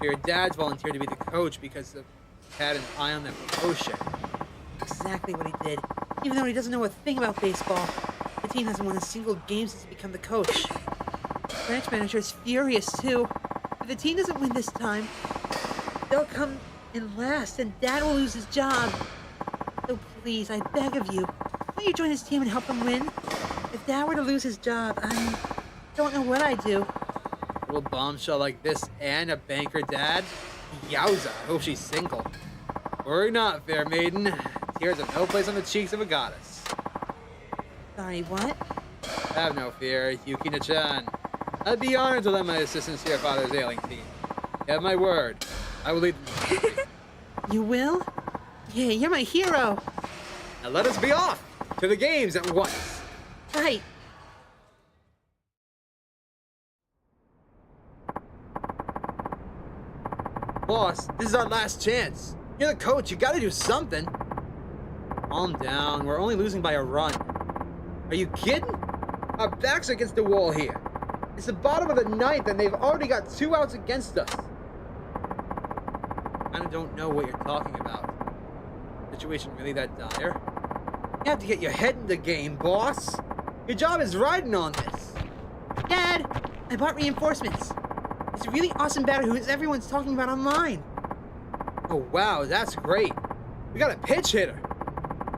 Your dad's volunteered to be the coach because he had an eye on that promotion. Exactly what he did. Even though he doesn't know a thing about baseball, the team hasn't won a single game since he became the coach. The branch manager is furious too. If the team doesn't win this time, they'll come in last and Dad will lose his job. So please, I beg of you, won't you join his team and help him win? If Dad were to lose his job, I don't know what I'd do. A little bombshell like this and a banker dad? Yowza, I hope she's single. Worry not, fair maiden. Tears have no place on the cheeks of a goddess. Sorry, what? Have no fear, Yukina-chan. I'd be honored to lend my assistance to your father's ailing team. You have my word. I will lead them. You will? Yeah, you're my hero. Now let us be off to the games at once. Right. Boss, this is our last chance. You're the coach, you gotta do something. Calm down, we're only losing by a run. Are you kidding? Our backs are against the wall here. It's the bottom of the ninth and they've already got 2 outs against us. I kinda don't know what you're talking about. Situation really that dire? You have to get your head in the game, boss. Your job is riding on this. Dad, I bought reinforcements. It's a really awesome batter who everyone's talking about online. Oh wow, that's great. We got a pitch hitter.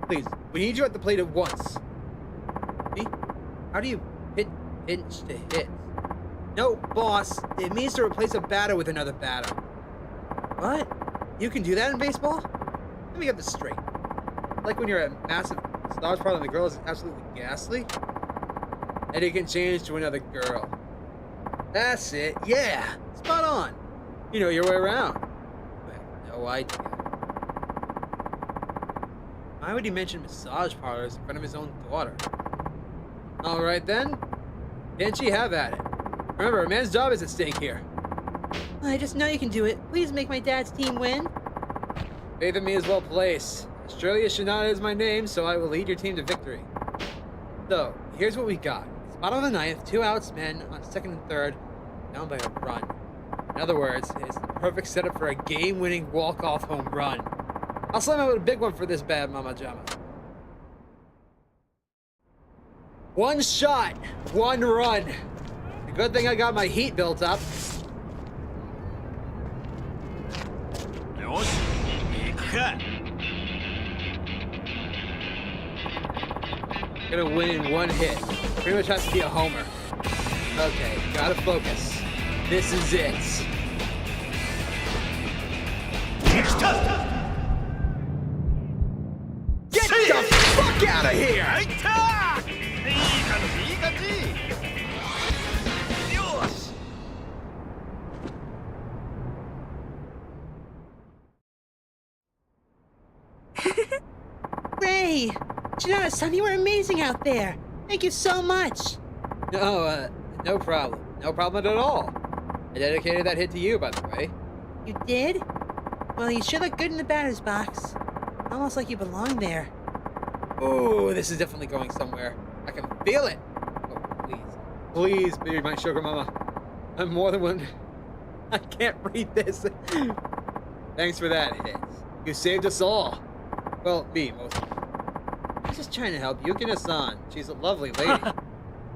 Please, we need you at the plate at once. See? How do you pinch to hit? No, boss. It means to replace a batter with another batter. What? You can do that in baseball? Let me get this straight. Like when you're a massive large part of the girl is absolutely ghastly? and he can change to another girl. That's it, yeah, spot on. You know your way around. I have no idea. Why would he mention massage parlors in front of his own daughter? Alright then, can't she have at it? Remember, a man's job is at stake here. I just know you can do it. Please make my dad's team win. Faith in me is well placed. As surely as Shinada is my name, so I will lead your team to victory. So, here's what we got. It's bottom of the ninth, 2 outs, men on second and third, down by a run. In other words, it's the perfect setup for a game-winning walk-off home run. I'll slam out with a big one for this bad Mama Jama. 1 shot, 1 run. A good thing I got my heat built up. Gonna win in 1 hit. Pretty much has to be a homer. Okay, gotta focus. This is it. Get the fuck out of here! Ray! Shinada-san, you were amazing out there. Thank you so much. No, no problem. No problem at all. I dedicated that hit to you, by the way. You did? Well, you sure look good in the batter's box. Almost like you belong there. Ooh, this is definitely going somewhere. I can feel it. Oh, please. Please be my sugar mama. I'm more than one. I can't read this. Thanks for that hit. You saved us all. Well, me, mostly. I'm just trying to help Yukina-san. She's a lovely lady.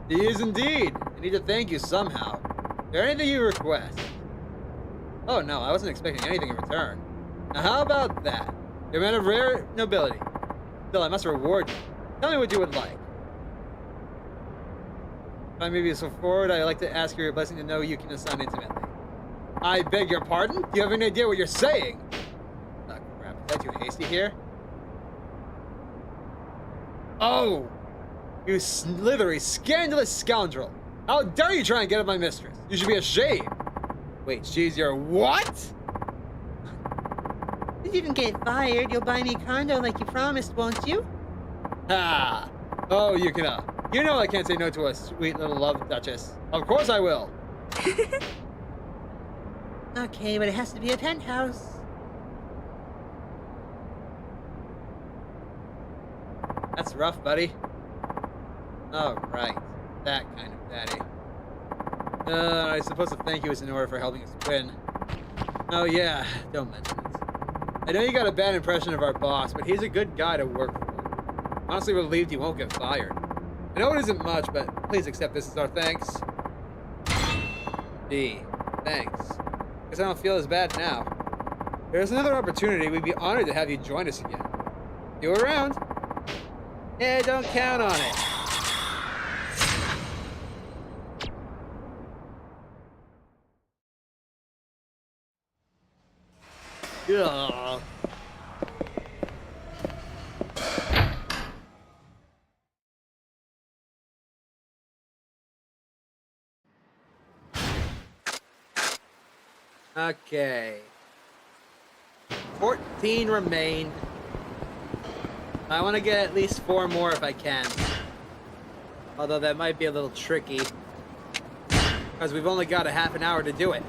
She is indeed. I need to thank you somehow. Is there anything you request? Oh no, I wasn't expecting anything in return. Now how about that? You're a man of rare nobility. Still, I must reward you. Tell me what you would like. If I may be so forward, I'd like to ask your blessing to know Yukina-san intimately. I beg your pardon? Do you have any idea what you're saying? Oh crap, is that too hasty here? Oh! You slithery, scandalous scoundrel! How dare you try and get at my mistress? You should be ashamed! Wait, she's your what? If you didn't get fired, you'll buy me a condo like you promised, won't you? Ha! Oh, Yukina. You know I can't say no to a sweet little love duchess. Of course I will! Okay, but it has to be a penthouse. That's rough, buddy. Oh, right. That kind of daddy. I suppose to thank you is in order for helping us win. Oh yeah, don't mention it. I know you got a bad impression of our boss, but he's a good guy to work for. Honestly relieved he won't get fired. I know it isn't much, but please accept this as our thanks. Gee, thanks. Guess I don't feel as bad now. If there's another opportunity, we'd be honored to have you join us again. You around? Yeah, don't count on it. Ugh. Okay. 14 remain. I want to get at least 4 more if I can. Although that might be a little tricky. Because we've only got a half an hour to do it.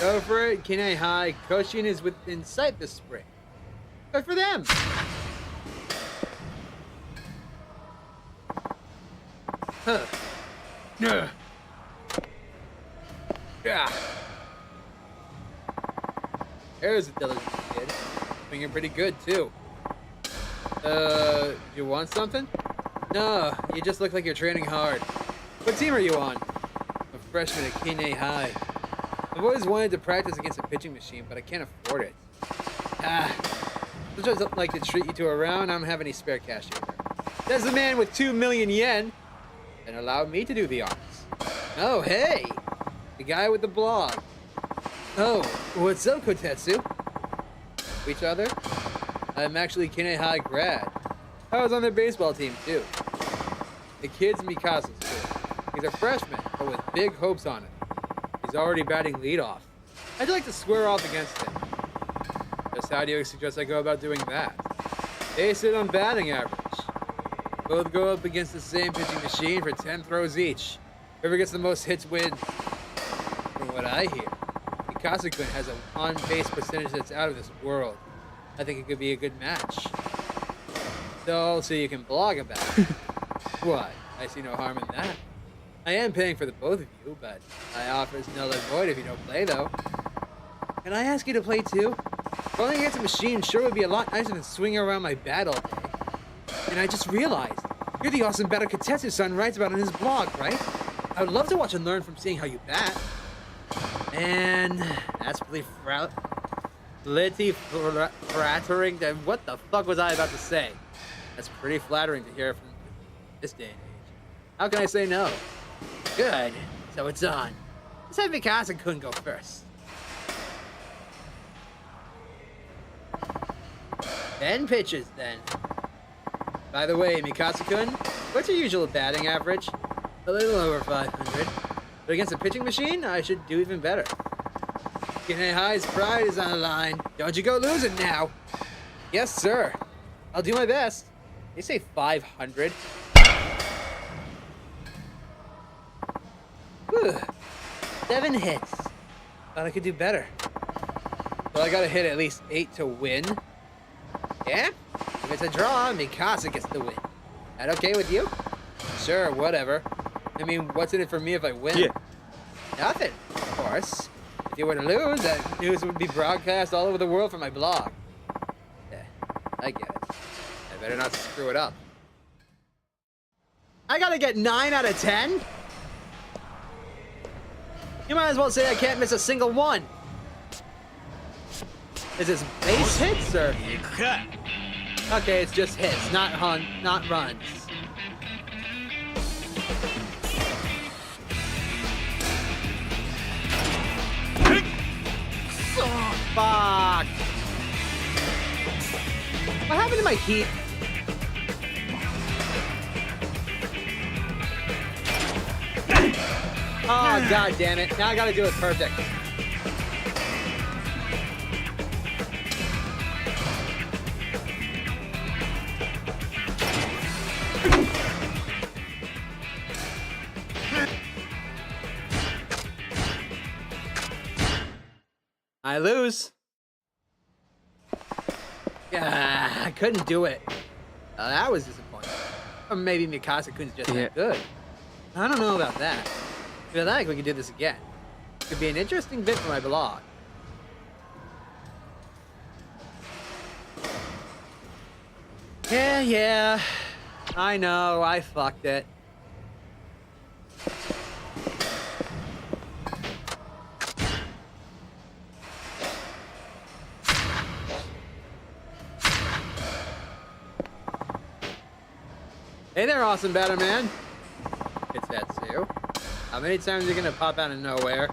Go for it, Kine High. Koshin is within sight this spring. Good for them. Huh. Yeah. There's a diligent kid. Swinging pretty good, too. You want something? No, you just look like you're training hard. What team are you on? A freshman at Kine High. I've always wanted to practice against a pitching machine, but I can't afford it. I just like to treat you two around. I don't have any spare cash either. There's the man with 2 million yen. And allow me to do the honors. Oh, hey! The guy with the blog. Oh, what's up, Kotetsu? Each other? I'm actually Kine High grad. I was on their baseball team, too. The kid's Mikasa's kid. He's a freshman, but with big hopes on it. He's already batting leadoff. I'd like to square off against him. Just how do you suggest I go about doing that? Base it on batting average. Both go up against the same pitching machine for 10 throws each. Whoever gets the most hits wins. From what I hear, Mikasa-kun has an on-base percentage that's out of this world. I think it could be a good match. So you can blog about it. What? I see no harm in that. I am paying for the both of you, but my offer is null and void if you don't play, though. Can I ask you to play too? Rolling against a machine sure would be a lot nicer than swinging around my bat all day. And I just realized, you're the awesome batter Kotetsu-san writes about in his blog, right? I would love to watch and learn from seeing how you bat. And that's pretty flattering. What the fuck was I about to say? That's pretty flattering to hear from this day and age. How can I say no? Good. So it's on. Let's have Mikasa-kun go first. 10 pitches, then. By the way, Mikasa-kun, what's your usual batting average? A little over 500. But against a pitching machine, I should do even better. Kine High's pride is on the line. Don't you go losing now. Yes, sir. I'll do my best. They say 500. Whew. 7 hits. Thought I could do better. Well, I gotta hit at least 8 to win. Yeah? If it's a draw, Mikasa gets the win. That okay with you? Sure, whatever. I mean, what's in it for me if I win? Yeah. Nothing, of course. If you were to lose, that news would be broadcast all over the world from my blog. Yeah, I get it. I better not screw it up. I gotta get 9 out of 10? You might as well say I can't miss a single one. Is this base hits or? Okay, it's just hits, not runs. Oh, fuck. What happened to my heat? Oh, god damn it. Now I gotta do it perfect. I lose. Yeah, I couldn't do it. That was disappointing. Or maybe Mikasa-kun's just that good. I don't know about that. If you like, we can do this again. Could be an interesting bit for my blog. Yeah. I know, I fucked it. Hey there, awesome batter man. It's Tetsu. How many times are you gonna pop out of nowhere?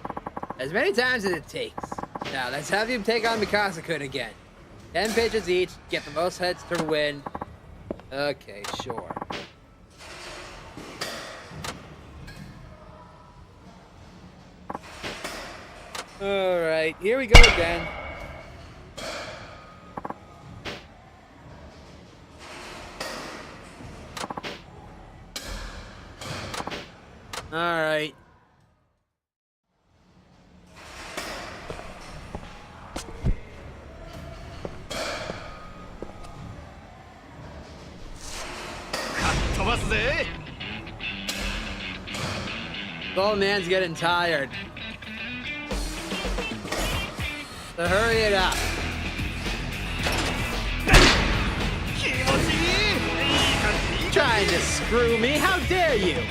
As many times as it takes. Now, let's have you take on Mikasa-kun again. 10 pitches each, get the most hits to win. Okay, sure. Alright, here we go again. Alright. Old man's getting tired. So hurry it up. Trying to screw me? How dare you?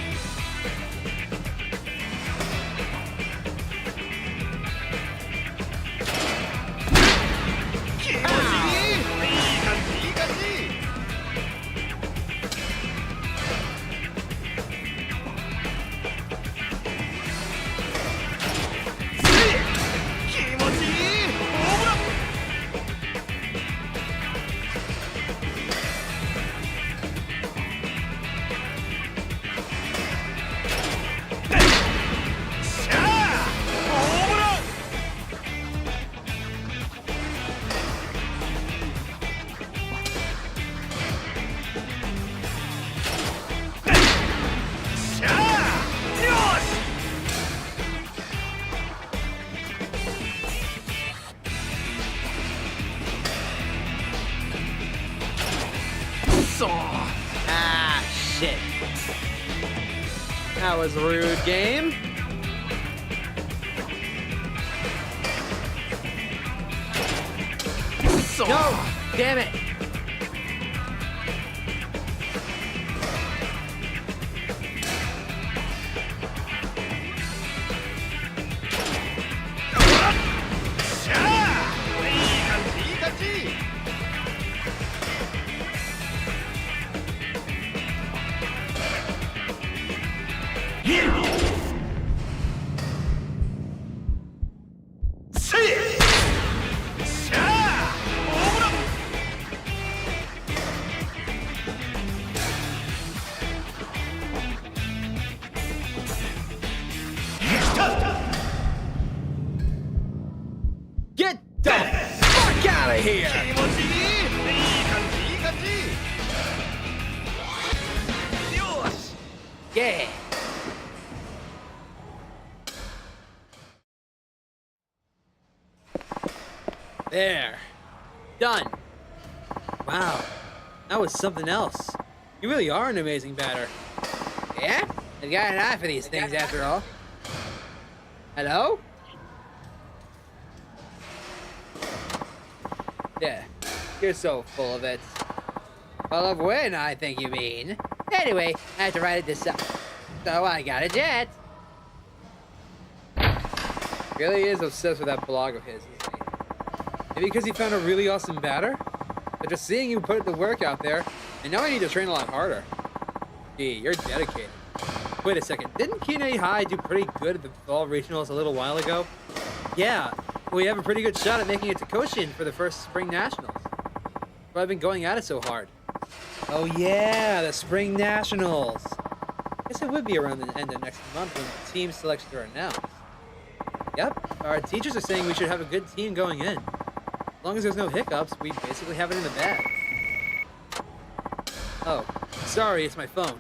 Ah, shit. That was rude, game. No! Damn it! Get the fuck out of here! Yeah! There. Done. Wow. That was something else. You really are an amazing batter. Yeah? I've got an eye for these things after all. Hello? Yeah. You're so full of it. Full of when, I think you mean. Anyway, I have to write it this up. So I got a jet. Really is obsessed with that blog of his, isn't he? Maybe because he found a really awesome batter? But just seeing you put the work out there, and now I need to train a lot harder. Gee, you're dedicated. Wait a second, didn't Kine High do pretty good at the fall regionals a little while ago? Yeah, we have a pretty good shot at making it to Koshin for the first spring nationals. But I've been going at it so hard. Oh yeah, the spring nationals. Guess it would be around the end of next month when the team selections are announced. Yep, our teachers are saying we should have a good team going in. As long as there's no hiccups, we basically have it in the bag. Oh, sorry, it's my phone.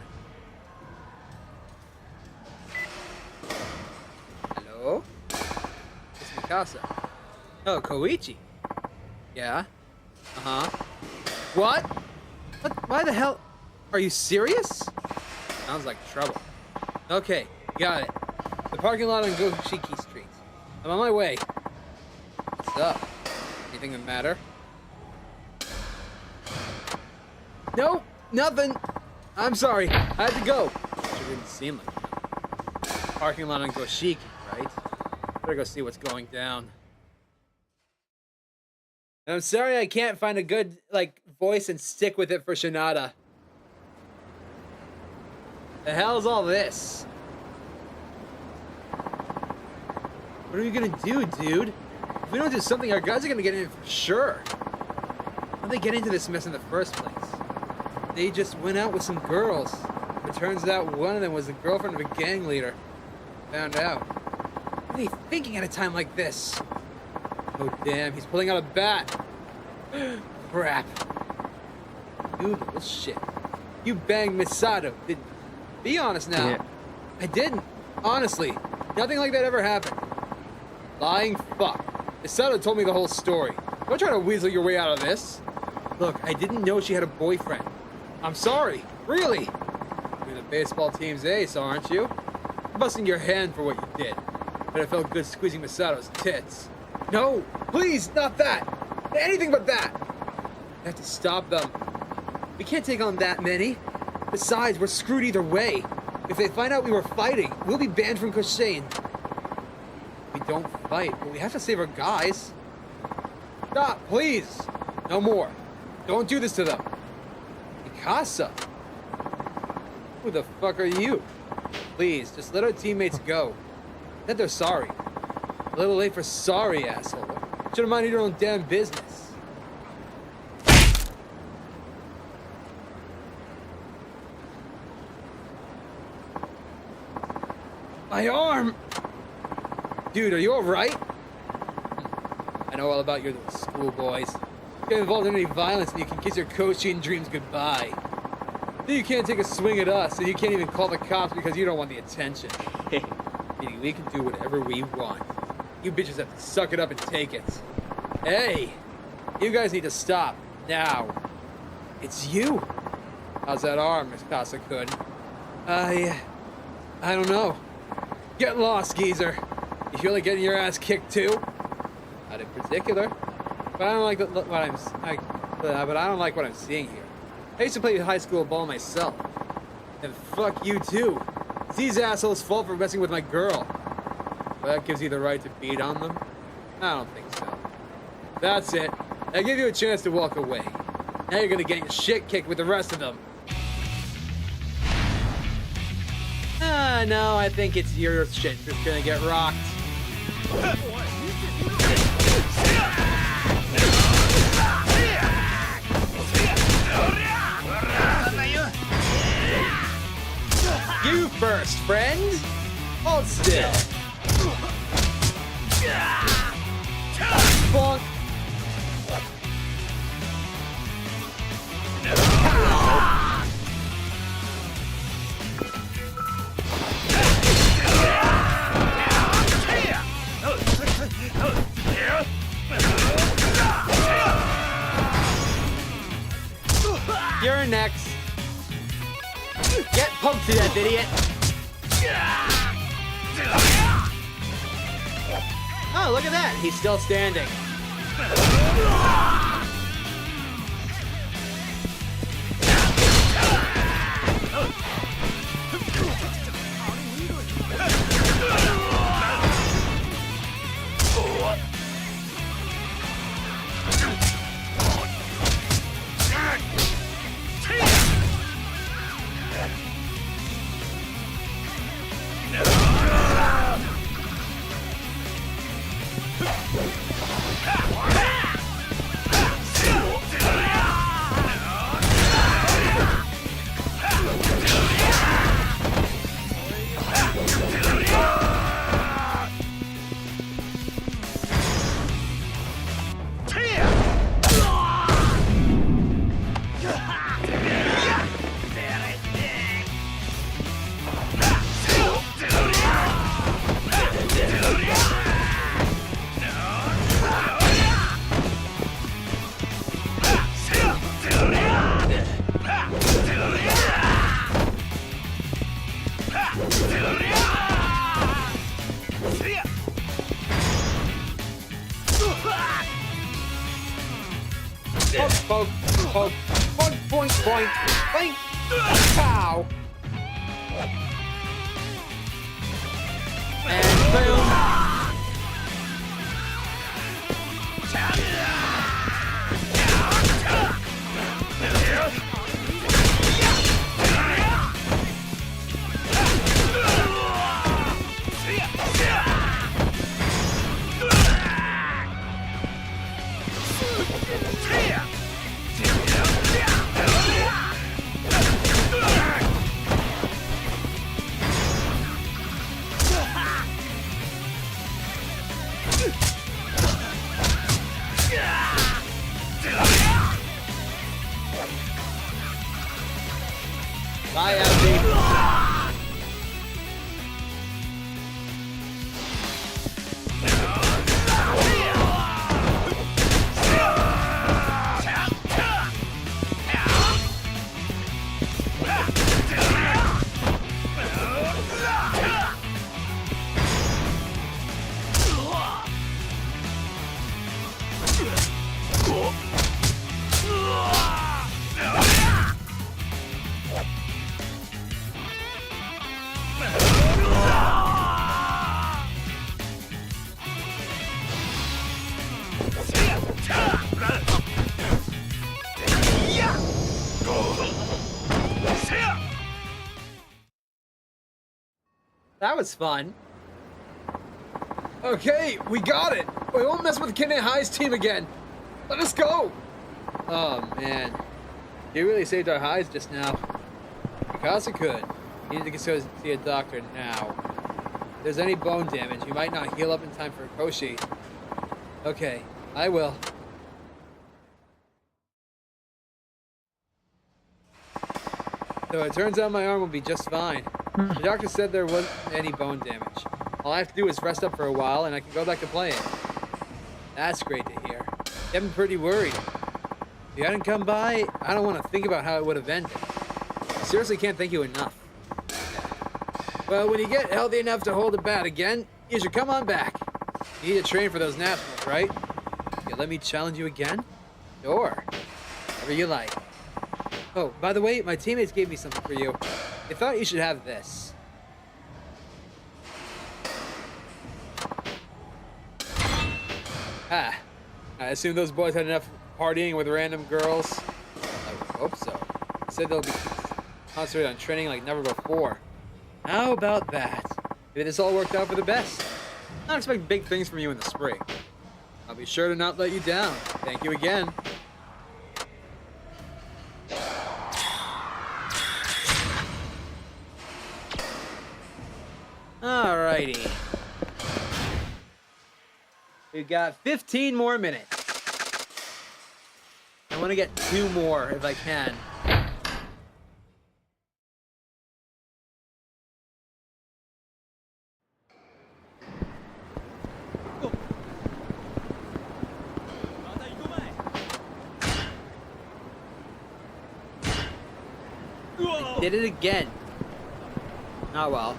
Hello? It's Mikasa. Oh, Koichi. Yeah? Uh-huh. What? Why the hell? Are you serious? Sounds like trouble. Okay, got it. The parking lot on Goshiki Street. I'm on my way. What's up? Anything the matter? No, nothing. I'm sorry. I had to go. It didn't seem like it. Parking lot on Goshiki, right? Better go see what's going down. And I'm sorry I can't find a good, voice and stick with it for Shinada. The hell's all this? What are we gonna do, dude? If we don't do something, our guys are gonna get in for sure. How'd they get into this mess in the first place? They just went out with some girls. It turns out one of them was the girlfriend of a gang leader. Found out. What are they thinking at a time like this? Oh damn, he's pulling out a bat. Crap. You little shit. You banged Misato, didn't you? Be honest now. Yeah. I didn't. Honestly. Nothing like that ever happened. Lying fuck. Misato told me the whole story. Don't try to weasel your way out of this. Look, I didn't know she had a boyfriend. I'm sorry. Really. You're the baseball team's ace, aren't you? I'm busting your hand for what you did. But it felt good squeezing Misato's tits. No, please, not that. Anything but that. I have to stop them. We can't take on that many. Besides, we're screwed either way. If they find out we were fighting, we'll be banned from Koshin. We don't fight, but we have to save our guys. Stop, please. No more. Don't do this to them. Mikasa. Who the fuck are you? Please, just let our teammates go. Said they're sorry. A little late for sorry, asshole. Should have minded your own damn business. My arm! Dude, are you alright? I know all about your little schoolboys. Get involved in any violence and you can kiss your Koshin dreams goodbye. Then you can't take a swing at us, and you can't even call the cops because you don't want the attention. Meaning we can do whatever we want. You bitches have to suck it up and take it. Hey! You guys need to stop. Now. It's you. How's that arm, Miss Kasa-kun? I don't know. Get lost, geezer. You feel like getting your ass kicked too? Not in particular, but I don't like but I don't like what I'm seeing here. I used to play high school ball myself, and fuck you too. It's these assholes' fault for messing with my girl. But that gives you the right to beat on them? I don't think so. That's it. I give you a chance to walk away. Now you're gonna get your shit kicked with the rest of them. No, I think it's your shit that's gonna get rocked. You first, friend! Hold still. Bonk. You're next. Get poked to death, idiot. Oh, look at that. He's still standing. Poke, poke, boink, boink, boink, boink, pow. And boom. Bye, Abby. That was fun. Okay, we got it. We won't mess with Kine High's team again. Let us go. Oh, man. You really saved our hides just now. Because it could. You need to go see a doctor now. If there's any bone damage, you might not heal up in time for a Koshi. Okay, I will. So it turns out my arm will be just fine. The doctor said there wasn't any bone damage. All I have to do is rest up for a while and I can go back to playing. That's great to hear. I've been pretty worried. If you hadn't come by, I don't want to think about how it would have ended. seriously can't thank you enough. Well, when you get healthy enough to hold a bat again, you should come on back. You need to train for those nationals, right? You let me challenge you again? Sure. Whatever you like. Oh, by the way, my teammates gave me something for you. They thought you should have this. Ah. I assume those boys had enough partying with random girls. I would hope so. They said they'll be concentrated on training like never before. How about that? Maybe this all worked out for the best. I don't expect big things from you in the spring. I'll be sure to not let you down. Thank you again. Alrighty. We've got 15 more minutes. I want to get 2 more if I can. I did it again. Oh well.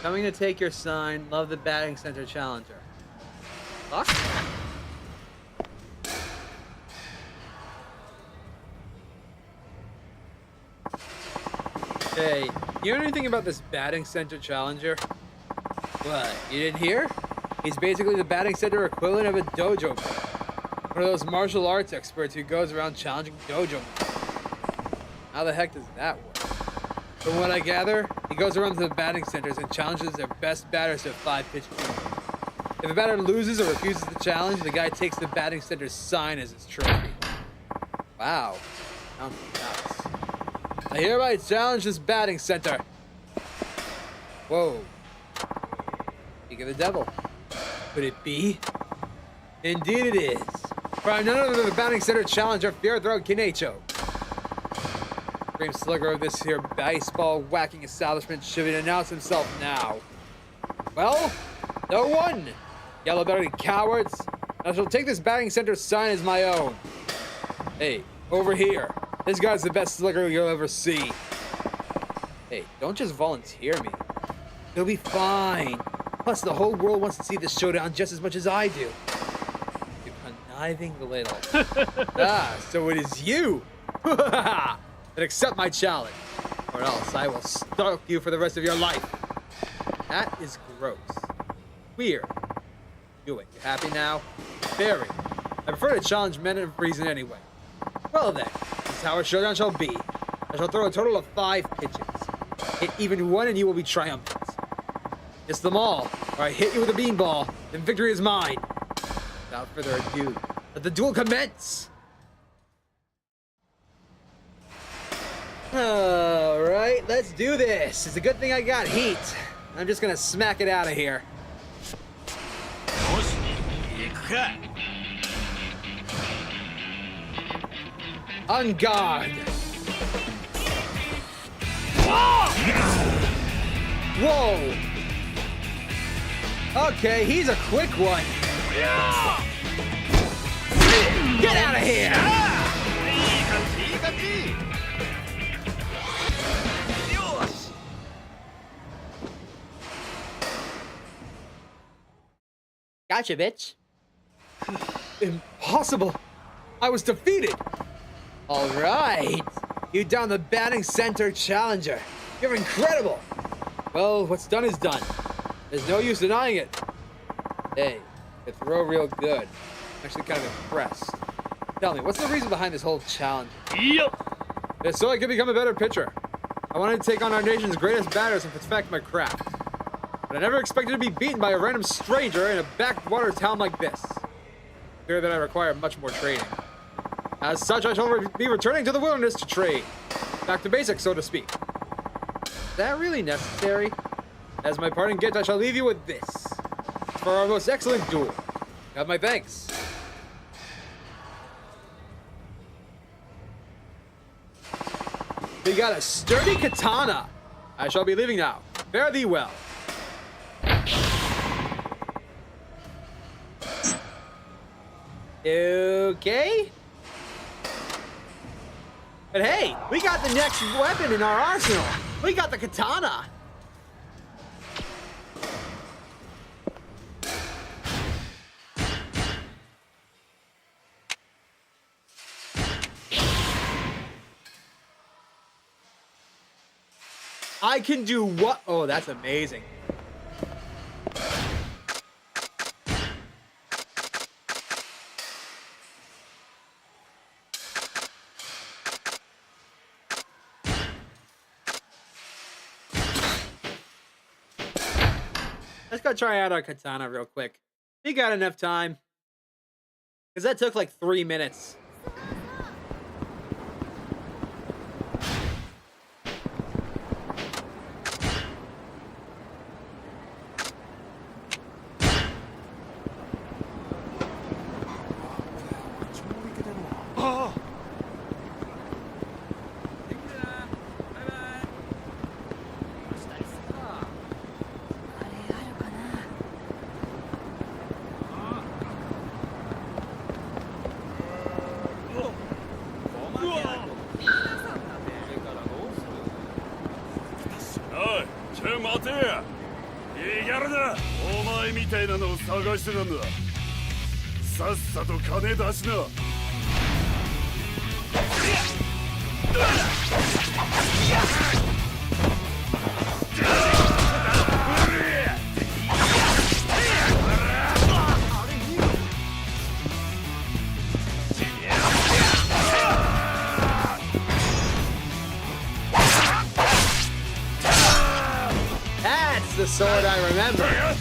Coming to take your sign. Love the batting center challenger. Luck? Hey, you know anything about this batting center challenger? What, you didn't hear? He's basically the batting center equivalent of a dojo man. One of those martial arts experts who goes around challenging dojo men. How the heck does that work? From what I gather, he goes around to the batting centers and challenges their best batters to a 5-pitch game. If a batter loses or refuses the challenge, the guy takes the batting center's sign as his trophy. Wow, sounds nuts. I hereby challenge this batting center. Whoa. Speak of the devil. Could it be? Indeed it is. For I'm none other than the batting center challenger, Fearthrow Kinecho. Supreme slugger of this here baseball whacking establishment should announce himself now. Well, no one. Yellow-bellied cowards. I shall take this batting center sign as my own. Hey, over here. This guy's the best slugger you'll ever see. Hey, don't just volunteer me. You'll be fine. Plus, the whole world wants to see this showdown just as much as I do. You conniving little. Ah, so it is you. Then accept my challenge, or else I will stalk you for the rest of your life. That is gross. Weird. Do it. You happy now? Very. I prefer to challenge men of reason anyway. Well then, this is how our showdown shall be. I shall throw a total of 5 pitches. Hit even one and you will be triumphant. Miss them all, or I hit you with a beanball, then victory is mine. Without further ado, let the duel commence! Alright, let's do this. It's a good thing I got heat. I'm just gonna smack it out of here. On guard. Whoa! Okay, he's a quick one. Get out of here! Gotcha, bitch. Impossible! I was defeated! Alright! You downed the batting center challenger. You're incredible! Well, what's done is done. There's no use denying it. Hey, you throw real good. I'm actually kind of impressed. Tell me, what's the reason behind this whole challenge? Yep! It's so I can become a better pitcher. I wanted to take on our nation's greatest batters and perfect my craft. But I never expected to be beaten by a random stranger in a backwater town like this. Clear that I require much more training. As such, I shall be returning to the wilderness to train. Back to basics, so to speak. Is that really necessary? As my parting gift, I shall leave you with this. For our most excellent duel. You have my thanks. We got a sturdy katana. I shall be leaving now. Fare thee well. Okay. But hey, we got the next weapon in our arsenal. We got the katana. I can do what? Oh, that's amazing. Let's go try out our katana real quick. We got enough time. Because that took like 3 minutes. That's the sword I remember.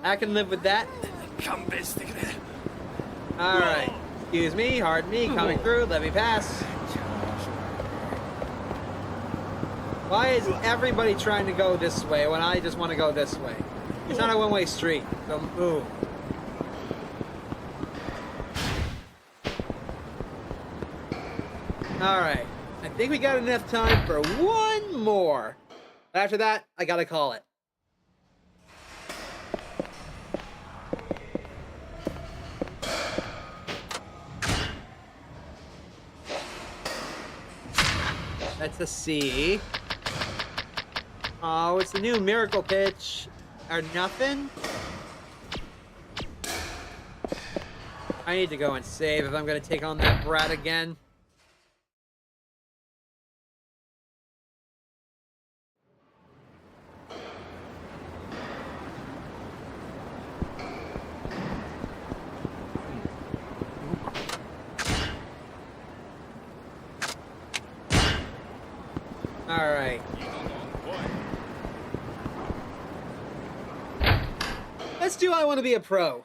I can live with that. Alright. Excuse me, hard me, coming through, let me pass. Why is everybody trying to go this way when I just want to go this way? It's not a one-way street, so move. Alright. I think we got enough time for one more. After that, I gotta call it. That's a C. Oh, it's the new miracle pitch. Or nothing? I need to go and save if I'm gonna take on that brat again. Alright. Let's do I Want to Be a Pro.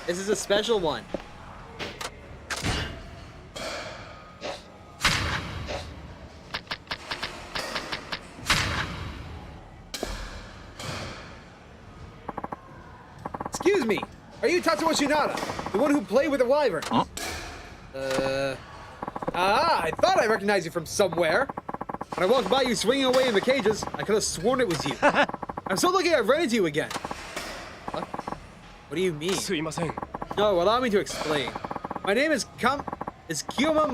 This is a special one. Excuse me, are you Tatsuo Shinada, the one who played with the wyvern? Huh? I thought I recognized you from somewhere. When I walked by you swinging away in the cages, I could have sworn it was you. I'm so lucky I ran into you again. What? What do you mean? No, allow me to explain. My name is Kyuma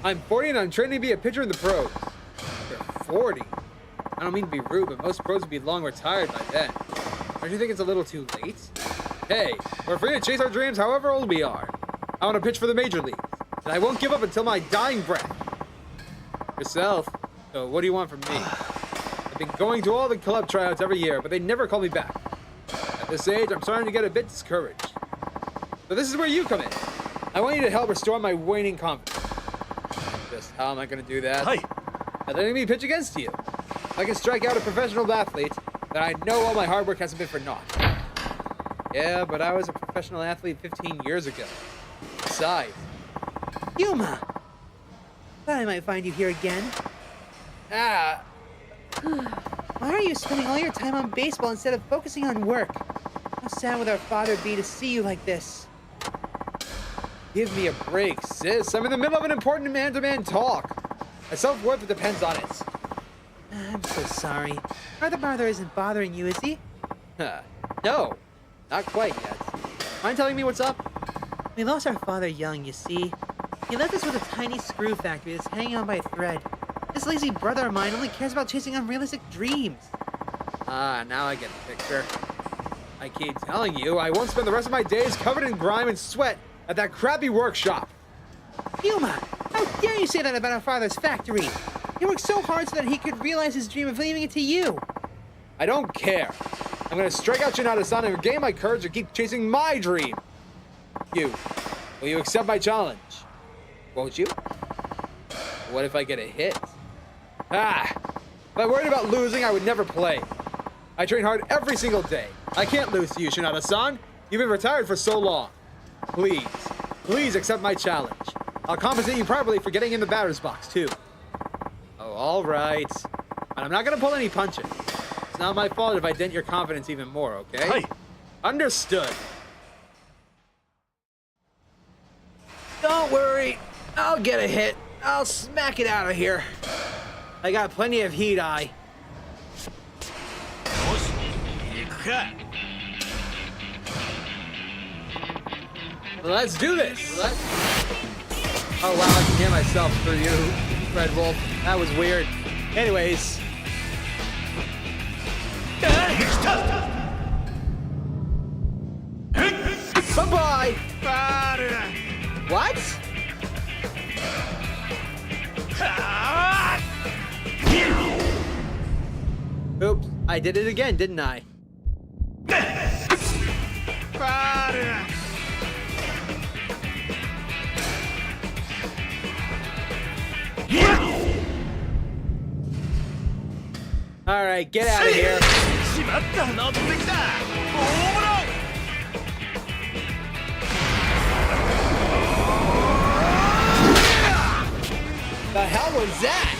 I'm 40 and I'm training to be a pitcher in the pros. You're 40? I don't mean to be rude, but most pros would be long retired by then. Don't you think it's a little too late? Hey, we're free to chase our dreams however old we are. I want to pitch for the major leagues, and I won't give up until my dying breath. Yourself. So what do you want from me? I've been going to all the club tryouts every year, but they never call me back. At this age, I'm starting to get a bit discouraged. So this is where you come in. I want you to help restore my waning confidence. Just how am I going to do that? By letting me pitch against you. If I can strike out a professional athlete, then I know all my hard work hasn't been for naught. Yeah, but I was a professional athlete 15 years ago. Besides, Yuma! Thought I might find you here again. Why are you spending all your time on baseball instead of focusing on work? How sad would our father be to see you like this? Give me a break, sis. I'm in the middle of an important man-to-man talk. My self-worth depends on it. I'm so sorry. Our father isn't bothering you, is he? No, not quite yet. Mind telling me what's up? We lost our father young, you see. He left us with a tiny screw factory that's hanging on by a thread. This lazy brother of mine only cares about chasing unrealistic dreams. Now I get the picture. I keep telling you, I won't spend the rest of my days covered in grime and sweat at that crappy workshop. Yuma, how dare you say that about our father's factory? He worked so hard so that he could realize his dream of leaving it to you. I don't care. I'm gonna strike out Shinada-san and regain my courage to keep chasing my dream. Will you accept my challenge? Won't you? What if I get a hit? If I worried about losing, I would never play. I train hard every single day. I can't lose to you, Shinada-san. You've been retired for so long. Please accept my challenge. I'll compensate you properly for getting in the batter's box, too. Oh, all right. But I'm not gonna pull any punches. It's not my fault if I dent your confidence even more, okay? Hey. Understood. Don't worry. I'll get a hit. I'll smack it out of here. I got plenty of heat eye. Let's do this. Oh wow, I can hear myself through you, Red Wolf. That was weird. Anyways. Bye-bye! What? Oops, I did it again, didn't I? All right, get out of here. The hell was that?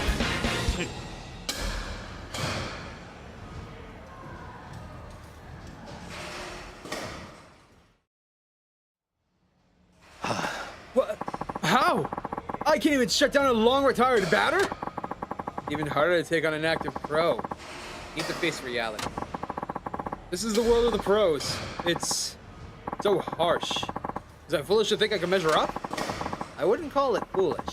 What? How? I can't even shut down a long retired batter? Even harder to take on an active pro. Need to face reality. This is the world of the pros. It's so harsh. Is I foolish to think I can measure up? I wouldn't call it foolish.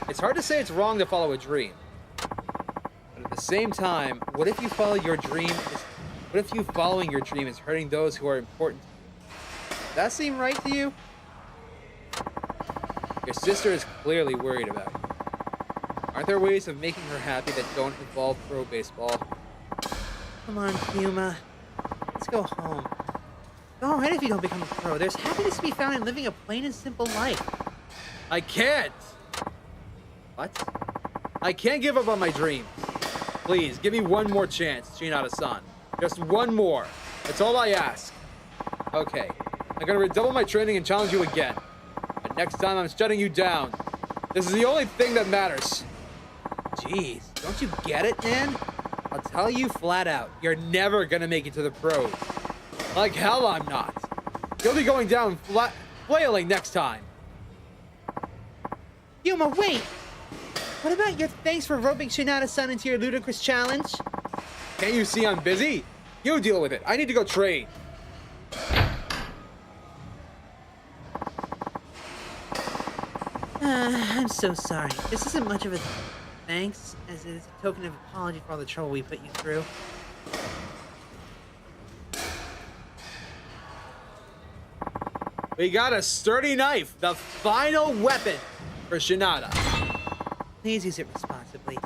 It's hard to say it's wrong to follow a dream. But at the same time, what if you follow your dream? What if you following your dream is hurting those who are important to you? Does that seem right to you? Your sister is clearly worried about you. Aren't there ways of making her happy that don't involve pro baseball? Come on, Yuma. Let's go home. Go alright if you don't become a pro. There's happiness to be found in living a plain and simple life. I can't! What? I can't give up on my dreams. Please, give me one more chance, Shinada-san. Just one more. That's all I ask. Okay, I'm gonna redouble my training and challenge you again. But next time I'm shutting you down. This is the only thing that matters. Jeez, don't you get it, man? I'll tell you flat out, you're never gonna make it to the pros. Like hell I'm not. You'll be going down flailing next time. Yuma, wait! What about your thanks for roping Shinada-san into your ludicrous challenge? Can't you see I'm busy? You deal with it. I need to go train. I'm so sorry. This isn't much of a thanks, as it is a token of apology for all the trouble we put you through. We got a sturdy knife, the final weapon for Shinada. Please use it responsibly.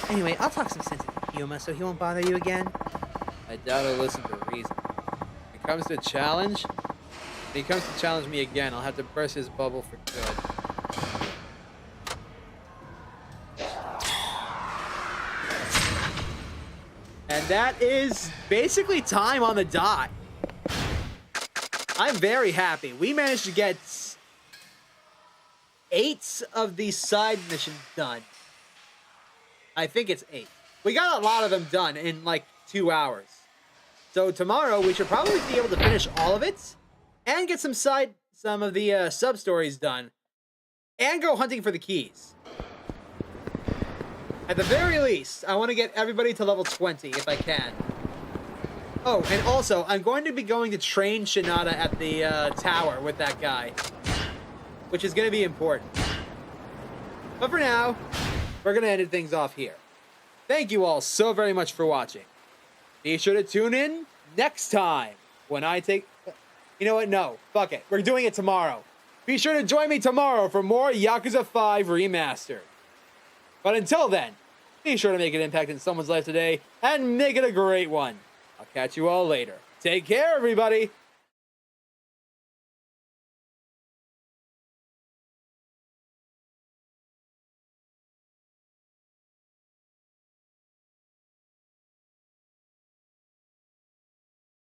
Anyway, I'll talk some sense into Yuma so he won't bother you again. I doubt he'll listen for reason. When it comes to challenge, if he comes to challenge me again, I'll have to burst his bubble for good. And that is basically time on the dot. I'm very happy. We managed to get 8 of these side missions done. I think it's 8. We got a lot of them done in like 2 hours. So tomorrow we should probably be able to finish all of it and get some of the sub-stories done and go hunting for the keys. At the very least, I want to get everybody to level 20 if I can. Oh, and also, I'm going to be going to train Shinada at the tower with that guy, which is going to be important. But for now, we're going to end things off here. Thank you all so very much for watching. Be sure to tune in next time when I take... You know what? No. Fuck it. We're doing it tomorrow. Be sure to join me tomorrow for more Yakuza 5 Remastered. But until then, be sure to make an impact in someone's life today and make it a great one. I'll catch you all later. Take care, everybody.